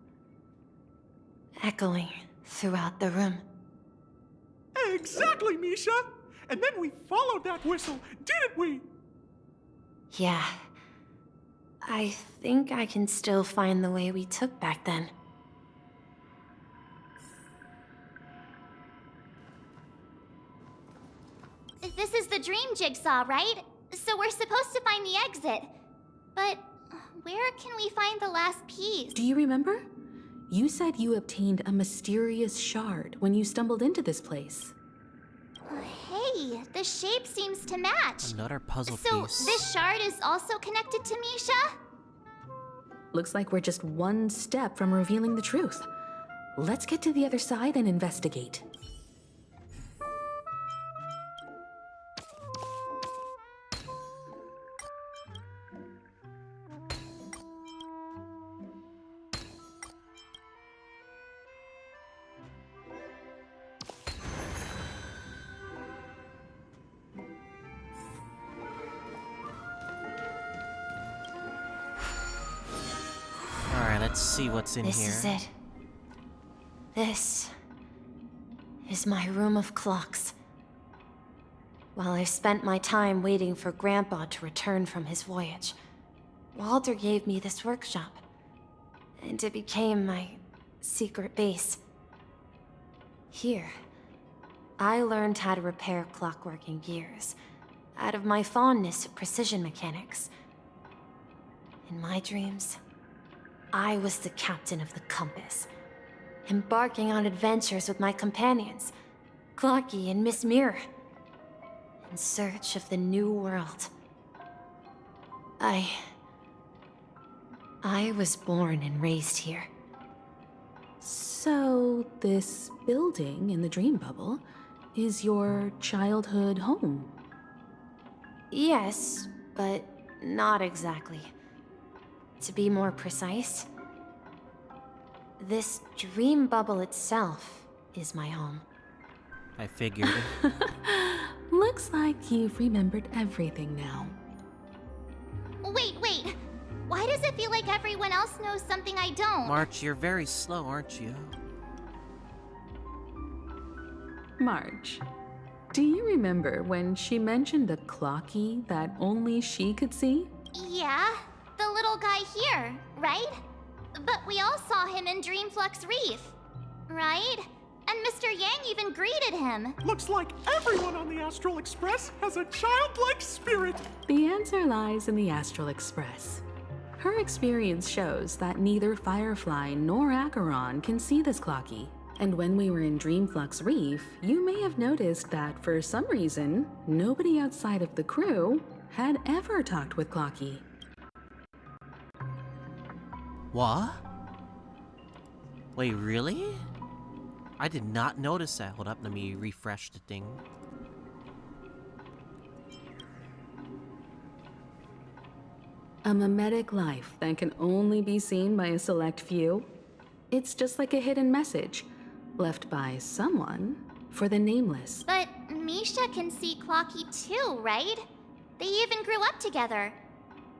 echoing throughout the room. Exactly, Misha! And then we followed that whistle, didn't we? Yeah. I think I can still find the way we took back then. This is the dream jigsaw, right? So we're supposed to find the exit. But where can we find the last piece? Do you remember? You said you obtained a mysterious shard when you stumbled into this place. Hey, the shape seems to match. Another puzzle So piece. this shard is also connected to Misha? Looks like we're just one step from revealing the truth. Let's get to the other side and investigate. Alright, let's see what's in here. This is it. This is my room of clocks. While I spent my time waiting for Grandpa to return from his voyage, Walter gave me this workshop, and it became my secret base. Here, I learned how to repair clockwork and gears, out of my fondness of precision mechanics. In my dreams, I was the captain of the compass, embarking on adventures with my companions, Clocky and Miss Mirror, in search of the new world. I was born and raised here. So, this building in the dream bubble is your childhood home? Yes, but not exactly. To be more precise, this dream bubble itself is my home. I figured. Looks like you've remembered everything now. Wait. Why does it feel like everyone else knows something I don't? March, you're very slow, aren't you? March, do you remember when she mentioned a clocky that only she could see? Yeah, the little guy here, right? But we all saw him in Dreamflux Reef, right? And Mr. Yang even greeted him. Looks like everyone on the Astral Express has a childlike spirit. The answer lies in the Astral Express. Her experience shows that neither Firefly nor Acheron can see this clocky. And when we were in Dreamflux Reef, you may have noticed that for some reason, nobody outside of the crew had ever talked with Clocky. What? Wait, really? I did not notice that. Hold up, let me refresh the thing. A mimetic life that can only be seen by a select few? It's just like a hidden message, left by someone for the nameless. But Misha can see Clocky too, right? They even grew up together.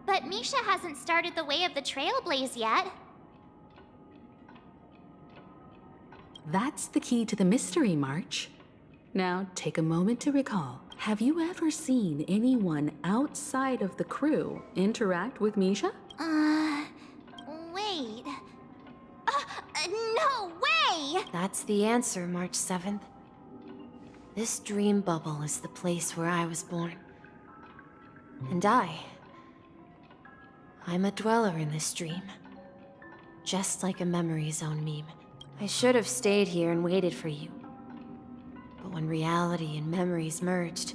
But Misha hasn't started the way of the Trailblaze yet. That's the key to the mystery, March. Now, take a moment to recall. Have you ever seen anyone outside of the crew interact with Misha? Wait. No way! That's the answer, March 7th. This dream bubble is the place where I was born. And I'm a dweller in this dream. Just like a memory zone meme. I should have stayed here and waited for you. But when reality and memories merged,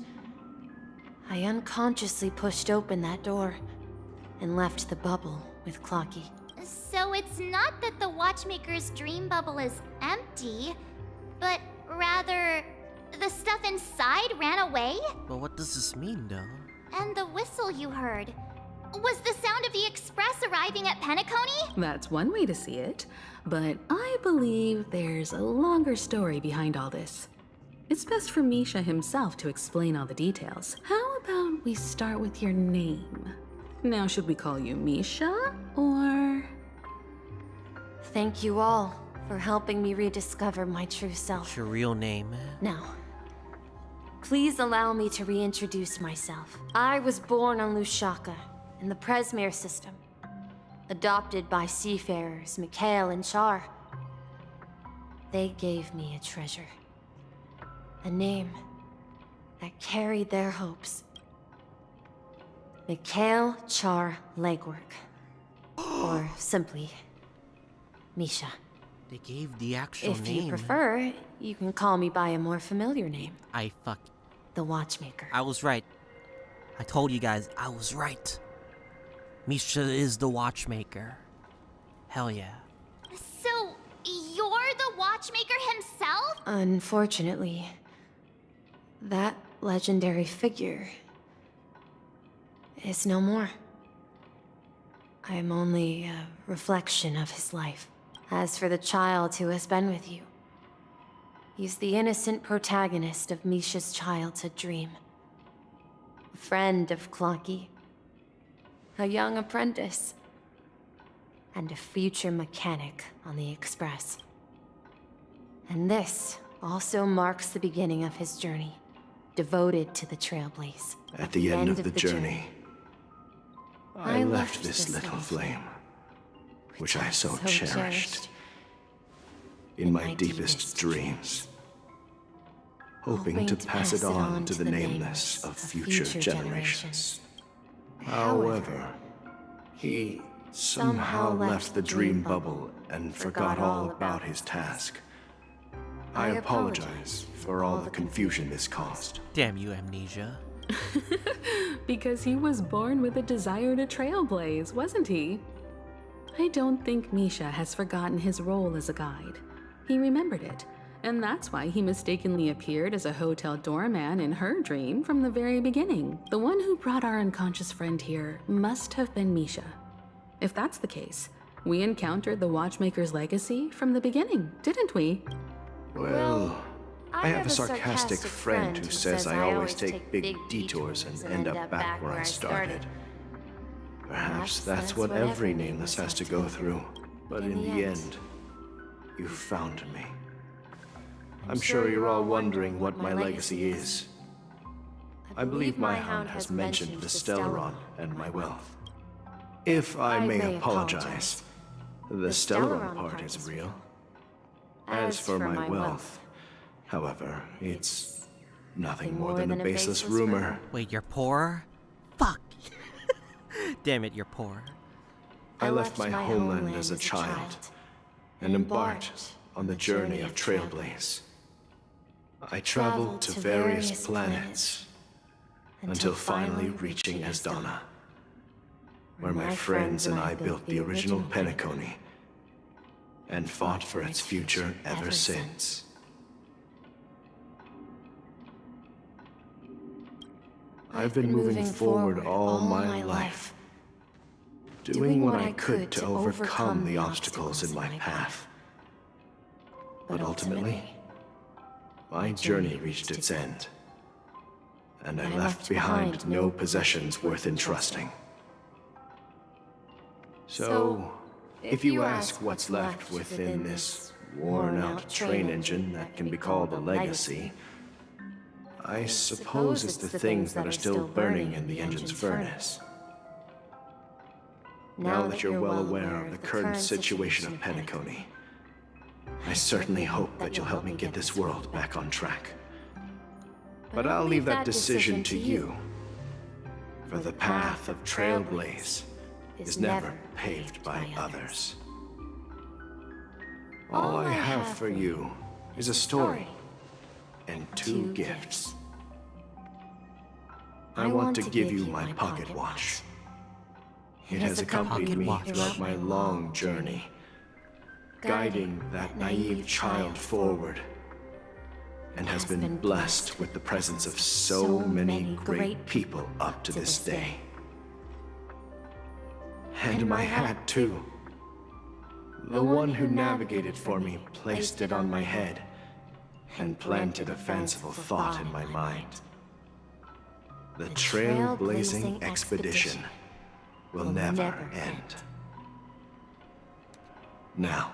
I unconsciously pushed open that door and left the bubble with Clocky. So it's not that the watchmaker's dream bubble is empty, but rather the stuff inside ran away? But what does this mean, though? And the whistle you heard was the sound of the express arriving at Penacony? That's one way to see it, but I believe there's a longer story behind all this. It's best for Misha himself to explain all the details. How about we start with your name? Now, should we call you Misha, or...? Thank you all for helping me rediscover my true self. What's your real name? Now, please allow me to reintroduce myself. I was born on Lushaka, in the Presmere system. Adopted by seafarers Mikhail and Char. They gave me a treasure. A name that carried their hopes. Mikhail Char Legwork. Or simply, Misha. They gave the actual If name. you prefer, you can call me by a more familiar name. The Watchmaker. I was right. I told you guys, I was right. Misha is the Watchmaker. Hell yeah. So, you're the Watchmaker himself? Unfortunately, that legendary figure is no more. I am only a reflection of his life. As for the child who has been with you, he's the innocent protagonist of Misha's childhood dream. A friend of Clocky, a young apprentice, and a future mechanic on the Express. And this also marks the beginning of his journey, devoted to the Trailblaze. At the end of the journey, I left this little flame, which I so cherished, in my deepest dreams, hoping to pass it on to the nameless of future generations. However, he somehow left the dream bubble and forgot all about his task. I apologize for all the confusion this caused. Damn you, Amnesia. Because he was born with a desire to trailblaze, wasn't he? I don't think Misha has forgotten his role as a guide. He remembered it, and that's why he mistakenly appeared as a hotel doorman in her dream from the very beginning. The one who brought our unconscious friend here must have been Misha. If that's the case, we encountered the Watchmaker's legacy from the beginning, didn't we? Well, I have a sarcastic friend who says I always take big detours and end up back where I started. Perhaps that's what every nameless has to go through, but in the end, you found me. I'm sure you're all wondering what my legacy is. I believe my hound has mentioned the Stellaron and my wealth. If I may apologize, the Stellaron part is real. As for my wealth, however, it's nothing more than a baseless rumor. Wait, you're poor? Fuck. Damn it, you're poor. I left my homeland as a child and embarked on the journey of Trailblaze. I traveled to various planets until finally reaching Esdana, where my friends and I built the original Penacony and fought for its future ever since. I've been moving forward all my life, doing what I could to overcome the obstacles in my path. But ultimately, my journey reached its end, and I left behind no possessions worth entrusting. So, if you ask what's left within this worn-out train engine that can be called a legacy, I suppose it's the things that are still burning in the engine's furnace. Now that you're well aware of the current situation of Penacony, I certainly hope that you'll help me get this world back on track. But I'll leave that decision to you, for the path of Trailblaze is never paved by others. All I have for you is a story and 2 gifts. I want to give you my pocket watch. It has accompanied me throughout my long journey, guiding that naive child forward, and has been blessed with the presence of so many great people up to this day. And my hat, too. The one who navigated for me placed it on my head and planted a fanciful thought in my mind. The trailblazing expedition will never end. Now,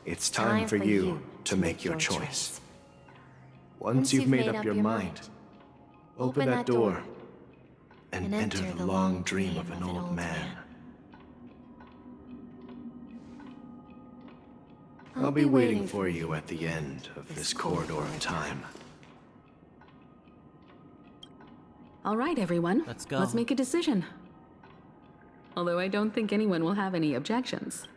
it's time for you to make your choice. Once you've made up your mind, open that door and enter the long dream of an old man. I'll be waiting for you at the end of this corridor of time. All right, everyone. Let's go. Let's make a decision. Although I don't think anyone will have any objections.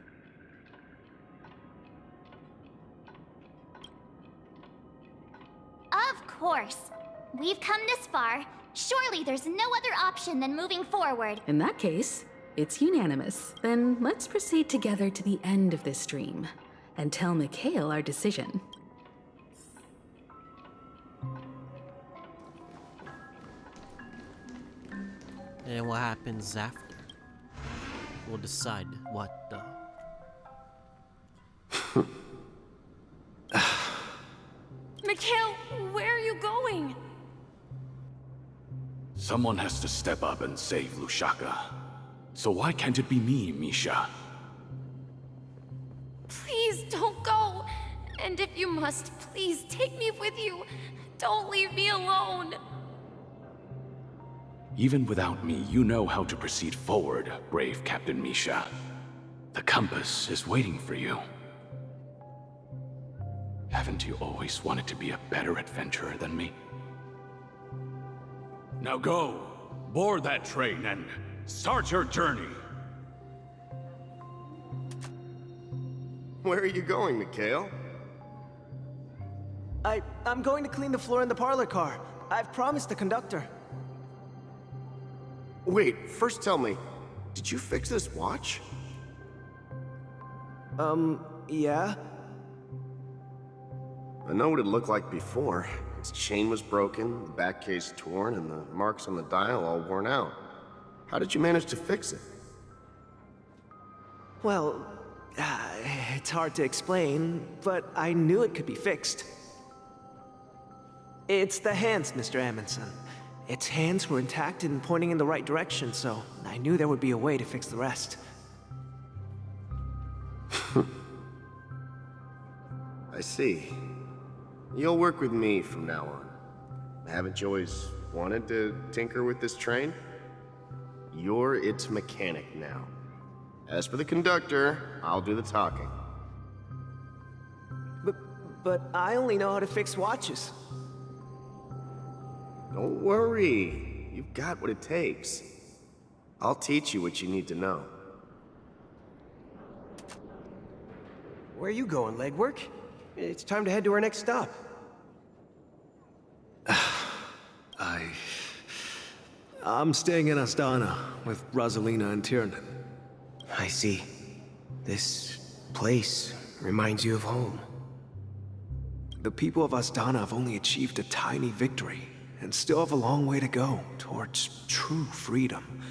Of course. We've come this far. Surely there's no other option than moving forward. In that case, it's unanimous. Then let's proceed together to the end of this dream and tell Mikhail our decision. And what happens after? We'll decide what the... Mikhail, where are you going? Someone has to step up and save Lushaka. So why can't it be me, Misha? Please don't go. And if you must, please take me with you. Don't leave me alone. Even without me, you know how to proceed forward, brave Captain Misha. The compass is waiting for you. Haven't you always wanted to be a better adventurer than me? Now go, board that train and start your journey. Where are you going, Mikhail? I'm going to clean the floor in the parlor car. I've promised the conductor. Wait, first tell me, did you fix this watch? Yeah? I know what it looked like before. Its chain was broken, the back case torn, and the marks on the dial all worn out. How did you manage to fix it? Well, it's hard to explain, but I knew it could be fixed. It's the hands, Mr. Amundsen. Its hands were intact and pointing in the right direction, so I knew there would be a way to fix the rest. I see. You'll work with me from now on. Haven't you always wanted to tinker with this train? You're its mechanic now. As for the conductor, I'll do the talking. But I only know how to fix watches. Don't worry. You've got what it takes. I'll teach you what you need to know. Where are you going, legwork? It's time to head to our next stop. I'm staying in Astana with Rosalina and Tiernan. I see. This place reminds you of home. The people of Astana have only achieved a tiny victory, and still have a long way to go towards true freedom.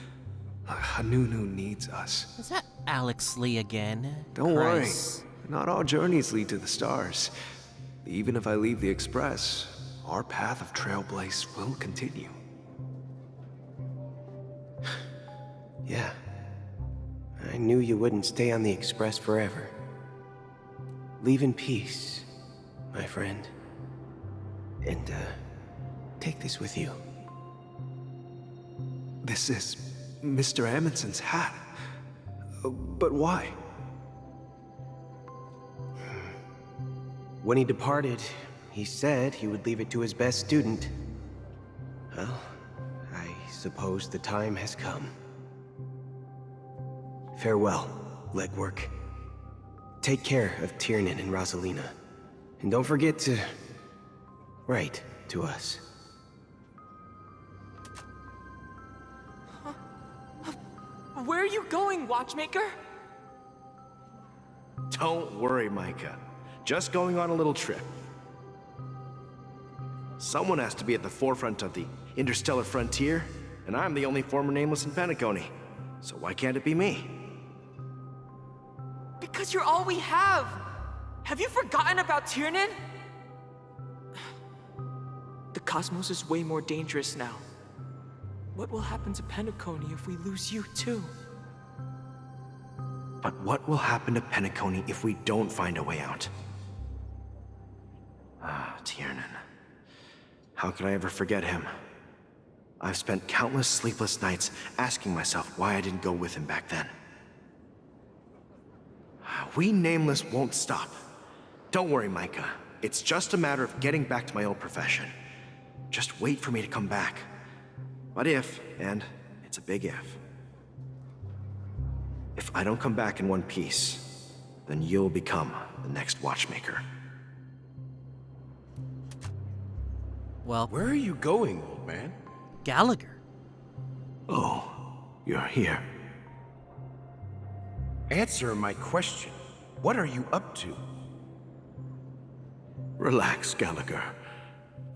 Hanunu needs us. Is that Alex Lee again? Don't Christ. worry. Not all journeys lead to the stars. Even if I leave the Express, our path of Trailblaze will continue. Yeah. I knew you wouldn't stay on the Express forever. Leave in peace, my friend. And, take this with you. This is Mr. Amundsen's hat. But why? When he departed, he said he would leave it to his best student. Well, I suppose the time has come. Farewell, legwork. Take care of Tiernan and Rosalina. And don't forget to write to us. Where are you going, watchmaker? Don't worry, Micah. Just going on a little trip. Someone has to be at the forefront of the interstellar frontier, and I'm the only former nameless in Penacony. So why can't it be me? Because you're all we have. Have you forgotten about Tiernan? The cosmos is way more dangerous now. What will happen to Penacony if we lose you too? But what will happen to Penacony if we don't find a way out? Tiernan. How could I ever forget him? I've spent countless sleepless nights asking myself why I didn't go with him back then. We Nameless won't stop. Don't worry, Micah. It's just a matter of getting back to my old profession. Just wait for me to come back. What if, and it's a big if I don't come back in one piece, then you'll become the next watchmaker. Well, where are you going, old man? Gallagher. Oh, you're here. Answer my question. What are you up to? Relax, Gallagher.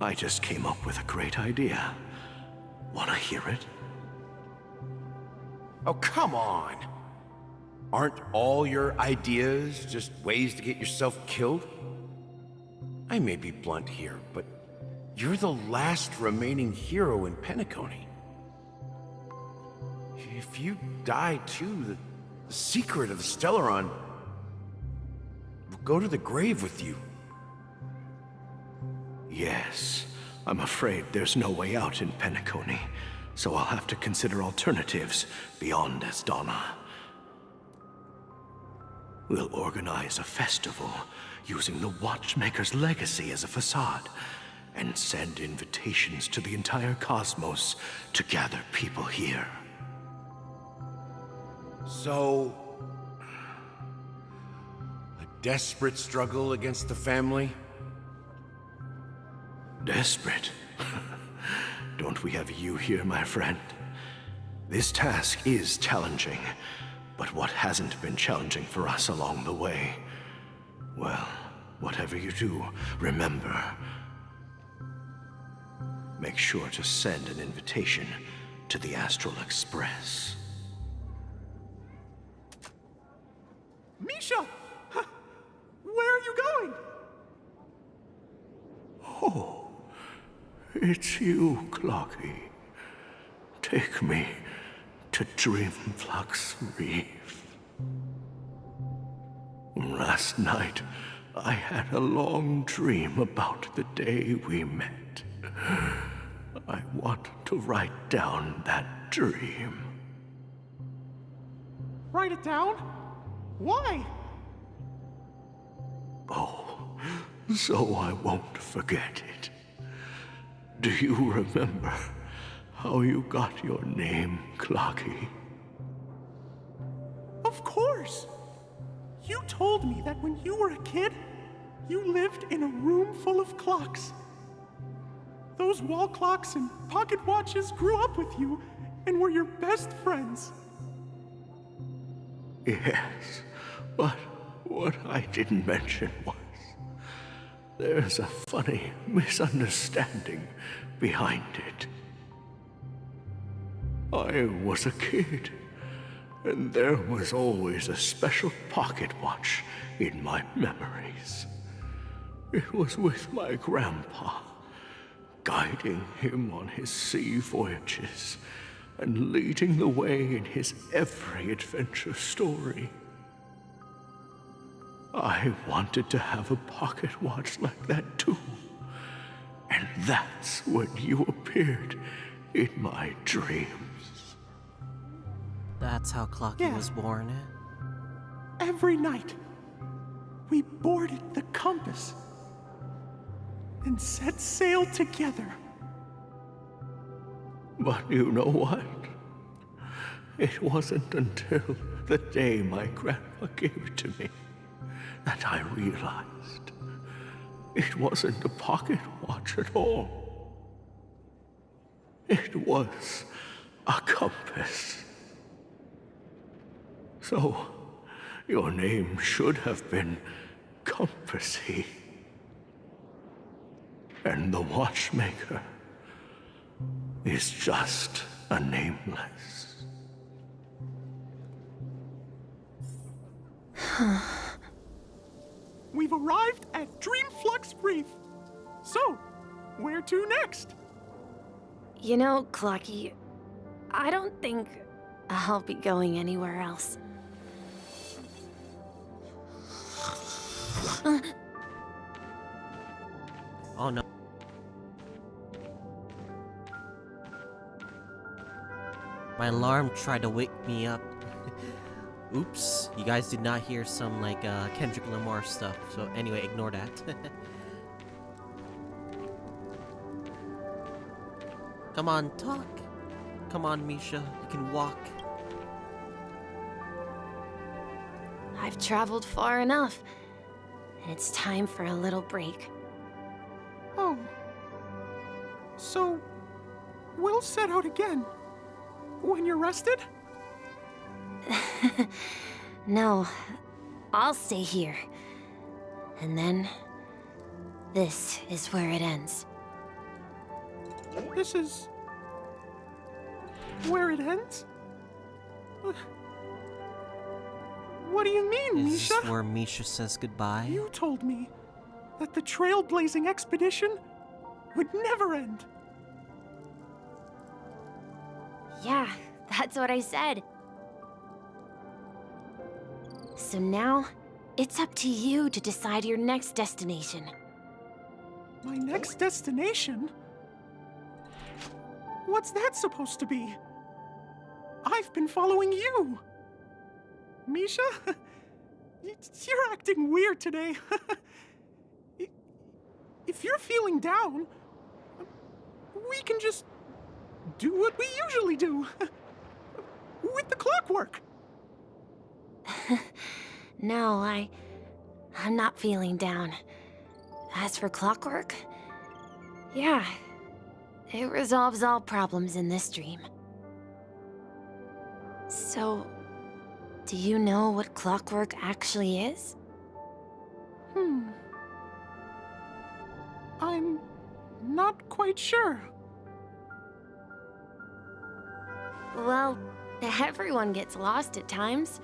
I just came up with a great idea. Wanna hear it? Oh, come on. Aren't all your ideas just ways to get yourself killed? I may be blunt here, but you're the last remaining hero in Penacony. If you die too, the secret of the Stellaron will go to the grave with you. Yes, I'm afraid there's no way out in Penacony, so I'll have to consider alternatives beyond Asdana. We'll organize a festival using the Watchmaker's legacy as a facade, and send invitations to the entire cosmos to gather people here. So, a desperate struggle against the family? Desperate? Don't we have you here, my friend? This task is challenging, but what hasn't been challenging for us along the way? Well, whatever you do, remember, make sure to send an invitation to the Astral Express. Misha! Where are you going? Oh, it's you, Clocky. Take me to Dreamflux Reef. Last night, I had a long dream about the day we met. I want to write down that dream. Write it down? Why? Oh, so I won't forget it. Do you remember how you got your name, Clocky? Of course! You told me that when you were a kid, you lived in a room full of clocks. Those wall clocks and pocket watches grew up with you and were your best friends. Yes, but what I didn't mention was there's a funny misunderstanding behind it. I was a kid, and there was always a special pocket watch in my memories. It was with my grandpa, guiding him on his sea voyages and leading the way in his every adventure story. I wanted to have a pocket watch like that too. And that's when you appeared in my dreams. That's how Clocky was born, eh? Every night, we boarded the compass and set sail together. But you know what? It wasn't until the day my grandpa gave it to me that I realized it wasn't a pocket watch at all. It was a compass. So, your name should have been Compassy. And the watchmaker is just a nameless. We've arrived at Dreamflux Reef. So, where to next? You know, Clocky, I don't think I'll be going anywhere else. Oh no. My alarm tried to wake me up. Oops, you guys did not hear some like Kendrick Lamar stuff. So anyway, ignore that. Come on, talk. Come on, Misha. You can walk. I've traveled far enough, and it's time for a little break. Oh. So, we'll set out again. When you're rested? No, I'll stay here. And then, this is where it ends. This is... where it ends? What do you mean, Is Misha? this where Misha says goodbye? You told me that the trailblazing expedition would never end. Yeah, that's what I said. So now, it's up to you to decide your next destination. My next destination? What's that supposed to be? I've been following you. Misha? You're acting weird today. If you're feeling down, we can just do what we usually do. With the clockwork. No, I'm not feeling down. As for clockwork, yeah, it resolves all problems in this dream. So, do you know what clockwork actually is? I'm not quite sure. Well, everyone gets lost at times.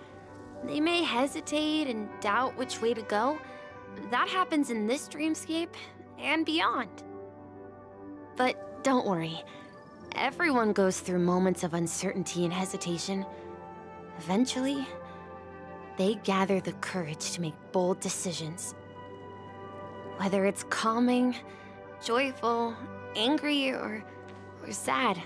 They may hesitate and doubt which way to go. That happens in this dreamscape and beyond. But don't worry. Everyone goes through moments of uncertainty and hesitation. Eventually, they gather the courage to make bold decisions. Whether it's calming, joyful, angry, or sad,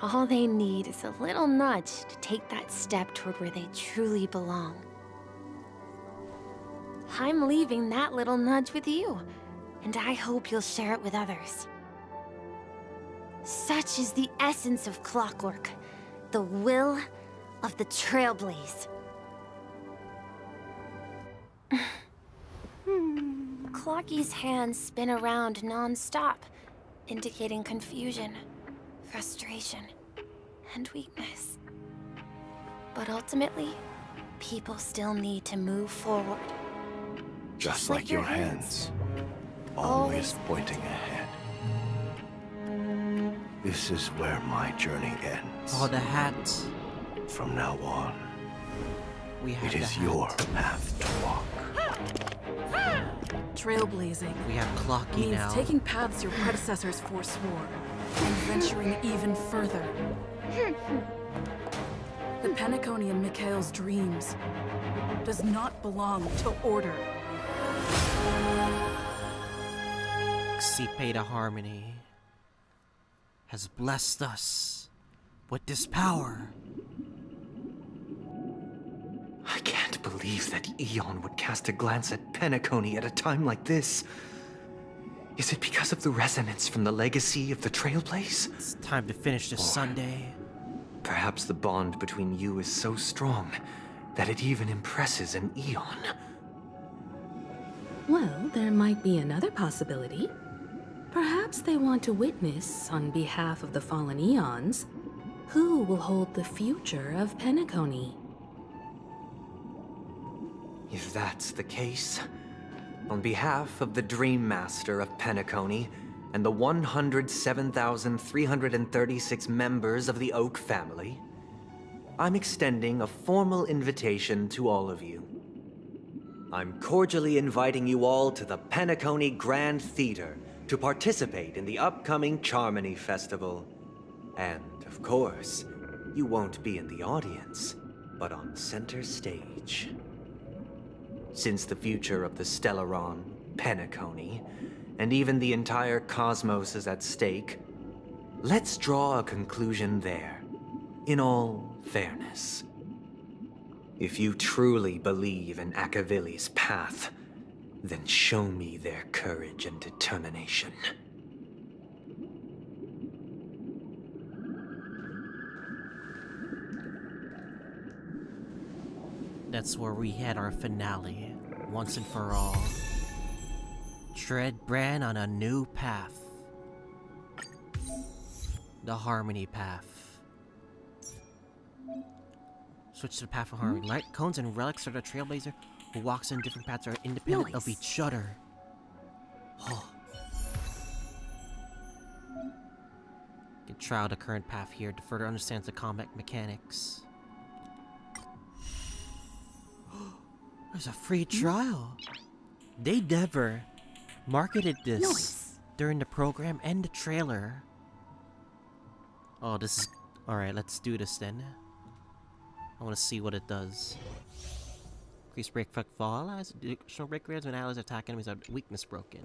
all they need is a little nudge to take that step toward where they truly belong. I'm leaving that little nudge with you, and I hope you'll share it with others. Such is the essence of clockwork, the will of the Trailblaze. Clocky's hands spin around non-stop, indicating confusion, frustration, and weakness. But ultimately, people still need to move forward. Just like your hands, always pointing ahead. This is where my journey ends. Oh, the hat. From now on, We have it is the your hat. path to walk. Trailblazing We have Clocky means now. taking paths your predecessors forswore and venturing even further. The Penacony in Mikhail's dreams does not belong to Order. Xipeda Harmony has blessed us with this power. I can't believe that Eon would cast a glance at Penacony at a time like this. Is it because of the resonance from the legacy of the Trailblaze? It's time to finish this Sunday. Perhaps the bond between you is so strong that it even impresses an Eon. Well, there might be another possibility. Perhaps they want to witness, on behalf of the fallen Eons, who will hold the future of Penacony. If that's the case, on behalf of the Dream Master of Penacony and the 107,336 members of the Oak family, I'm extending a formal invitation to all of you. I'm cordially inviting you all to the Penacony Grand Theater to participate in the upcoming Charmony Festival. And, of course, you won't be in the audience, but on center stage. Since the future of the Stellaron, Penacony, and even the entire cosmos is at stake, let's draw a conclusion there, in all fairness. If you truly believe in Akavili's path, then show me their courage and determination. That's where we had our finale, once and for all. Tread Bran on a new path. The Harmony path. Switch to the path of Harmony. Light cones and relics are the trailblazer who walks in different paths are independent of each other. Oh. You can trial the current path here to further understand the combat mechanics. There's a free trial. They never marketed this during the program and the trailer. Oh, this is... Alright, let's do this then. I want to see what it does. Increase break effect for all allies. Additional break rares when allies attack enemies are weakness broken.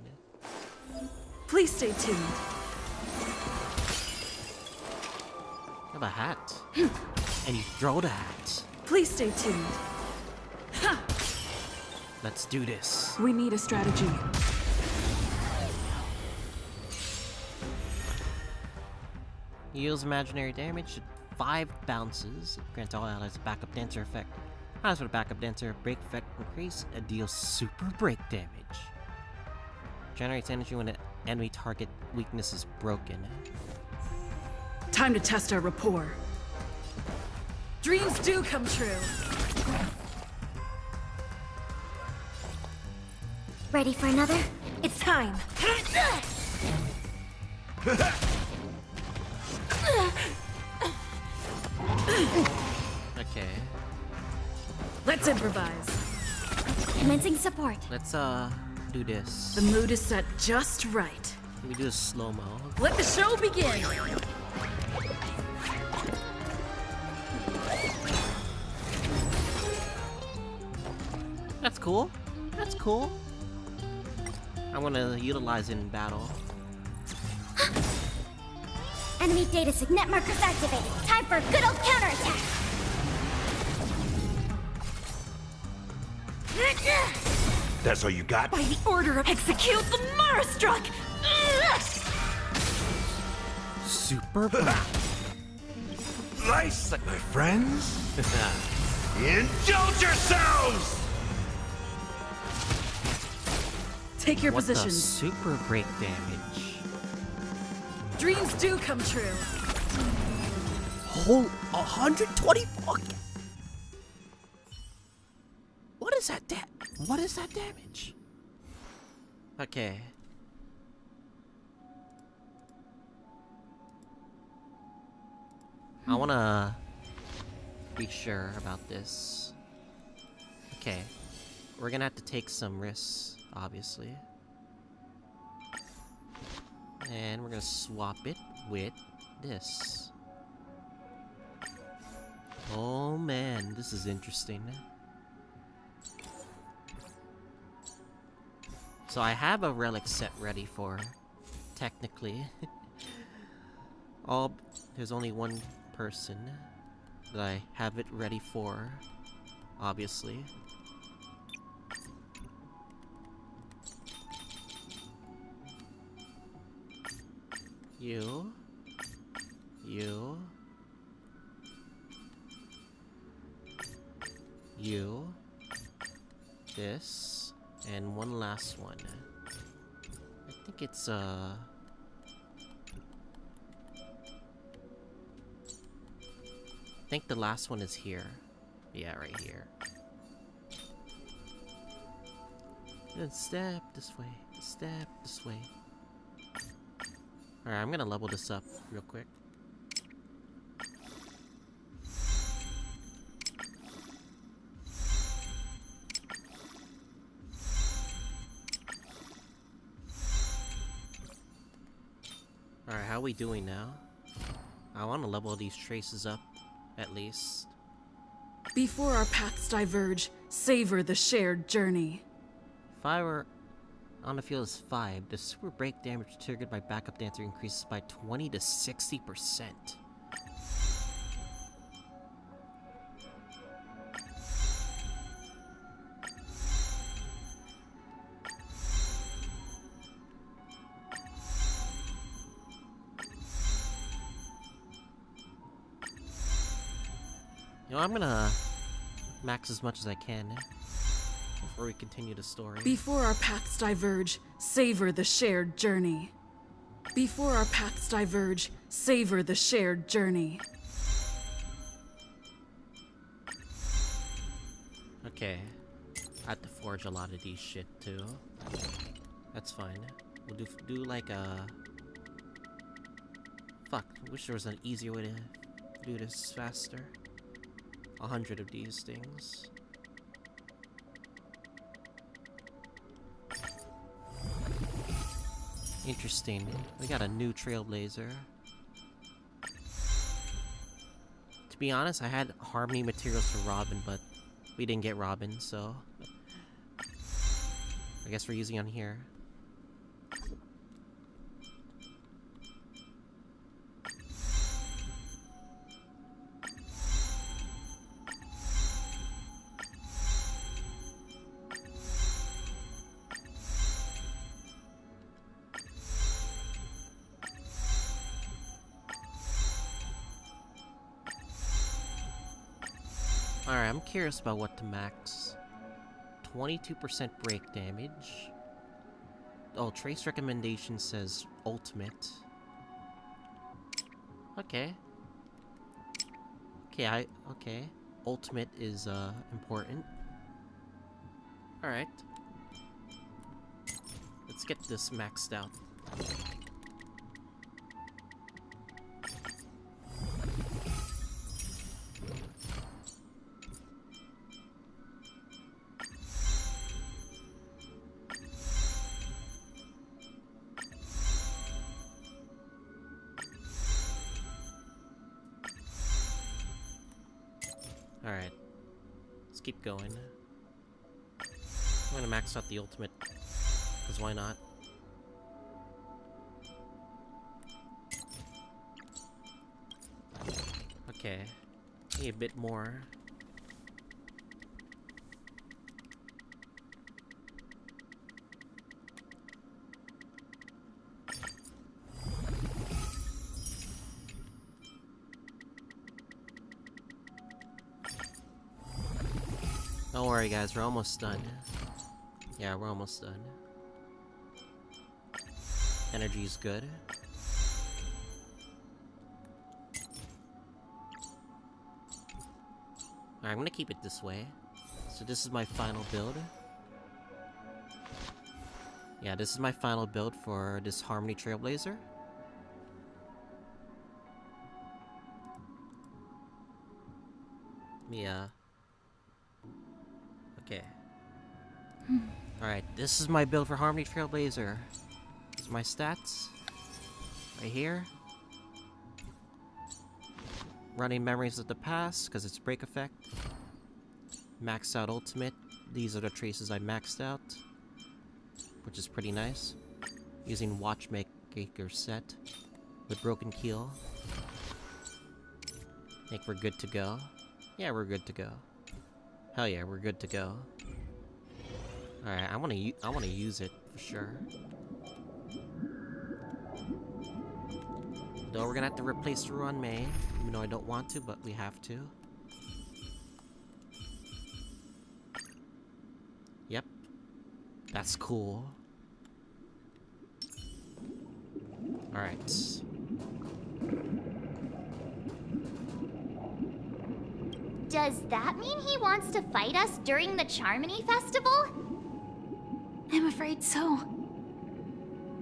Please stay tuned. I have a hat. And you throw the hat. Please stay tuned. Let's do this. We need a strategy. Heals imaginary damage at 5 bounces. It grants all allies a backup dancer effect. As for the backup dancer, break effect increase and deals super break damage. Generates energy when an enemy target weakness is broken. Time to test our rapport. Dreams do come true. Ready for another? It's time. Okay. Let's improvise. Commencing support. Let's do this. The mood is set just right. Can we do a slow-mo? Let the show begin! That's cool. That's cool. I want to utilize it in battle. Enemy data signet markers activated. Time for a good old counterattack. That's all you got? By the order of execute the Marastruck! Super Nice, my friends. Indulge yourselves! Take your what position. The super break damage. Dreams do come true. Whole 120 fucking. What is that What is that damage? Okay. I wanna be sure about this. Okay. We're gonna have to take some risks, obviously. And we're gonna swap it with this. Oh man, this is interesting. So I have a relic set ready for, technically. There's only one person that I have it ready for, obviously. You, this, and one last one. I think it's, I think the last one is here. Yeah, right here. Then step this way, step this way. Alright, I'm gonna level this up real quick. Alright, how are we doing now? I want to level these traces up, at least. Before our paths diverge, savor the shared journey. If I were on the field as 5, the super break damage triggered by backup dancer increases by 20 to 60%. You know, I'm gonna Max as much as I can before we continue the story. Before our paths diverge, savor the shared journey. Before our paths diverge, savor the shared journey. Okay. I have to forge a lot of these shit too. That's fine. We'll do like a... Fuck, I wish there was an easier way to do this faster. 100 of these things. Interesting. We got a new trailblazer. To be honest, I had harmony materials for Robin, but we didn't get Robin, so I guess we're using on here. Alright, I'm curious about what to max. 22% break damage. Oh, Trace recommendation says ultimate. Okay. Okay. Ultimate is, important. Alright. Let's get this maxed out. Alright. Let's keep going. I'm gonna max out the ultimate, because why not? Okay. Need a bit more. Don't worry guys, we're almost done. Yeah, we're almost done. Energy's good. Alright, I'm gonna keep it this way. So this is my final build. Yeah, this is my final build for this Harmony Trailblazer. Yeah. Okay. Alright, this is my build for Harmony Trailblazer. These are my stats. Right here. Running Memories of the Past, because it's break effect. Maxed out ultimate. These are the traces I maxed out, which is pretty nice. Using watchmaker set with broken keel. Think we're good to go. Yeah, we're good to go. Hell yeah, we're good to go. Alright, I wanna use it for sure. Though we're gonna have to replace Ruan Mei, even though I don't want to, but we have to. Yep. That's cool. Alright. Does that mean he wants to fight us during the Charmony Festival? I'm afraid so.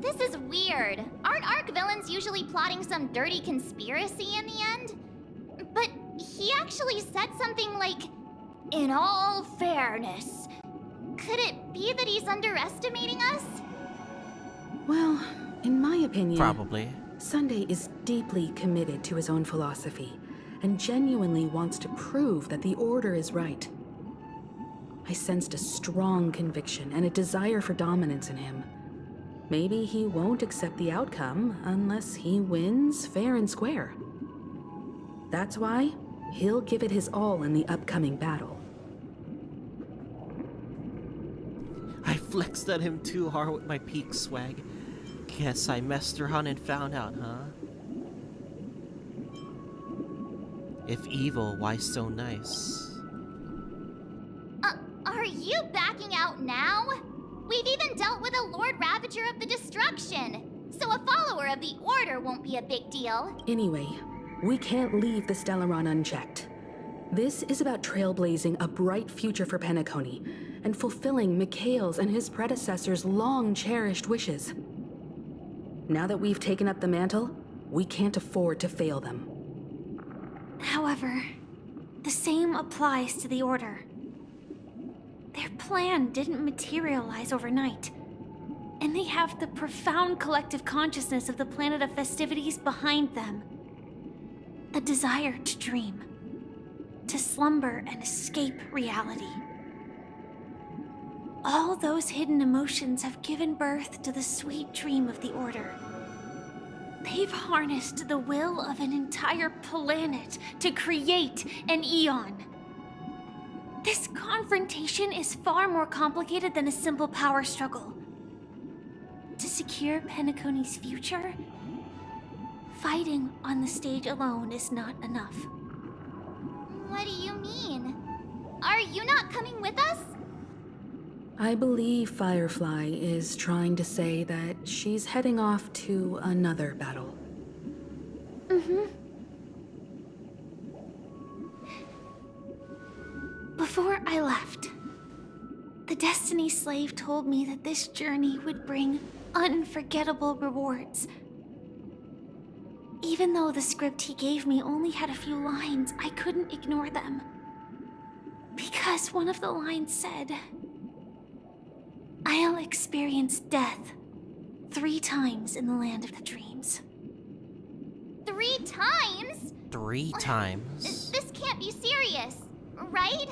This is weird. Aren't Arc villains usually plotting some dirty conspiracy in the end? But he actually said something like, "In all fairness." Could it be that he's underestimating us? Well, in my opinion, probably. Sunday is deeply committed to his own philosophy and genuinely wants to prove that the Order is right. I sensed a strong conviction and a desire for dominance in him. Maybe he won't accept the outcome unless he wins fair and square. That's why he'll give it his all in the upcoming battle. I flexed at him too hard with my peak swag. Guess I messed around and found out, huh? If evil, why so nice? now? We've even dealt with a Lord Ravager of the Destruction, so a follower of the Order won't be a big deal. Anyway, we can't leave the Stellaron unchecked. This is about trailblazing a bright future for Penacony and fulfilling Mikhail's and his predecessors' long-cherished wishes. Now that we've taken up the mantle, we can't afford to fail them. However, the same applies to the Order. Their plan didn't materialize overnight, and they have the profound collective consciousness of the planet of festivities behind them. A desire to dream, to slumber and escape reality. All those hidden emotions have given birth to the sweet dream of the Order. They've harnessed the will of an entire planet to create an eon. This confrontation is far more complicated than a simple power struggle. To secure Penacony's future, fighting on the stage alone is not enough. What do you mean? Are you not coming with us? I believe Firefly is trying to say that she's heading off to another battle. Before I left, the Destiny Slave told me that this journey would bring unforgettable rewards. Even though the script he gave me only had a few lines, I couldn't ignore them. Because one of the lines said, "I'll experience death 3 times in the land of the dreams." 3 times? 3 times? This can't be serious, right?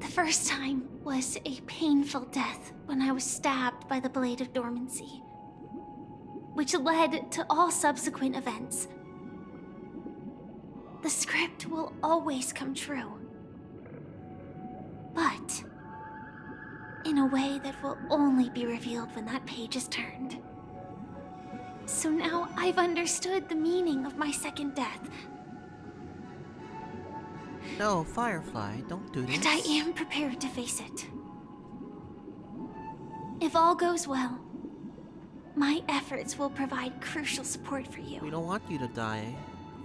The first time was a painful death when I was stabbed by the Blade of Dormancy, which led to all subsequent events. The script will always come true, but in a way that will only be revealed when that page is turned. So now I've understood the meaning of my second death. No, Firefly, don't do this. And I am prepared to face it. If all goes well, my efforts will provide crucial support for you. We don't want you to die,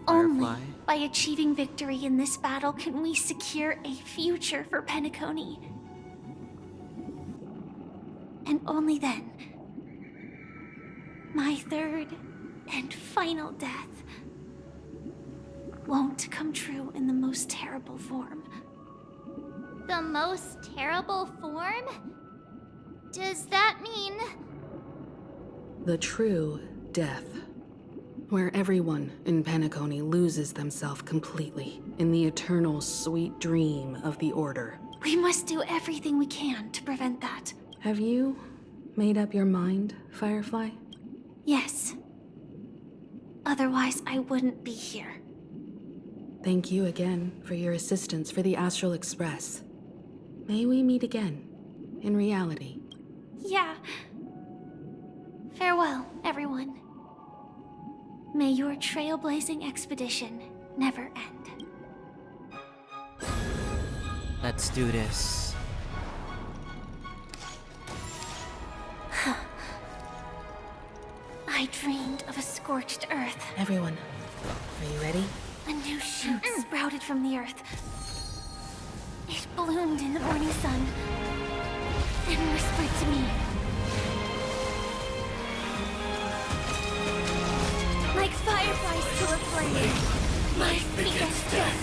Firefly. Only by achieving victory in this battle can we secure a future for Penacony. And only then, my third and final death won't come true in the most terrible form. The most terrible form? Does that mean... The true death, where everyone in Penacony loses themselves completely in the eternal sweet dream of the Order. We must do everything we can to prevent that. Have you made up your mind, Firefly? Yes. Otherwise, I wouldn't be here. Thank you again for your assistance for the Astral Express. May we meet again, in reality. Yeah. Farewell, everyone. May your trailblazing expedition never end. Let's do this. I dreamed of a scorched earth. Everyone, are you ready? A new shoot sprouted from the earth. It bloomed in the morning sun and whispered to me. Like fireflies to a flame, my biggest death.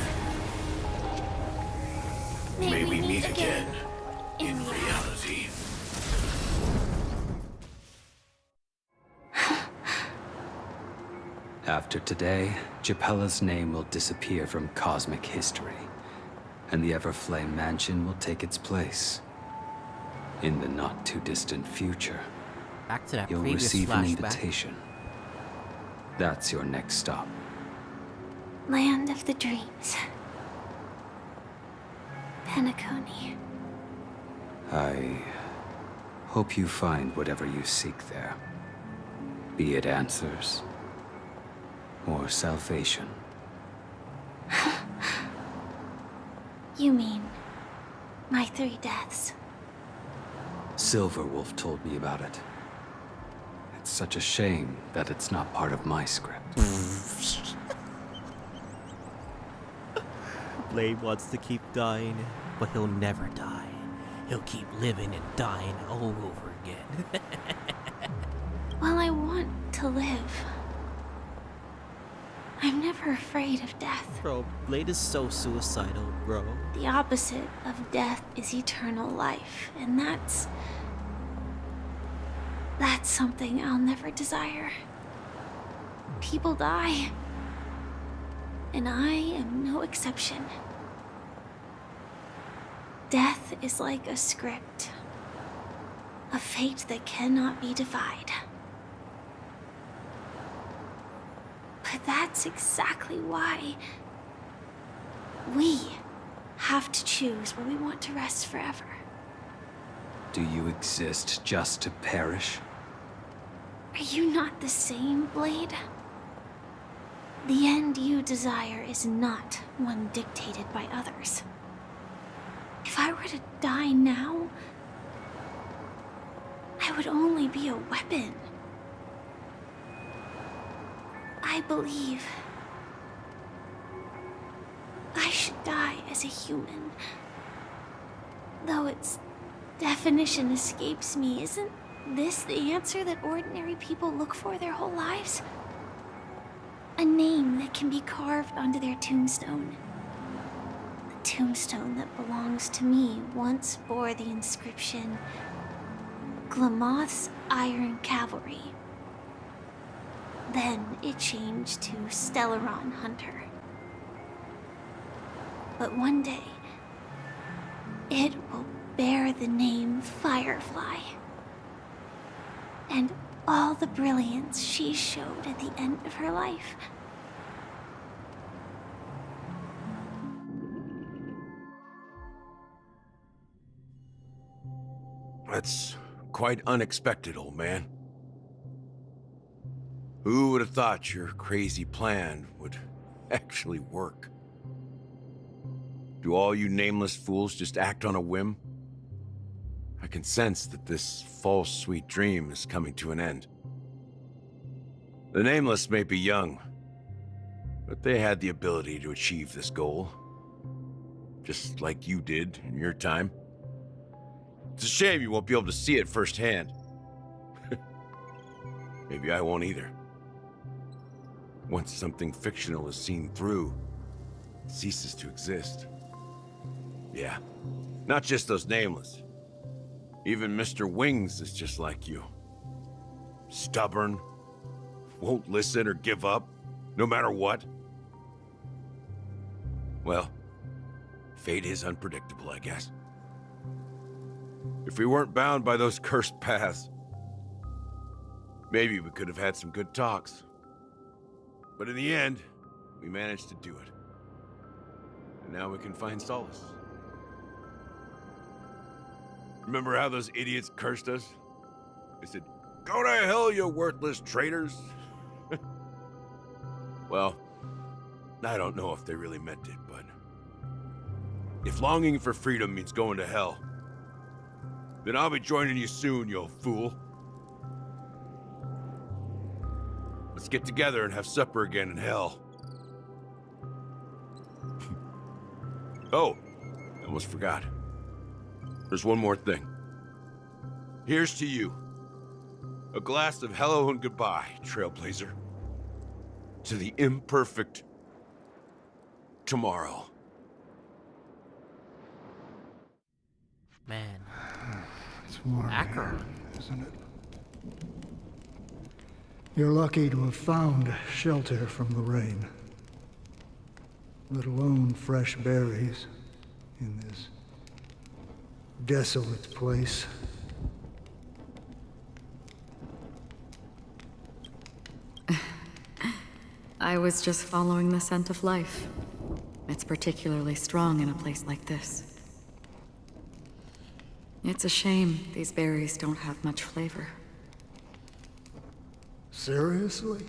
May we meet again in reality. After today, Japella's name will disappear from cosmic history, and the Everflame Mansion will take its place. In the not-too-distant future, back to that you'll previous receive an flashback. invitation. That's your next stop. Land of the dreams. Penacony. I hope you find whatever you seek there. Be it answers or salvation. You mean my 3 deaths? Silverwolf told me about it. It's such a shame that it's not part of my script. Blade wants to keep dying, but he'll never die. He'll keep living and dying all over again. Well, I want to live. I'm never afraid of death. Bro, Blade is so suicidal, bro. The opposite of death is eternal life, and that's something I'll never desire. People die, and I am no exception. Death is like a script, a fate that cannot be defied. But that's exactly why we have to choose where we want to rest forever. Do you exist just to perish? Are you not the same, Blade? The end you desire is not one dictated by others. If I were to die now, I would only be a weapon. I believe I should die as a human. Though its definition escapes me, isn't this the answer that ordinary people look for their whole lives? A name that can be carved onto their tombstone. The tombstone that belongs to me once bore the inscription, Glamoth's Iron Cavalry. Then it changed to Stellaron Hunter. But one day, it will bear the name Firefly. And all the brilliance she showed at the end of her life. That's quite unexpected, old man. Who would have thought your crazy plan would actually work? Do all you nameless fools just act on a whim? I can sense that this false sweet dream is coming to an end. The nameless may be young, but they had the ability to achieve this goal. Just like you did in your time. It's a shame you won't be able to see it firsthand. Maybe I won't either. Once something fictional is seen through, it ceases to exist. Yeah, not just those nameless. Even Mr. Wings is just like you. Stubborn, won't listen or give up, no matter what. Well, fate is unpredictable, I guess. If we weren't bound by those cursed paths, maybe we could have had some good talks. But in the end, we managed to do it. And now we can find solace. Remember how those idiots cursed us? They said, "Go to hell, you worthless traitors." Well, I don't know if they really meant it, but if longing for freedom means going to hell, then I'll be joining you soon, you old fool. Let's get together and have supper again in hell. Oh, I almost forgot. There's one more thing. Here's to you. A glass of hello and goodbye, Trailblazer. To the imperfect tomorrow. Man. It's warm Acheron, isn't it? You're lucky to have found shelter from the rain. Let alone fresh berries in this desolate place. I was just following the scent of life. It's particularly strong in a place like this. It's a shame these berries don't have much flavor. Seriously?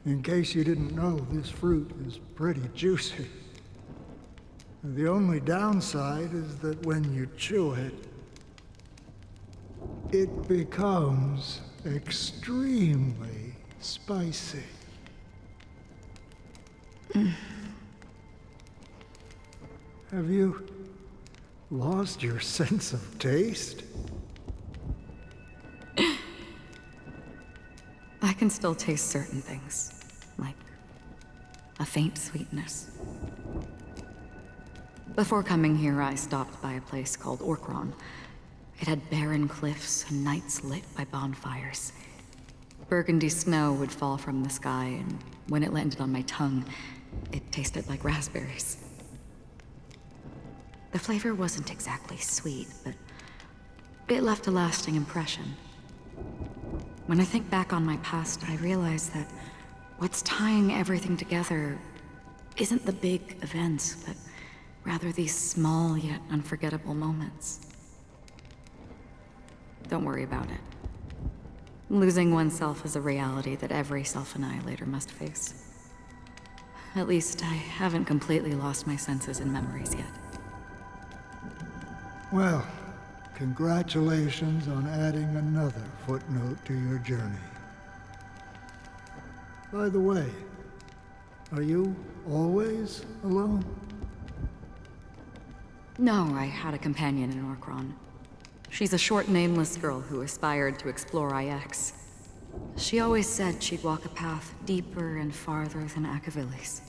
In case you didn't know, this fruit is pretty juicy. The only downside is that when you chew it, it becomes extremely spicy. Have you lost your sense of taste? I can still taste certain things, like a faint sweetness. Before coming here, I stopped by a place called Acheron. It had barren cliffs and nights lit by bonfires. Burgundy snow would fall from the sky, and when it landed on my tongue, it tasted like raspberries. The flavor wasn't exactly sweet, but it left a lasting impression. When I think back on my past, I realize that what's tying everything together isn't the big events, but rather these small yet unforgettable moments. Don't worry about it. Losing oneself is a reality that every self-annihilator must face. At least I haven't completely lost my senses and memories yet. Well, congratulations on adding another footnote to your journey. By the way, are you always alone? No, I had a companion in Acheron. She's a short, nameless girl who aspired to explore IX. She always said she'd walk a path deeper and farther than Akavili's.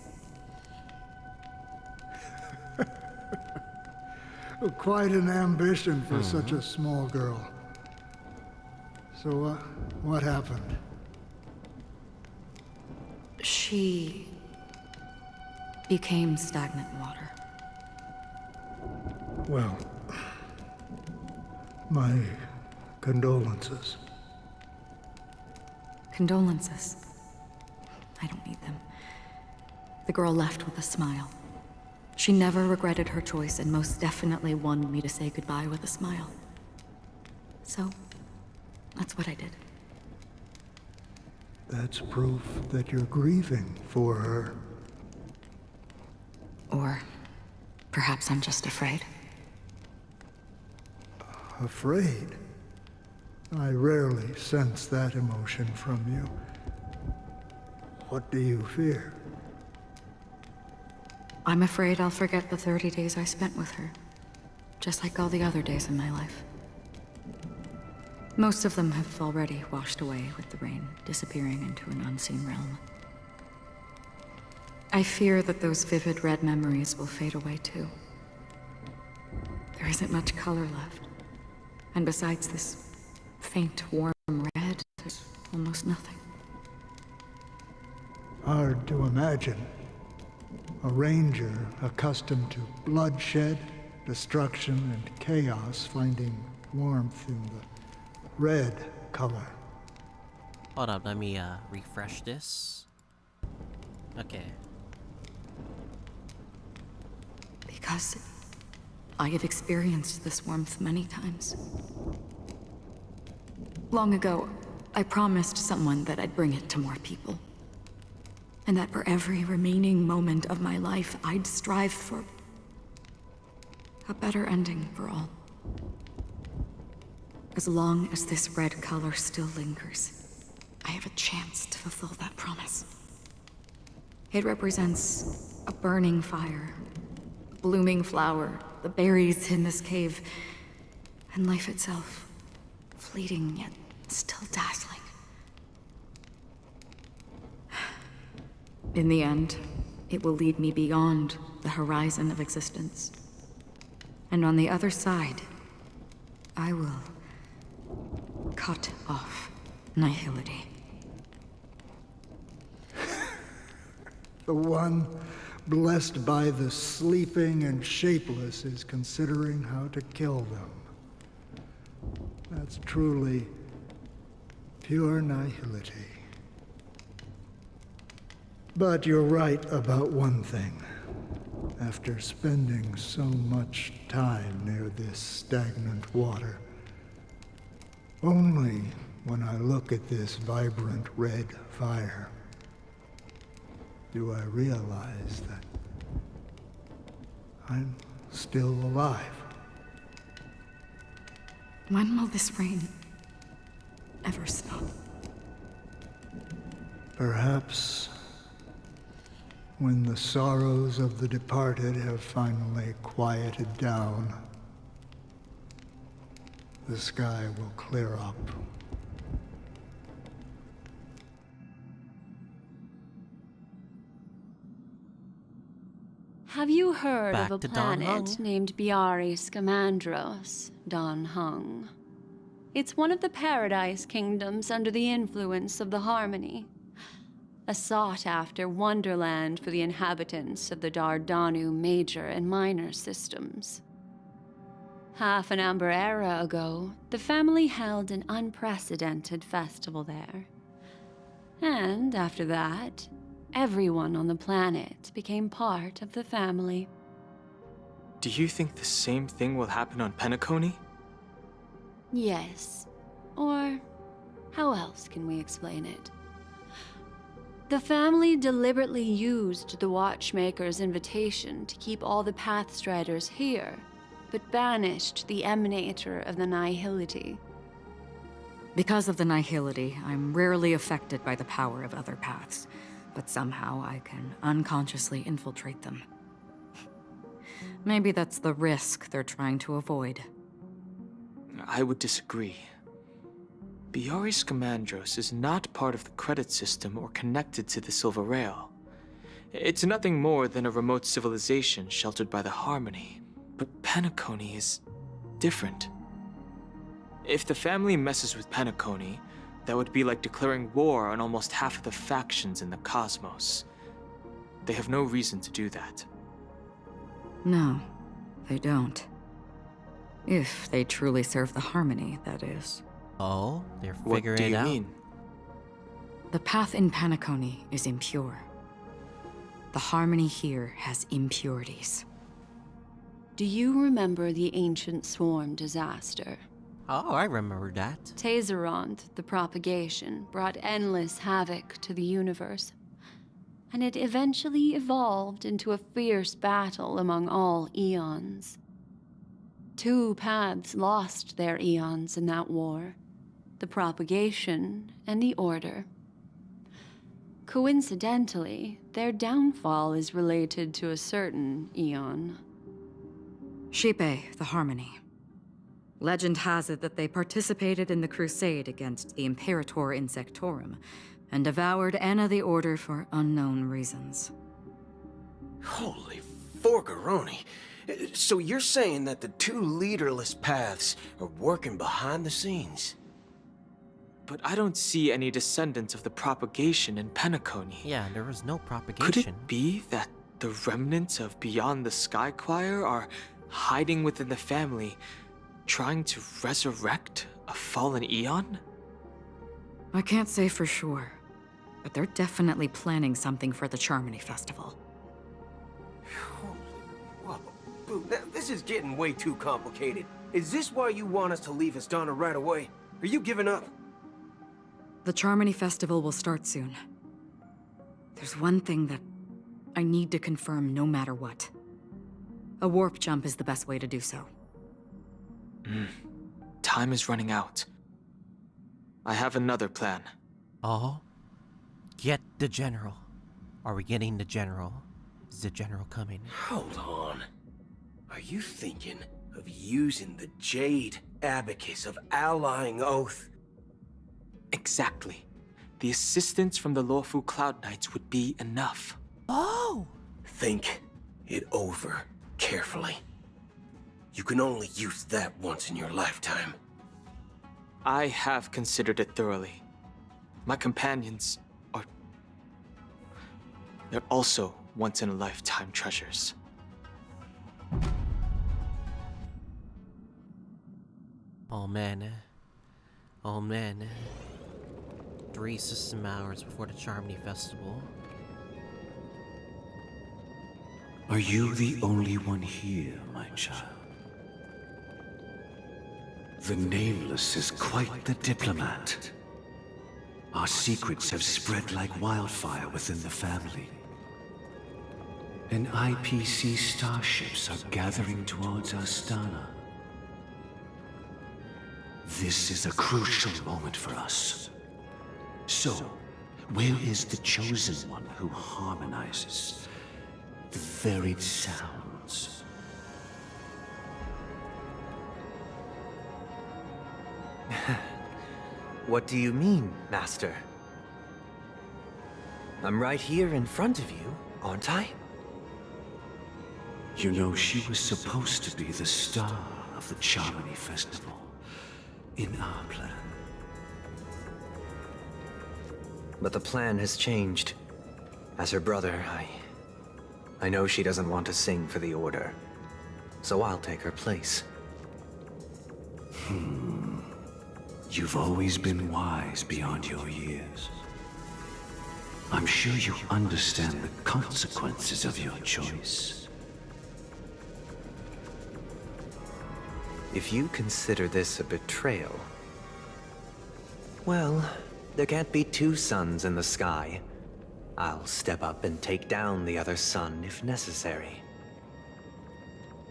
Quite an ambition for such a small girl. So, what happened? She became stagnant water. Well, my condolences. Condolences. I don't need them. The girl left with a smile. She never regretted her choice and most definitely wanted me to say goodbye with a smile. So, that's what I did. That's proof that you're grieving for her. Or perhaps I'm just afraid. Afraid? I rarely sense that emotion from you. What do you fear? I'm afraid I'll forget the 30 days I spent with her, just like all the other days in my life. Most of them have already washed away with the rain, disappearing into an unseen realm. I fear that those vivid red memories will fade away too. There isn't much color left, and besides this faint, warm red, there's almost nothing. Hard to imagine. A ranger accustomed to bloodshed, destruction, and chaos finding warmth in the red color. Hold up, let me refresh this. Okay. Because I have experienced this warmth many times. Long ago, I promised someone that I'd bring it to more people. And that for every remaining moment of my life, I'd strive for a better ending for all. As long as this red color still lingers, I have a chance to fulfill that promise. It represents a burning fire, a blooming flower, the berries in this cave, and life itself, fleeting yet still dazzling. In the end, it will lead me beyond the horizon of existence. And on the other side, I will cut off nihility. The one blessed by the sleeping and shapeless is considering how to kill them. That's truly pure nihility. But you're right about one thing. After spending so much time near this stagnant water, only when I look at this vibrant red fire do I realize that I'm still alive. When will this rain ever stop. Perhaps when the sorrows of the departed have finally quieted down, the sky will clear up. Have you heard Back of a to Don planet Hung. named Biari Scamandros, Don Hung? It's one of the Paradise Kingdoms under the influence of the Harmony. A sought-after wonderland for the inhabitants of the Dardanu major and minor systems. Half an Amber Era ago, the family held an unprecedented festival there. And after that, everyone on the planet became part of the family. Do you think the same thing will happen on Penacony? Yes. Or how else can we explain it? The family deliberately used the watchmaker's invitation to keep all the Pathstriders here, but banished the emanator of the Nihility. Because of the Nihility, I'm rarely affected by the power of other paths, but somehow I can unconsciously infiltrate them. Maybe that's the risk they're trying to avoid. I would disagree. Biari Scamandros is not part of the credit system or connected to the Silver Rail. It's nothing more than a remote civilization sheltered by the Harmony. But Penacony is different. If the family messes with Penacony, that would be like declaring war on almost half of the factions in the cosmos. They have no reason to do that. No, they don't. If they truly serve the Harmony, that is. Oh, they're What figuring do it you out. mean? The path in Penacony is impure. The Harmony here has impurities. Do you remember the Ancient Swarm disaster? Oh, I remember that. Tazeront, the propagation, brought endless havoc to the universe. And it eventually evolved into a fierce battle among all eons. 2 paths lost their eons in that war. The propagation and the order. Coincidentally, their downfall is related to a certain eon. Shipe, the Harmony. Legend has it that they participated in the crusade against the Imperator Insectorum, and devoured Anna the Order for unknown reasons. Holy forgaroni. So you're saying that the 2 leaderless paths are working behind the scenes? But I don't see any descendants of the propagation in Penacony. Yeah, there was no propagation. Could it be that the remnants of Beyond the Sky Choir are hiding within the family, trying to resurrect a fallen eon? I can't say for sure, but they're definitely planning something for the Charmony Festival. Boo, now, this is getting way too complicated. Is this why you want us to leave Astana right away? Are you giving up? The Charmony Festival will start soon. There's one thing that I need to confirm no matter what. A warp jump is the best way to do so. Time is running out. I have another plan. Oh? Get the general. Are we getting the general? Is the general coming? Hold on. Are you thinking of using the Jade Abacus of Allying Oath? Exactly. The assistance from the lawful Cloud Knights would be enough. Oh! Think it over carefully. You can only use that once in your lifetime. I have considered it thoroughly. My companions are... they're also once-in-a-lifetime treasures. Oh man. Oh man. 3 system hours before the Charmony Festival. Are you the only one here, my child? The Nameless is quite the diplomat. Our secrets have spread like wildfire within the family. And IPC starships are gathering towards Astana. This is a crucial moment for us. So, where is the chosen one who harmonizes the varied sounds? What do you mean, Master? I'm right here in front of you, aren't I? You know, she was supposed to be the star of the Charmony Festival in our plan. But the plan has changed. As her brother, I know she doesn't want to sing for the Order. So I'll take her place. You've always been wise beyond your years. I'm sure you understand the consequences of your choice. If you consider this a betrayal, well, there can't be two suns in the sky. I'll step up and take down the other sun if necessary.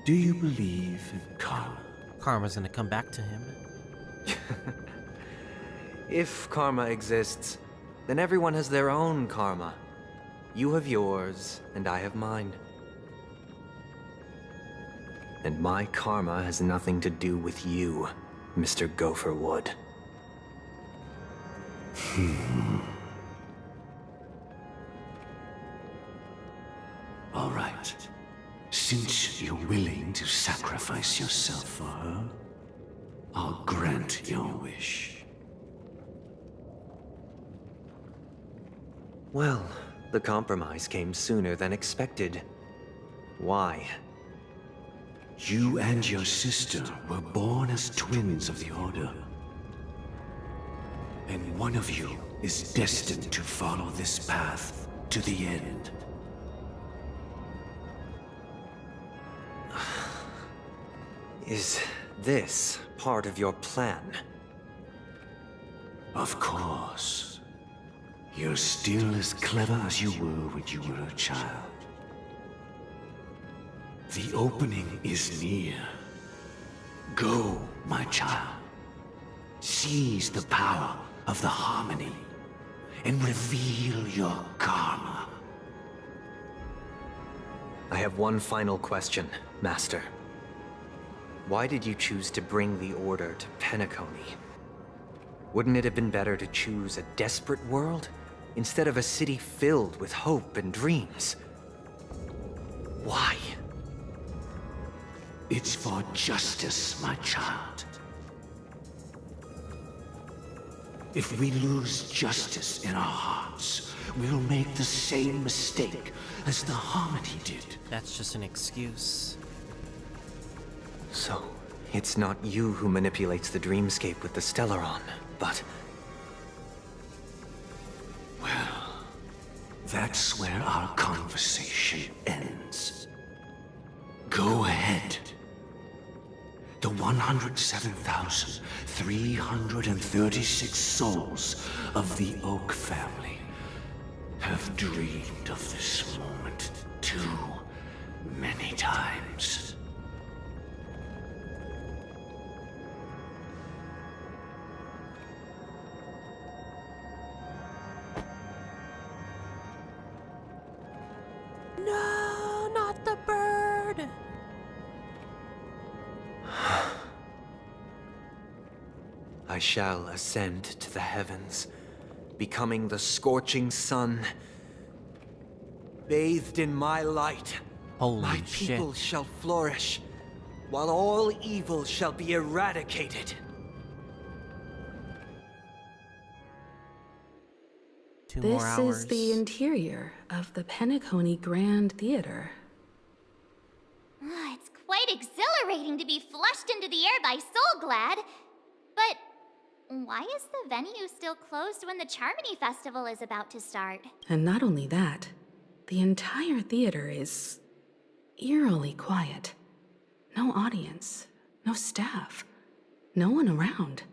Do you believe in karma? Karma's gonna come back to him. If karma exists, then everyone has their own karma. You have yours, and I have mine. And my karma has nothing to do with you, Mr. Gopherwood. All right. Since you're willing to sacrifice yourself for her, I'll grant your wish. Well, the compromise came sooner than expected. Why? You and your sister were born as twins of the Order. And one of you is destined to follow this path to the end. Is this part of your plan? Of course. You're still as clever as you were when you were a child. The opening is near. Go, my child. Seize the power of the harmony and reveal your karma. I have one final question, Master. Why did you choose to bring the Order to Penacony? Wouldn't it have been better to choose a desperate world instead of a city filled with hope and dreams? Why? It's for justice, my child. If we lose justice in our hearts, we'll make the same mistake as the Harmony did. That's just an excuse. So, it's not you who manipulates the dreamscape with the Stellaron, but... Well, that's where our conversation ends. Go ahead. The 107,336 souls of the Oak family have dreamed of this moment too many times. No, not the bird! I shall ascend to the heavens, becoming the scorching sun. Bathed in my light, Holy my people shall flourish, while all evil shall be eradicated. This is the interior of the Penacony Grand Theater. It's quite exhilarating to be flushed into the air by Soul Glad. But why is the venue still closed when the Charmony Festival is about to start? And not only that, the entire theater is eerily quiet. No audience, no staff, no one around.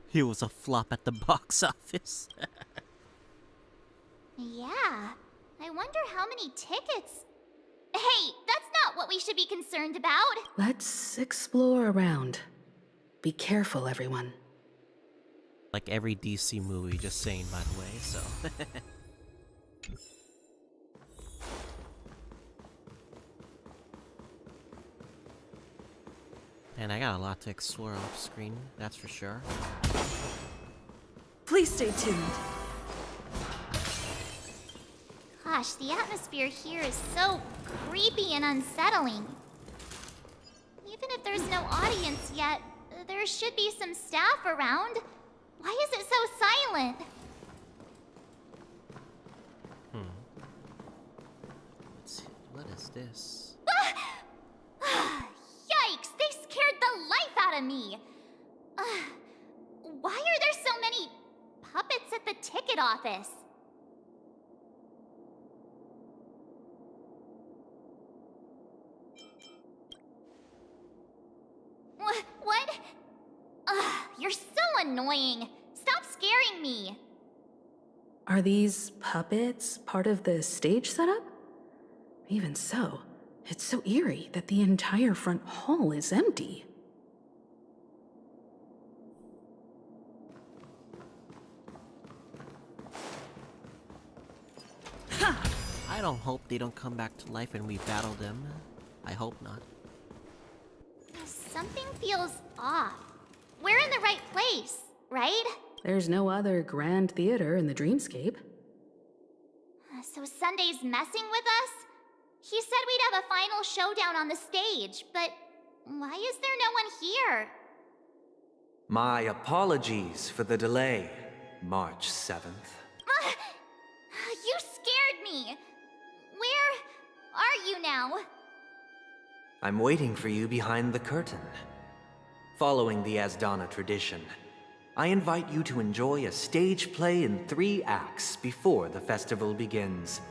He was a flop at the box office. Yeah, I wonder how many tickets... Hey, that's not what we should be concerned about. Let's explore around. Be careful, everyone. Like every DC movie, just saying, by the way, so. And I got a lot to explore off screen, that's for sure. Please stay tuned. Gosh, the atmosphere here is so creepy and unsettling. Even if there's no audience yet, there should be some staff around. Why is it so silent? Let's see, what is this? Yikes, they scared the life out of me. Why are there so many puppets at the ticket office? What? You're so annoying. Stop scaring me. Are these puppets part of the stage setup? Even so, it's so eerie that the entire front hall is empty. I don't hope they don't come back to life and we battle them. I hope not. Something feels off. We're in the right place, right? There's no other grand theater in the dreamscape. So Sunday's messing with us? He said we'd have a final showdown on the stage, but why is there no one here? My apologies for the delay, March 7th. You scared me. Where are you now? I'm waiting for you behind the curtain. Following the Asdana tradition, I invite you to enjoy a stage play in 3 acts before the festival begins.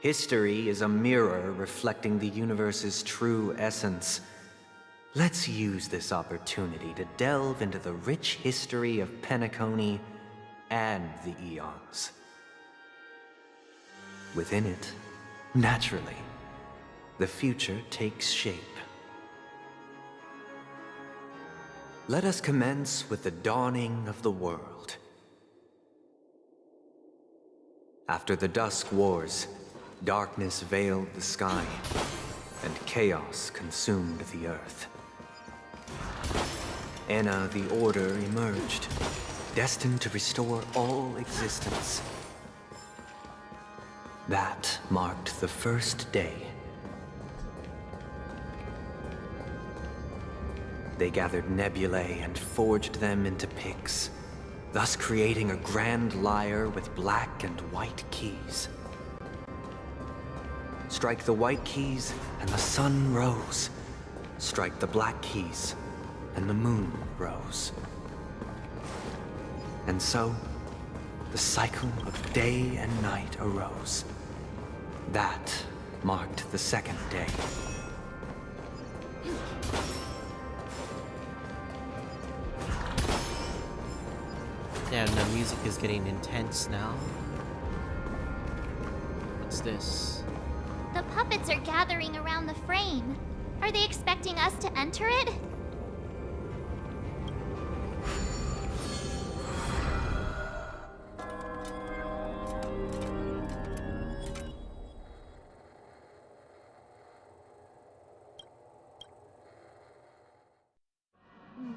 History is a mirror reflecting the universe's true essence. Let's use this opportunity to delve into the rich history of Penacony and the Eons. Within it, naturally, the future takes shape. Let us commence with the dawning of the world. After the Dusk Wars, darkness veiled the sky, and chaos consumed the earth. Enna the Order emerged, destined to restore all existence. That marked the first day. They gathered nebulae and forged them into picks, thus creating a grand lyre with black and white keys. Strike the white keys, and the sun rose. Strike the black keys, and the moon rose. And so, the cycle of day and night arose. That marked the second day. Yeah, and the music is getting intense now. What's this? The puppets are gathering around the frame. Are they expecting us to enter it?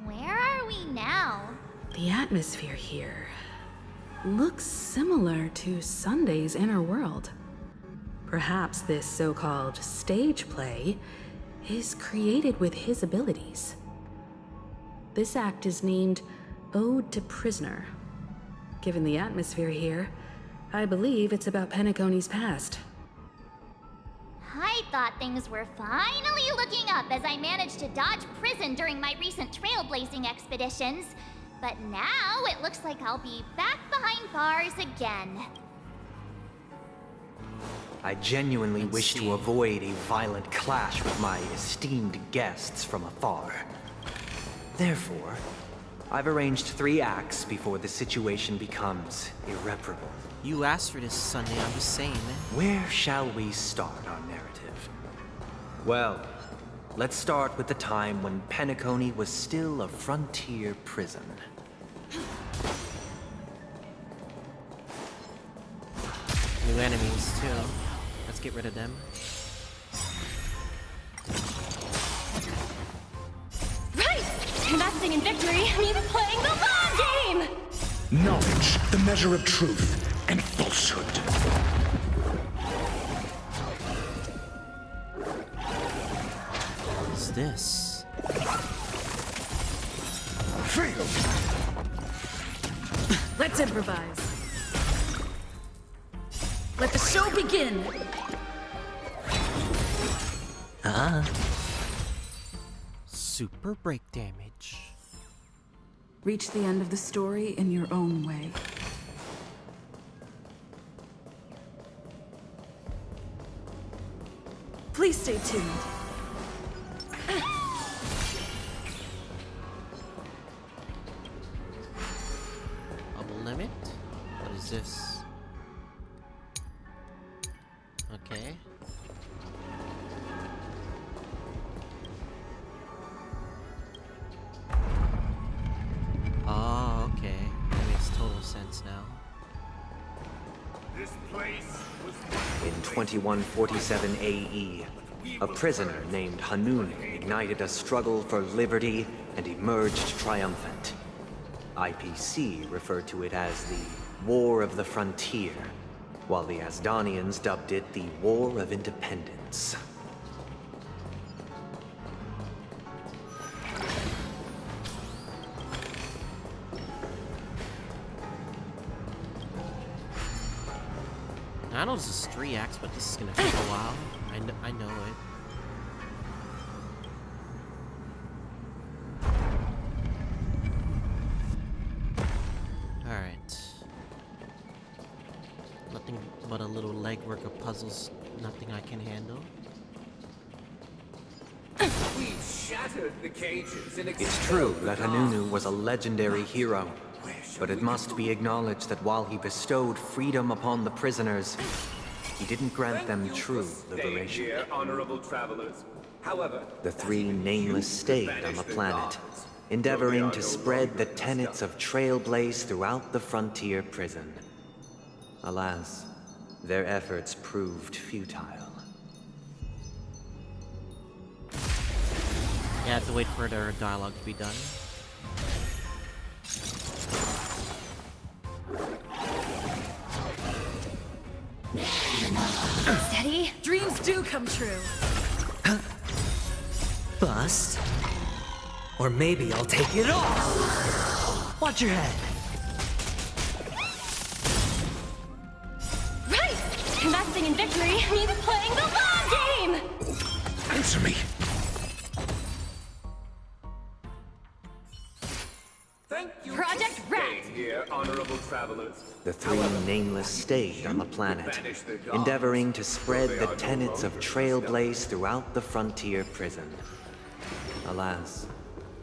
Where are we now? The atmosphere here looks similar to Sunday's inner world. Perhaps this so-called stage play is created with his abilities. This act is named Ode to Prisoner. Given the atmosphere here, I believe it's about Penacony's past. I thought things were finally looking up as I managed to dodge prison during my recent trailblazing expeditions. But now it looks like I'll be back behind bars again. I genuinely wish to avoid a violent clash with my esteemed guests from afar. Therefore, I've arranged 3 acts before the situation becomes irreparable. You asked for this, Sunday, I'm just saying. Where shall we start our narrative? Well, let's start with the time when Penacony was still a frontier prison. New enemies, too. Let's get rid of them. Right! Investing in victory means playing the long game! Knowledge, the measure of truth and falsehood. What is this? Freedom! Let's improvise. Let the show begin! Super break damage. Reach the end of the story in your own way. Please stay tuned. Bubble limit? What is this? Okay. Oh, okay. That makes total sense now. This place was In 2147 AE, a prisoner named Hanun ignited a struggle for liberty and emerged triumphant. IPC referred to it as the War of the Frontier, while the Asdanians dubbed it the War of Independence. I know this is 3 acts, but this is gonna take a while. I know it. Alright. Nothing but a little legwork of puzzles, nothing I can handle. We've shattered the cages and It's true that Hanunu was a legendary hero, but it must be acknowledged that while he bestowed freedom upon the prisoners, he didn't grant them true liberation. Here, honorable travelers. However, The 3 nameless stayed on the planet, endeavoring to spread the tenets of Trailblaze throughout the frontier prison. Alas, their efforts proved futile. Yeah, I have to wait for their dialogue to be done. Steady? Dreams do come true. Bust? Or maybe I'll take it off! Watch your head! Right! Investing in victory means playing the long game! Answer me! thank you. Project Rat! Here, honorable travelers. The 3 nameless stayed on the planet, endeavoring to spread the tenets of Trailblaze throughout the frontier prison. Alas,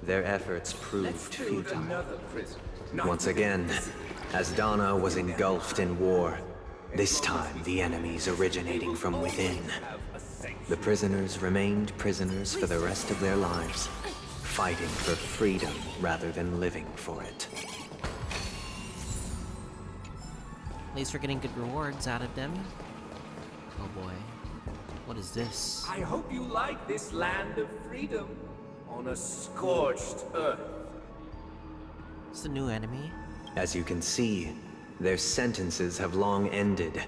their efforts proved futile. Once again, Asdana was engulfed in war, this time the enemies originating from within. The prisoners remained prisoners for the rest of their lives, fighting for freedom rather than living for it. At least we're getting good rewards out of them. Oh boy. What is this? I hope you like this land of freedom on a scorched earth. It's the new enemy. As you can see, their sentences have long ended,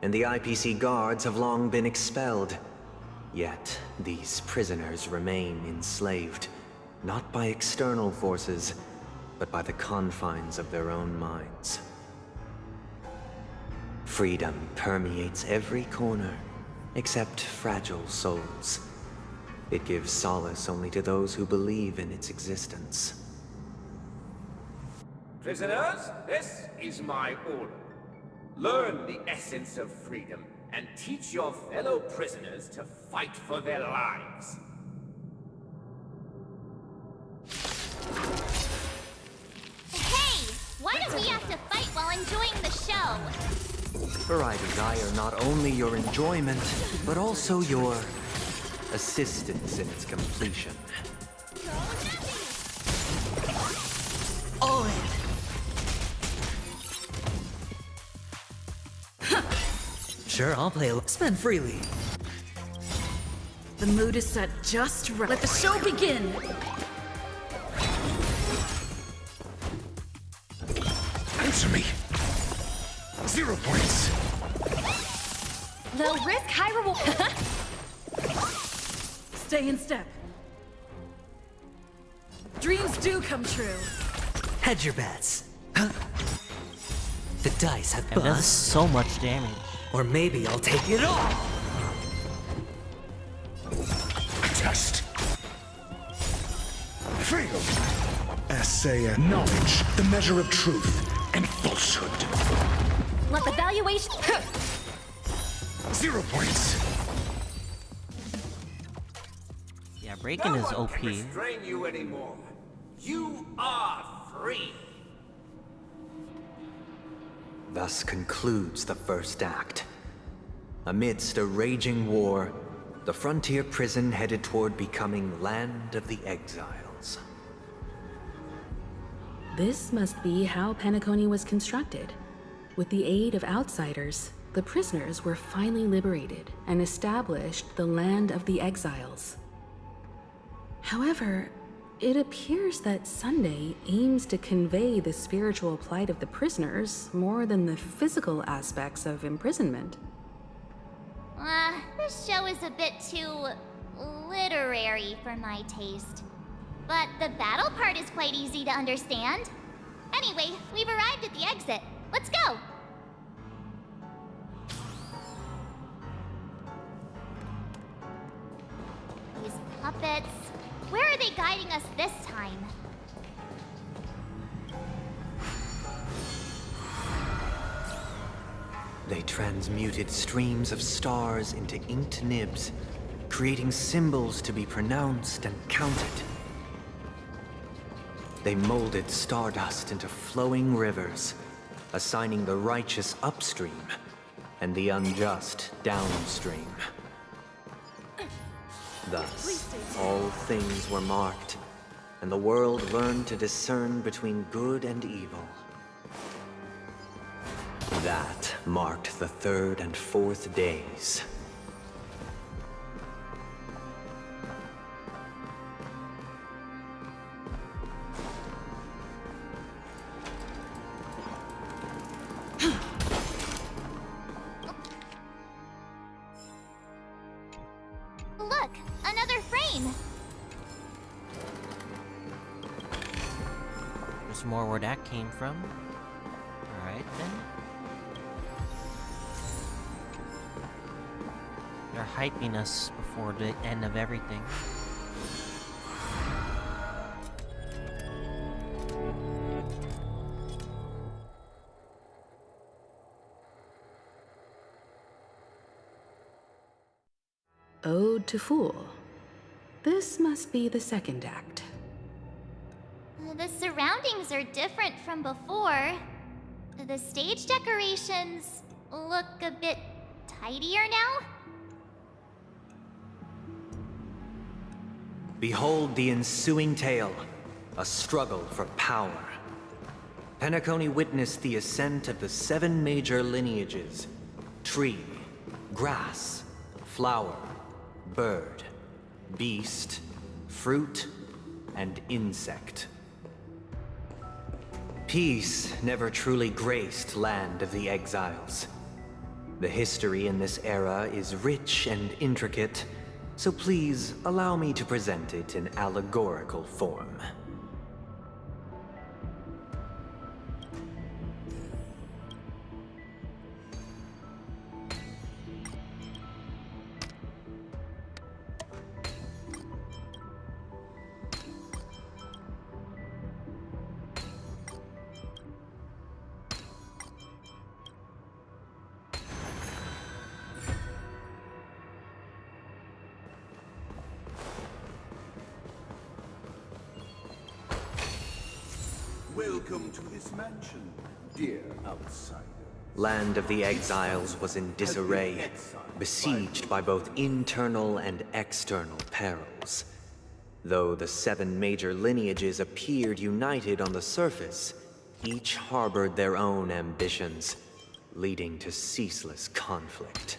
and the IPC guards have long been expelled. Yet, these prisoners remain enslaved, not by external forces, but by the confines of their own minds. Freedom permeates every corner, except fragile souls. It gives solace only to those who believe in its existence. Prisoners, this is my order. Learn the essence of freedom and teach your fellow prisoners to fight for their lives. For I desire not only your enjoyment, but also your assistance in its completion. All in. Sure, I'll play. Spend freely. The mood is set just right. Let the show begin! Answer me. 0 points. They'll risk high reward. Stay in step. Dreams do come true. Hedge your bets. The dice have It does bust. so much damage. Or maybe I'll take it all. Test. Freedom. Essay and knowledge, the measure of truth and falsehood. Let the valuation. 0 points. Yeah, breaking is OP. Can restrain you anymore. You are free. Thus concludes the first act. Amidst a raging war, the frontier prison headed toward becoming Land of the Exiles. This must be how Penacony was constructed. With the aid of outsiders, the prisoners were finally liberated and established the Land of the Exiles. However, it appears that Sunday aims to convey the spiritual plight of the prisoners more than the physical aspects of imprisonment. This show is a bit too literary for my taste. But the battle part is quite easy to understand. Anyway, we've arrived at the exit. Let's go! These puppets... Where are they guiding us this time? They transmuted streams of stars into inked nibs, creating symbols to be pronounced and counted. They molded stardust into flowing rivers, assigning the righteous upstream and the unjust downstream. Thus, all things were marked, and the world learned to discern between good and evil. That marked the 3rd and 4th days. Look, another frame! There's more where that came from. Alright then. They're hyping us before the end of everything. Ode to Fool. This must be the second act. The surroundings are different from before. The stage decorations look a bit tidier now. Behold the ensuing tale, a struggle for power. Penacony witnessed the ascent of the 7 major lineages: tree, grass, flower, bird, beast, fruit, and insect. Peace never truly graced Land of the Exiles. The history in this era is rich and intricate, so please allow me to present it in allegorical form. Welcome to this mansion, dear outsider. Land of the Exiles was in disarray, besieged by both internal and external perils. Though the 7 major lineages appeared united on the surface, each harbored their own ambitions, leading to ceaseless conflict.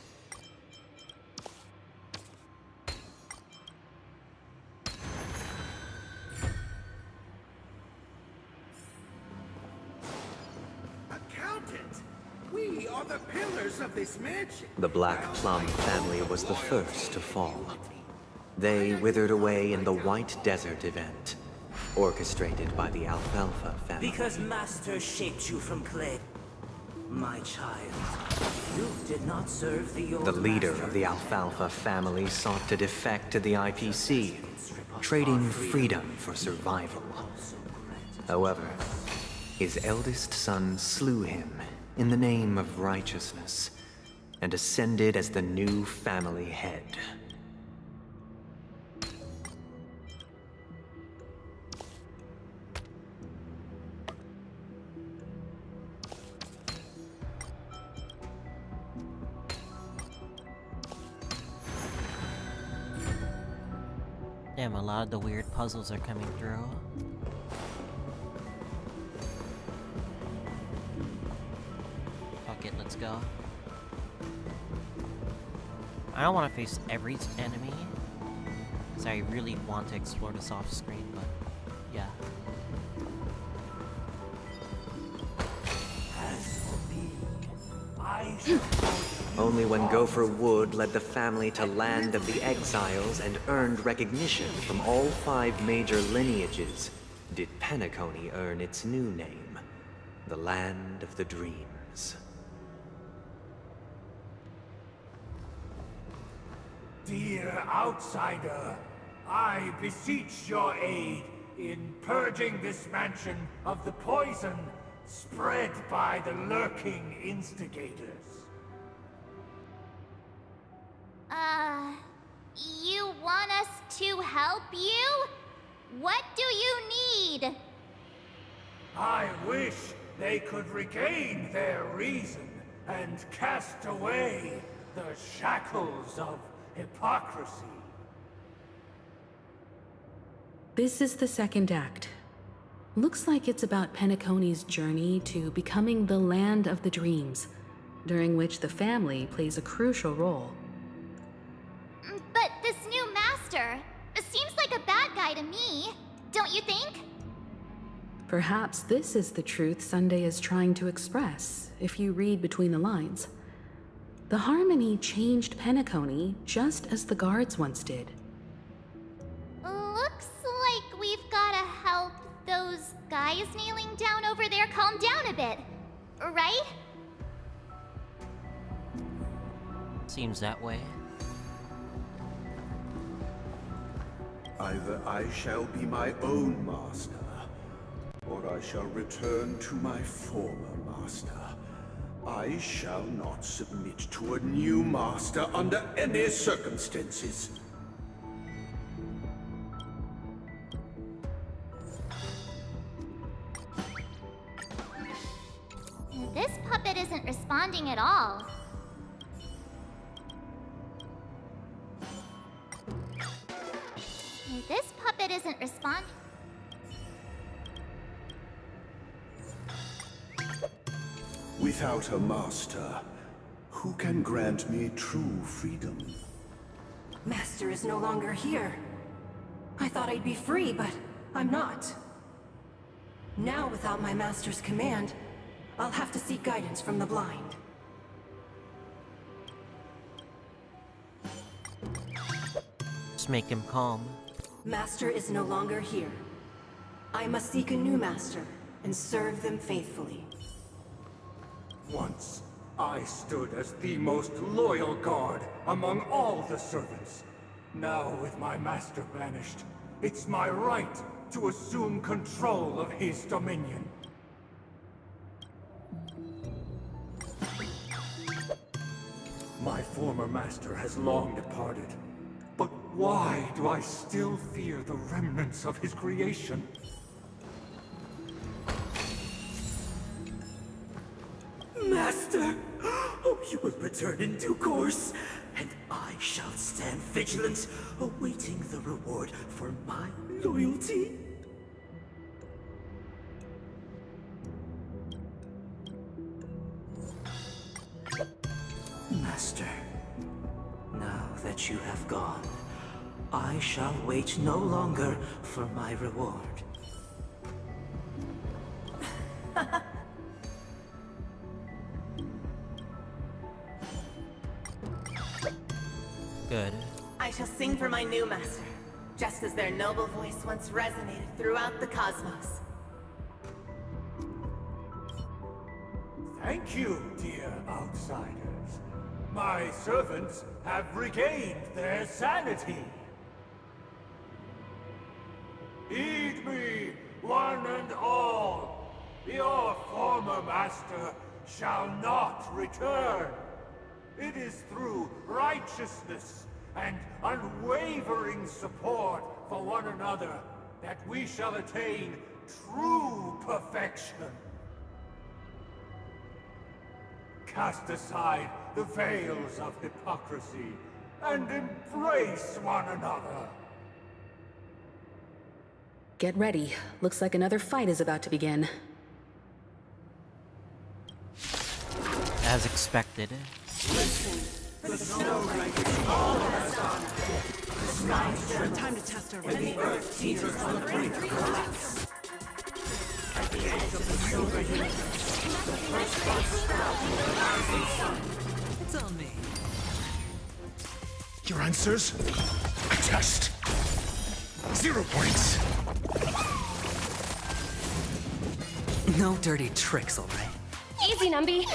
Accountant! We are the pillars of this mansion! The Black Plum family was the first to fall. They withered away in the White Desert event, orchestrated by the Alfalfa family. Because Master shaped you from clay. My child, you did not serve the old The leader master. of the Alfalfa family sought to defect to the IPC, trading freedom for survival. However, his eldest son slew him in the name of righteousness, and ascended as the new family head. Damn, a lot of the weird puzzles are coming through. Fuck it, let's go. I don't want to face every enemy, because I really want to explore this off screen, but yeah. Only when Gopher Wood led the family to Land of the Exiles and earned recognition from all 5 major lineages did Penacony earn its new name, the Land of the Dreams. Dear outsider, I beseech your aid in purging this mansion of the poison spread by the lurking instigators. You want us to help you? What do you need? I wish they could regain their reason and cast away the shackles of hypocrisy. This is the second act. Looks like it's about Penacony's journey to becoming the Land of the Dreams, during which the family plays a crucial role. But this new master seems like a bad guy to me, don't you think? Perhaps this is the truth Sunday is trying to express, if you read between the lines. The Harmony changed Penacony just as the guards once did. Looks like we've gotta help those guys kneeling down over there calm down a bit, right? Seems that way. Either I shall be my own master, or I shall return to my former master. I shall not submit to a new master under any circumstances. This puppet isn't responding at all. This puppet isn't responding. Without a master, who can grant me true freedom? Master is no longer here. I thought I'd be free, but I'm not. Now, without my master's command, I'll have to seek guidance from the blind. Just make him calm. Master is no longer here. I must seek a new master and serve them faithfully. Once, I stood as the most loyal guard among all the servants. Now, with my master banished, it's my right to assume control of his dominion. My former master has long departed, but why do I still fear the remnants of his creation? Master! Oh, you will return in due course, and I shall stand vigilant, awaiting the reward for my loyalty. Master, now that you have gone, I shall wait no longer for my reward. Good. I shall sing for my new master, just as their noble voice once resonated throughout the cosmos. Thank you, dear outsiders. My servants have regained their sanity. Heed me, one and all. Your former master shall not return. It is through righteousness and unwavering support for one another that we shall attain true perfection. Cast aside the veils of hypocrisy and embrace one another. Get ready. Looks like another fight is about to begin. As expected. The snow riders all has gone. The sky is dim. Time to test our And the earth teeters on the brink of collapse. At the edge of the silver universe, the first light sprout in the rising sun. It's on me. Your answers? A test. 0 points. No dirty tricks, all right? Easy, Numby.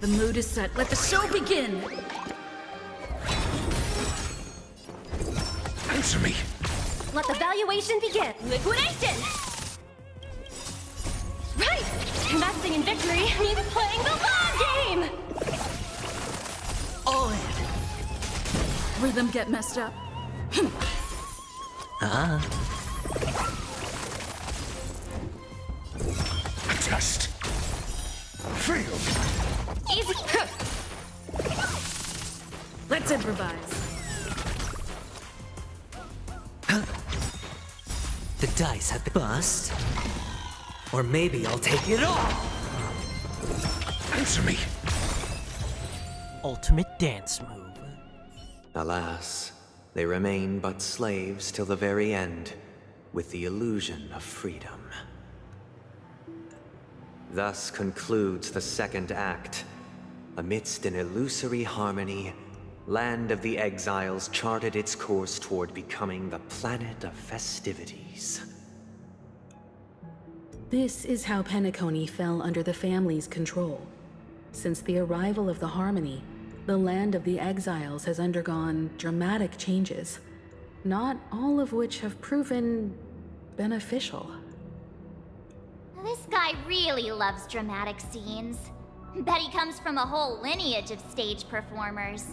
The mood is set. Let the show begin! Answer me. Let the valuation begin. Liquidation! Right! Investing in victory means playing the long game! All in. Rhythm get messed up. A test. Failed. Easy. Let's improvise. The dice have been bust. Or maybe I'll take it all. Answer me. Ultimate dance move. Alas, they remain but slaves till the very end, with the illusion of freedom. Thus concludes the second act. Amidst an illusory harmony, Land of the Exiles charted its course toward becoming the planet of festivities. This is how Penacony fell under the family's control. Since the arrival of the Harmony, the Land of the Exiles has undergone dramatic changes, not all of which have proven beneficial. This guy really loves dramatic scenes. Bet he comes from a whole lineage of stage performers.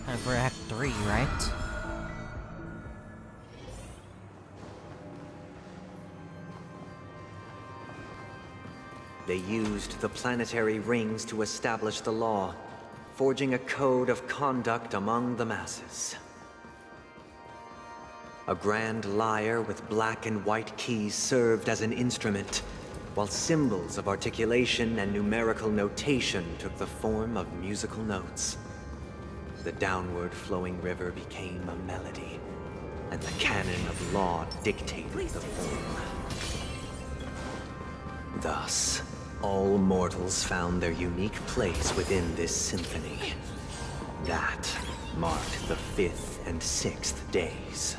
Time for Act 3, right? They used the planetary rings to establish the law, forging a code of conduct among the masses. A grand lyre with black and white keys served as an instrument, while symbols of articulation and numerical notation took the form of musical notes. The downward flowing river became a melody, and the canon of law dictated the form. Thus, all mortals found their unique place within this symphony. That marked the 5th and 6th days.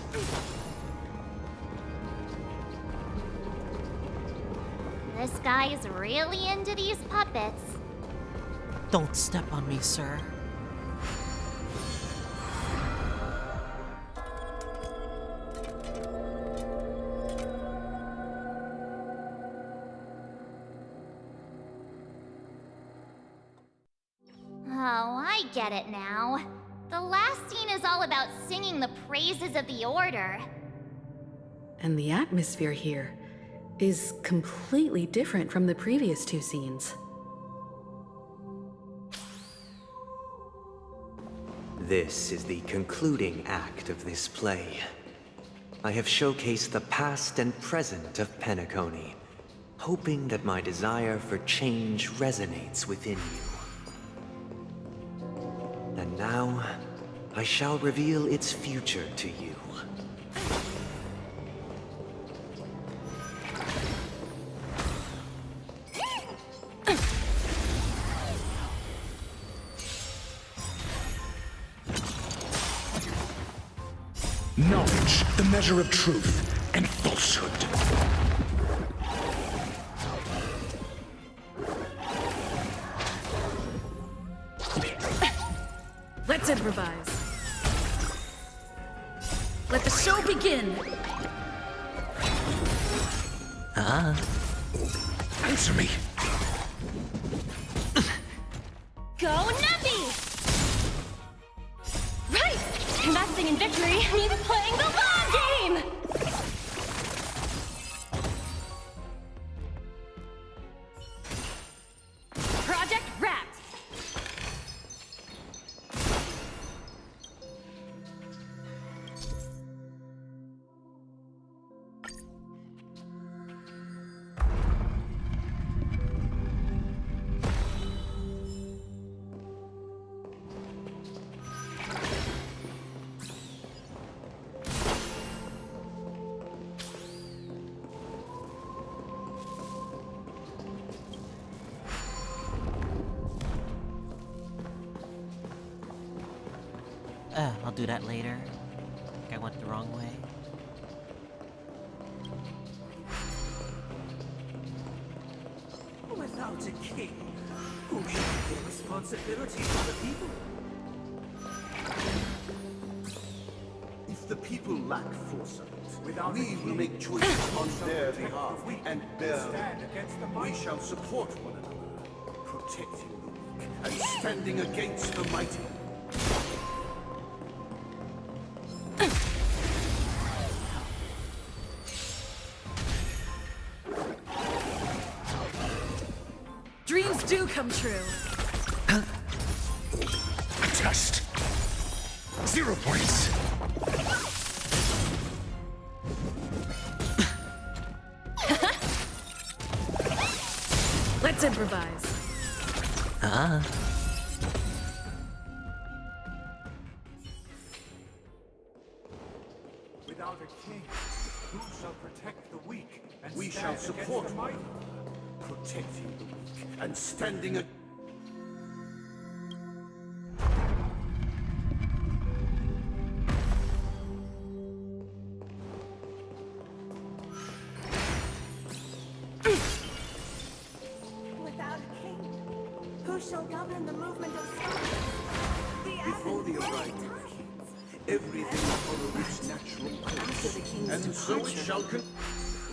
This guy is really into these puppets. Don't step on me, sir. get it now. The last scene is all about singing the praises of the Order. And the atmosphere here is completely different from the previous two scenes. This is the concluding act of this play. I have showcased the past and present of Penacony, hoping that my desire for change resonates within you. And now, I shall reveal its future to you. Knowledge, the measure of truth and falsehood. Let's improvise. Let the show begin. Answer me. Go Nuppy! Right! Investing in victory means playing the long game! Project wrapped! I'll do that later. I think I went the wrong way. Without a king, who should bear responsibility for the people? If the people lack foresight, we will make choices on their behalf, and we shall support one another, protecting the weak and standing against the mighty. Dreams do come true. A test. 0 points. Let's improvise. Without a king, who shall protect the weak and We shall support one another, protecting the weak and standing against. Without a king, who shall govern the movement of stars? Before the arrival of kings, everything followed its natural course, and so it shall continue.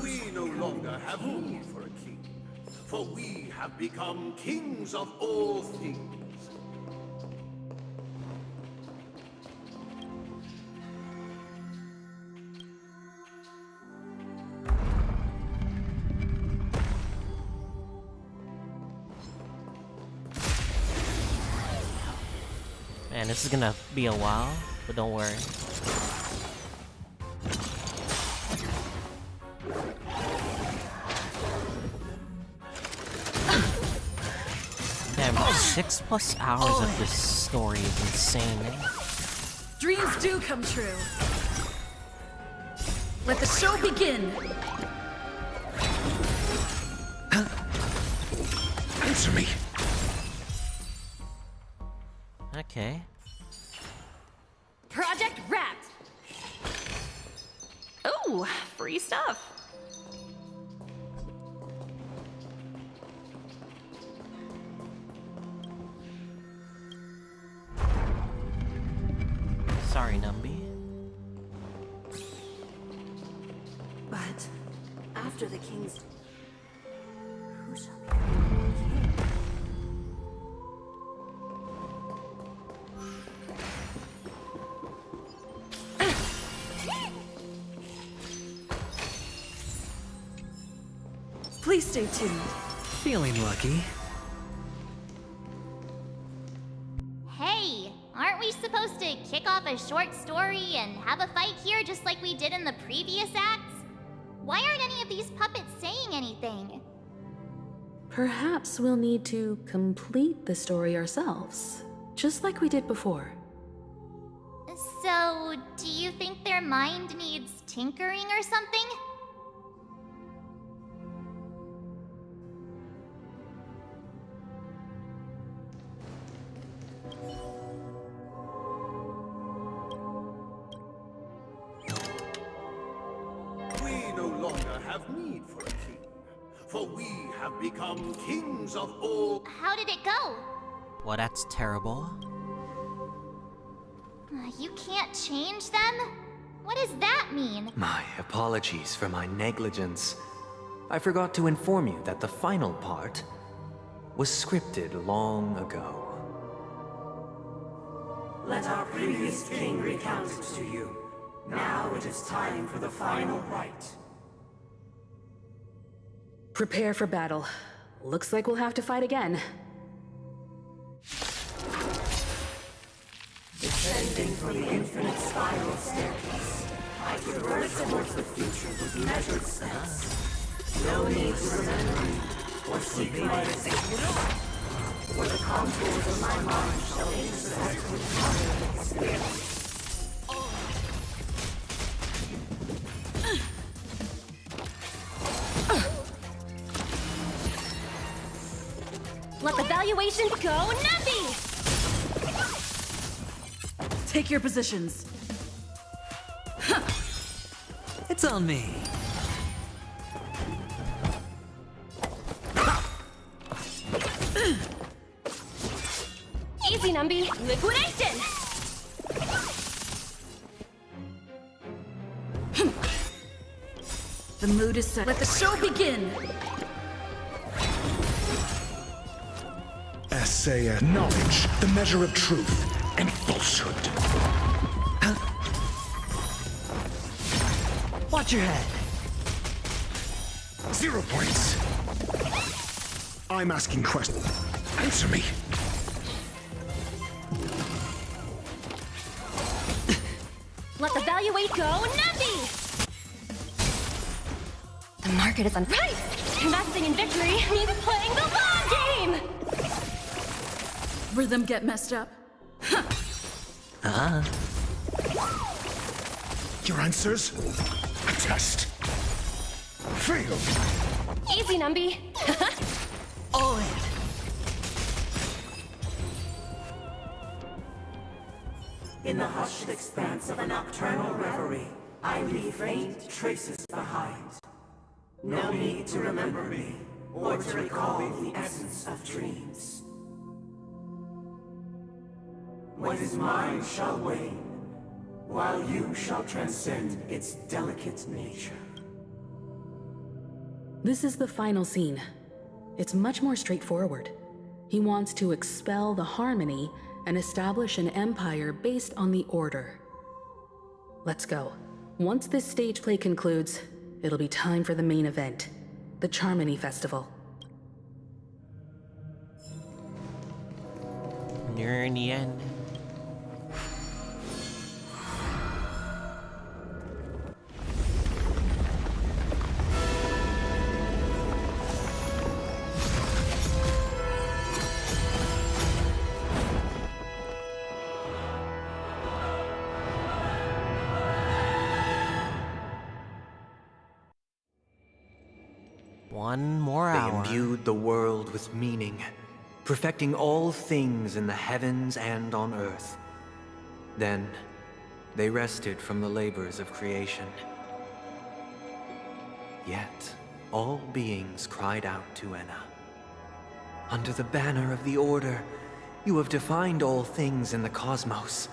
We no longer have room for a king, for we have become kings of all things. Man, this is gonna be a while, but don't worry. Damn, 6+ hours of this story is insane. Dreams do come true. Let the show begin. Answer me. Okay. Project wrapped! Ooh, free stuff. Sorry, Numby. But after the king's, who shall become king? Please stay tuned. Feeling lucky. Hey, aren't we supposed to kick off a short story and have a fight here just like we did in the previous acts? Why aren't any of these puppets saying anything? Perhaps we'll need to complete the story ourselves, just like we did before. So, do you think their mind needs tinkering or something? We no longer have need for a king, for we have become kings of all. How did it go? Well, that's terrible. You can't change them? What does that mean? My apologies for my negligence. I forgot to inform you that the final part was scripted long ago. Let our previous king recount it to you. Now it is time for the final rite. Prepare for battle. Looks like we'll have to fight again. Descending from the infinite spiral staircase, I traverse towards the future with measured steps. No need to remember me or seek my escape. For the contours of my mind shall intersect with other experience. Let the valuation go nutty! Take your positions. It's on me. Easy, Numby. Liquidation! The mood is set. Let the show begin! Essay knowledge, the measure of truth and falsehood. Watch your head. 0 points. I'm asking questions. Answer me. Let the valuate go nutty! The market is on right! Investing in victory means playing the long game! Rhythm get messed up. Your answers? A test. Fail. Easy, Numby. All in. In the hushed expanse of a nocturnal reverie, I leave faint traces behind. No need to remember me, or to recall the essence of dreams. What is mine shall wane, while you shall transcend its delicate nature. This is the final scene. It's much more straightforward. He wants to expel the harmony and establish an empire based on the order. Let's go. Once this stage play concludes, it'll be time for the main event, the Charmony Festival. Near the end. One more They hour. imbued the world with meaning, perfecting all things in the heavens and on earth. Then, they rested from the labors of creation. Yet, all beings cried out to Enna. Under the banner of the Order, you have defined all things in the cosmos.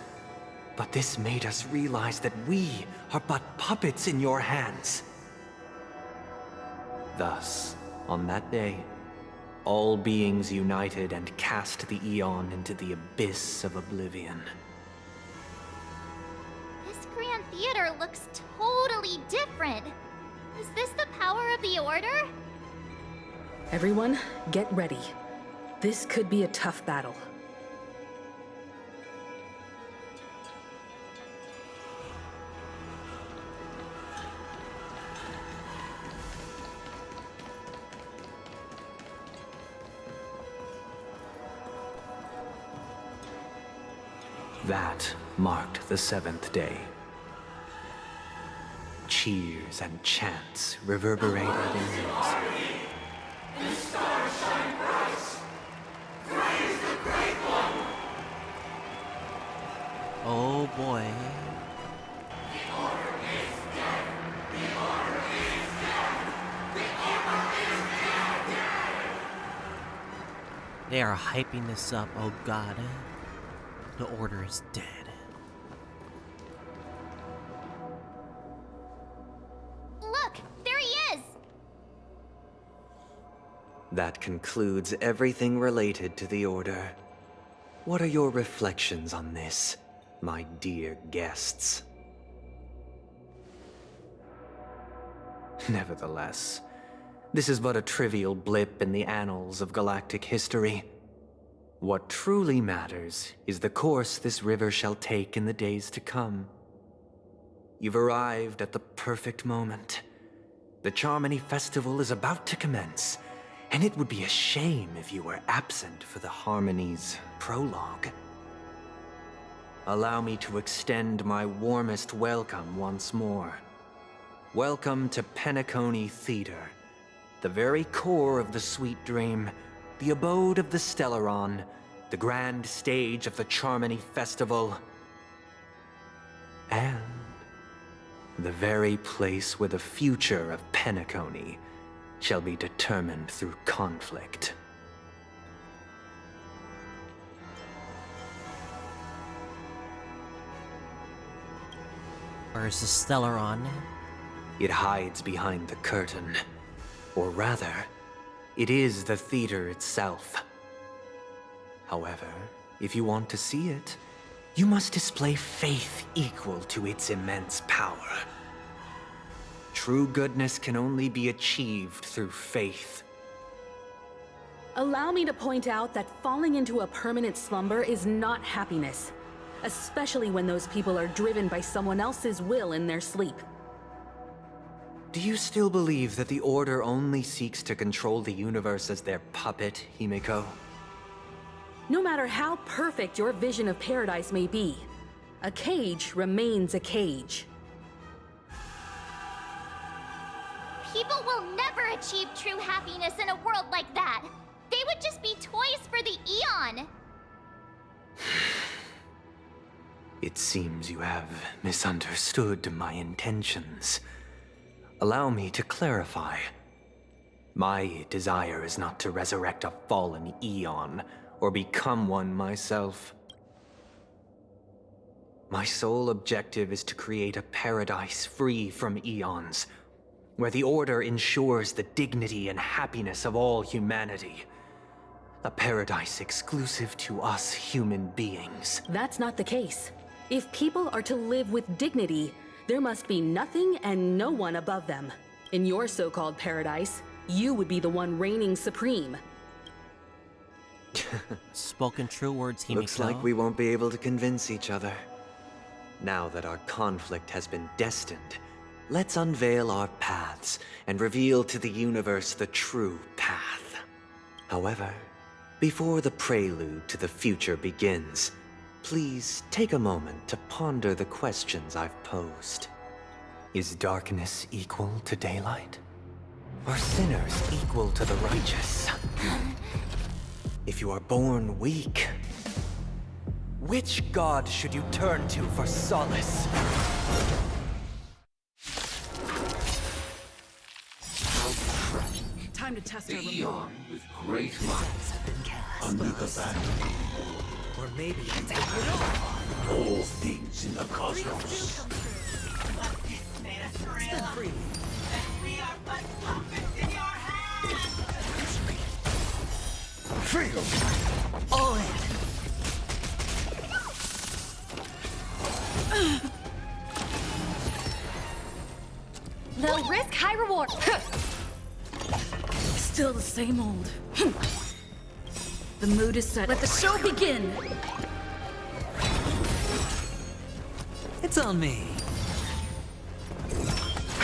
But this made us realize that we are but puppets in your hands. Thus, on that day, all beings united and cast the Eon into the abyss of oblivion. This Grand Theater looks totally different. Is this the power of the Order? Everyone, get ready. This could be a tough battle. That marked the 7th day. Cheers and chants reverberated in unison. The stars shine bright. Praise the Great One. Oh boy. The order is dead. The order is dead. The order is dead. They are hyping this up, oh god. The order is dead. Look, there he is! That concludes everything related to the Order. What are your reflections on this, my dear guests? Nevertheless, this is but a trivial blip in the annals of galactic history. What truly matters is the course this river shall take in the days to come. You've arrived at the perfect moment. The Charmony Festival is about to commence, and it would be a shame if you were absent for the Harmony's prologue. Allow me to extend my warmest welcome once more. Welcome to Penacony Theater, the very core of the Sweet Dream, the abode of the Stellaron, the grand stage of the Charmony Festival, and the very place where the future of Penacony shall be determined through conflict. Where's the Stellaron? It hides behind the curtain. Or rather, it is the theater itself. However, if you want to see it, you must display faith equal to its immense power. True goodness can only be achieved through faith. Allow me to point out that falling into a permanent slumber is not happiness, especially when those people are driven by someone else's will in their sleep. Do you still believe that the Order only seeks to control the universe as their puppet, Himiko? No matter how perfect your vision of paradise may be, a cage remains a cage. People will never achieve true happiness in a world like that. They would just be toys for the Eon. It seems you have misunderstood my intentions. Allow me to clarify. My desire is not to resurrect a fallen Eon, or become one myself. My sole objective is to create a paradise free from Eons, where the Order ensures the dignity and happiness of all humanity. A paradise exclusive to us human beings. That's not the case. If people are to live with dignity, there must be nothing and no one above them. In your so-called paradise, you would be the one reigning supreme. Spoken true words, Himiko. Looks like we won't be able to convince each other. Now that our conflict has been destined, let's unveil our paths and reveal to the universe the true path. However, before the prelude to the future begins, please take a moment to ponder the questions I've posed. Is darkness equal to daylight? Are sinners equal to the righteous? If you are born weak, which god should you turn to for solace? Time to test our The remote. Eon with great might under the banner. Or maybe I'll take it off. All things in the cosmos. Spin free. We are but puppets in your hands. Freedom! All in. Low risk, high reward. Still the same old. The mood is set. Let the show begin! It's on me.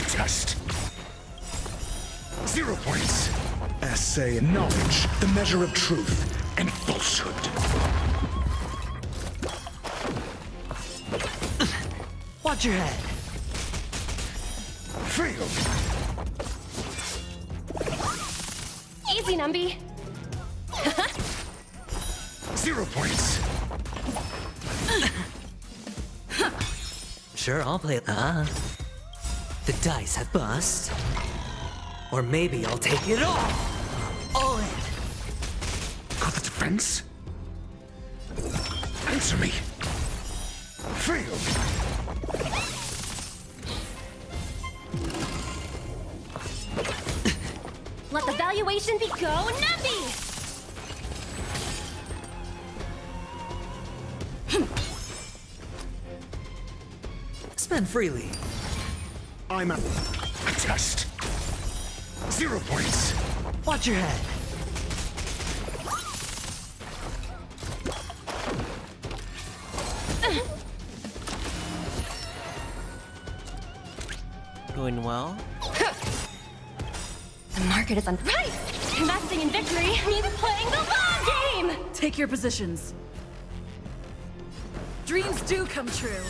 Test. 0 points. Essay and knowledge, the measure of truth and falsehood. Watch your head. Fail. Easy, Numby. 0 points. Sure, I'll play. The dice have bust. Or maybe I'll take it all. All in. Got the defense? Answer me. Fail. Let the valuation be go, Numby! Spend freely. I'm a test. 0 points. Watch your head. Going well. The market is on. Right! Investing in victory means playing the long game! Take your positions. Dreams do come true.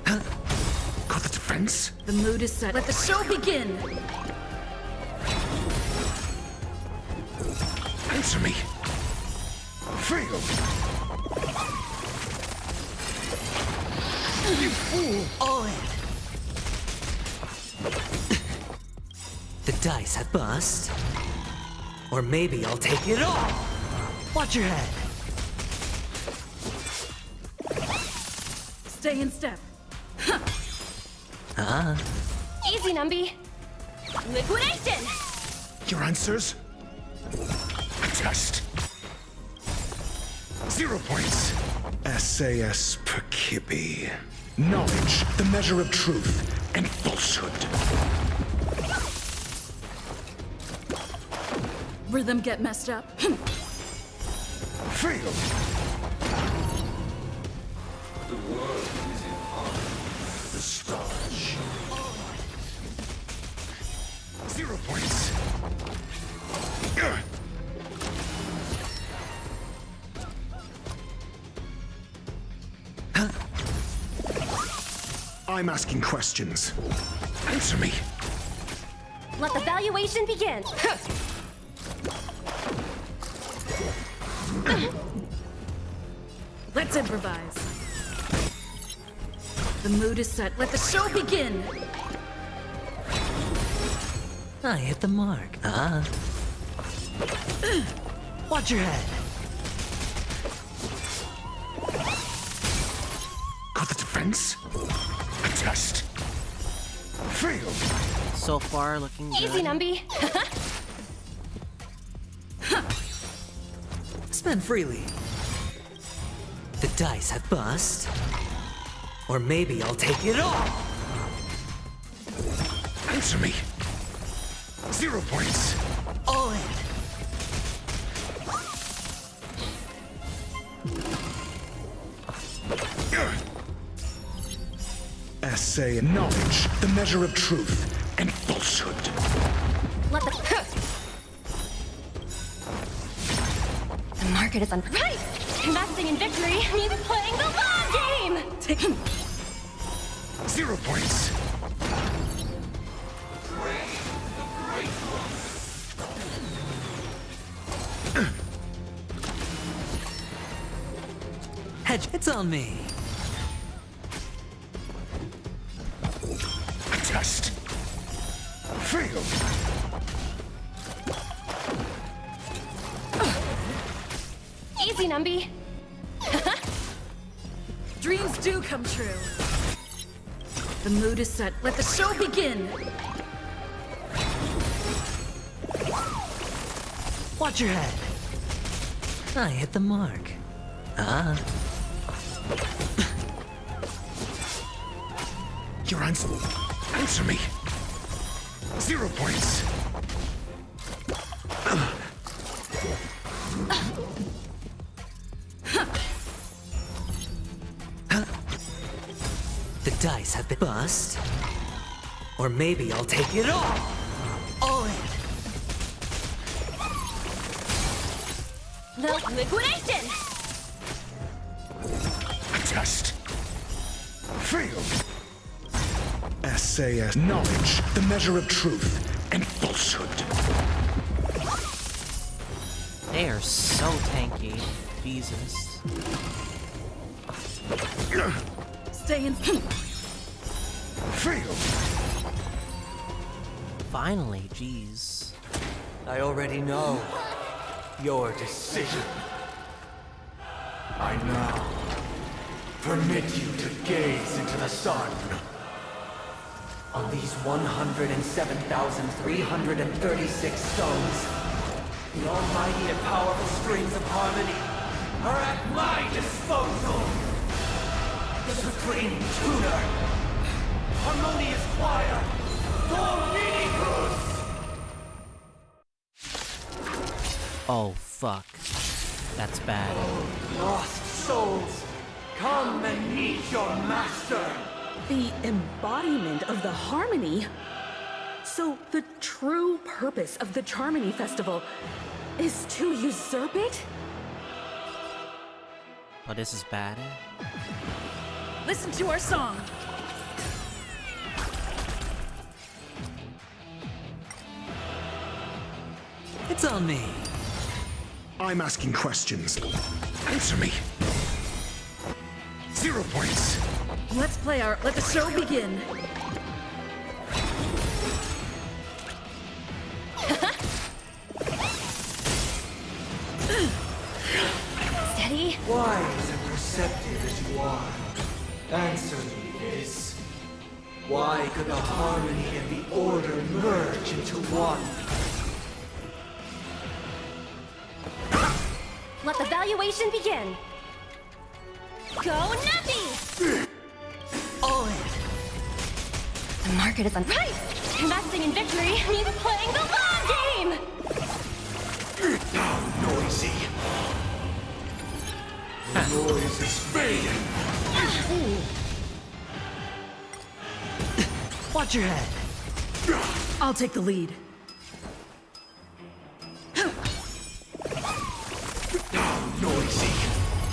Got the defense? The mood is set. Let the show begin! Answer me. Fail. You fool! All in. The dice have bust. Or maybe I'll take it all. Watch your head. Stay in step. Easy, Numby. Liquidation! Your answers? Test. 0 points. SAS Perkibi. Knowledge, the measure of truth and falsehood. Rhythm get messed up. Fail. The world is in harm. The stars. 0 points. I'm asking questions. Answer me. Let the valuation begin! Let's improvise. The mood is set. Let the show begin! I hit the mark. Watch your head. Got the defense? Test. Fail. So far, looking good. Easy, Numby. Spend freely. The dice have bust. Or maybe I'll take it all. Answer me. 0 points. All in. Essay and knowledge, the measure of truth and falsehood. Let the market is on. Right! Investing in victory means playing the long game! Take him. 0 points. Hedge, it's on me. Test. Fail. Easy, Numby. Dreams do come true. The mood is set. Let the show begin! Watch your head. I hit the mark. Your answer. Answer me. 0 points. The dice have been bust. Or maybe I'll take it all. All in. The liquidation! Test. Fail. SAS. Knowledge, the measure of truth and falsehood. They are so tanky. Jesus. Stay in. Fail. Finally, jeez. I already know your decision. I now permit you to gaze into the sun. On these 107,336 stones, the almighty and powerful strings of harmony are at my disposal. The supreme tutor, harmonious choir, Oh, fuck. That's bad. Lost souls, come and meet your master. The embodiment of the harmony? So the true purpose of the Charmony Festival is to usurp it? Oh, this is bad. Listen to our song. It's on me. I'm asking questions. Answer me. 0 points. Let the show begin. Steady. Wise and perceptive as you are, answer me this. Why could the harmony and the order merge into one? Let the valuation begin. Go Nappy! All in. The market is on right. Investing in victory means playing the long game. Now noisy. The noise is fading. Watch your head. I'll take the lead. Noisy.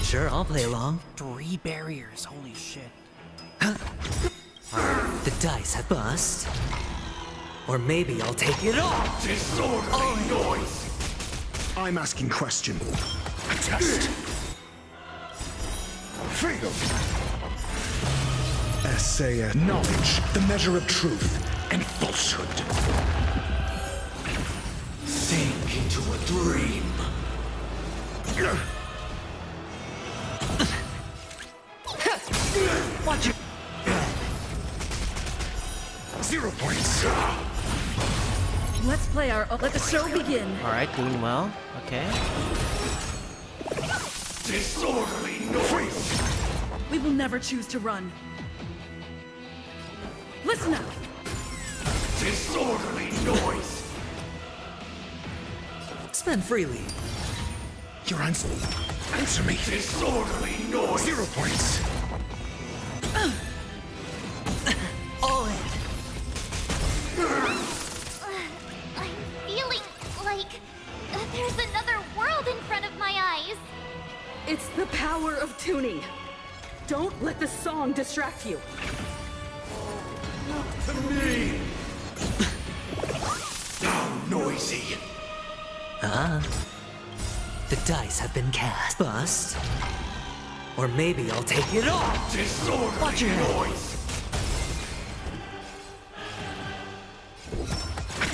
Sure, I'll play along. 3 barriers, holy shit. The dice have bust. Or maybe I'll take it all. Disorderly noise. I'm asking question. Test. Fail. SAS. Knowledge, the measure of truth and falsehood. Sink into a dream. Watch your 0 points. Let the show begin. Alright, doing well. Okay. Disorderly noise. We will never choose to run. Listen up. Disorderly noise. Spend freely. Your answer. Answer me. Disorderly noise. 0 points. All in. I'm feeling like there's another world in front of my eyes. It's the power of tuning. Don't let the song distract you. To me. Now noisy. The dice have been cast. Bust. Or maybe I'll take it all. Disorderly Watch your head. noise.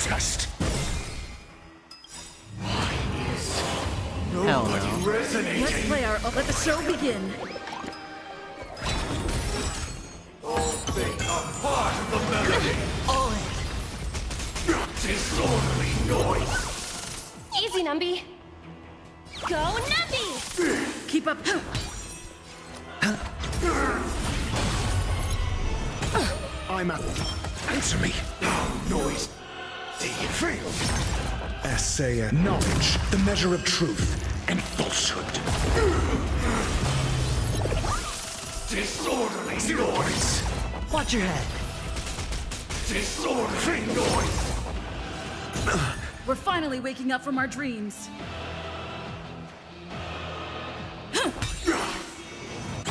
Test. Hell Nobody no. resonating. Let the show begin. All things are part of the melody. All in. Disorderly noise. Easy, Numby. Go Nappy! Keep up. I'm at. Answer me. Now noise. Essay knowledge, the measure of truth and falsehood. Disorderly noise! Watch your head. Disorderly noise! We're finally waking up from our dreams.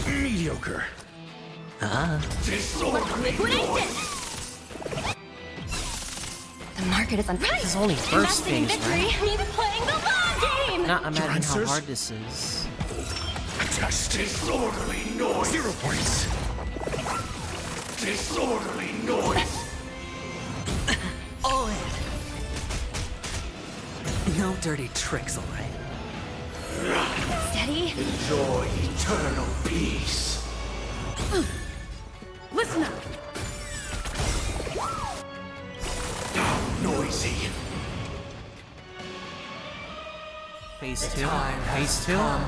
Mediocre. Disorderly noise! The market is on fire. This is only first Investing in phase, victory right? means playing the long game. Not imagine how answers? hard this is. Test. Disorderly noise! 0 points. Disorderly noise! All in. No dirty tricks, alright? Steady. Enjoy eternal peace. Listen up. How noisy. Phase 2. time has Phase 2. come.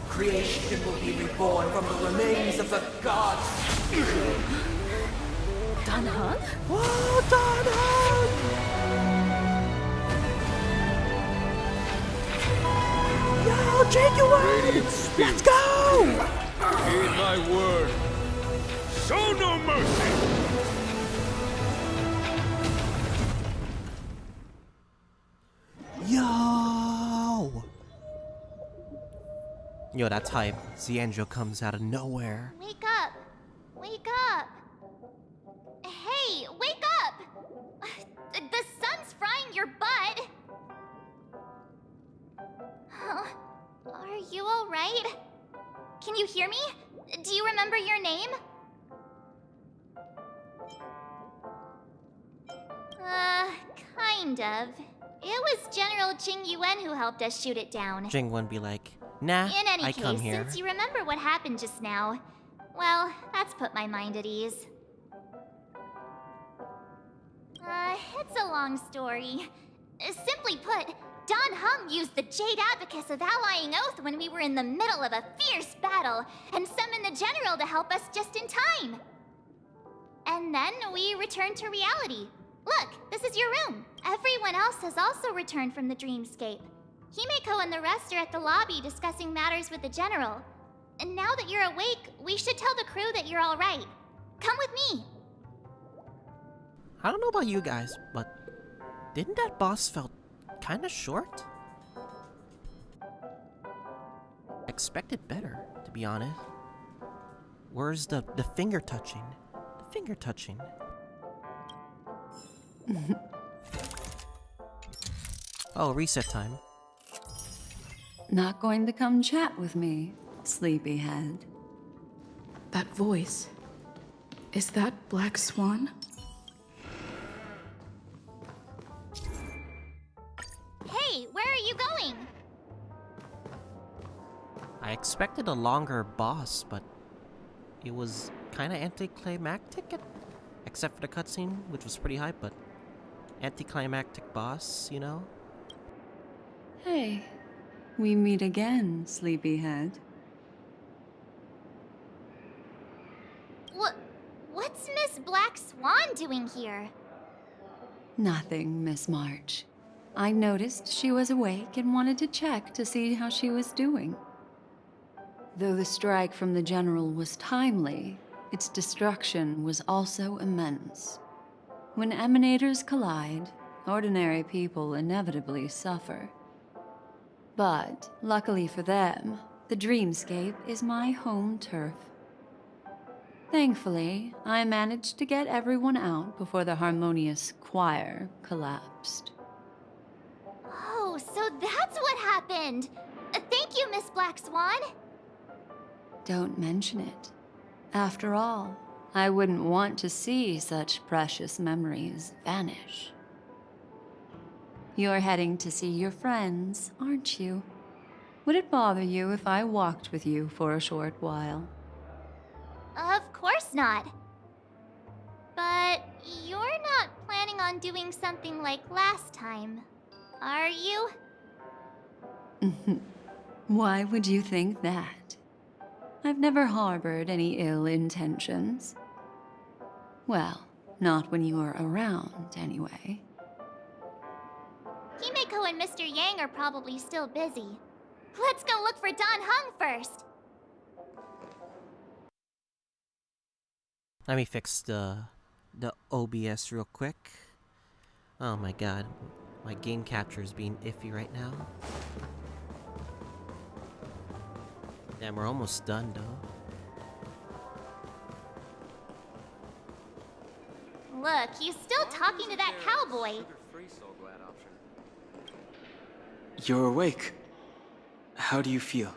Creation will be reborn from the remains of the gods. Dan Heng? Whoa, Yo, genuine! Let's go! Heed my word. Show no mercy. Yo! Yo, that's hype. Ziandro comes out of nowhere. Wake up! Wake up! Hey, wake up! The sun's frying your butt! Huh? Are you alright? Can you hear me? Do you remember your name? Kind of. It was General Jing Yuan who helped us shoot it down. Jing would be like, nah, In any I case, come here. since you remember what happened just now, well, that's put my mind at ease. It's a long story. Simply put, Dan Heng used the Jade Abacus of Allying Oath when we were in the middle of a fierce battle, and summoned the General to help us just in time. And then we returned to reality. Look, this is your room. Everyone else has also returned from the dreamscape. Himeko and the rest are at the lobby discussing matters with the General. And now that you're awake, we should tell the crew that you're all right. Come with me. I don't know about you guys, but didn't that boss felt kinda short? Expected better, to be honest. Where's the finger touching? The finger touching. Oh, reset time. Not going to come chat with me, sleepyhead. That voice. Is that Black Swan? Hey, where are you going? I expected a longer boss, but it was kinda anticlimactic, except for the cutscene, which was pretty hype, but anticlimactic boss, you know? Hey, we meet again, sleepyhead. What's Miss Black Swan doing here? Nothing, Miss March. I noticed she was awake and wanted to check to see how she was doing. Though the strike from the General was timely, its destruction was also immense. When emanators collide, ordinary people inevitably suffer. But, luckily for them, the dreamscape is my home turf. Thankfully, I managed to get everyone out before the harmonious choir collapsed. Oh, so that's what happened! Thank you, Miss Black Swan! Don't mention it. After all, I wouldn't want to see such precious memories vanish. You're heading to see your friends, aren't you? Would it bother you if I walked with you for a short while? Of course not. But you're not planning on doing something like last time, are you? Why would you think that? I've never harbored any ill intentions. Well, not when you were around, anyway. Himeko and Mr. Yang are probably still busy. Let's go look for Don Hung first. Let me fix the OBS real quick. Oh my god, my game capture is being iffy right now. Damn, we're almost done though. Look, he's still talking to that cowboy. You're awake. How do you feel?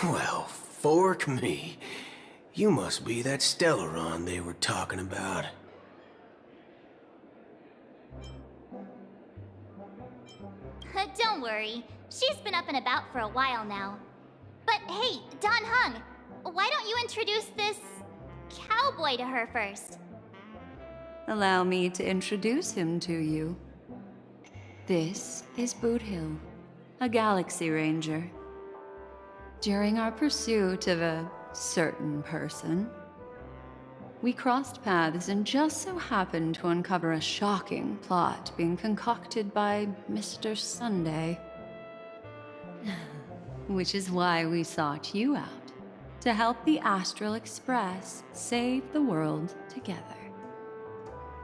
Well, fork me. You must be that Stellaron they were talking about. Don't worry. She's been up and about for a while now. But hey, Don Hung, why don't you introduce this cowboy to her first? Allow me to introduce him to you. This is Boot Hill, a Galaxy Ranger. During our pursuit of a certain person, we crossed paths and just so happened to uncover a shocking plot being concocted by Mr. Sunday. Which is why we sought you out, to help the Astral Express save the world together.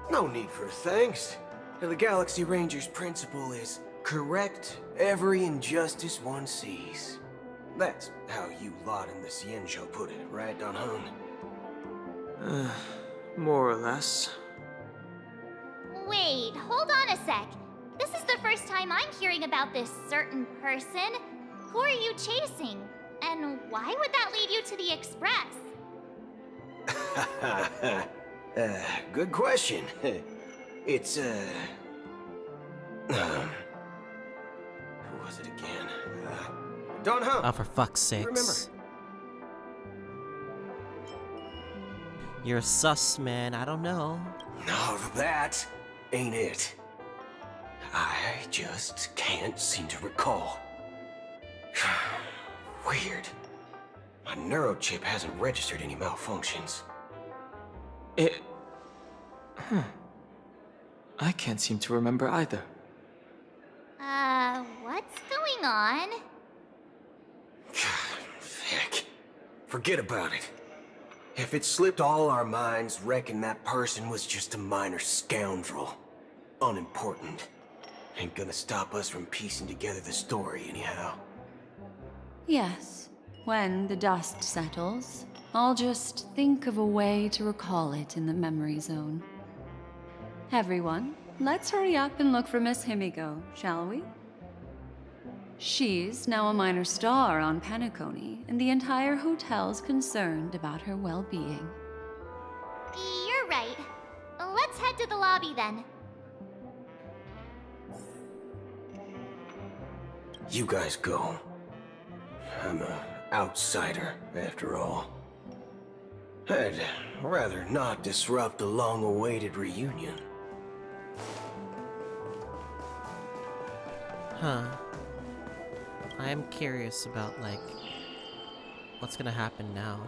No need for thanks. The Galaxy Ranger's principle is correct every injustice one sees. That's how you lot in the Cienjo put it, right, Don Hung? More or less. Wait, hold on a sec. This is the first time I'm hearing about this certain person. Who are you chasing? And why would that lead you to the Express? Good question. It's, who was it again? Don Hung. Oh, for fuck's sakes. Remember? You're sus, man. I don't know. No, that ain't it. I just can't seem to recall. Weird. My neurochip hasn't registered any malfunctions. I can't seem to remember either. What's going on? Heck. Forget about it. If it slipped all our minds, reckon that person was just a minor scoundrel. Unimportant. Ain't gonna stop us from piecing together the story anyhow. Yes, when the dust settles, I'll just think of a way to recall it in the memory zone. Everyone, let's hurry up and look for Miss Himeko, shall we? She's now a minor star on Penacony, and the entire hotel's concerned about her well-being. You're right. Let's head to the lobby then. You guys go. I'm an outsider, after all. I'd rather not disrupt the long-awaited reunion. Huh. I am curious about, like, what's gonna happen now.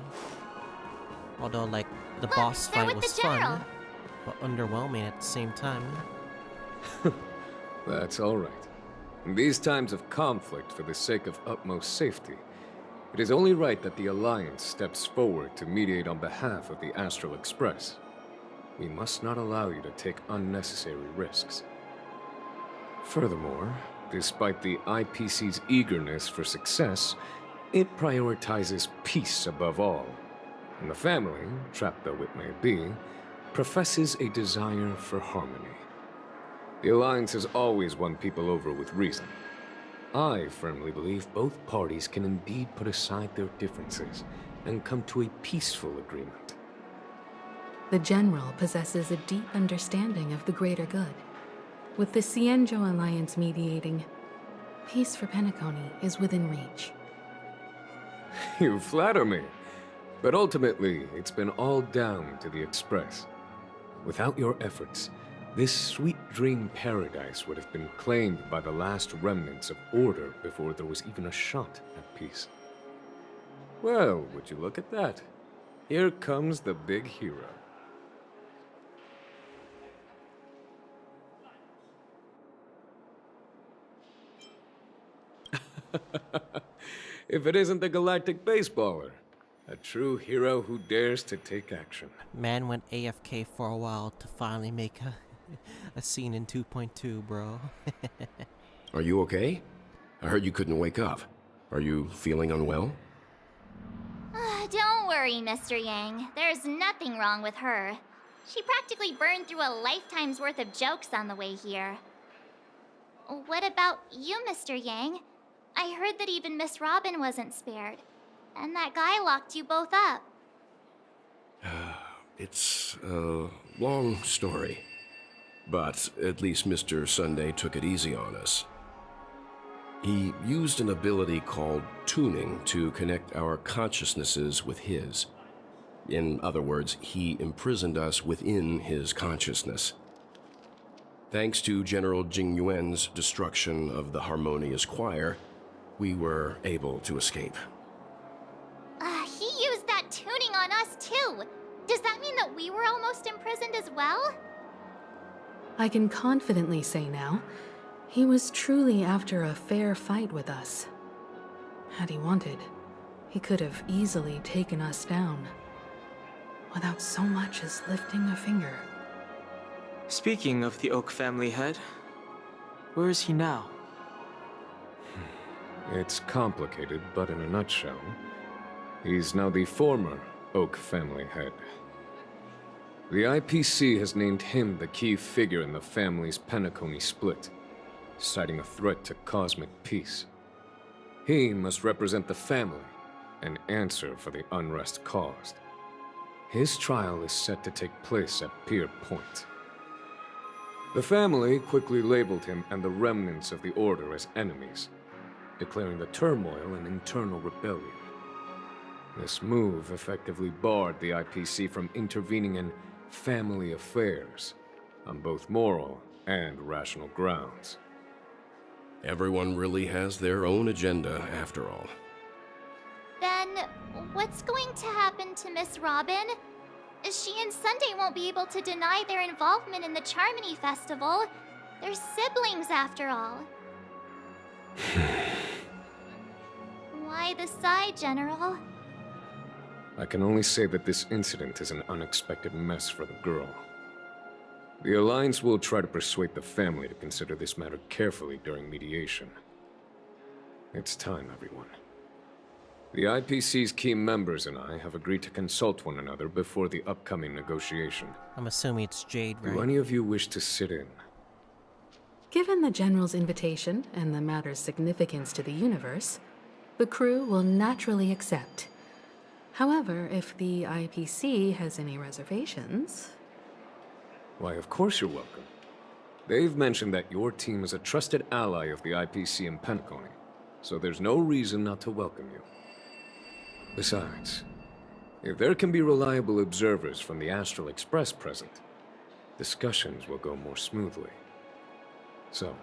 Although, like, the boss fight was fun, but underwhelming at the same time. That's alright. In these times of conflict for the sake of utmost safety, it is only right that the Alliance steps forward to mediate on behalf of the Astral Express. We must not allow you to take unnecessary risks. Furthermore, despite the IPC's eagerness for success, it prioritizes peace above all. And the family, trapped though it may be, professes a desire for harmony. The Alliance has always won people over with reason. I firmly believe both parties can indeed put aside their differences and come to a peaceful agreement. The General possesses a deep understanding of the greater good. With the Cienjo Alliance mediating, peace for Penacony is within reach. You flatter me. But ultimately, it's been all down to the Express. Without your efforts, this sweet dream paradise would have been claimed by the last remnants of order before there was even a shot at peace. Well, would you look at that? Here comes the big hero. If it isn't the galactic baseballer, a true hero who dares to take action. Man went AFK for a while to finally make a scene in 2.2, bro. Are you okay? I heard you couldn't wake up. Are you feeling unwell? Don't worry, Mr. Yang. There's nothing wrong with her. She practically burned through a lifetime's worth of jokes on the way here. What about you, Mr. Yang? I heard that even Miss Robin wasn't spared. And that guy locked you both up. It's a long story. But at least Mr. Sunday took it easy on us. He used an ability called tuning to connect our consciousnesses with his. In other words, he imprisoned us within his consciousness. Thanks to General Jing Yuan's destruction of the Harmonious Choir, we were able to escape. He used that tuning on us too. Does that mean that we were almost imprisoned as well? I can confidently say now, he was truly after a fair fight with us. Had he wanted, he could have easily taken us down, without so much as lifting a finger. Speaking of the Oak family head, where is he now? It's complicated, but in a nutshell, he's now the former Oak family head. The IPC has named him the key figure in the family's Penacony split, citing a threat to cosmic peace. He must represent the family and answer for the unrest caused. His trial is set to take place at Pier Point. The family quickly labeled him and the remnants of the Order as enemies, declaring the turmoil an internal rebellion. This move effectively barred the IPC from intervening in family affairs on both moral and rational grounds. Everyone really has their own agenda, after all. Then, what's going to happen to Miss Robin? She and Sunday won't be able to deny their involvement in the Charmony Festival. They're siblings, after all. Why the sigh, General? I can only say that this incident is an unexpected mess for the girl. The Alliance will try to persuade the family to consider this matter carefully during mediation. It's time, everyone. The IPC's key members and I have agreed to consult one another before the upcoming negotiation. I'm assuming it's Jade, right? Do any of you wish to sit in? Given the General's invitation and the matter's significance to the universe, the crew will naturally accept. However, if the IPC has any reservations... Why, of course you're welcome. They've mentioned that your team is a trusted ally of the IPC in Penacony, so there's no reason not to welcome you. Besides, if there can be reliable observers from the Astral Express present, discussions will go more smoothly. So,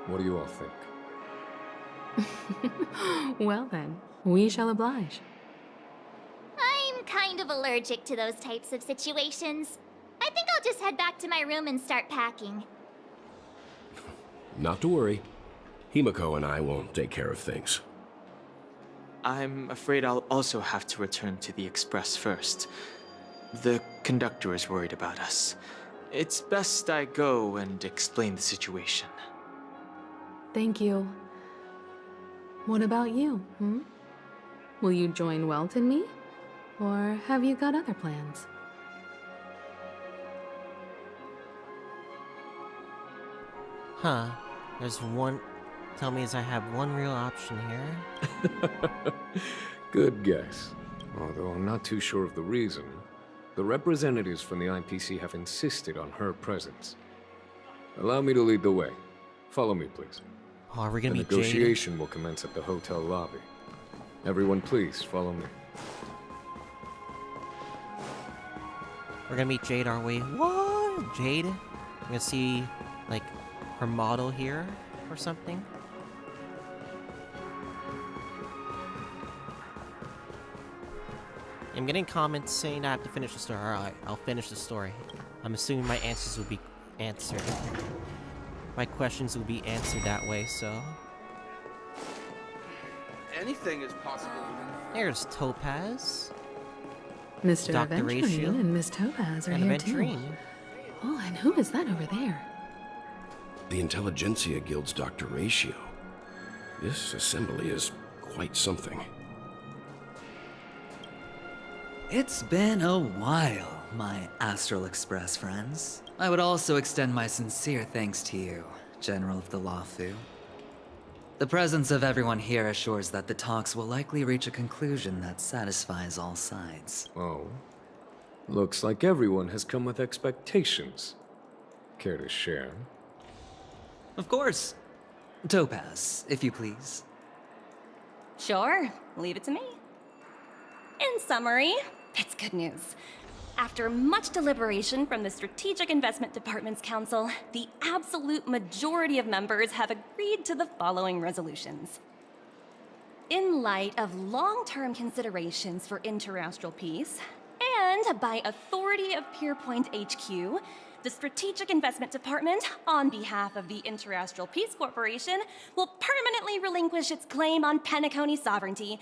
what do you all think? Well then, we shall oblige. I'm kind of allergic to those types of situations. I think I'll just head back to my room and start packing. Not to worry. Himiko and I will take care of things. I'm afraid I'll also have to return to the Express first. The conductor is worried about us. It's best I go and explain the situation. Thank you. What about you, Will you join Welt and me? Or have you got other plans? Huh. There's one... Tell me as I have one real option here. Good guess. Although I'm not too sure of the reason. The representatives from the IPC have insisted on her presence. Allow me to lead the way. Follow me, please. Oh, are we gonna the meet Jade? negotiation will commence at the hotel lobby. Everyone, please follow me. We're gonna meet Jade, aren't we? What? Jade? We're gonna see, like, her model here or something? I'm getting comments saying I have to finish the story. Alright, I'll finish the story. I'm assuming my answers will be answered. My questions will be answered that way, so... anything is possible. There's Topaz. Mr. Dr. Aventurine Ratio. and Miss Topaz are And here too. Aventurine. Oh, and who is that over there? The Intelligentsia Guild's Dr. Ratio. This assembly is quite something. It's been a while, my Astral Express friends. I would also extend my sincere thanks to you, General of the Lawfu. The presence of everyone here assures that the talks will likely reach a conclusion that satisfies all sides. Oh. Looks like everyone has come with expectations. Care to share? Of course. Topaz, if you please. Sure, leave it to me. In summary, it's good news. After much deliberation from the Strategic Investment Department's council, the absolute majority of members have agreed to the following resolutions. In light of long-term considerations for interastral peace, and by authority of Pierpoint HQ, the Strategic Investment Department, on behalf of the Interastral Peace Corporation, will permanently relinquish its claim on Penacony sovereignty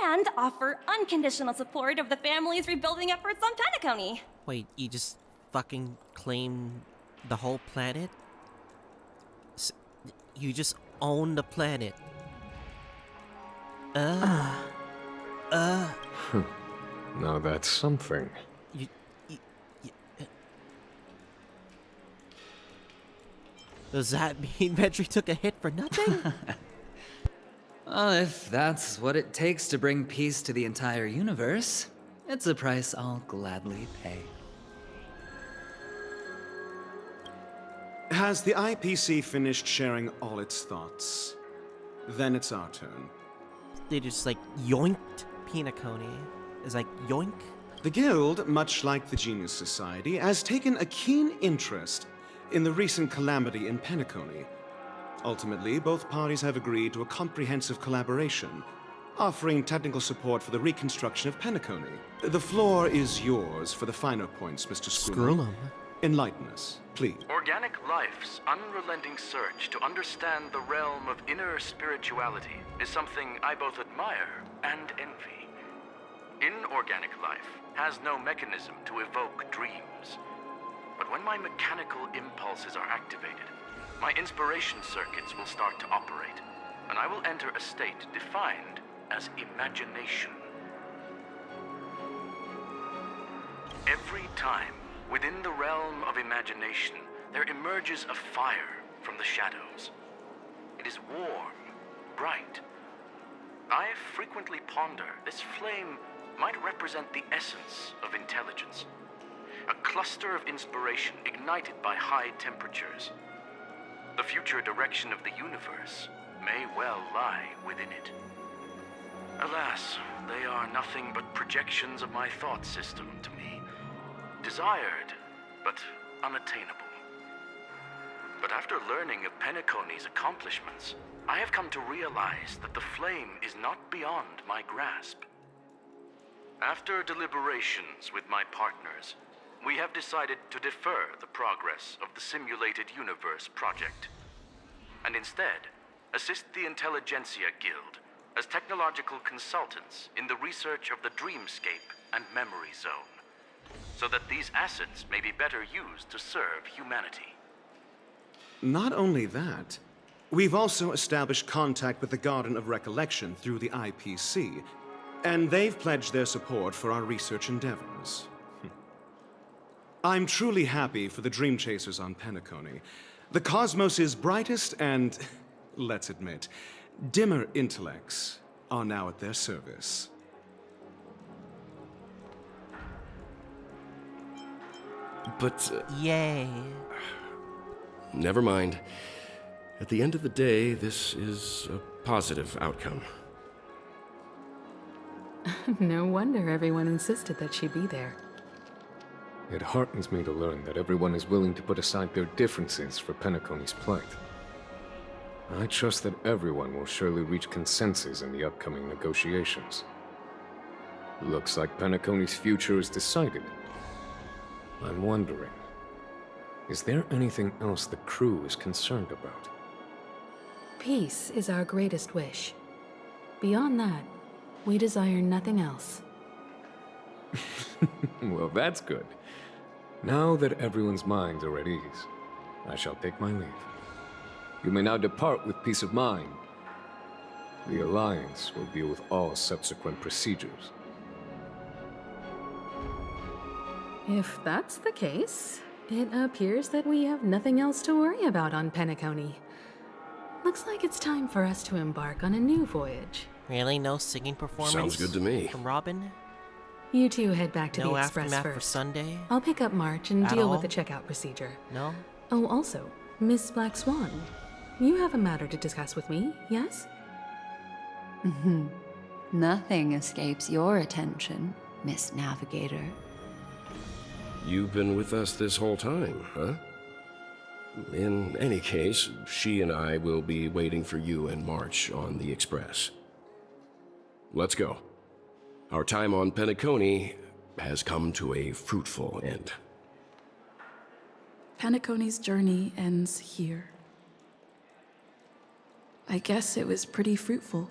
and offer unconditional support of the family's rebuilding efforts on Penacony. Wait, you just fucking claim the whole planet? You just own the planet. Now that's something. Does that mean Vetri took a hit for nothing? If that's what it takes to bring peace to the entire universe, it's a price I'll gladly pay. Has the IPC finished sharing all its thoughts? Then it's our turn. They just like yoinked Penacony. It's like yoink. The Guild, much like the Genius Society, has taken a keen interest in the recent calamity in Penacony. Ultimately, both parties have agreed to a comprehensive collaboration, offering technical support for the reconstruction of Penacony. The floor is yours for the finer points, Mr. Screwlum. Enlighten us, please. Organic life's unrelenting search to understand the realm of inner spirituality is something I both admire and envy. Inorganic life has no mechanism to evoke dreams. But when my mechanical impulses are activated, my inspiration circuits will start to operate, and I will enter a state defined as imagination. Every time, within the realm of imagination, there emerges a fire from the shadows. It is warm, bright. I frequently ponder this flame might represent the essence of intelligence. A cluster of inspiration ignited by high temperatures. The future direction of the universe may well lie within it. Alas, they are nothing but projections of my thought system to me. Desired, but unattainable. But after learning of Penacony's accomplishments, I have come to realize that the flame is not beyond my grasp. After deliberations with my partners, we have decided to defer the progress of the Simulated Universe project, and instead assist the Intelligentsia Guild as technological consultants in the research of the Dreamscape and Memory Zone, so that these assets may be better used to serve humanity. Not only that, we've also established contact with the Garden of Recollection through the IPC, and they've pledged their support for our research endeavors. I'm truly happy for the Dream Chasers on Penacony. The cosmos' brightest and, let's admit, dimmer intellects are now at their service. But... Yay. Never mind. At the end of the day, this is a positive outcome. No wonder everyone insisted that she be there. It heartens me to learn that everyone is willing to put aside their differences for Penacony's plight. I trust that everyone will surely reach consensus in the upcoming negotiations. Looks like Penacony's future is decided. I'm wondering, is there anything else the crew is concerned about? Peace is our greatest wish. Beyond that, we desire nothing else. Well, that's good. Now that everyone's minds are at ease, I shall take my leave. You may now depart with peace of mind. The Alliance will deal with all subsequent procedures. If that's the case, it appears that we have nothing else to worry about on Penacony. Looks like it's time for us to embark on a new voyage. Really? No singing performance? Sounds good to me. From Robin? You two head back to No the Express aftermath first. for Sunday? I'll pick up March and At deal all? with the checkout procedure. No? Oh, also, Miss Black Swan, you have a matter to discuss with me, yes? Nothing escapes your attention, Miss Navigator. You've been with us this whole time, huh? In any case, she and I will be waiting for you in March on the Express. Let's go. Our time on Penacony has come to a fruitful end. Penacony's journey ends here. I guess it was pretty fruitful.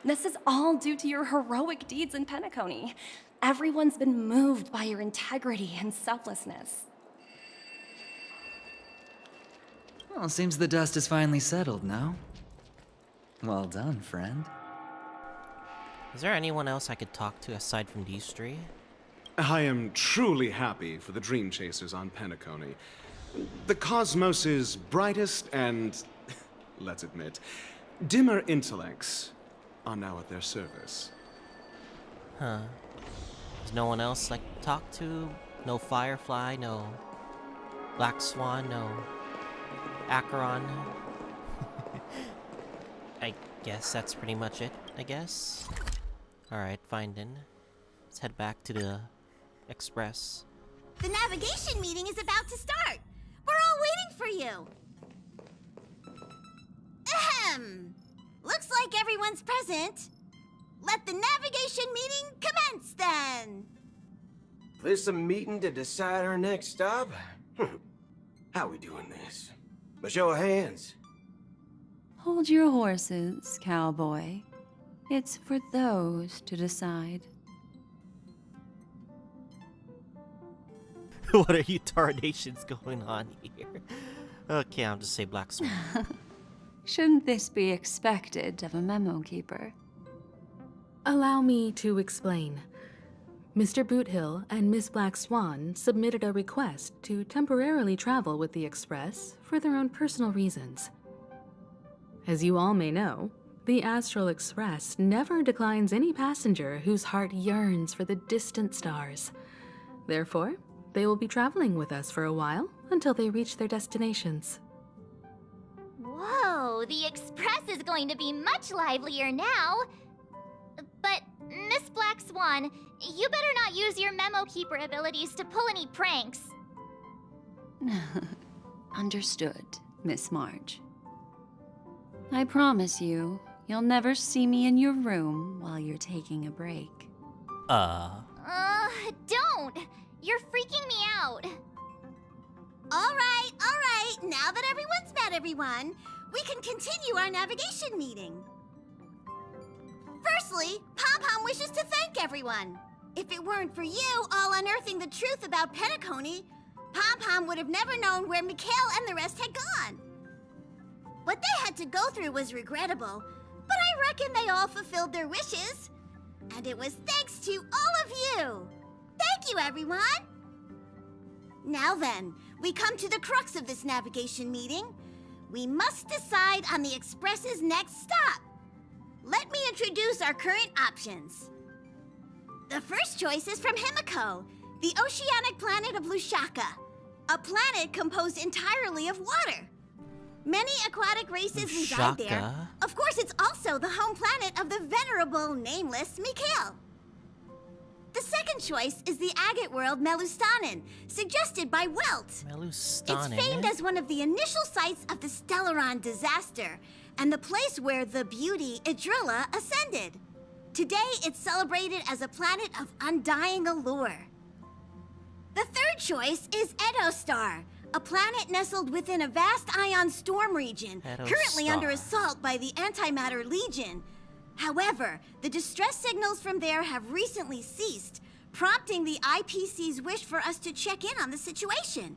This is all due to your heroic deeds in Penacony. Everyone's been moved by your integrity and selflessness. Well, seems the dust is finally settled, no? Well done, friend. Is there anyone else I could talk to aside from these three? I am truly happy for the Dream Chasers on Penacony. The cosmos' brightest and, let's admit, dimmer intellects are now at their service. Huh. There's no one else like to talk to? No Firefly, no Black Swan, no Acheron. I guess that's pretty much it, I guess. Alright, finding. Let's head back to the Express. The navigation meeting is about to start. We're all waiting for you. Ahem. Looks like everyone's present. Let the navigation meeting commence then. This a meeting to decide our next stop? How we doing this? A show of hands. Hold your horses, cowboy. It's for those to decide. What are you tarnations going on here? Okay, I'll just say Black Swan. Shouldn't this be expected of a memo keeper? Allow me to explain. Mr. Boothill and Miss Black Swan submitted a request to temporarily travel with the Express for their own personal reasons. As you all may know, the Astral Express never declines any passenger whose heart yearns for the distant stars. Therefore, they will be traveling with us for a while until they reach their destinations. Whoa, the Express is going to be much livelier now. But, Miss Black Swan, you better not use your memo keeper abilities to pull any pranks. Understood, Miss March. I promise you, you'll never see me in your room while you're taking a break. Don't! You're freaking me out. All right. Now that everyone's met everyone, we can continue our navigation meeting. Firstly, Pom-Pom wishes to thank everyone. If it weren't for you all unearthing the truth about Penacony, Pom-Pom would have never known where Mikhail and the rest had gone. What they had to go through was regrettable, but I reckon they all fulfilled their wishes. And it was thanks to all of you. Thank you, everyone. Now then, we come to the crux of this navigation meeting. We must decide on the Express's next stop. Let me introduce our current options. The first choice is from Himiko, the oceanic planet of Lushaka, a planet composed entirely of water. Many aquatic races reside there. Lushaka? Of course, it's also the home planet of the venerable nameless Mikhail. The second choice is the agate world Melustanen, suggested by Welt. Melustanen? It's famed as one of the initial sites of the Stellaron disaster, and the place where the beauty Idrilla ascended. Today, it's celebrated as a planet of undying allure. The third choice is Edostar, A planet nestled within a vast ion storm region, currently under assault by the Antimatter Legion. However, the distress signals from there have recently ceased, prompting the IPC's wish for us to check in on the situation.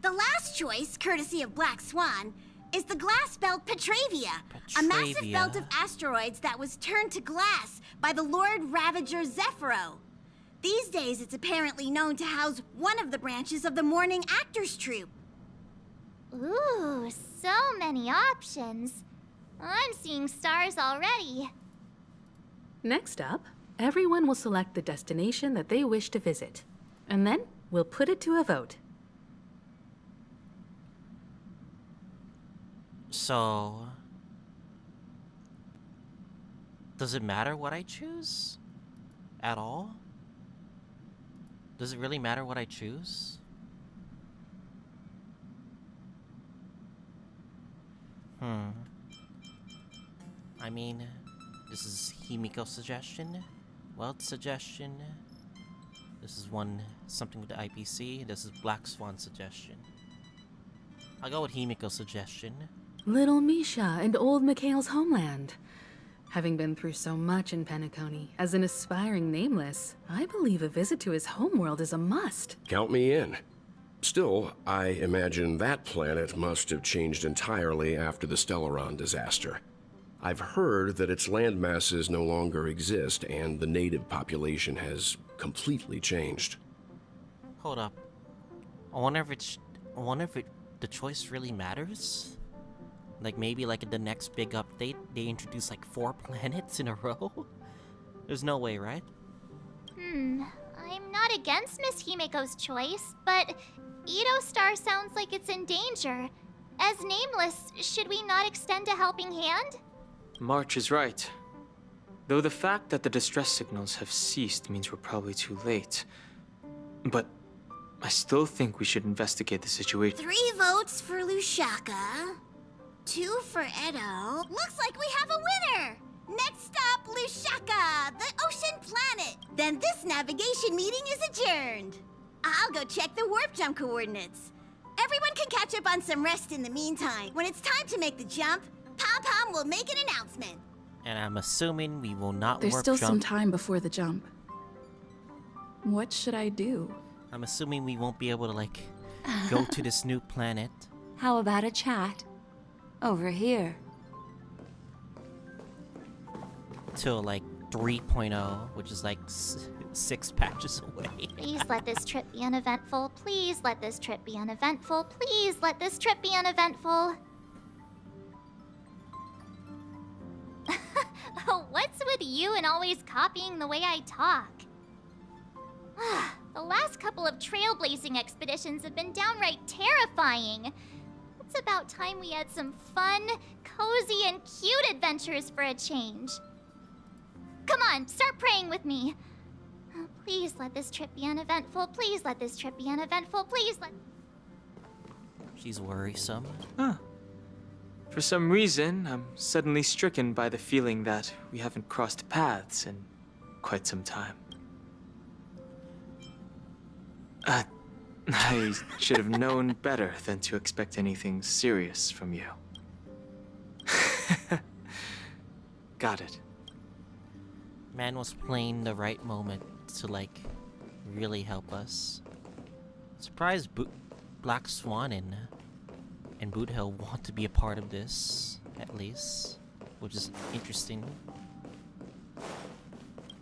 The last choice, courtesy of Black Swan, is the glass belt Petravia, a massive belt of asteroids that was turned to glass by the Lord Ravager Zephyro. These days, it's apparently known to house one of the branches of the Morning Actors Troupe. Ooh, so many options. I'm seeing stars already. Next up, everyone will select the destination that they wish to visit. And then we'll put it to a vote. So... does it matter what I choose? At all? Does it really matter what I choose? I mean, this is Himiko's suggestion, Weld's suggestion. This is something with the IPC. This is Black Swan's suggestion. I'll go with Himiko's suggestion. Little Misha and old Mikhail's homeland. Having been through so much in Penacony, as an aspiring nameless, I believe a visit to his homeworld is a must. Count me in. Still, I imagine that planet must have changed entirely after the Stellaron disaster. I've heard that its land masses no longer exist and the native population has completely changed. Hold up. I wonder if the choice really matters? Like maybe like in the next big update, they introduce like 4 planets in a row? There's no way, right? I'm not against Miss Himiko's choice, but Edo Star sounds like it's in danger. As nameless, should we not extend a helping hand? March is right. Though the fact that the distress signals have ceased means we're probably too late. But I still think we should investigate the situation. 3 votes for Lushaka, 2 for Edo. Looks like we have a winner! Next up, Lushaka, the ocean planet. Then this navigation meeting is adjourned. I'll go check the warp jump coordinates. Everyone can catch up on some rest in the meantime. When it's time to make the jump, Pom-Pom will make an announcement. And I'm assuming we will not There's warp still jump. some time before the jump. What should I do? I'm assuming we won't be able to like go to this new planet. How about a chat? Over here. Till like 3.0, which is like 6 patches away. Please let this trip be uneventful. Please let this trip be uneventful. Please let this trip be uneventful. What's with you and always copying the way I talk? The last couple of trailblazing expeditions have been downright terrifying. It's about time we had some fun, cozy, and cute adventures for a change. Come on, start praying with me. Please let this trip be uneventful. Please let this trip be uneventful. Please let... She's worrisome. Huh. For some reason, I'm suddenly stricken by the feeling that we haven't crossed paths in quite some time. I should have known better than to expect anything serious from you. Got it. Man was playing the right moment to like really help us. Surprised Black Swan and Boothill want to be a part of this, at least, which is interesting.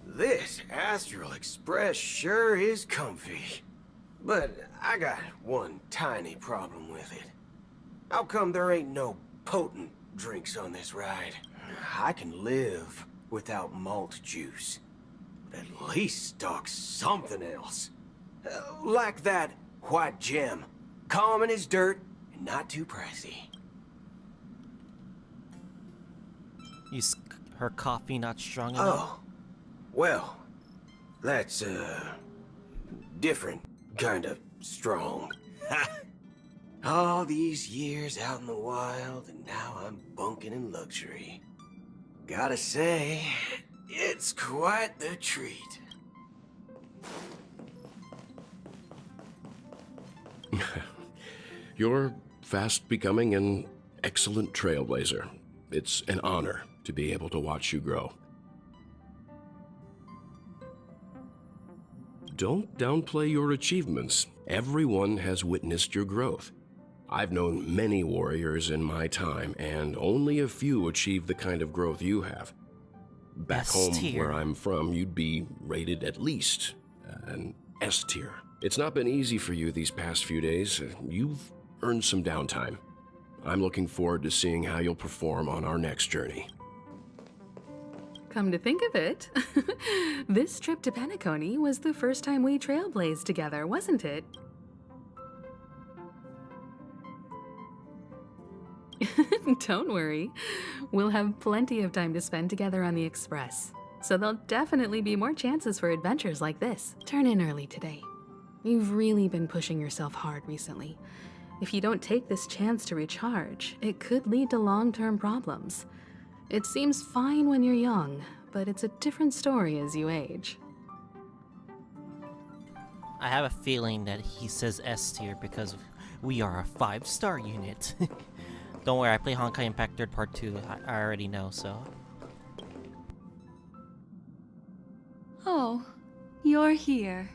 This Astral Express sure is comfy. But I got one tiny problem with it. How come there ain't no potent drinks on this ride? I can live without malt juice, but at least stock something else. Like that white gem, common as dirt and not too pricey. Her coffee not strong enough? Oh, well, that's different kind of strong. All these years out in the wild, and now I'm bunking in luxury. Gotta say, it's quite the treat. You're fast becoming an excellent trailblazer. It's an honor to be able to watch you grow. Don't downplay your achievements. Everyone has witnessed your growth. I've known many warriors in my time, and only a few achieve the kind of growth you have. Back home, where I'm from, you'd be rated at least an S tier. It's not been easy for you these past few days. You've earned some downtime. I'm looking forward to seeing how you'll perform on our next journey. Come to think of it, this trip to Penacony was the first time we trailblazed together, wasn't it? Don't worry. We'll have plenty of time to spend together on the Express, so there'll definitely be more chances for adventures like this. Turn in early today. You've really been pushing yourself hard recently. If you don't take this chance to recharge, it could lead to long-term problems. It seems fine when you're young, but it's a different story as you age. I have a feeling that he says S tier because we are a 5-star unit. Don't worry, I play Honkai Impact 3rd Part 2. I already know, so. Oh, you're here.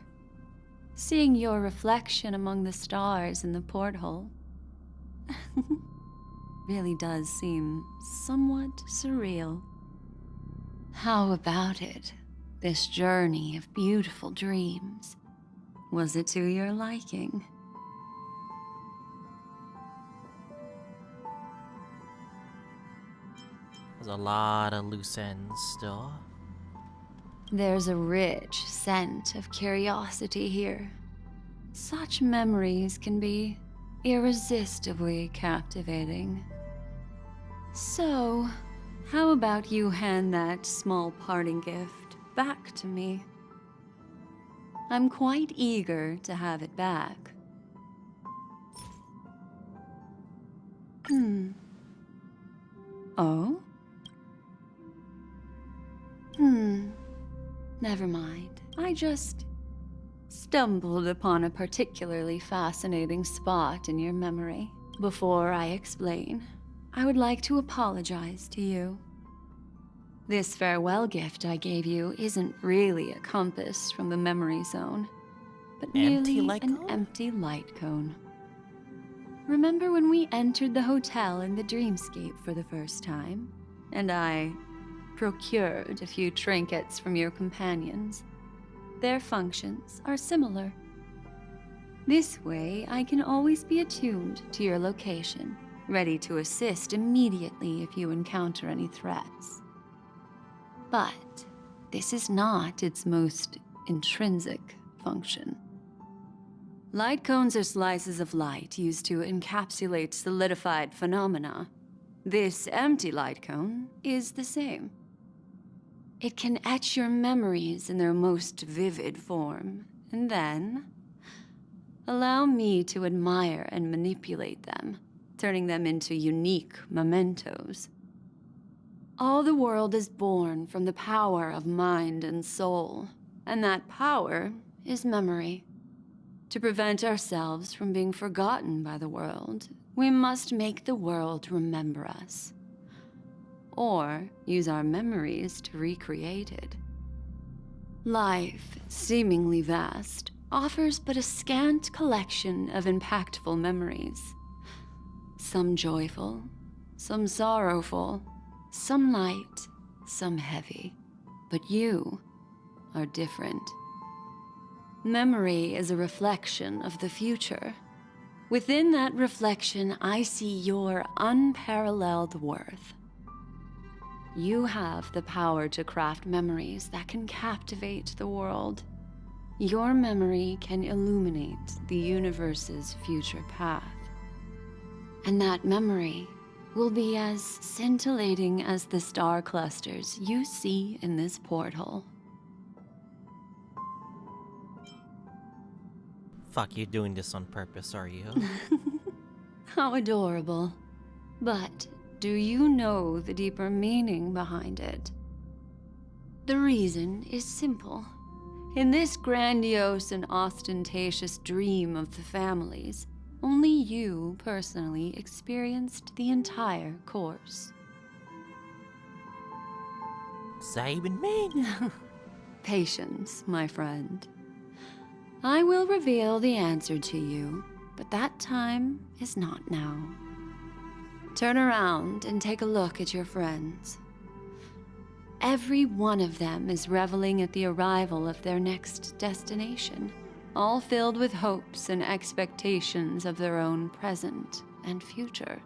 Seeing your reflection among the stars in the porthole really does seem somewhat surreal. How about it? This journey of beautiful dreams. Was it to your liking? There's a lot of loose ends still. There's a rich scent of curiosity here. Such memories can be irresistibly captivating. So, how about you hand that small parting gift back to me? I'm quite eager to have it back. Oh? Never mind. I just stumbled upon a particularly fascinating spot in your memory. Before I explain, I would like to apologize to you. This farewell gift I gave you isn't really a compass from the memory zone, but merely an empty light cone. Remember when we entered the hotel in the dreamscape for the first time, and I procured a few trinkets from your companions? Their functions are similar. This way, I can always be attuned to your location, ready to assist immediately if you encounter any threats. But this is not its most intrinsic function. Light cones are slices of light used to encapsulate solidified phenomena. This empty light cone is the same. It can etch your memories in their most vivid form, and then allow me to admire and manipulate them, turning them into unique mementos. All the world is born from the power of mind and soul, and that power is memory. To prevent ourselves from being forgotten by the world, we must make the world remember us, or use our memories to recreate it. Life, seemingly vast, offers but a scant collection of impactful memories. Some joyful, some sorrowful, some light, some heavy. But you are different. Memory is a reflection of the future. Within that reflection, I see your unparalleled worth. You have the power to craft memories that can captivate the world. Your memory can illuminate the universe's future path. And that memory will be as scintillating as the star clusters you see in this porthole. Fuck, you're doing this on purpose, are you? How adorable. But do you know the deeper meaning behind it? The reason is simple. In this grandiose and ostentatious dream of the families, Only you personally experienced the entire course. Does that even mean? Patience, my friend. I will reveal the answer to you, but that time is not now. Turn around and take a look at your friends. Every one of them is reveling at the arrival of their next destination, all filled with hopes and expectations of their own present and future.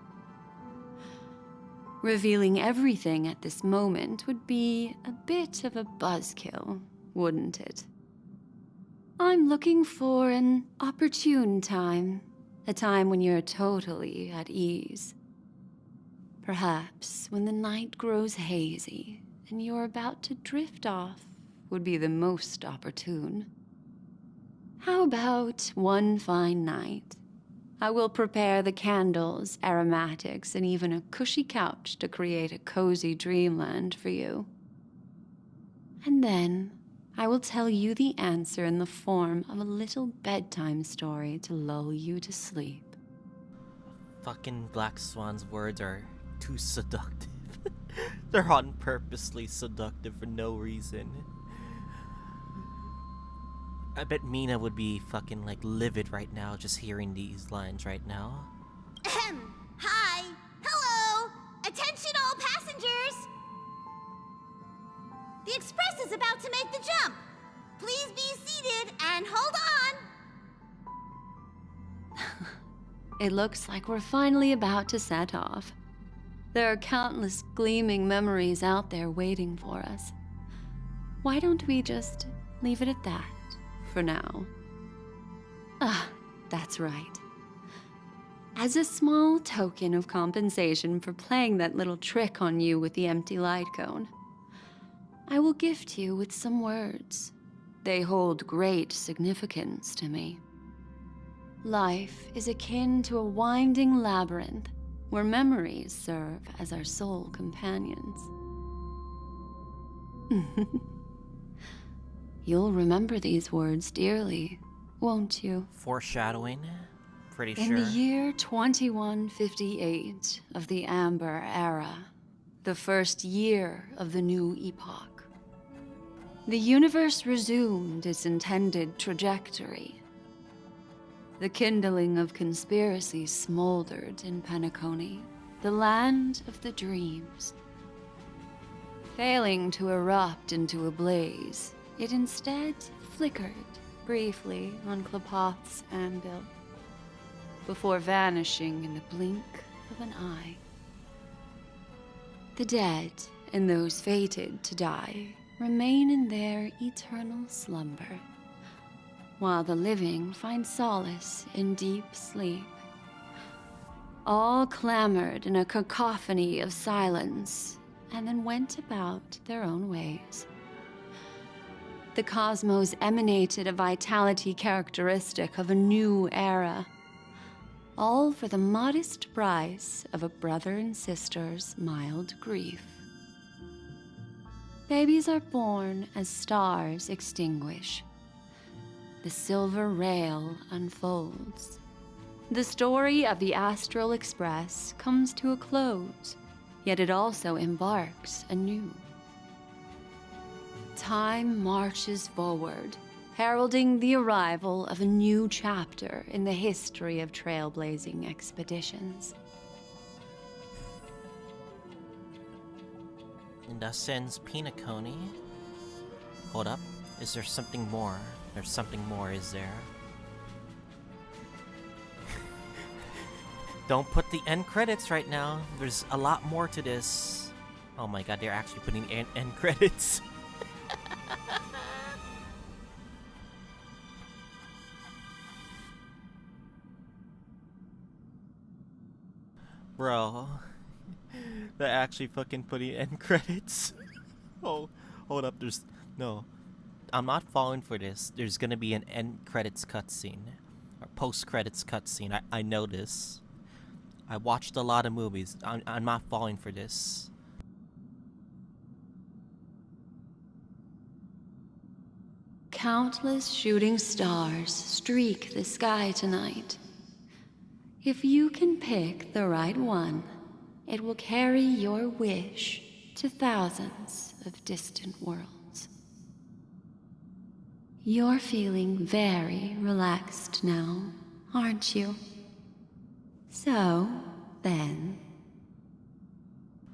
Revealing everything at this moment would be a bit of a buzzkill, wouldn't it? I'm looking for an opportune time, a time when you're totally at ease. Perhaps when the night grows hazy and you're about to drift off would be the most opportune. How about one fine night? I will prepare the candles, aromatics, and even a cushy couch to create a cozy dreamland for you. And then I will tell you the answer in the form of a little bedtime story to lull you to sleep. Fucking Black Swan's words are too seductive. They're on purposely seductive for no reason. I bet Mina would be fucking like livid right now just hearing these lines right now. Ahem. Hi. Hello. Attention all passengers. The express is about to make the jump. Please be seated and hold on. It looks like we're finally about to set off. There are countless gleaming memories out there waiting for us. Why don't we just leave it at that for now? Ah, that's right. As a small token of compensation for playing that little trick on you with the empty light cone, I will gift you with some words. They hold great significance to me. Life is akin to a winding labyrinth where memories serve as our sole companions. You'll remember these words dearly, won't you? Foreshadowing, pretty In sure. the year 2158 of the Amber Era, the first year of the new epoch, the universe resumed its intended trajectory. The kindling of conspiracy smoldered in Penacony, the land of the dreams. Failing to erupt into a blaze, it instead flickered briefly on Klapoth's anvil, before vanishing in the blink of an eye. The dead and those fated to die remain in their eternal slumber, while the living find solace in deep sleep. All clamored in a cacophony of silence, and then went about their own ways. The cosmos emanated a vitality characteristic of a new era, all for the modest price of a brother and sister's mild grief. Babies are born as stars extinguish. The silver rail unfolds. The story of the Astral Express comes to a close, yet it also embarks anew. Time marches forward, heralding the arrival of a new chapter in the history of trailblazing expeditions. And that sends Penacony. Hold up. Is there something more? There's something more, is there? Don't put the end credits right now. There's a lot more to this. Oh my god, they're actually putting end credits. Bro. They're actually fucking putting end credits. Oh, hold up, there's... No. I'm not falling for this. There's gonna be an end credits cutscene. Or post-credits cutscene. I know this. I watched a lot of movies. I'm not falling for this. Countless shooting stars streak the sky tonight. If you can pick the right one, it will carry your wish to thousands of distant worlds. You're feeling very relaxed now, aren't you? So, then...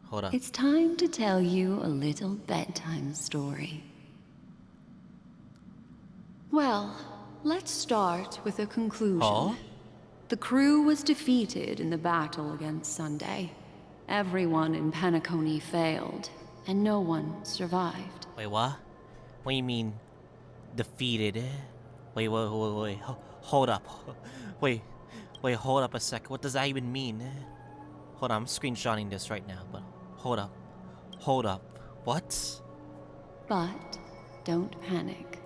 Hold up. It's time to tell you a little bedtime story. Well, let's start with a conclusion. Oh? The crew was defeated in the battle against Sunday. Everyone in Penacony failed, and no one survived. Wait, what? What do you mean, defeated? Wait, hold up. Wait, hold up a sec. What does that even mean? Hold on, I'm screenshotting this right now, but hold up. What? But don't panic.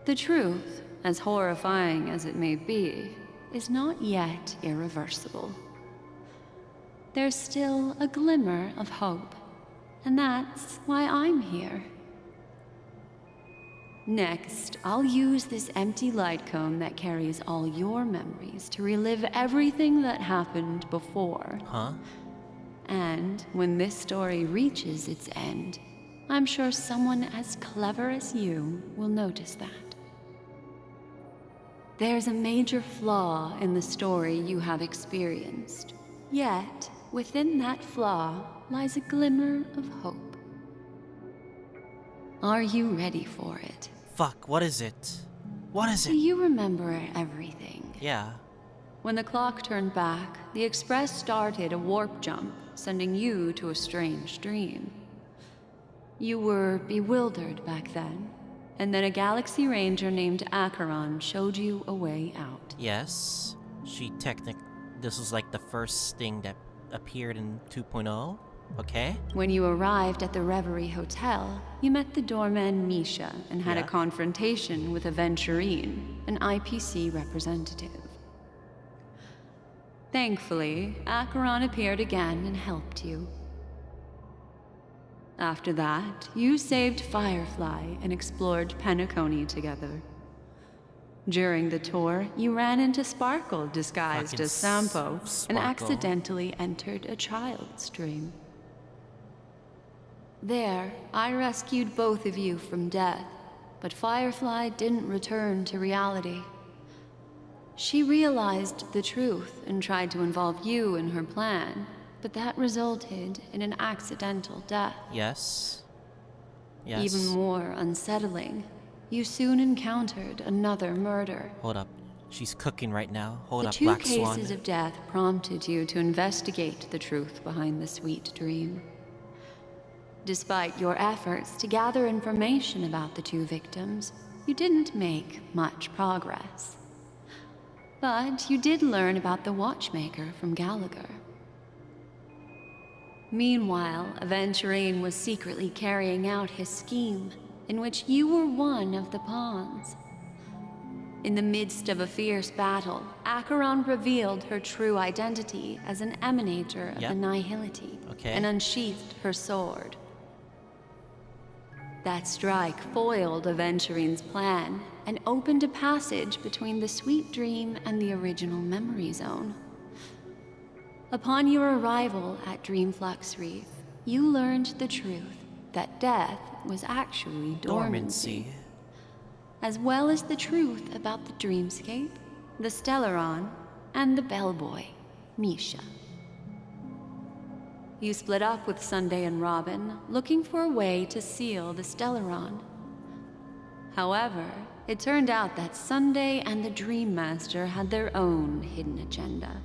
The truth, as horrifying as it may be, is not yet irreversible. There's still a glimmer of hope, and that's why I'm here. Next, I'll use this empty light cone that carries all your memories to relive everything that happened before. Huh? And when this story reaches its end, I'm sure someone as clever as you will notice that. There's a major flaw in the story you have experienced. Yet, within that flaw lies a glimmer of hope. Are you ready for it? Fuck, what is it? What is it? Do you remember everything? Yeah. When the clock turned back, the Express started a warp jump, sending you to a strange dream. You were bewildered back then, and then a Galaxy Ranger named Acheron showed you a way out. Yes. This was like the first thing that appeared in 2.0. Okay. When you arrived at the Reverie Hotel, you met the doorman Misha and had a confrontation with Aventurine, an IPC representative. Thankfully, Acheron appeared again and helped you. After that, you saved Firefly and explored Penacony together. During the tour, you ran into Sparkle disguised as Sampo and accidentally entered a child's dream. There, I rescued both of you from death, but Firefly didn't return to reality. She realized the truth and tried to involve you in her plan, but that resulted in an accidental death. Yes. Even more unsettling, you soon encountered another murder. Hold up. She's cooking right now. Hold The up, two Black Swan. cases of death prompted you to investigate the truth behind the sweet dream. Despite your efforts to gather information about the two victims, you didn't make much progress. But you did learn about the watchmaker from Gallagher. Meanwhile, Aventurine was secretly carrying out his scheme, in which you were one of the pawns. In the midst of a fierce battle, Acheron revealed her true identity as an emanator of the Nihility, and unsheathed her sword. That strike foiled Aventurine's plan and opened a passage between the sweet dream and the original memory zone. Upon your arrival at Dreamflux Reef, you learned the truth that death was actually dormancy, as well as the truth about the dreamscape, the Stellaron, and the bellboy, Misha. You split up with Sunday and Robin, looking for a way to seal the Stellaron. However, it turned out that Sunday and the Dream Master had their own hidden agenda.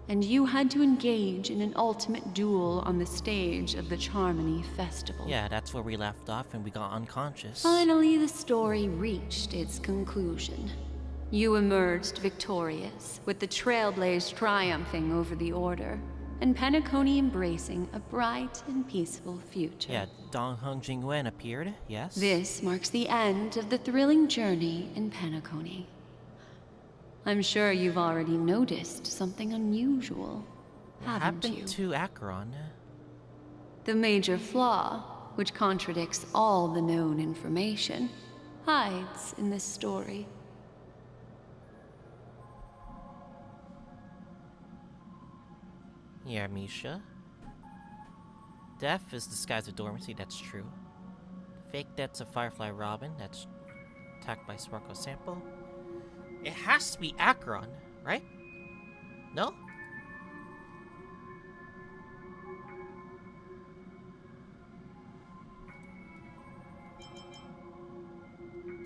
And you had to engage in an ultimate duel on the stage of the Charmony Festival. Yeah, that's where we left off and we got unconscious. Finally, the story reached its conclusion. You emerged victorious, with the Trailblaze triumphing over the Order, and Penacony embracing a bright and peaceful future. Yeah, Dong Hung Jingwen appeared, yes. This marks the end of the thrilling journey in Penacony. I'm sure you've already noticed something unusual, haven't you? Happened to Acheron? The major flaw, which contradicts all the known information, hides in this story. Yeah, Misha. Death is disguised with dormancy, that's true. Fake death's a Firefly Robin, that's attacked by Sparkle Sample. It has to be Acheron, right? No?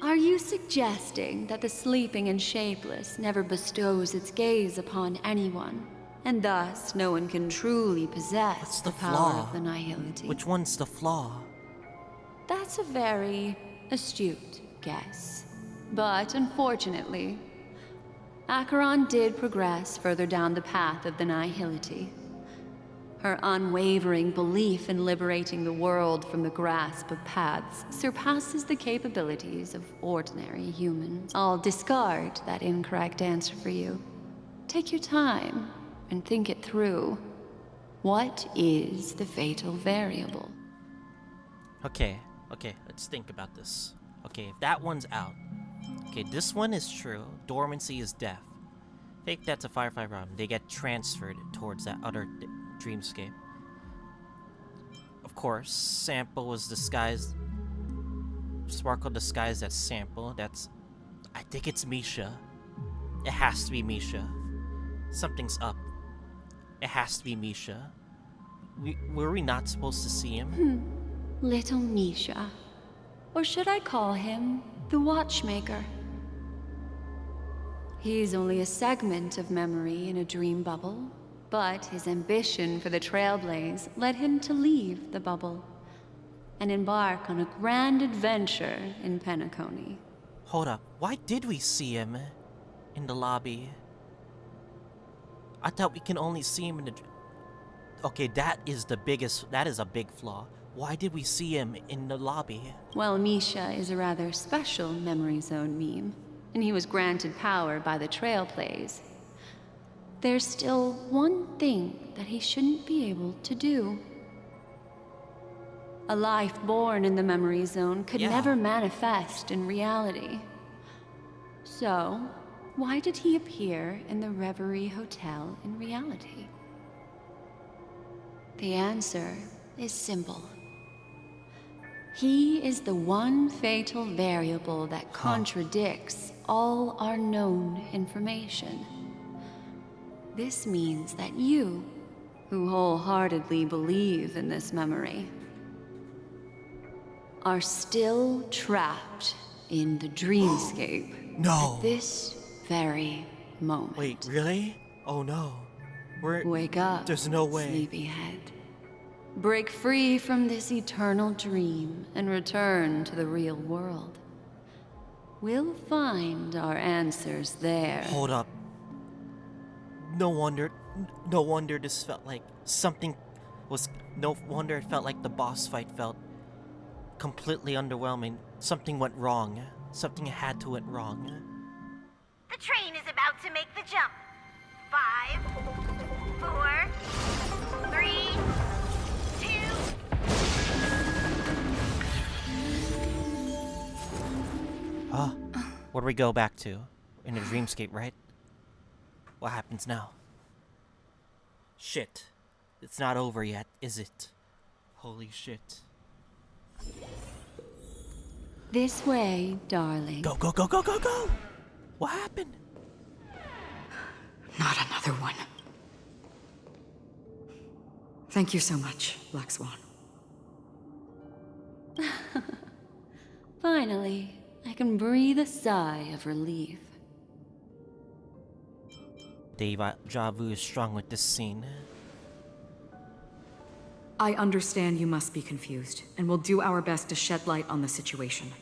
Are you suggesting that the sleeping and shapeless never bestows its gaze upon anyone, and thus no one can truly possess the power of the nihility? Which one's the flaw? That's a very astute guess. But unfortunately, Acheron did progress further down the path of the nihility. Her unwavering belief in liberating the world from the grasp of paths surpasses the capabilities of ordinary humans. I'll discard that incorrect answer for you. Take your time and think it through. What is the fatal variable? Okay, let's think about this. Okay, if that one's out. Okay, this one is true. Dormancy is death. Fake death's a Firefly Robin. They get transferred towards that other dreamscape. Of course, Sample was disguised. Sparkle disguised as Sample. I think it's Misha. It has to be Misha. Something's up. It has to be Misha. Were we not supposed to see him? Little Misha. Or should I call him the Watchmaker? He's only a segment of memory in a dream bubble, but his ambition for the Trailblaze led him to leave the bubble and embark on a grand adventure in Penacony. Hold up, why did we see him in the lobby? I thought we can only see him in the... Okay, that is a big flaw. Why did we see him in the lobby? Well, Misha is a rather special memory zone meme, and he was granted power by the Trailblaze. There's still one thing that he shouldn't be able to do. A life born in the memory zone could never manifest in reality. So, why did he appear in the Reverie Hotel in reality? The answer is simple. He is the one fatal variable that contradicts all our known information. This means that you, who wholeheartedly believe in this memory, are still trapped in the dreamscape. No. At this very moment. Wait, really? Oh no. Wake up. There's no way. Sleepyhead. Break free from this eternal dream and return to the real world. We'll find our answers there. Hold up. No wonder this felt like something was... No wonder it felt like the boss fight felt completely underwhelming. Something went wrong. Something had to went wrong. The train is about to make the jump. 5, 4, 3, 2... Where do we go back to? In the dreamscape, right? What happens now? Shit. It's not over yet, is it? Holy shit. This way, darling. Go, go, go, go, go, go! What happened? Not another one. Thank you so much, Black Swan. Finally, I can breathe a sigh of relief. Deja vu is strong with this scene. I understand you must be confused, and we'll do our best to shed light on the situation.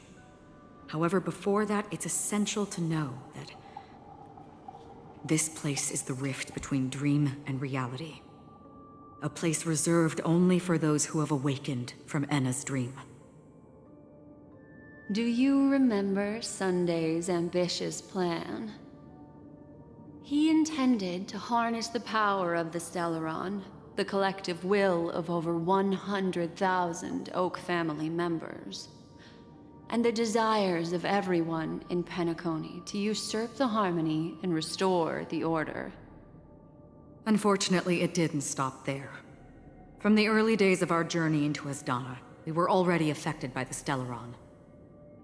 However, before that, it's essential to know that this place is the rift between dream and reality. A place reserved only for those who have awakened from Enna's dream. Do you remember Sunday's ambitious plan? He intended to harness the power of the Stellaron, the collective will of over 100,000 Oak family members, and the desires of everyone in Penacony to usurp the harmony and restore the order. Unfortunately, it didn't stop there. From the early days of our journey into Asdana, we were already affected by the Stellaron.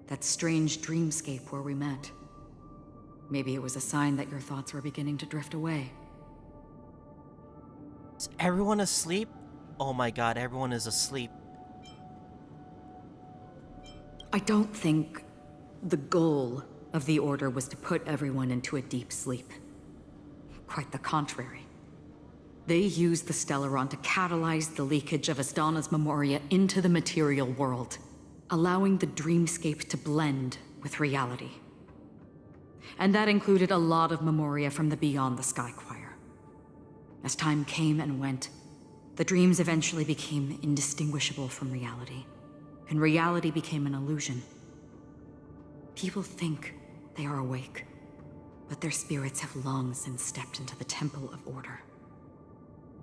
That strange dreamscape where we met. Maybe it was a sign that your thoughts were beginning to drift away. Is everyone asleep? Oh my god, everyone is asleep. I don't think the goal of the Order was to put everyone into a deep sleep. Quite the contrary. They used the Stellaron to catalyze the leakage of Asdana's memoria into the material world, allowing the dreamscape to blend with reality. And that included a lot of memoria from the Beyond the Sky Choir. As time came and went, the dreams eventually became indistinguishable from reality, and reality became an illusion. People think they are awake, but their spirits have long since stepped into the Temple of Order.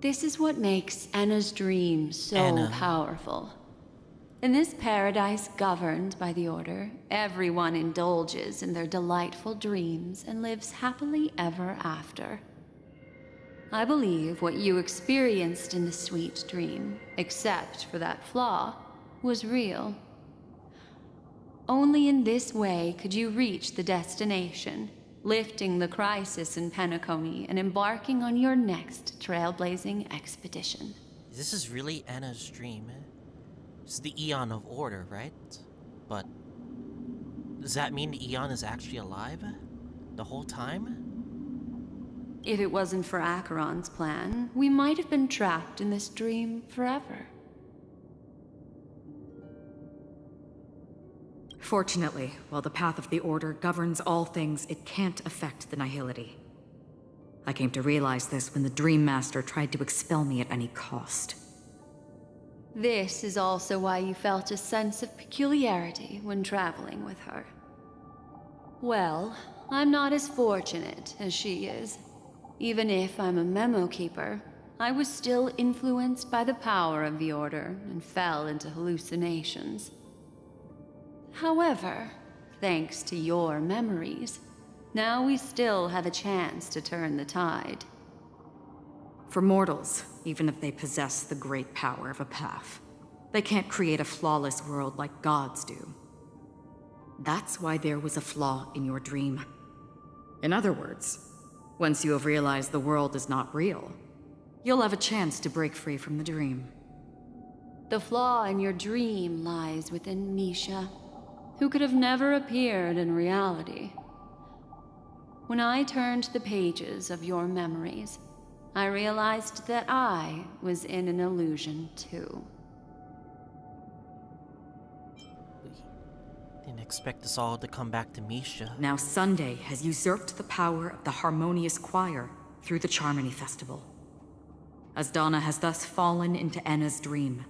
This is what makes Enna's dream so powerful. In this paradise governed by the Order, everyone indulges in their delightful dreams and lives happily ever after. I believe what you experienced in the sweet dream, except for that flaw, was real. Only in this way could you reach the destination, lifting the crisis in Penacony and embarking on your next trailblazing expedition. This is really Anna's dream. It's the Eon of Order, right? But does that mean the Eon is actually alive the whole time? If it wasn't for Acheron's plan, we might have been trapped in this dream forever. Fortunately, while the path of the Order governs all things, it can't affect the Nihility. I came to realize this when the Dream Master tried to expel me at any cost. This is also why you felt a sense of peculiarity when traveling with her. Well, I'm not as fortunate as she is. Even if I'm a memo keeper, I was still influenced by the power of the Order and fell into hallucinations. However, thanks to your memories, now we still have a chance to turn the tide. For mortals, even if they possess the great power of a path, they can't create a flawless world like gods do. That's why there was a flaw in your dream. In other words, once you have realized the world is not real, you'll have a chance to break free from the dream. The flaw in your dream lies within Misha, who could have never appeared in reality. When I turned the pages of your memories, I realized that I was in an illusion too. Didn't expect us all to come back to Misha. Now Sunday has usurped the power of the Harmonious Choir through the Charmony Festival. Asdana has thus fallen into Enna's dream,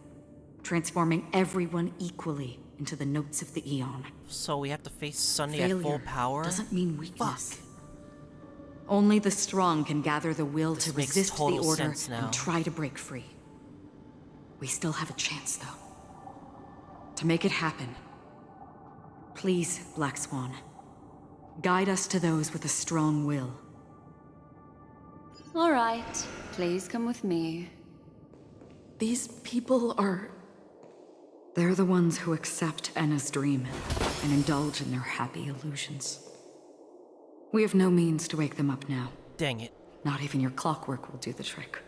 transforming everyone equally into the notes of the Eon. So we have to face Sunday Failure at full power? Doesn't mean weakness. Fuck. Only the strong can gather the will to resist the Order and try to break free. We still have a chance, though. To make it happen, please, Black Swan, guide us to those with a strong will. All right, please come with me. These people are... They're the ones who accept Enna's dream and indulge in their happy illusions. We have no means to wake them up now. Dang it. Not even your clockwork will do the trick.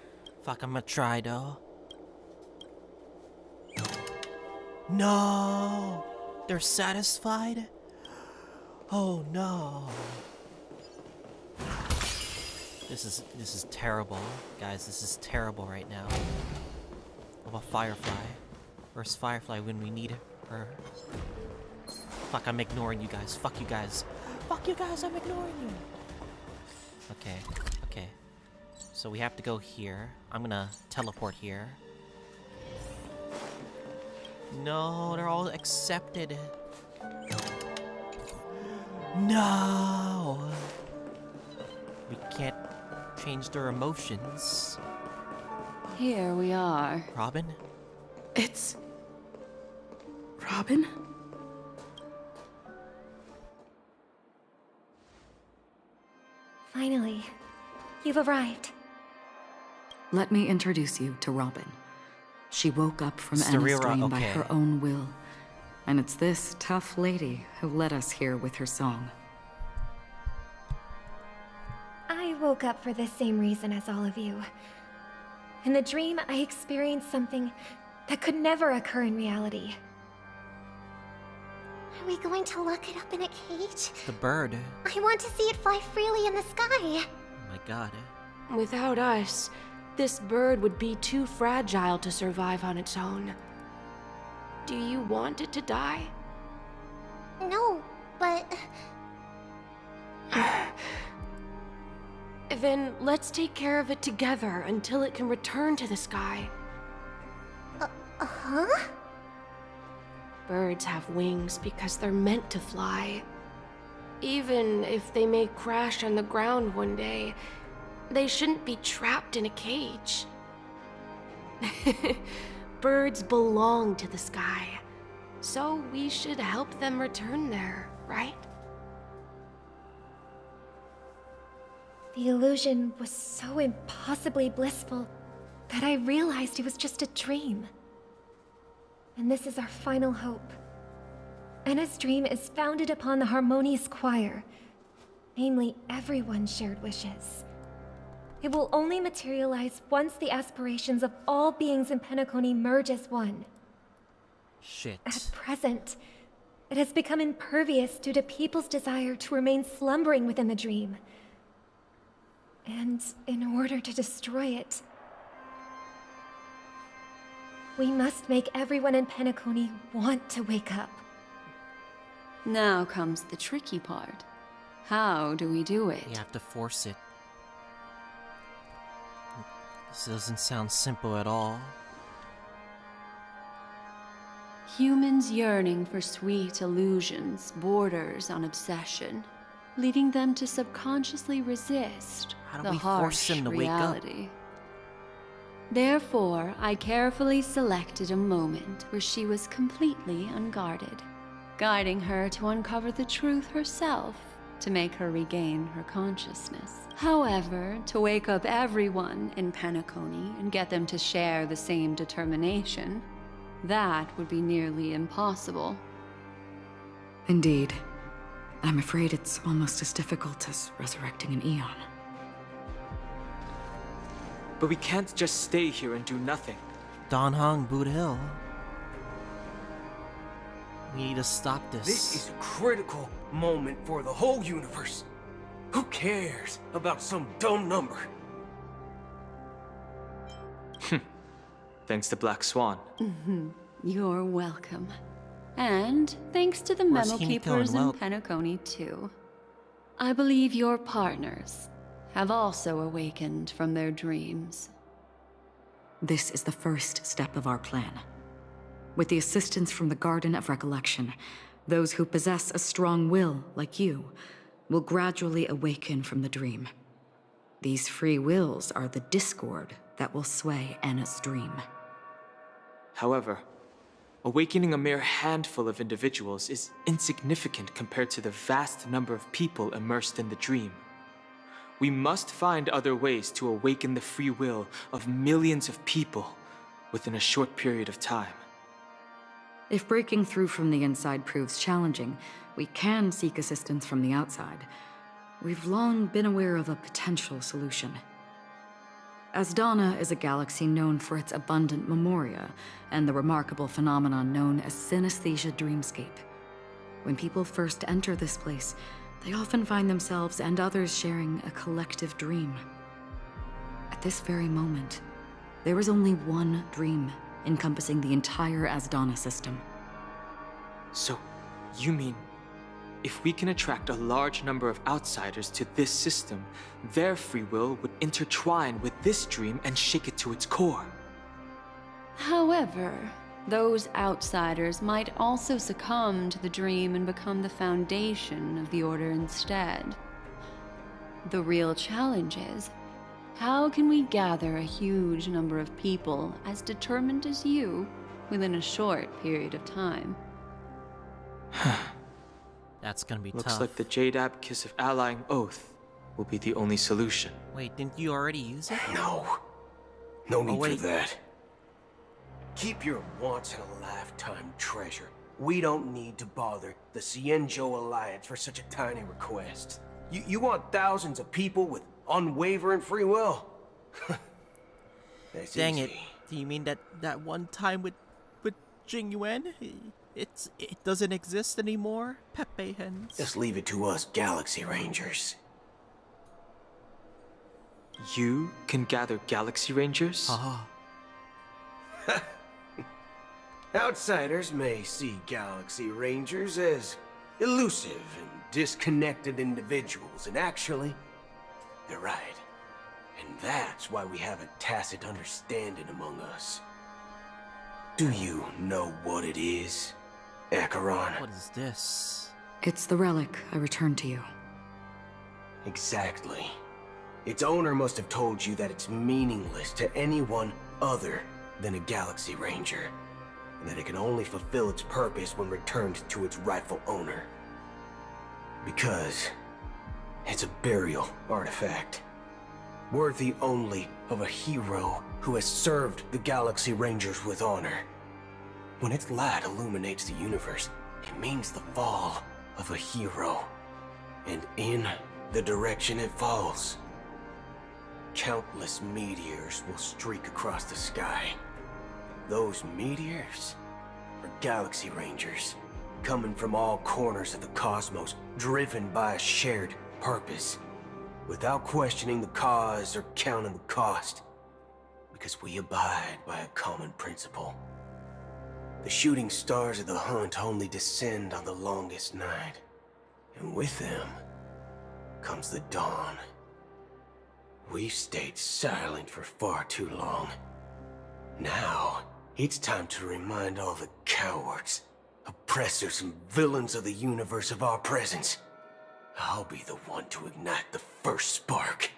Fuck, I'm gonna try though. No! They're satisfied? Oh no. This is terrible. Guys, this is terrible right now. What about Firefly? Where's Firefly when we need her? Fuck, I'm ignoring you guys. Fuck you guys. Fuck you guys, I'm ignoring you. Okay, okay. So we have to go here. I'm gonna teleport here. No, they're all accepted. No! We can't change their emotions. Here we are. Robin? It's... Robin? Finally, you've arrived. Let me introduce you to Robin. She woke up from Starira, Anna's dream by okay. her own will. And it's this tough lady who led us here with her song. I woke up for the same reason as all of you. In the dream, I experienced something that could never occur in reality. Are we going to lock it up in a cage? The bird. I want to see it fly freely in the sky. Oh my god. Without us, this bird would be too fragile to survive on its own. Do you want it to die? No, but... Then let's take care of it together until it can return to the sky. Huh? Birds have wings because they're meant to fly. Even if they may crash on the ground one day, they shouldn't be trapped in a cage. Birds belong to the sky, so we should help them return there, right? The illusion was so impossibly blissful that I realized it was just a dream. And this is our final hope. Anna's dream is founded upon the harmonious choir, namely everyone's shared wishes. It will only materialize once the aspirations of all beings in Penacony merge as one. Shit. At present, it has become impervious due to people's desire to remain slumbering within the dream. And in order to destroy it, we must make everyone in Penacony want to wake up. Now comes the tricky part. How do we do it? You have to force it. This doesn't sound simple at all. Humans yearning for sweet illusions borders on obsession, leading them to subconsciously resist How do the we force harsh them to wake up? reality. Therefore, I carefully selected a moment where she was completely unguarded, guiding her to uncover the truth herself to make her regain her consciousness. However, to wake up everyone in Penacony and get them to share the same determination, that would be nearly impossible. Indeed. I'm afraid it's almost as difficult as resurrecting an Eon. But we can't just stay here and do nothing. Don Hung, Boot Hill. We need to stop this. This is a critical moment for the whole universe. Who cares about some dumb number? Thanks to Black Swan. You're welcome. And thanks to the Where's memo he keepers going? in Well- Penacony, too. I believe your partners have also awakened from their dreams. This is the first step of our plan. With the assistance from the Garden of Recollection, those who possess a strong will, like you, will gradually awaken from the dream. These free wills are the discord that will sway Anna's dream. However, awakening a mere handful of individuals is insignificant compared to the vast number of people immersed in the dream. We must find other ways to awaken the free will of millions of people within a short period of time. If breaking through from the inside proves challenging, we can seek assistance from the outside. We've long been aware of a potential solution. Asdana is a galaxy known for its abundant memoria and the remarkable phenomenon known as synesthesia dreamscape. When people first enter this place, they often find themselves and others sharing a collective dream. At this very moment, there is only one dream encompassing the entire Asdana system. So, you mean, if we can attract a large number of outsiders to this system, their free will would intertwine with this dream and shake it to its core? However, those outsiders might also succumb to the dream and become the foundation of the Order instead. The real challenge is, how can we gather a huge number of people as determined as you within a short period of time? That's gonna be Looks tough. like the Jade Abacus of Allying Oath will be the only solution. Wait, didn't you already use it? No. No need wait. for that. Keep your once-in-a-lifetime treasure. We don't need to bother the Cienjo Alliance for such a tiny request. You want thousands of people with unwavering free will? That's Dang easy. it. Do you mean that one time with Jing Yuan? It doesn't exist anymore? Pepe hens. Just leave it to us Galaxy Rangers. You can gather Galaxy Rangers? Ah. Outsiders may see Galaxy Rangers as elusive and disconnected individuals, and actually, they're right. And that's why we have a tacit understanding among us. Do you know what it is, Acheron? What is this? It's the relic I returned to you. Exactly. Its owner must have told you that it's meaningless to anyone other than a Galaxy Ranger, and that it can only fulfill its purpose when returned to its rightful owner. Because it's a burial artifact, worthy only of a hero who has served the Galaxy Rangers with honor. When its light illuminates the universe, it means the fall of a hero. And in the direction it falls, countless meteors will streak across the sky. Those meteors are Galaxy Rangers, coming from all corners of the cosmos, driven by a shared purpose, without questioning the cause or counting the cost, because we abide by a common principle. The shooting stars of the hunt only descend on the longest night, and with them comes the dawn. We've stayed silent for far too long. Now, it's time to remind all the cowards, oppressors, and villains of the universe of our presence. I'll be the one to ignite the first spark.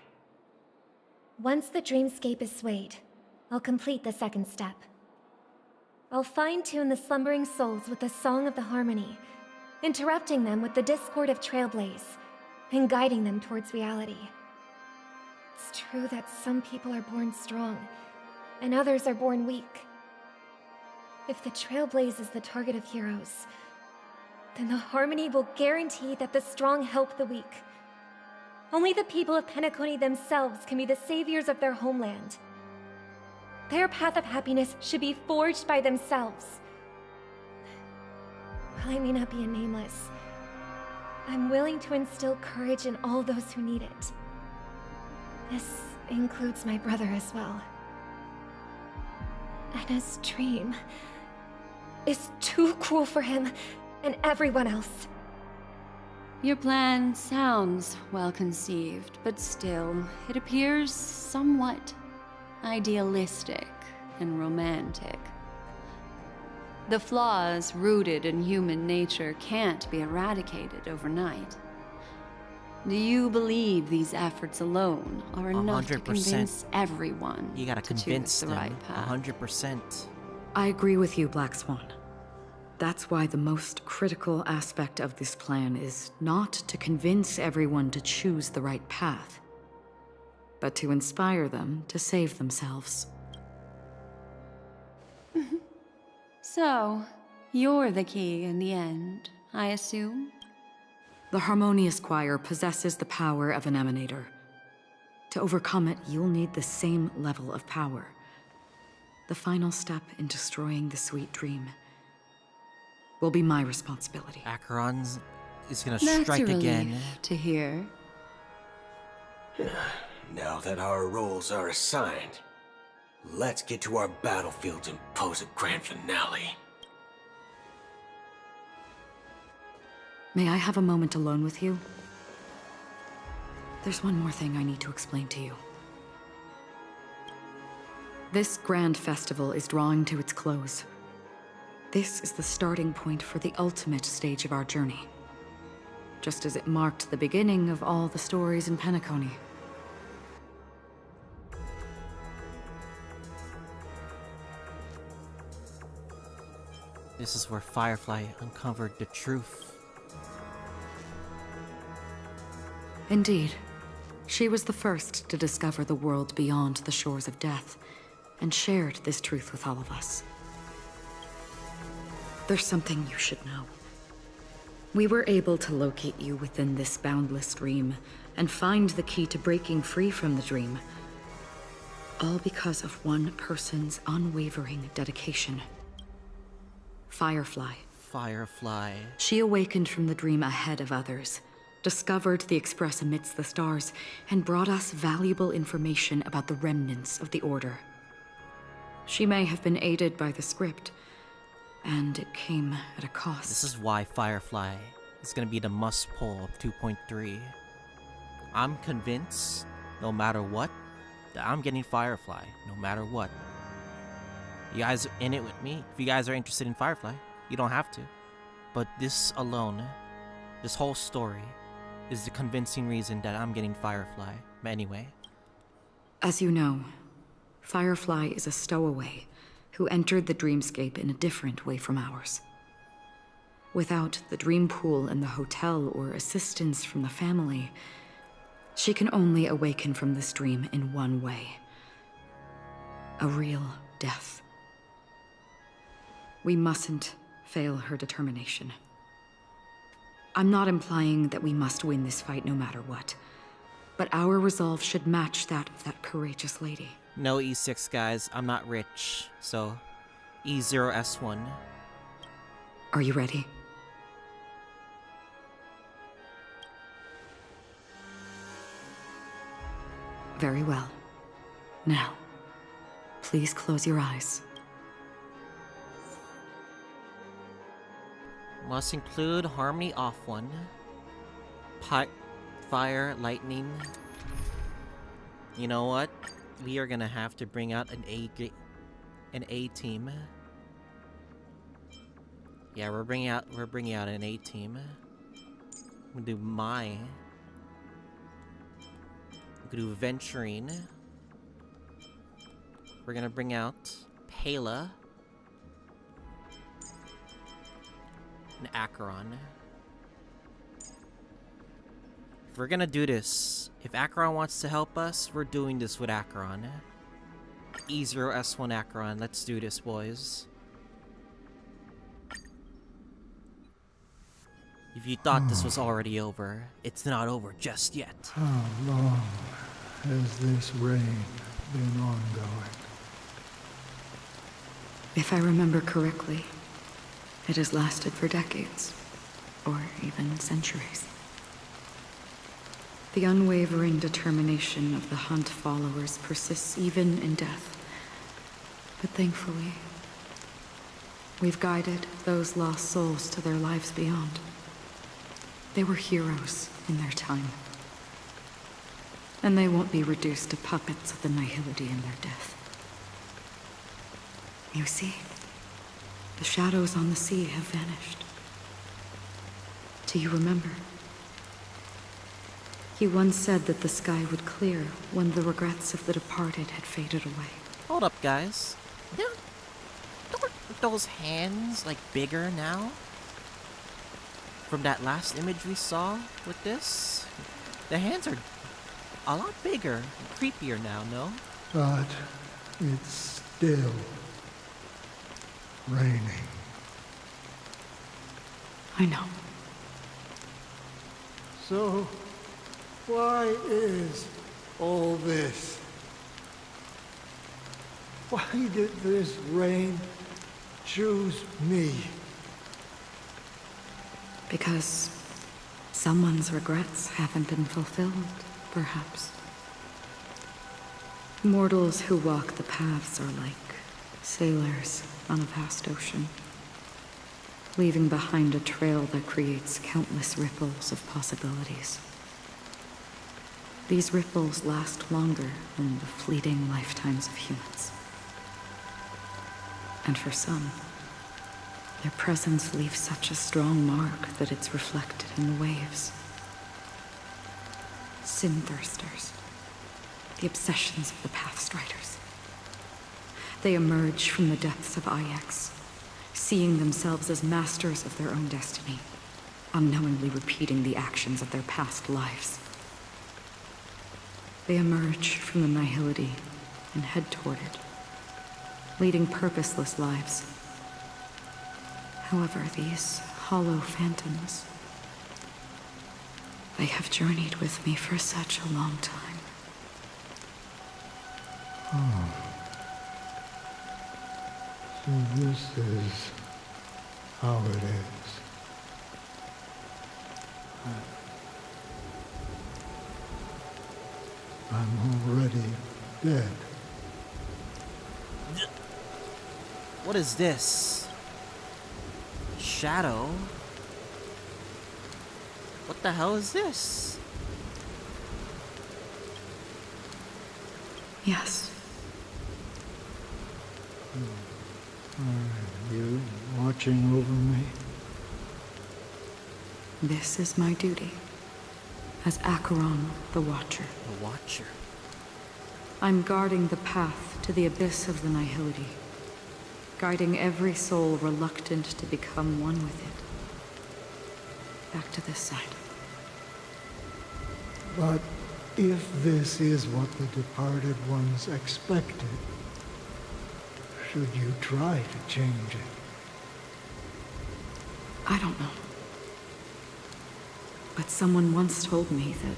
Once the dreamscape is swayed, I'll complete the second step. I'll fine-tune the slumbering souls with the Song of the Harmony, interrupting them with the discord of Trailblaze, and guiding them towards reality. It's true that some people are born strong, and others are born weak. If the Trailblaze is the target of heroes, then the Harmony will guarantee that the strong help the weak. Only the people of Penacony themselves can be the saviors of their homeland. Their path of happiness should be forged by themselves. While I may not be a nameless, I'm willing to instill courage in all those who need it. This includes my brother as well. And his dream is too cruel for him and everyone else. Your plan sounds well conceived, but still, it appears somewhat idealistic and romantic. The flaws rooted in human nature can't be eradicated overnight. Do you believe these efforts alone are enough to 100%. convince everyone You gotta to convince choose the them. right path? 100%. I agree with you, Black Swan. That's why the most critical aspect of this plan is not to convince everyone to choose the right path, but to inspire them to save themselves. So, you're the key in the end, I assume? The Harmonious Choir possesses the power of an emanator. To overcome it, you'll need the same level of power. The final step in destroying the sweet dream will be my responsibility. Acheron is gonna That's strike a relief again. to hear. Now that our roles are assigned, let's get to our battlefields and pose a grand finale. May I have a moment alone with you? There's one more thing I need to explain to you. This grand festival is drawing to its close. This is the starting point for the ultimate stage of our journey, just as it marked the beginning of all the stories in Penacony. This is where Firefly uncovered the truth. Indeed. She was the first to discover the world beyond the shores of death, and shared this truth with all of us. There's something you should know. We were able to locate you within this boundless dream and find the key to breaking free from the dream. All because of one person's unwavering dedication. Firefly. Firefly. She awakened from the dream ahead of others, discovered the Express amidst the stars, and brought us valuable information about the remnants of the Order. She may have been aided by the script, and it came at a cost. This is why Firefly is gonna be the must-pull of 2.3. I'm convinced, no matter what, that I'm getting Firefly, no matter what. You guys are in it with me. If you guys are interested in Firefly, you don't have to. But this alone, this whole story, is the convincing reason that I'm getting Firefly. But anyway. As you know, Firefly is a stowaway who entered the dreamscape in a different way from ours. Without the dream pool in the hotel or assistance from the family, she can only awaken from this dream in one way. A real death. We mustn't fail her determination. I'm not implying that we must win this fight no matter what, but our resolve should match that of that courageous lady. No E6, guys. I'm not rich, so E0S1. Are you ready? Very well. Now, please close your eyes. Must include harmony off one. Fire, lightning. You know what? We are gonna have to bring out an A team. Yeah, we're bringing out an A team. We'll do Mai. We'll do Venturing. We're gonna bring out Pela. And Acheron. If we're gonna do this, if Acheron wants to help us, we're doing this with Acheron. E0S1 Acheron, let's do this, boys. If you thought this was already over, it's not over just yet. How long has this reign been ongoing? If I remember correctly, it has lasted for decades, or even centuries. The unwavering determination of the Hunt followers persists even in death. But thankfully, we've guided those lost souls to their lives beyond. They were heroes in their time. And they won't be reduced to puppets of the nihility in their death. You see, the shadows on the sea have vanished. Do you remember? He once said that the sky would clear when the regrets of the departed had faded away. Hold up, guys. Don't those hands, like, bigger now? From that last image we saw with this? The hands are a lot bigger and creepier now, no? But it's still raining. I know. So, why is all this? Why did this rain choose me? Because someone's regrets haven't been fulfilled, perhaps. Mortals who walk the paths are like sailors on a vast ocean, leaving behind a trail that creates countless ripples of possibilities. These ripples last longer than the fleeting lifetimes of humans. And for some, their presence leaves such a strong mark that it's reflected in the waves. Sin-thirsters, the obsessions of the Pathstriders. They emerge from the depths of Ix, seeing themselves as masters of their own destiny, unknowingly repeating the actions of their past lives. They emerge from the nihility and head toward it, leading purposeless lives. However, these hollow phantoms, they have journeyed with me for such a long time. Oh. So this is how it is. I'm already dead. What is this? Shadow? What the hell is this? Yes. Are you watching over me? This is my duty as Acheron, the Watcher. The Watcher. I'm guarding the path to the abyss of the nihility, guiding every soul reluctant to become one with it. Back to this side. But if this is what the departed ones expected, should you try to change it? I don't know. But someone once told me that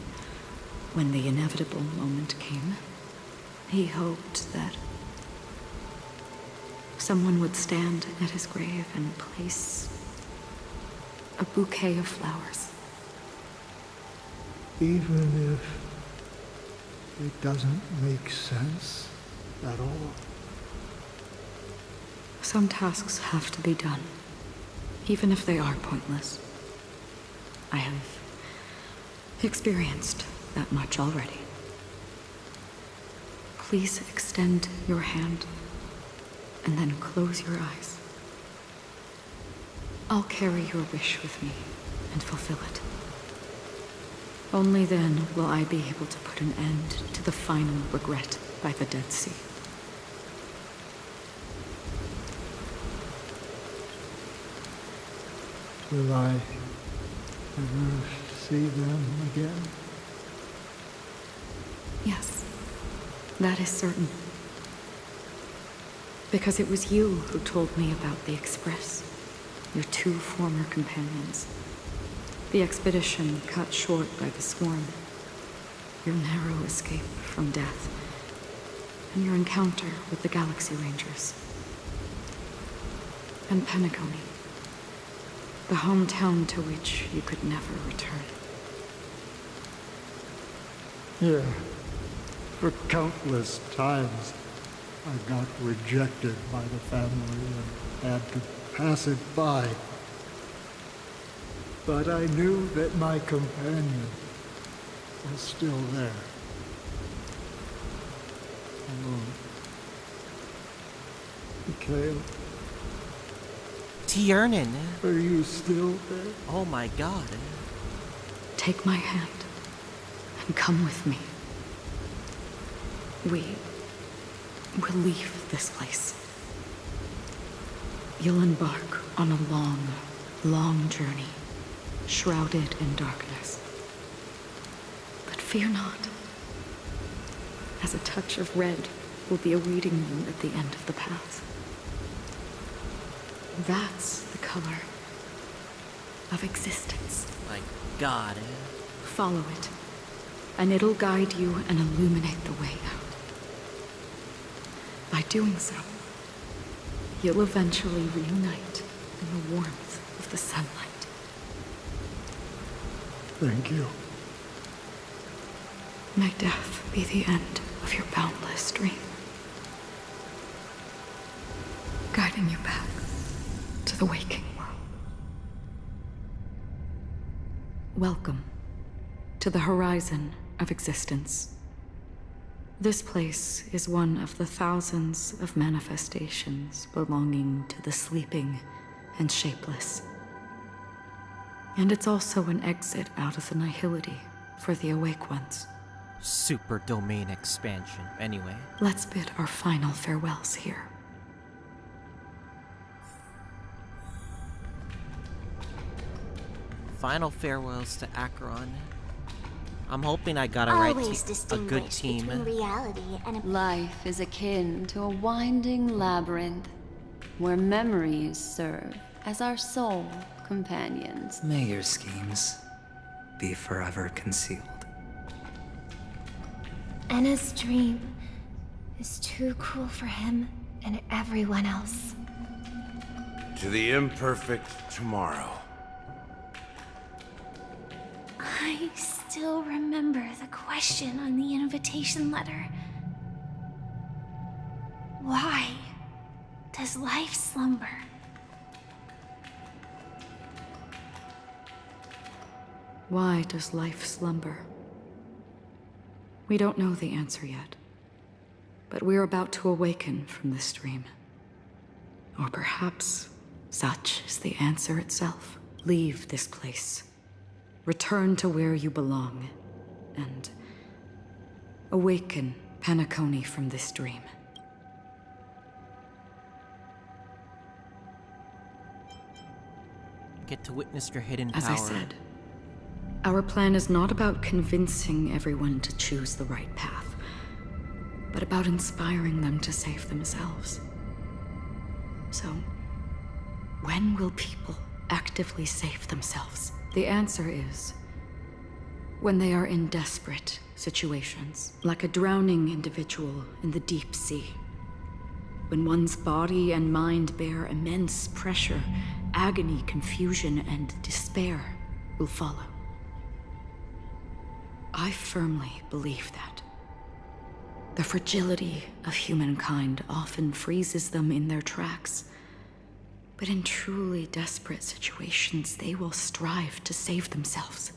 when the inevitable moment came, he hoped that someone would stand at his grave and place a bouquet of flowers. Even if it doesn't make sense at all? Some tasks have to be done, even if they are pointless. I have experienced that much already. Please extend your hand and then close your eyes. I'll carry your wish with me and fulfill it. Only then will I be able to put an end to the final regret by the Dead Sea. Will I ever see them again? Yes, that is certain. Because it was you who told me about the Express, your two former companions. The expedition cut short by the swarm, your narrow escape from death, and your encounter with the Galaxy Rangers. And Penacony, the hometown to which you could never return. Yeah. For countless times, I got rejected by the family and had to pass it by. But I knew that my companion was still there. Alone. Mikhail. Tiernan. Are you still there? Oh my god. Take my hand and come with me. We will leave this place. You'll embark on a long, long journey, shrouded in darkness. But fear not, as a touch of red will be awaiting you at the end of the path. That's the color of existence. My god. Follow it, and it'll guide you and illuminate the way out. By doing so, you'll eventually reunite in the warmth of the sunlight. Thank you. May death be the end of your boundless dream, guiding you back to the waking world. Welcome to the horizon of existence. This place is one of the thousands of manifestations belonging to the sleeping and shapeless. And it's also an exit out of the nihility for the awake ones. Super domain expansion. Anyway. Let's bid our final farewells here. Final farewells to Acheron. I'm hoping I got a good team. Reality and life is akin to a winding labyrinth where memories serve as our sole companions. May your schemes be forever concealed. Enna's dream is too cruel for him and everyone else. To the imperfect tomorrow. I still remember the question on the invitation letter. Why does life slumber? Why does life slumber? We don't know the answer yet, but we're about to awaken from this dream. Or perhaps such is the answer itself. Leave this place. Return to where you belong, and awaken Penacony from this dream. Get to witness your hidden power. As I said, our plan is not about convincing everyone to choose the right path, but about inspiring them to save themselves. So, when will people actively save themselves? The answer is when they are in desperate situations, like a drowning individual in the deep sea. When one's body and mind bear immense pressure, agony, confusion, and despair will follow. I firmly believe that. The fragility of humankind often freezes them in their tracks. But in truly desperate situations, they will strive to save themselves.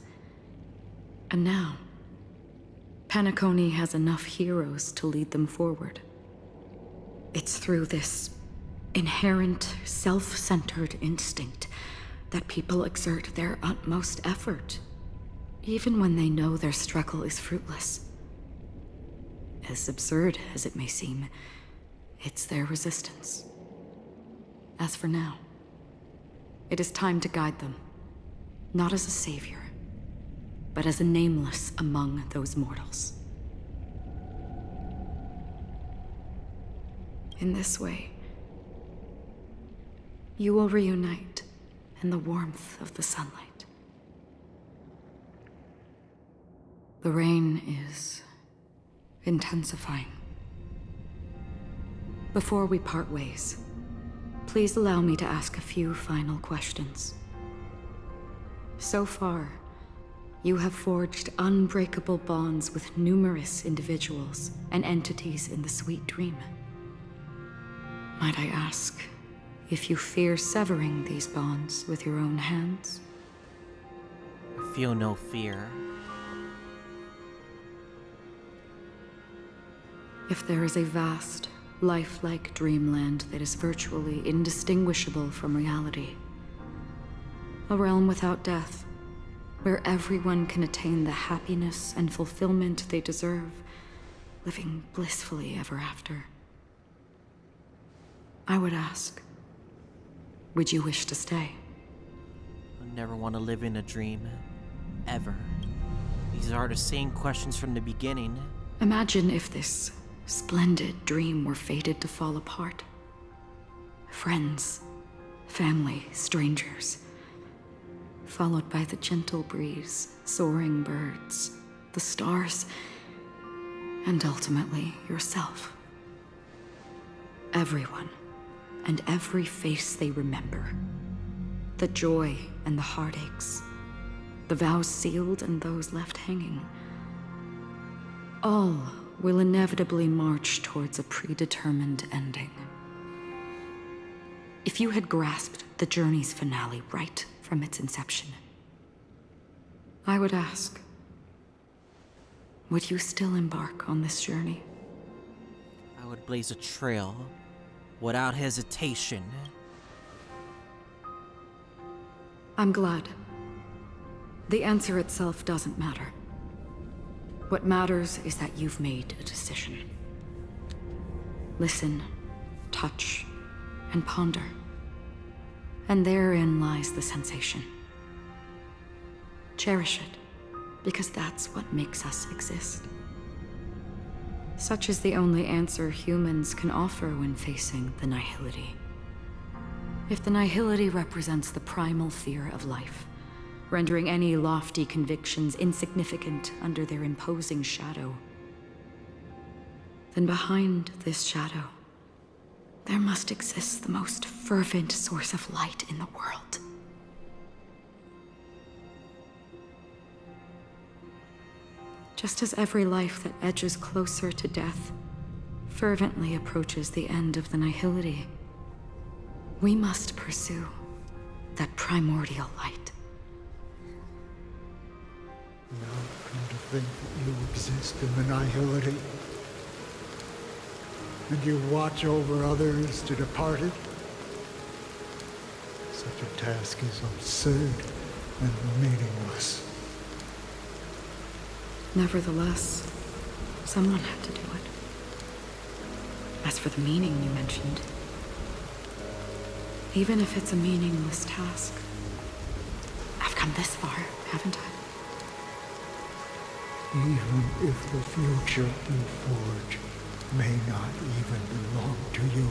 And now, Penacony has enough heroes to lead them forward. It's through this inherent, self-centered instinct that people exert their utmost effort, even when they know their struggle is fruitless. As absurd as it may seem, it's their resistance. As for now, it is time to guide them, not as a savior, but as a nameless among those mortals. In this way, you will reunite in the warmth of the sunlight. The rain is intensifying. Before we part ways, please allow me to ask a few final questions. So far, you have forged unbreakable bonds with numerous individuals and entities in the Sweet Dream. Might I ask if you fear severing these bonds with your own hands? I feel no fear. If there is a vast, lifelike dreamland that is virtually indistinguishable from reality, a realm without death, where everyone can attain the happiness and fulfillment they deserve, living blissfully ever after, I would ask, would you wish to stay? I never want to live in a dream. Ever. These are the same questions from the beginning. Imagine if this splendid dream were fated to fall apart. Friends, family, strangers, followed by the gentle breeze, soaring birds, the stars, and ultimately yourself. Everyone, and every face they remember. The joy and the heartaches, the vows sealed and those left hanging. All will inevitably march towards a predetermined ending. If you had grasped the journey's finale right from its inception, I would ask, would you still embark on this journey? I would blaze a trail without hesitation. I'm glad. The answer itself doesn't matter. What matters is that you've made a decision. Listen, touch, and ponder. And therein lies the sensation. Cherish it. because that's what makes us exist. Such is the only answer humans can offer when facing the nihility. If the nihility represents the primal fear of life, rendering any lofty convictions insignificant under their imposing shadow, then behind this shadow, there must exist the most fervent source of light in the world. Just as every life that edges closer to death fervently approaches the end of the nihility, we must pursue that primordial light. Now come to think that you exist in the nihility, and you watch over others to depart it. Such a task is absurd and meaningless. Nevertheless, someone had to do it. As for the meaning you mentioned, even if it's a meaningless task, I've come this far, haven't I? Even if the future you forge may not even belong to you.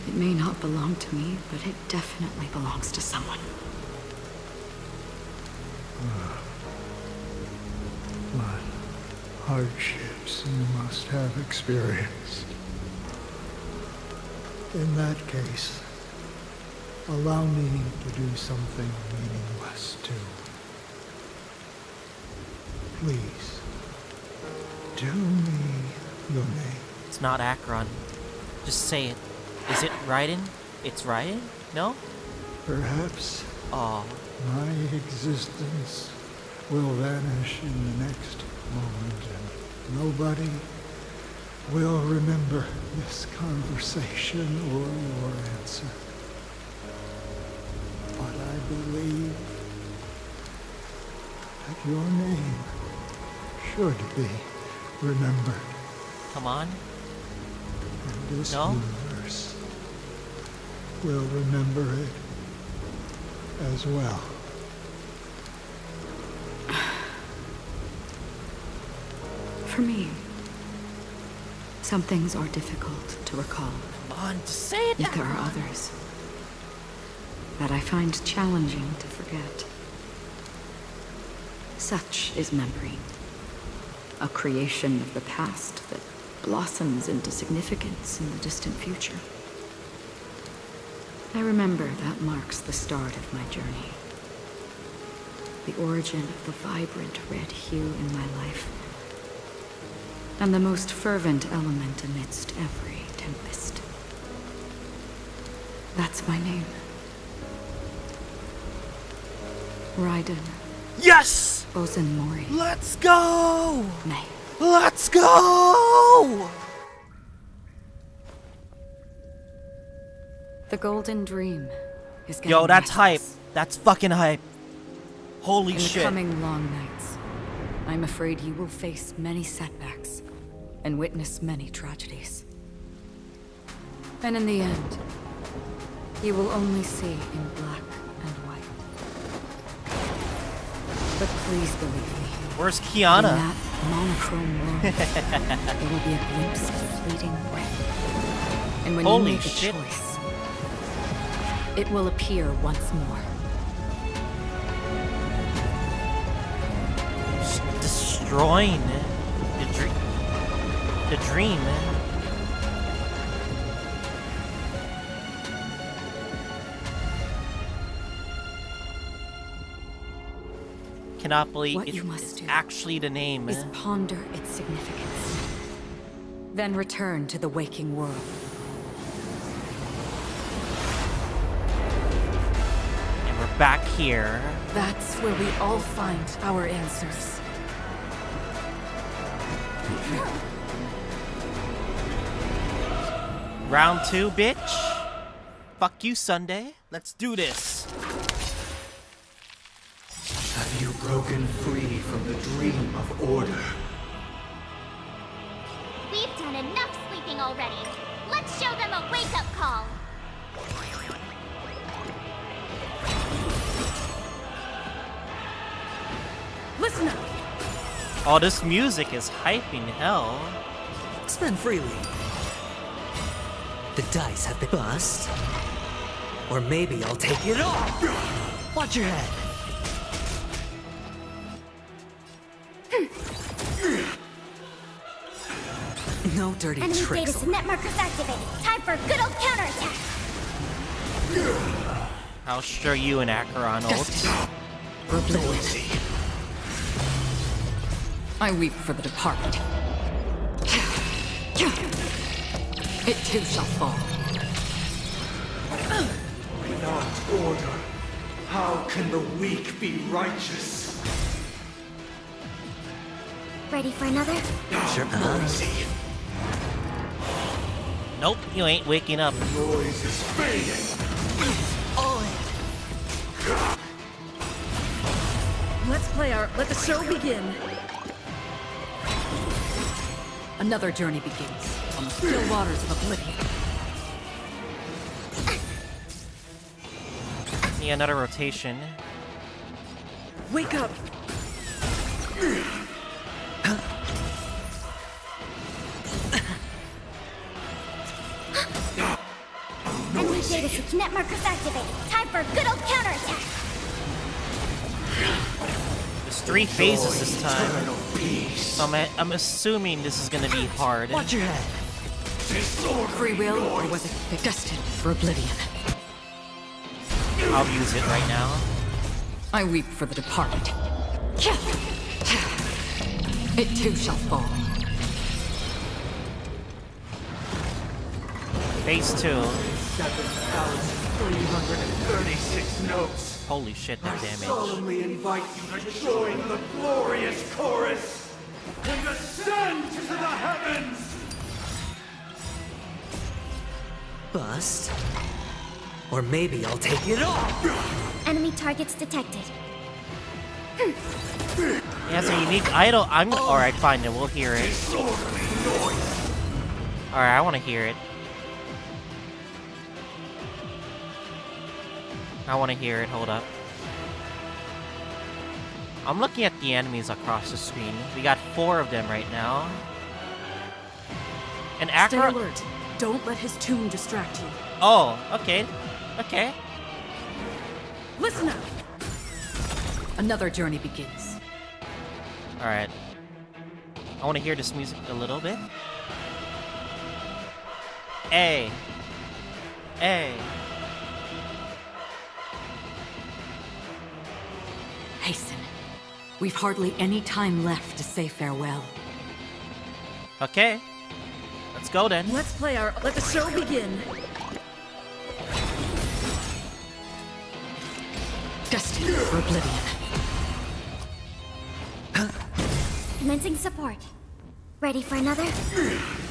It may not belong to me, but it definitely belongs to someone. What hardships you must have experienced. In that case, allow me to do something meaningless too. Please, do me your name. It's not Acheron. Just say it. Is it Raiden? It's Raiden? No? Perhaps Aw. my existence will vanish in the next moment, and nobody will remember this conversation or your answer. But I believe that your name should be remembered. Come on. And this No? universe will remember it as well. For me, some things are difficult to recall. Come on, just say it. Yet there are others that I find challenging to forget. Such is memory, a creation of the past that blossoms into significance in the distant future. I remember that marks the start of my journey, the origin of the vibrant red hue in my life, and the most fervent element amidst every tempest. That's my name. Raiden. Yes! Ozen Mori. Let's go! May. Let's go! The Golden Dream is getting Yo, that's hype. restless. That's fucking hype. Holy In shit. the coming long nights, I'm afraid you will face many setbacks and witness many tragedies. And in the end, you will only see in black and white. But please believe me. Where's In Kiana? that monochrome world, there will be a glimpse of fleeting red. And when Holy you make shit. a choice, it will appear once more. Just destroying the dream. Cannot believe What you must it's do actually the name. is ponder its significance. Then return to the waking world. And we're back here. That's where we all find our answers. Round 2, bitch. Fuck you, Sunday. Let's do this. Have you broken free from the dream of order? We've done enough sleeping already. Let's show them a wake-up call. Listen up. Oh, this music is hyping hell. Spend freely. The dice have been bust. Or maybe I'll take it all. Watch your head. No dirty Enemy tricks. data net markers activated. Time for a good old counterattack. I'll show you an Acheron ult. I weep for the departed. It too shall fall. Without order, how can the weak be righteous? Ready for another? Sure. Nope, you ain't waking up. Noise is fading. Let the show begin. Another journey begins on the still waters of oblivion. Need another rotation. Wake up! Enemy data net markers activated. Time for a good old counterattack. There's 3 phases this time. So I'm assuming this is gonna be hard. Watch your head. Free will, or was it destined for oblivion? I'll use it right now. I weep for the departed. It too shall fall. Phase 2. 7,336 notes. Holy shit, that I damage. solemnly invite you to join the glorious chorus and ascend to the heavens! Bust. Or maybe I'll take it all. Enemy targets detected. It has a unique idol. Alright, fine, then we'll hear it. Alright, I wanna hear it. I wanna hear it, hold up. I'm looking at the enemies across the screen. We got 4 of them right now. And Stay Acheron. alert. Don't let his tune distract you. Oh, okay. Okay. Listen up. Another journey begins. Alright. I wanna hear this music a little bit. Hey. Hey. Hasten. We've hardly any time left to say farewell. Okay. Let's go then. Let the show begin. Destined for oblivion. Commencing support. Ready for another?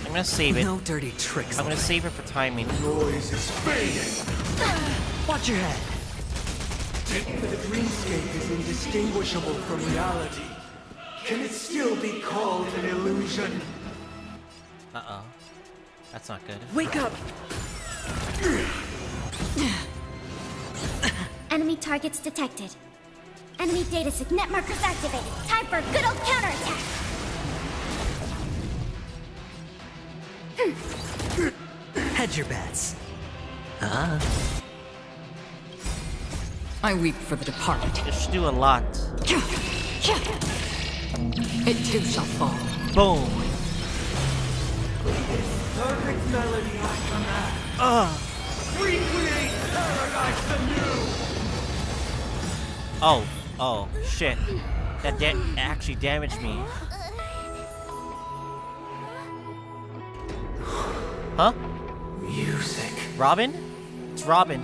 I'm gonna save it. No dirty tricks. I'm gonna save it for timing. Noise is fading. Watch your head. If the dreamscape is indistinguishable from reality, can it still be called an illusion? Uh-oh. That's not good. Wake up! Enemy targets detected. Enemy data net markers activated. Time for a good old counterattack. Hedge your bets. Huh? I weep for the departed. This should do a lot. It too shall fall. Boom. Perfect melody I command. Recreate paradise anew. Oh, shit. That actually damaged me. Huh? Music. Robin? It's Robin.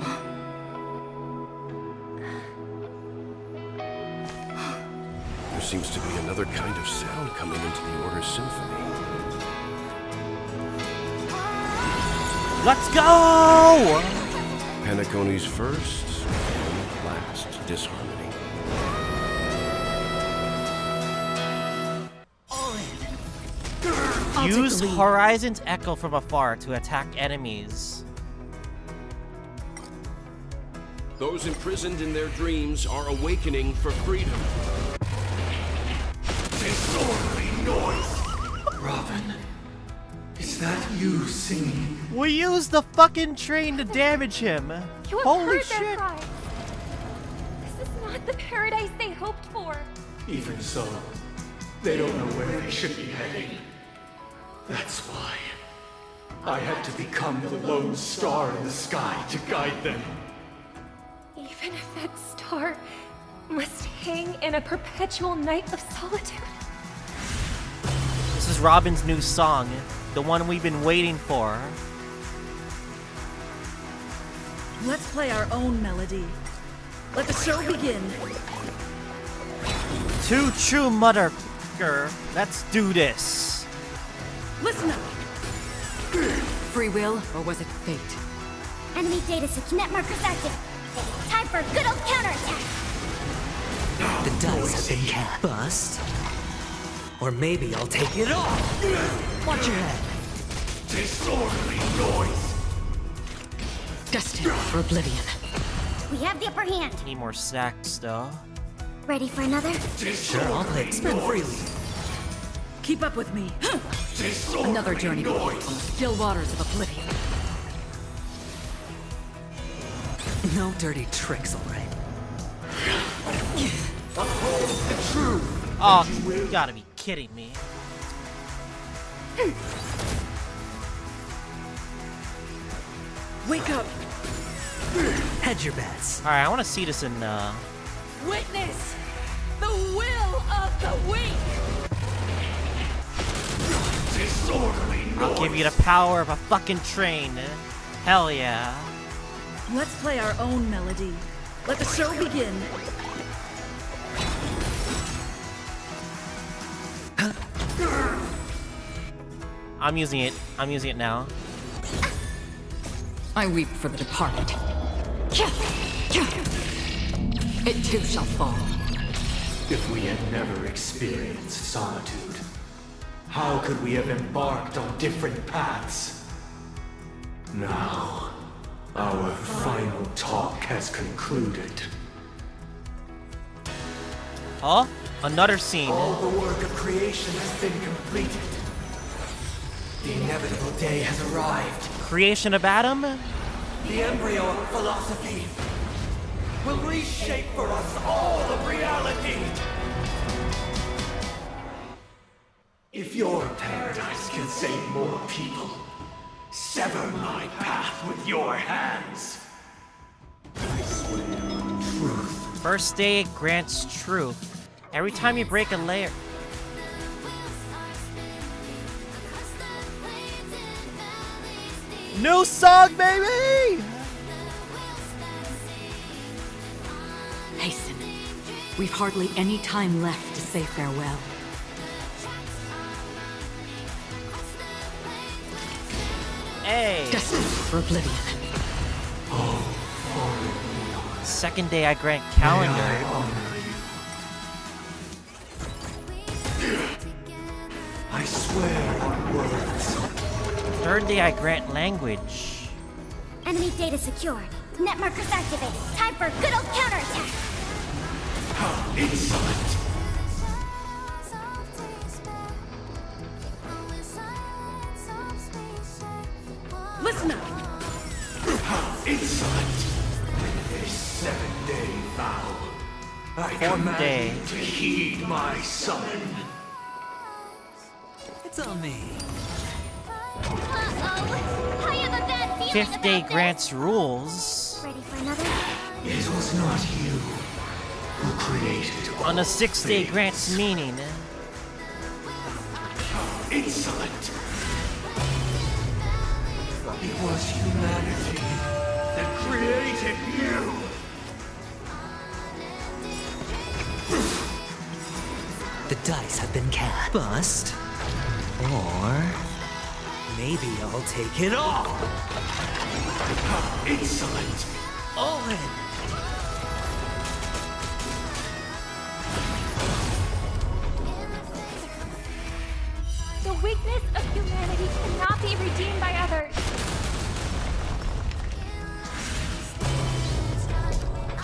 There seems to be another kind of sound coming into the Order's symphony. Let's go! Penacony's first and last disharmony. Use Horizon's Echo from afar to attack enemies. Those imprisoned in their dreams are awakening for freedom. you singing? We used the fucking train to damage him. You have Holy heard their shit. cries. This is not the paradise they hoped for. Even so, they don't know where they should be heading. That's why I had to become the lone star in the sky to guide them. Even if that star must hang in a perpetual night of solitude. This is Robin's new song, the one we've been waiting for. Let's play our own melody. Let the show begin. Too true, motherfucker. Let's do this. Listen up. Free will, or was it fate? Enemy data net markers active. Time for a good old counterattack. The dice have been cast. Bust. Or maybe I'll take it off. Watch your head. Disorderly noise. Destined for oblivion. We have the upper hand. Need more stacks, though. Ready for another? Sure, I'll play. Spin freely. Keep up with me. Another journey begins on the still waters of oblivion. No dirty tricks, all right. Uphold the truth. Oh, you gotta be kidding me. Wake up. Hedge your bets. Alright, I wanna see this in, Witness the will of the weak. Disorderly noise. I'll give you the power of a fucking train. Hell yeah. Let's play our own melody. Let the show begin. I'm using it. I'm using it now. I weep for the departed. It too shall fall. If we had never experienced solitude, how could we have embarked on different paths? Now, our final talk has concluded. Oh, another scene. All the work of creation has been completed. The inevitable day has arrived. Creation of Adam? The embryo of philosophy will reshape for us all of reality. If your paradise can save more people, sever my path with your hands. I swear truth. First day grants truth. Every time you break a layer. New song, baby! Hasten. We've hardly any time left to say farewell. Hey! Destined for oblivion. Second day I grant calendar. I swear on words. Third day I grant language. Enemy data secured. Net markers activated. Time for a good old counterattack. How insolent! Listen up. How insolent! A 7-day vow. I command you to heed my summon. It's on me. Uh-oh. I have a bad feeling Fifth day about grants rules. Ready for another? It was not you who created all On the sixth day things. grants meaning. How insolent! It was humanity that created you! The dice have been cast. Bust. Or maybe I'll take it all. How insolent! All in. The weakness of humanity cannot be redeemed by others.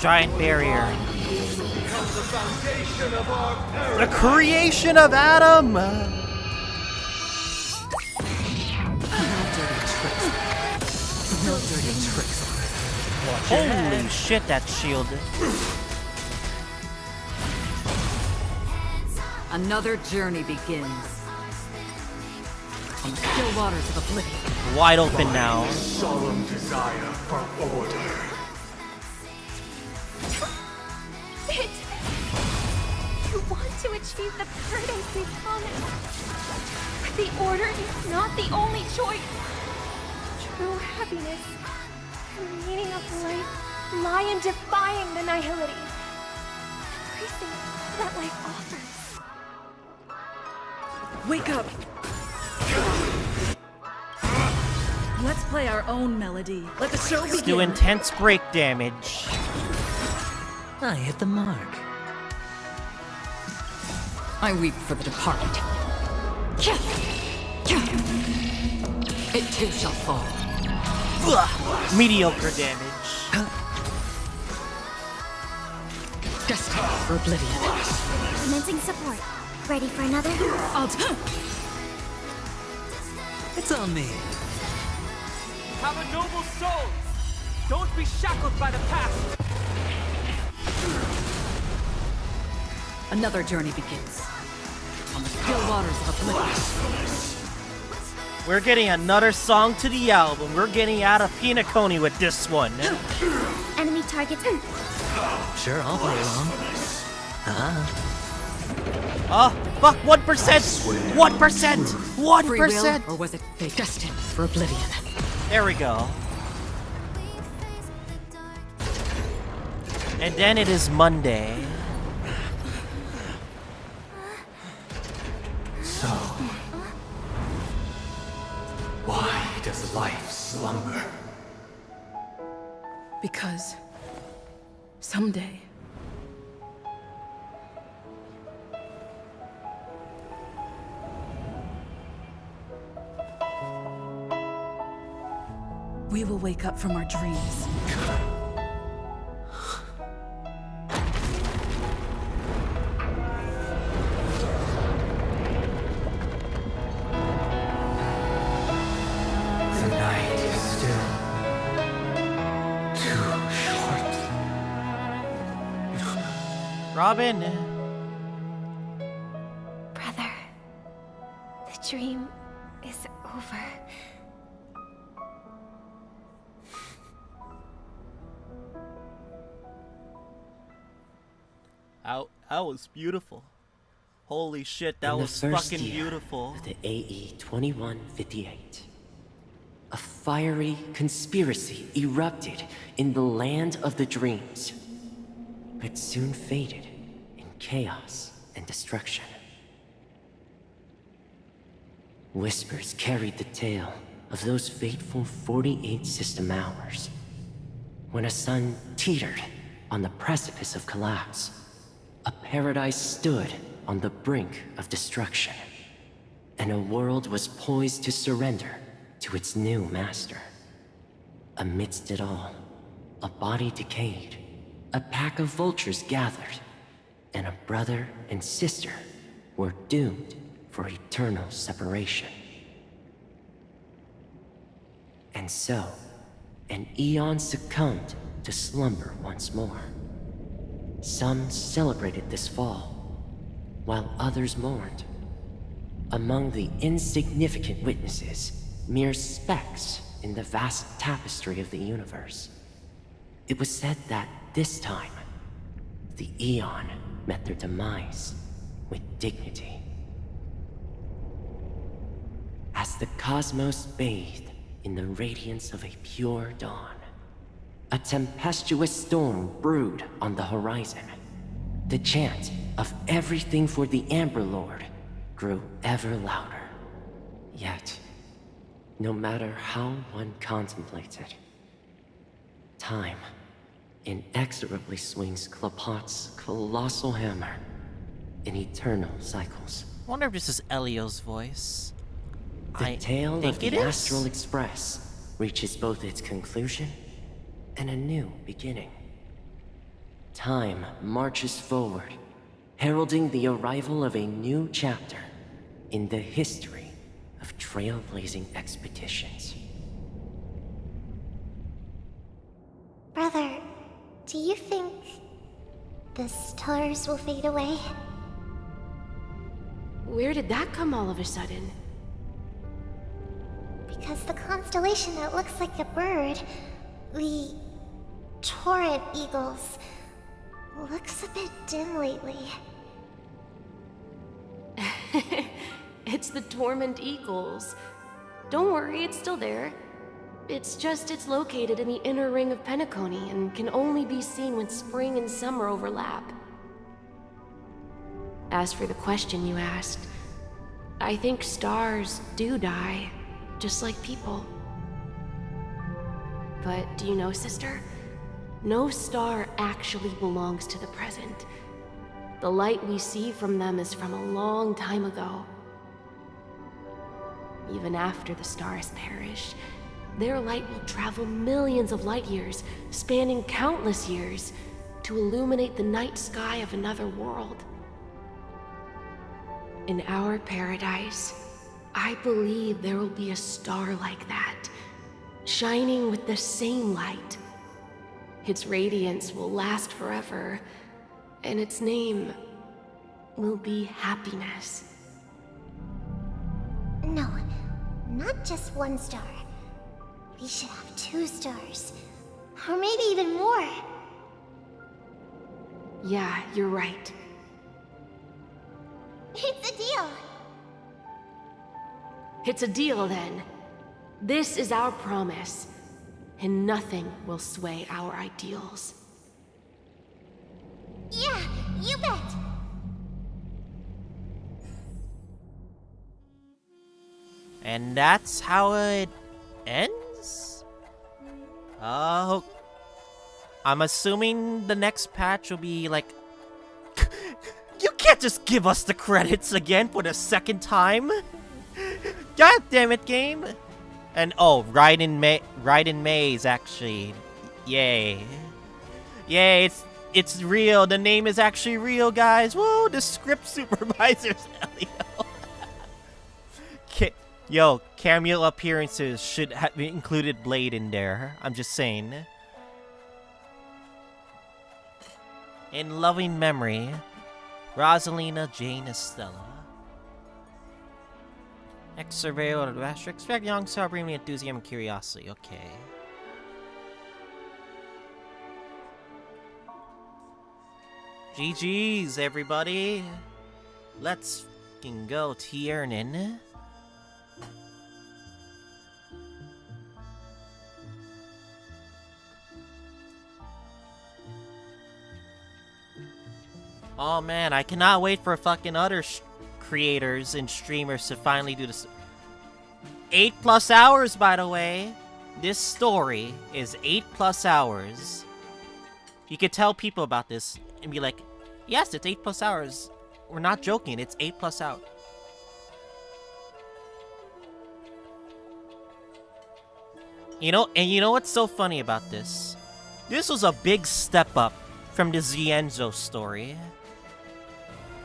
Giant barrier. Becomes the foundation of our The paradise. creation of Adam! dirty tricks on it. Holy shit, that shield. Another journey begins. On the still waters of oblivion. Wide open now. Solemn desire for order. It! You want to achieve the paradise we promised. But the order is not the only choice. True happiness and the meaning of life lie in defying the nihility. Embracing that life offers. Wake up! Let's play our own melody. Let the show begin. Do intense break damage. I hit the mark. I weep for the departed. It too shall fall. Mediocre damage. Destined for oblivion. Commencing support. Ready for another? It's on me. Have a noble soul! Don't be shackled by the past! Another journey begins. On the still waters of oblivion. We're getting another song to the album. We're getting out of Penacony with this one. Enemy targets. Sure, I'll play along. Oh, fuck, 1%! 1%! Free will, 1%! or was it fate? Destined for oblivion. There we go. And then it is Monday. So, why does life slumber? Because someday we will wake up from our dreams. The night is still too short. Robin. Brother, the dream is over. That was beautiful. Holy shit, that In the was first fucking year beautiful. of the AE 2158, a fiery conspiracy erupted in the land of the dreams, but soon faded in chaos and destruction. Whispers carried the tale of those fateful 48 system hours, when a sun teetered on the precipice of collapse. A paradise stood on the brink of destruction, and a world was poised to surrender to its new master. Amidst it all, a body decayed, a pack of vultures gathered, and a brother and sister were doomed for eternal separation. And so, an eon succumbed to slumber once more. Some celebrated this fall, while others mourned. Among the insignificant witnesses, mere specks in the vast tapestry of the universe. It was said that this time, the Eon met their demise with dignity. As the cosmos bathed in the radiance of a pure dawn, a tempestuous storm brewed on the horizon. The chant of everything for the Amber Lord grew ever louder. Yet, no matter how one contemplated, time inexorably swings Klapot's colossal hammer in eternal cycles. I wonder if this is Elio's voice. The tale think of the it is. Astral Express reaches both its conclusion and a new beginning. Time marches forward, heralding the arrival of a new chapter in the history of trailblazing expeditions. Do you think the stars will fade away? Where did that come all of a sudden? Because the constellation that looks like a bird, the torrent eagles, looks a bit dim lately. It's the Torment Eagles. Don't worry, it's still there. It's just it's located in the inner ring of Penacony and can only be seen when spring and summer overlap. As for the question you asked, I think stars do die, just like people. But do you know, sister? No star actually belongs to the present. The light we see from them is from a long time ago. Even after the stars perish, their light will travel millions of light years, spanning countless years, to illuminate the night sky of another world. In our paradise, I believe there will be a star like that, shining with the same light. Its radiance will last forever, and its name will be happiness. No, not just one star. We should have 2 stars. Or maybe even more. Yeah, you're right. It's a deal. It's a deal then. This is our promise, and nothing will sway our ideals. Yeah, you bet. And that's how it ends? Oh. I'm assuming the next patch will be like... You can't just give us the credits again for the second time! God damn it, game! And oh, Ride in May is actually... Yay. Yay, it's real. The name is actually real, guys. Whoa, the script supervisor's Elio. Yo, cameo appearances should have included Blade in there. I'm just saying. In loving memory, Rosalina Jane Estella. Ex-surveyor of the Master. Expect young star bring me enthusiasm and curiosity. Okay. GG's, everybody. Let's fucking go, Tiernan. Oh man, I cannot wait for fucking other creators and streamers to finally do this. 8+ hours, by the way. This story is 8+ hours. You could tell people about this and be like, yes, it's 8+ hours. We're not joking, it's 8+ hours. You know what's so funny about this? This was a big step up from the Zienzo story.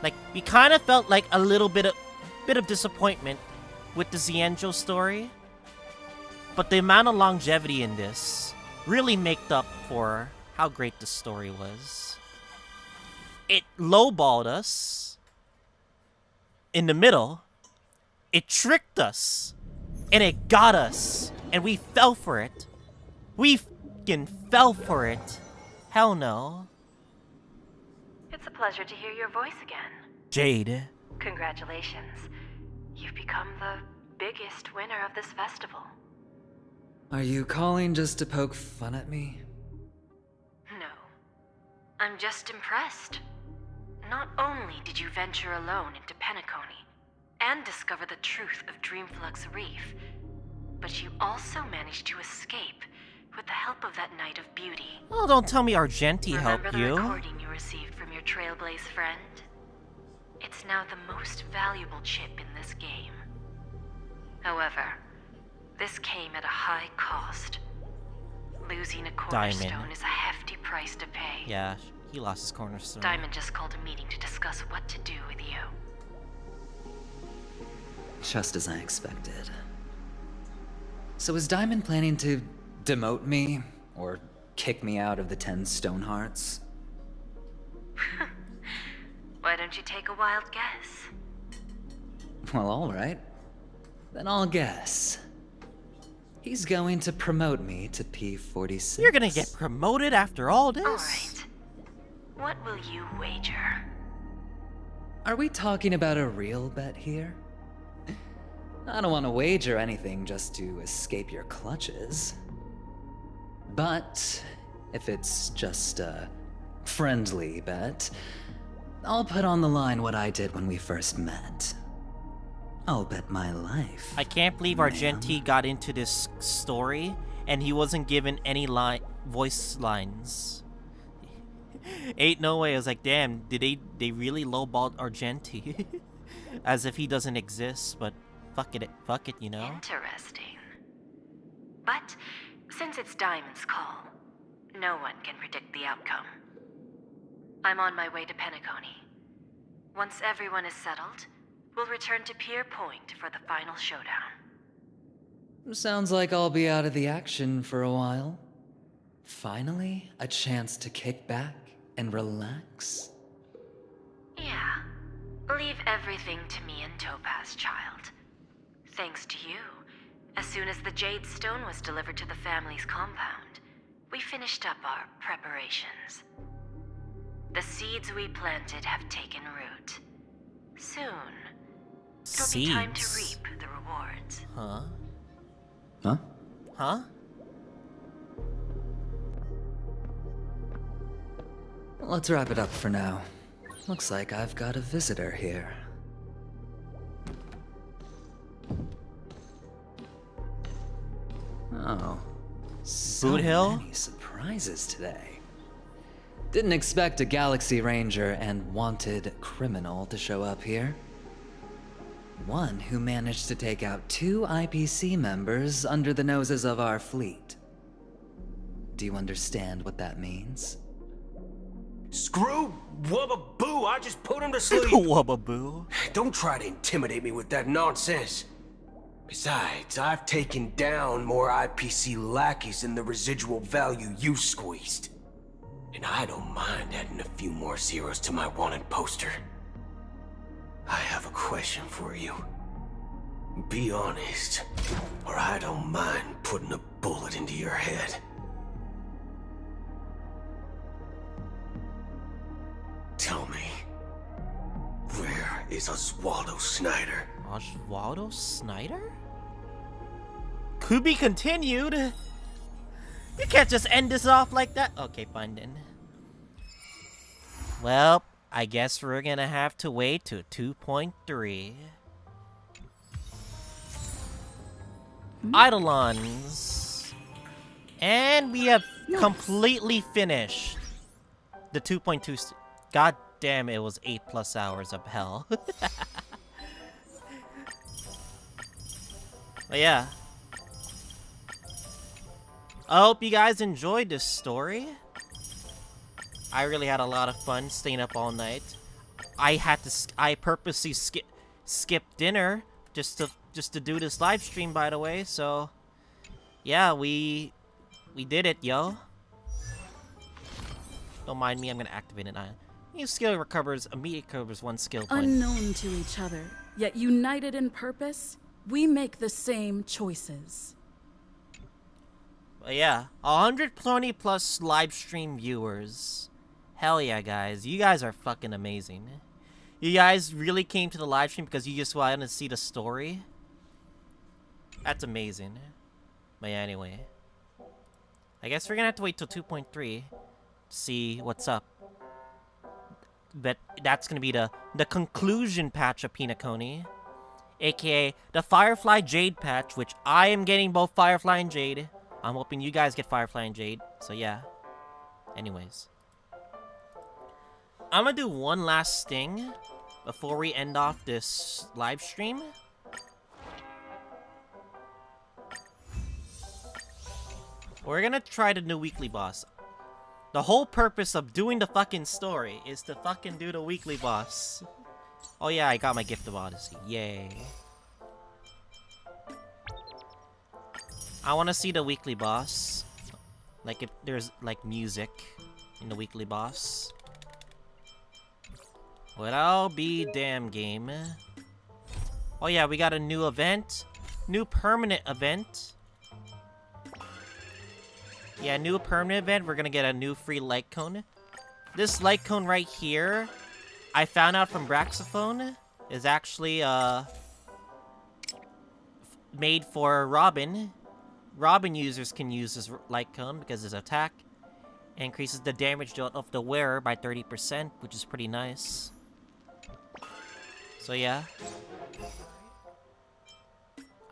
Like, we kind of felt like a little bit of disappointment with the Zienzo story, but the amount of longevity in this really made up for how great the story was. It lowballed us in the middle, it tricked us, and it got us, and we fell for it. We fucking fell for it. Hell no. It's a pleasure to hear your voice again. Jade. Congratulations. You've become the biggest winner of this festival. Are you calling just to poke fun at me? No. I'm just impressed. Not only did you venture alone into Penacony and discover the truth of Dreamflux Reef, but you also managed to escape with the help of that Knight of Beauty. Oh, don't tell me Argenti helped Remember you. the recording you received from your Trailblaze friend? It's now the most valuable chip in this game. However, this came at a high cost. Losing a cornerstone Diamond. is a hefty price to pay. Yeah, he lost his cornerstone. Diamond just called a meeting to discuss what to do with you. Just as I expected. So is Diamond planning to demote me? Or kick me out of the 10 stone hearts? Why don't you take a wild guess? Well, alright. Then I'll guess. He's going to promote me to P46. You're gonna get promoted after all this? Alright. What will you wager? Are we talking about a real bet here? I don't want to wager anything just to escape your clutches. But if it's just a friendly bet, I'll put on the line what I did when we first met. I'll bet my life. I can't believe Argenti got into this story and he wasn't given any voice lines. Ain't no way. I was like, damn, did they really lowballed Argenti? As if he doesn't exist, but fuck it, you know? Interesting. But since it's Diamond's call, no one can predict the outcome. I'm on my way to Penacony. Once everyone is settled, we'll return to Pier Point for the final showdown. Sounds like I'll be out of the action for a while. Finally, a chance to kick back and relax. Yeah. Leave everything to me and Topaz, child. Thanks to you, as soon as the Jade Stone was delivered to the family's compound, we finished up our preparations. The seeds we planted have taken root. Soon, it'll be time to reap the rewards. Huh? Huh? Huh? Let's wrap it up for now. Looks like I've got a visitor here. Oh. So many surprises today. Didn't expect a Galaxy Ranger and wanted criminal to show up here. One who managed to take out 2 IPC members under the noses of our fleet. Do you understand what that means? Screw Wubba Boo, I just put him to sleep. Wubba Boo. Don't try to intimidate me with that nonsense. Besides, I've taken down more IPC lackeys than the residual value you squeezed. And I don't mind adding a few more zeros to my wanted poster. I have a question for you. Be honest, or I don't mind putting a bullet into your head. Tell me, where is Oswaldo Snyder? Oswaldo Snyder? Could be continued. You can't just end this off like that. Okay, fine then. Well, I guess we're gonna have to wait to 2.3. Eidolons. And we have completely finished the 2.2. God damn, it was 8+ hours of hell. But yeah. I hope you guys enjoyed this story. I really had a lot of fun staying up all night. I purposely skip dinner just to do this live stream, by the way. So yeah, we did it, yo. Don't mind me, I'm gonna activate it. New skill recovers, immediate recovers 1 skill point. Unknown to each other, yet united in purpose, we make the same choices. But yeah, 120+ live stream viewers. Hell yeah, guys. You guys are fucking amazing. You guys really came to the live stream because you just wanted to see the story. That's amazing. But yeah, anyway. I guess we're gonna have to wait till 2.3 to see what's up. But that's gonna be the conclusion patch of Penacony. AKA the Firefly Jade patch, which I am getting both Firefly and Jade. I'm hoping you guys get Firefly and Jade. So yeah. Anyways. I'm gonna do one last thing before we end off this live stream. We're gonna try the new weekly boss. The whole purpose of doing the fucking story is to fucking do the weekly boss. Oh yeah, I got my gift of Odyssey. Yay. I want to see the weekly boss. Like if there's like music in the weekly boss. Well, I'll be damn game. Oh yeah, we got a new event. New permanent event. Yeah, new permanent event. We're gonna get a new free light cone. This light cone right here, I found out from Braxophone, is actually made for Robin. Robin users can use this light cone because his attack increases the damage dealt of the wearer by 30%, which is pretty nice. So yeah.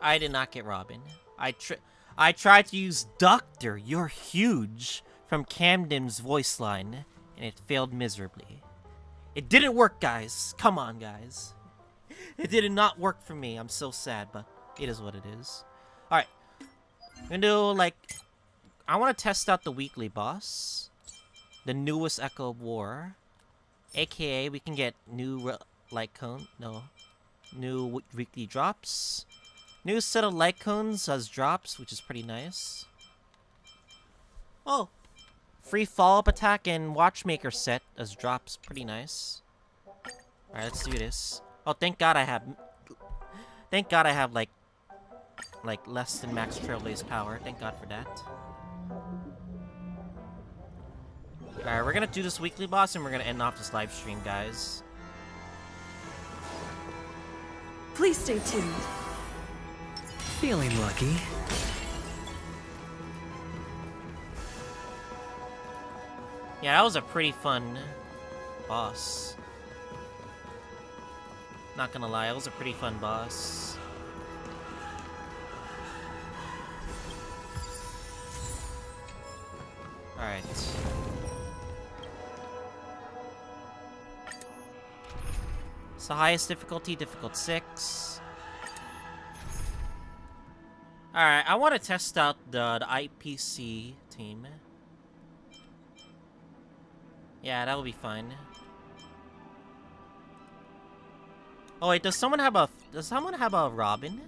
I did not get Robin. I tried to use Doctor, You're Huge from Camden's voice line, and it failed miserably. It didn't work, guys. Come on, guys. It did not work for me. I'm so sad, but it is what it is. Alright. I'm gonna do, like... I want to test out the weekly boss. The newest Echo of War. AKA, we can get new light cone. No. New weekly drops. New set of light cones as drops, which is pretty nice. Oh. Free follow-up attack and watchmaker set as drops. Pretty nice. Alright, let's do this. Oh, thank God I have... Thank God I have, like less than max Trailblaze power. Thank God for that. Alright, we're gonna do this weekly boss and we're gonna end off this live stream, guys. Please stay tuned. Feeling lucky. Yeah, that was a pretty fun boss. Not gonna lie, it was a pretty fun boss. Alright. It's the highest difficulty, difficult 6. Alright, I want to test out the IPC team. Yeah, that will be fine. Oh wait, does someone have a Robin?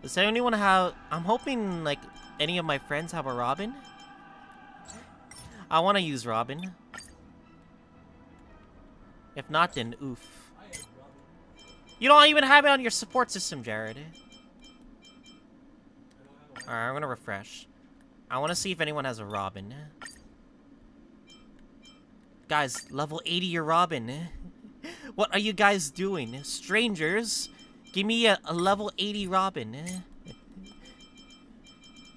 Does anyone have... I'm hoping, like, any of my friends have a Robin. I want to use Robin. If not, then oof. You don't even have it on your support system, Jared. Alright, I'm gonna refresh. I want to see if anyone has a Robin. Guys, level 80 your Robin. What are you guys doing? Strangers, give me a level 80 Robin.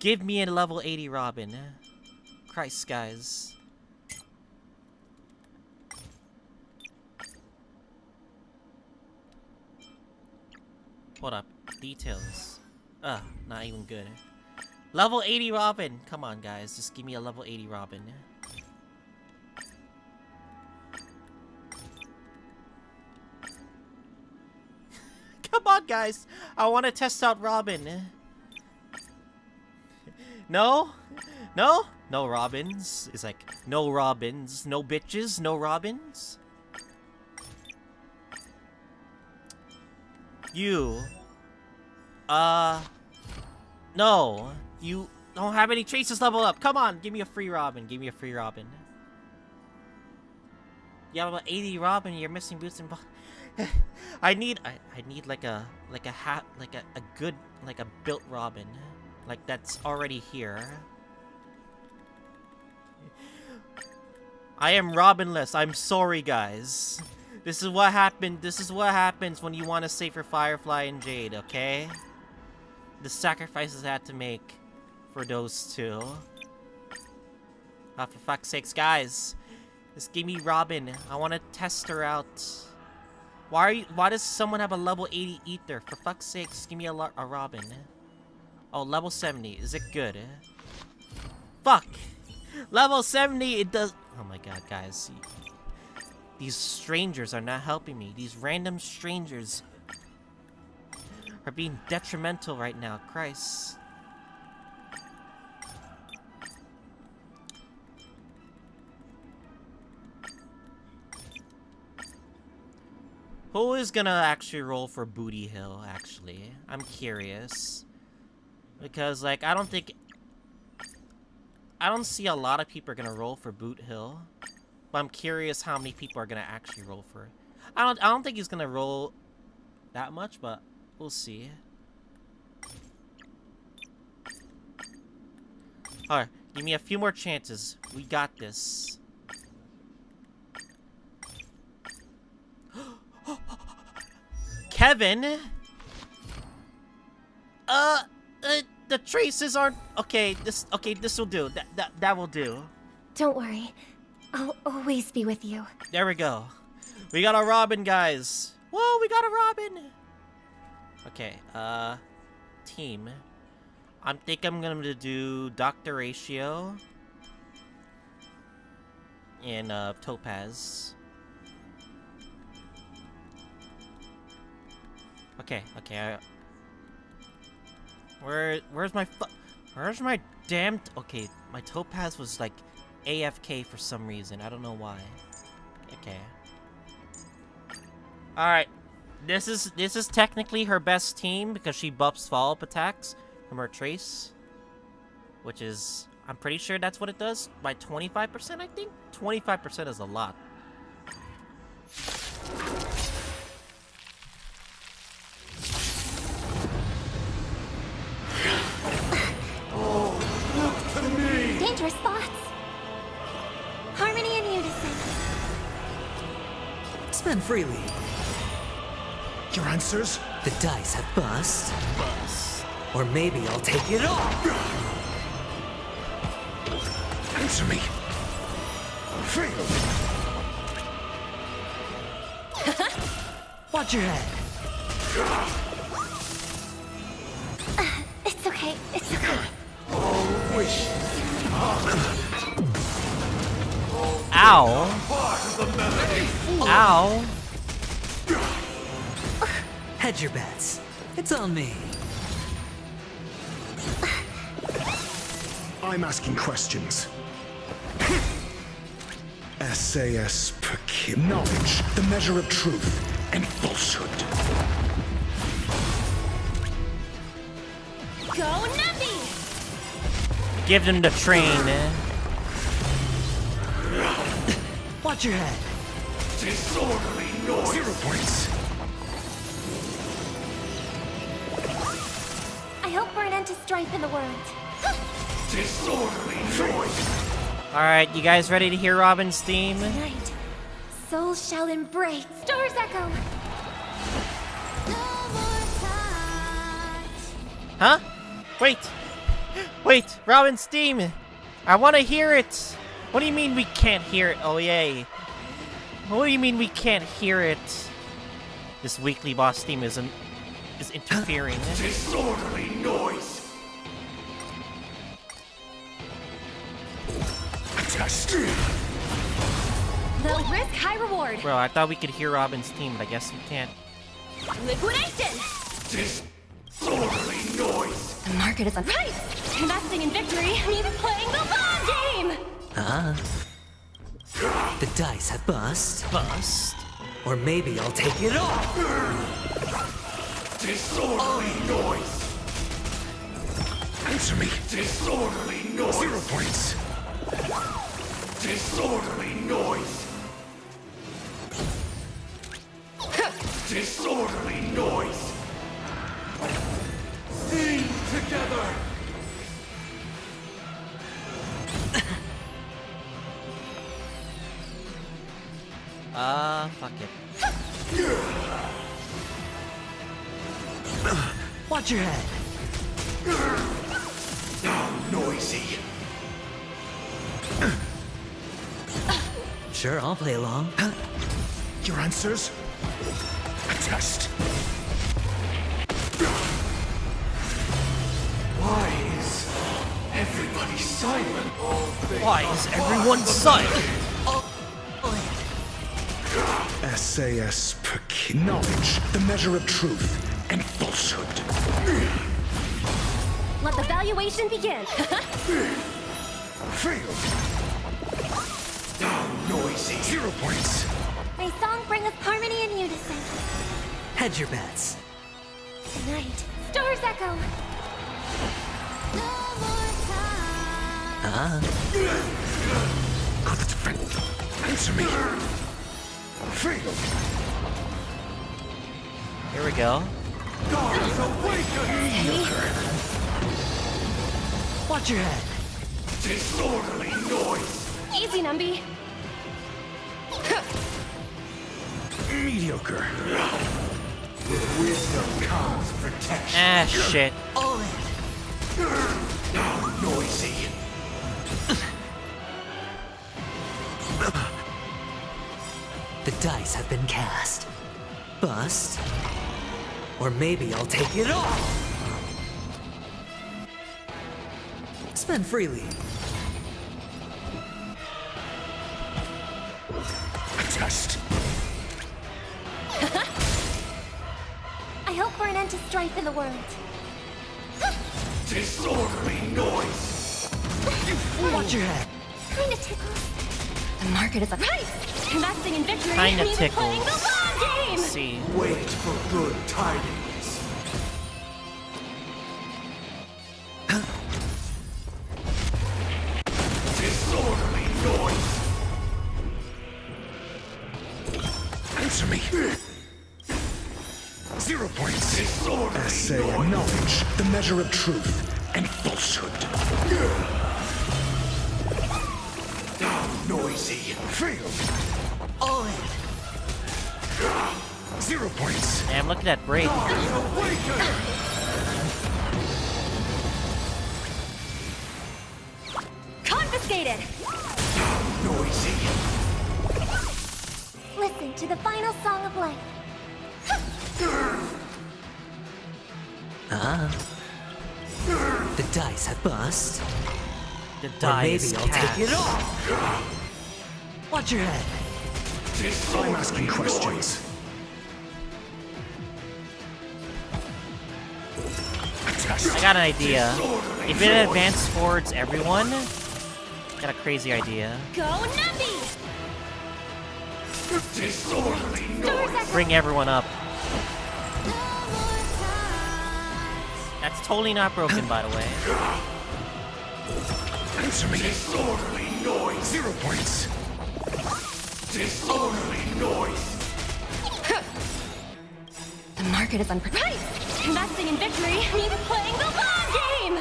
Give me a level 80 Robin. Christ, guys. Hold up. Details. Not even good. Level 80 Robin. Come on, guys. Just give me a level 80 Robin. Come on, guys. I want to test out Robin. No? No? No Robins. It's like, no Robins. No bitches. No Robins. You. No. You don't have any traces leveled up. Come on. Give me a free Robin. Give me a free Robin. You have about 80 Robin. You're missing boots and... I need like a hat, like a good, like a built Robin, like that's already here. I am Robinless. I'm sorry, guys. This is what happened. This is what happens when you want to save for Firefly and Jade. Okay, the sacrifices I had to make for those two. Oh, for fuck's sakes, guys, just give me Robin. I want to test her out. Why does someone have a level 80 Ether? For fuck's sake, just give me a Robin. Oh, level 70. Is it good? Fuck! Level 70, it does... Oh my god, guys. These strangers are not helping me. These random strangers are being detrimental right now. Christ. Who is gonna actually roll for Booty Hill, actually? I'm curious. Because, like, I don't think... I don't see a lot of people are gonna roll for Boot Hill, but I'm curious how many people are gonna actually roll for it. I don't think he's gonna roll that much, but we'll see. Alright, give me a few more chances. We got this. Kevin? The traces aren't... Okay, this will do. That will do. Don't worry. I'll always be with you. There we go. We got a Robin, guys. Whoa, we got a Robin. Okay, team. I think I'm gonna do Dr. Ratio and Topaz. Okay. Where's my damn... Okay, my Topaz was like AFK for some reason. I don't know why. Okay. Alright. This is technically her best team because she buffs follow-up attacks from her trace. Which is... I'm pretty sure that's what it does. By 25%, I think? 25% is a lot. Dangerous thoughts. Harmony and unison. Spend freely. Your answers? The dice have bust. Or maybe I'll take it all. Answer me. Fail. Watch your head. It's okay. It's okay. Wish. Ow. Ow. Hedge your bets. It's on me. I'm asking questions. SAS per Kim. Knowledge, the measure of truth and falsehood. Go Nuppy! Give them the train, man. Watch your head. Disorderly noise. 0 points. I hope for an end to strife in the world. Disorderly noise. Alright, you guys ready to hear Robin's theme? Tonight, souls shall embrace. Stars echo. Huh? Wait, Robin's theme. I want to hear it. What do you mean we can't hear it? Oh, yay. What do you mean we can't hear it? This weekly boss theme is interfering. Disorderly noise. Test. They'll risk high reward. Bro, I thought we could hear Robin's theme, but I guess we can't. Liquidation! Disorderly noise. The market is on right. Investing in victory means playing the long game. The dice have bust. Or maybe I'll take it all. Disorderly noise. Answer me. Disorderly noise. 0 points. Disorderly noise. Disorderly noise. Sing together. Fuck it. Watch your head. Now noisy. Sure, I'll play along. Your answers? A test. Why is everybody silent? Why is everyone silent? SAS per Kim. Knowledge, the measure of truth and falsehood. Let the valuation begin. Fail. Now noisy. 0 points. May song bring us harmony and unison. Hedge your bets. Tonight, stars echo. Answer me. Fail. Here we go. Watch your head. Disorderly noise. Easy, Numby. Mediocre. With wisdom comes protection. Ah, shit. All Now noisy. The dice have been cast. Bust. Or maybe I'll take it all. Spend freely. Test. I hope for an end to strife in the world. Disorderly noise. Watch your head. Kinda tickles. The market is a Investing in victory Kinda means tickles. playing the long game! Let's see. Wait for good tidings. Disorderly noise. Answer me. 0 points. Disorderly Essay noise. and knowledge, the measure of truth and falsehood. Now noisy. Fail. All in. 0 points. Damn, look at that break. Confiscated! Noisy. Listen to the final song of life. The dice have bust. The Or dice maybe I'll cast. take it all. Watch your head. I'm asking questions. I got an idea. If it advances towards everyone, got a crazy idea. Go Numby! Disorderly noise. Bring everyone up. That's totally not broken, by the way. Answer me. Disorderly noise. 0 points. Disorderly noise. The market is unpredictable. Investing in victory means playing the long game!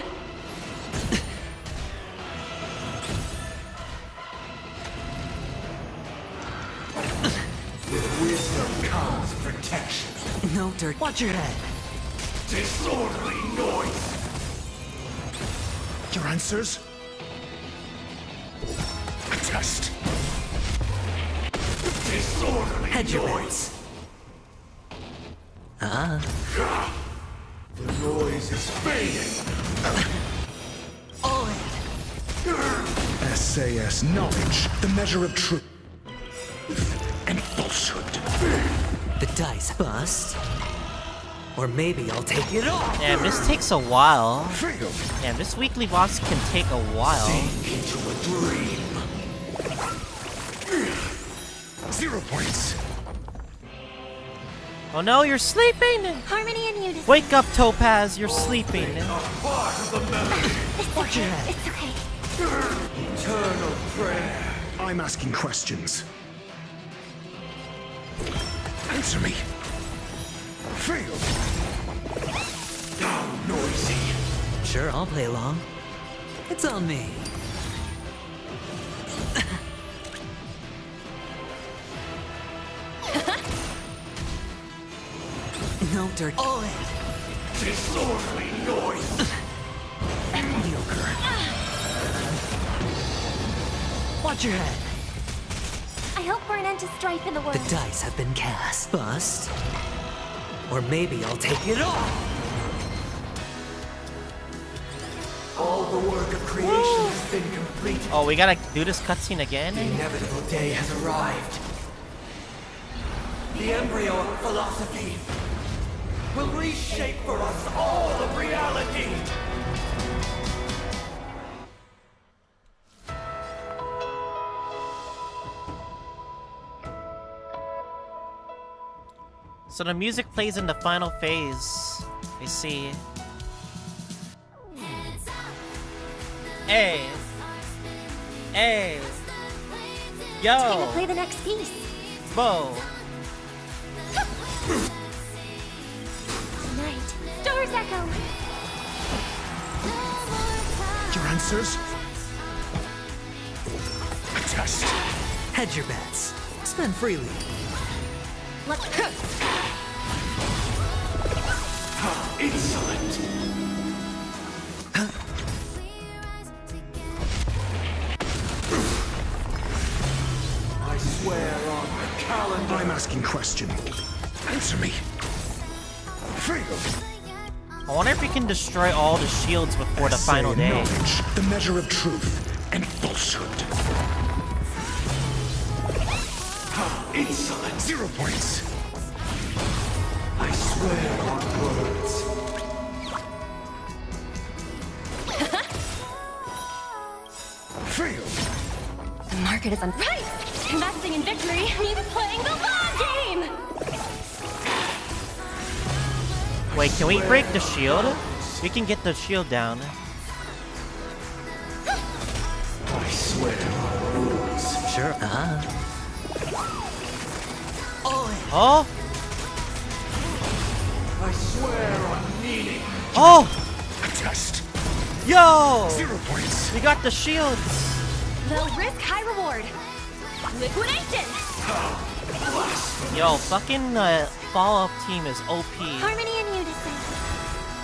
With wisdom comes protection. No dirt. Watch your head. Disorderly noise. Your answers? Test. Disorderly Hedge your noise. bets. The noise is fading. All in. SAS knowledge, the measure of truth and falsehood. The dice bust. Or maybe I'll take it all. Damn, this takes a while. Fail. Damn, this weekly boss can take a while. Sink into a dream. 0 points. Oh no, you're sleeping! Harmony and unity. Wake up, Topaz, you're sleeping. Part of the melody. Watch your head. It's okay. Eternal prayer. I'm asking questions. Answer me. Fail. Now noisy. Sure, I'll play along. It's on me. No dirt. All in. Disorderly noise. Mediocre. Watch your head. I hope for an end to strife in the world. The dice have been cast. Bust. Or maybe I'll take it all. All the work of creation has been completed. Oh, we gotta do this cutscene again? The inevitable day has arrived. The embryo of philosophy will reshape for us all of reality. So the music plays in the final phase. I see. Hey! Hey! Yo! Time to play the next piece. Bo! Tonight, Doors Echo. Your answers? A test. Hedge your bets. Spend freely. Insolent. I swear on the calendar. I'm asking question. Answer me. Fail. I wonder if we can destroy all the shields before the final day. Knowledge, the measure of truth and falsehood. Insolent. 0 points. I swear on words. Fail. The market is on. Right! Investing in victory means playing the long game! Wait, can we break the shield? We can get the shield down. I swear on rules. Sure. Oh! I swear on meaning. Oh! A test. Yo! 0 points. We got the shields! Low risk, high reward. Liquidation! Yo, fucking follow-up team is OP. Harmony and unison.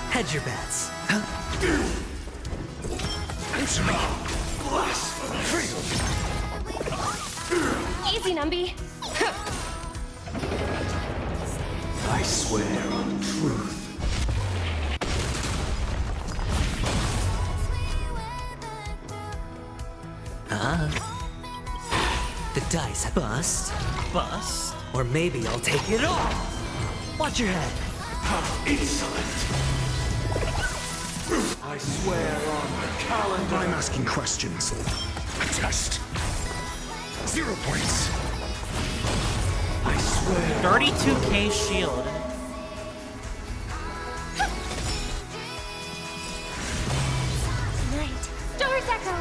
Hedge your bets. Answer me. Fail. Easy, Numby. I swear on truth. The dice bust. Bust. Or maybe I'll take it all. Watch your head. Insolent. I swear on the calendar. I'm asking questions. A test. 0 points. I swear. 32k shield. Tonight, Doors Echo.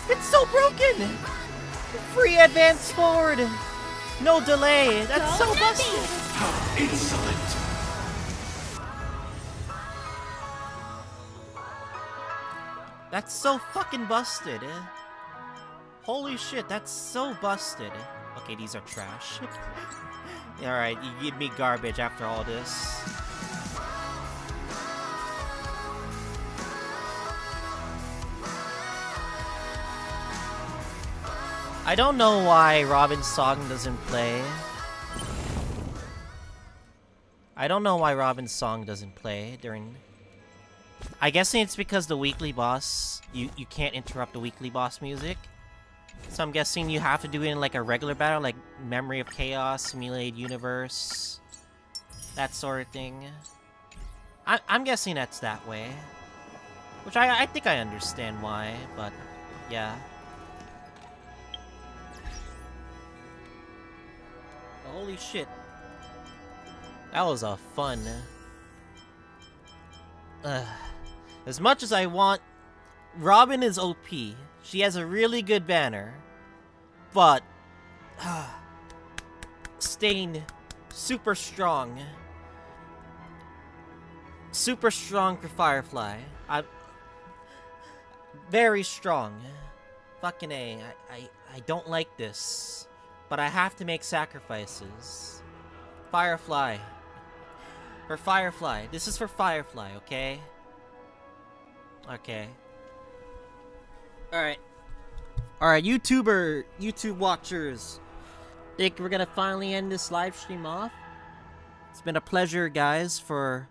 It's so broken! Free advance forward! No delay! That's so busted! Insolent. That's so fucking busted. Holy shit, that's so busted. Okay, these are trash. Alright, you give me garbage after all this. I don't know why Robin's song doesn't play. I don't know why Robin's song doesn't play during... I guess it's because the weekly boss, you can't interrupt the weekly boss music. So I'm guessing you have to do it in like a regular battle, like Memory of Chaos, Simulated Universe, that sort of thing. I'm guessing that's that way. Which I think I understand why, but yeah. Holy shit. That was a fun. As much as I want... Robin is OP. She has a really good banner. But... staying super strong. Super strong for Firefly. Very strong. Fucking A. I don't like this. But I have to make sacrifices. Firefly. For Firefly. This is for Firefly, okay? Okay. Alright. Alright, YouTube watchers. Think we're gonna finally end this live stream off? It's been a pleasure, guys, for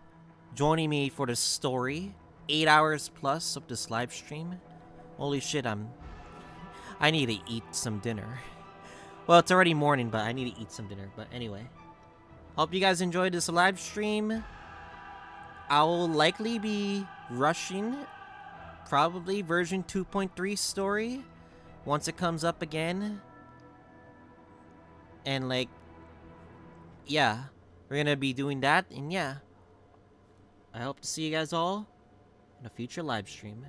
joining me for this story. 8 hours plus of this live stream. Holy shit, I need to eat some dinner. Well, it's already morning, but I need to eat some dinner. But anyway. Hope you guys enjoyed this live stream. I will likely be rushing probably version 2.3 story once it comes up again. And like, yeah, we're gonna be doing that. And yeah, I hope to see you guys all in a future live stream.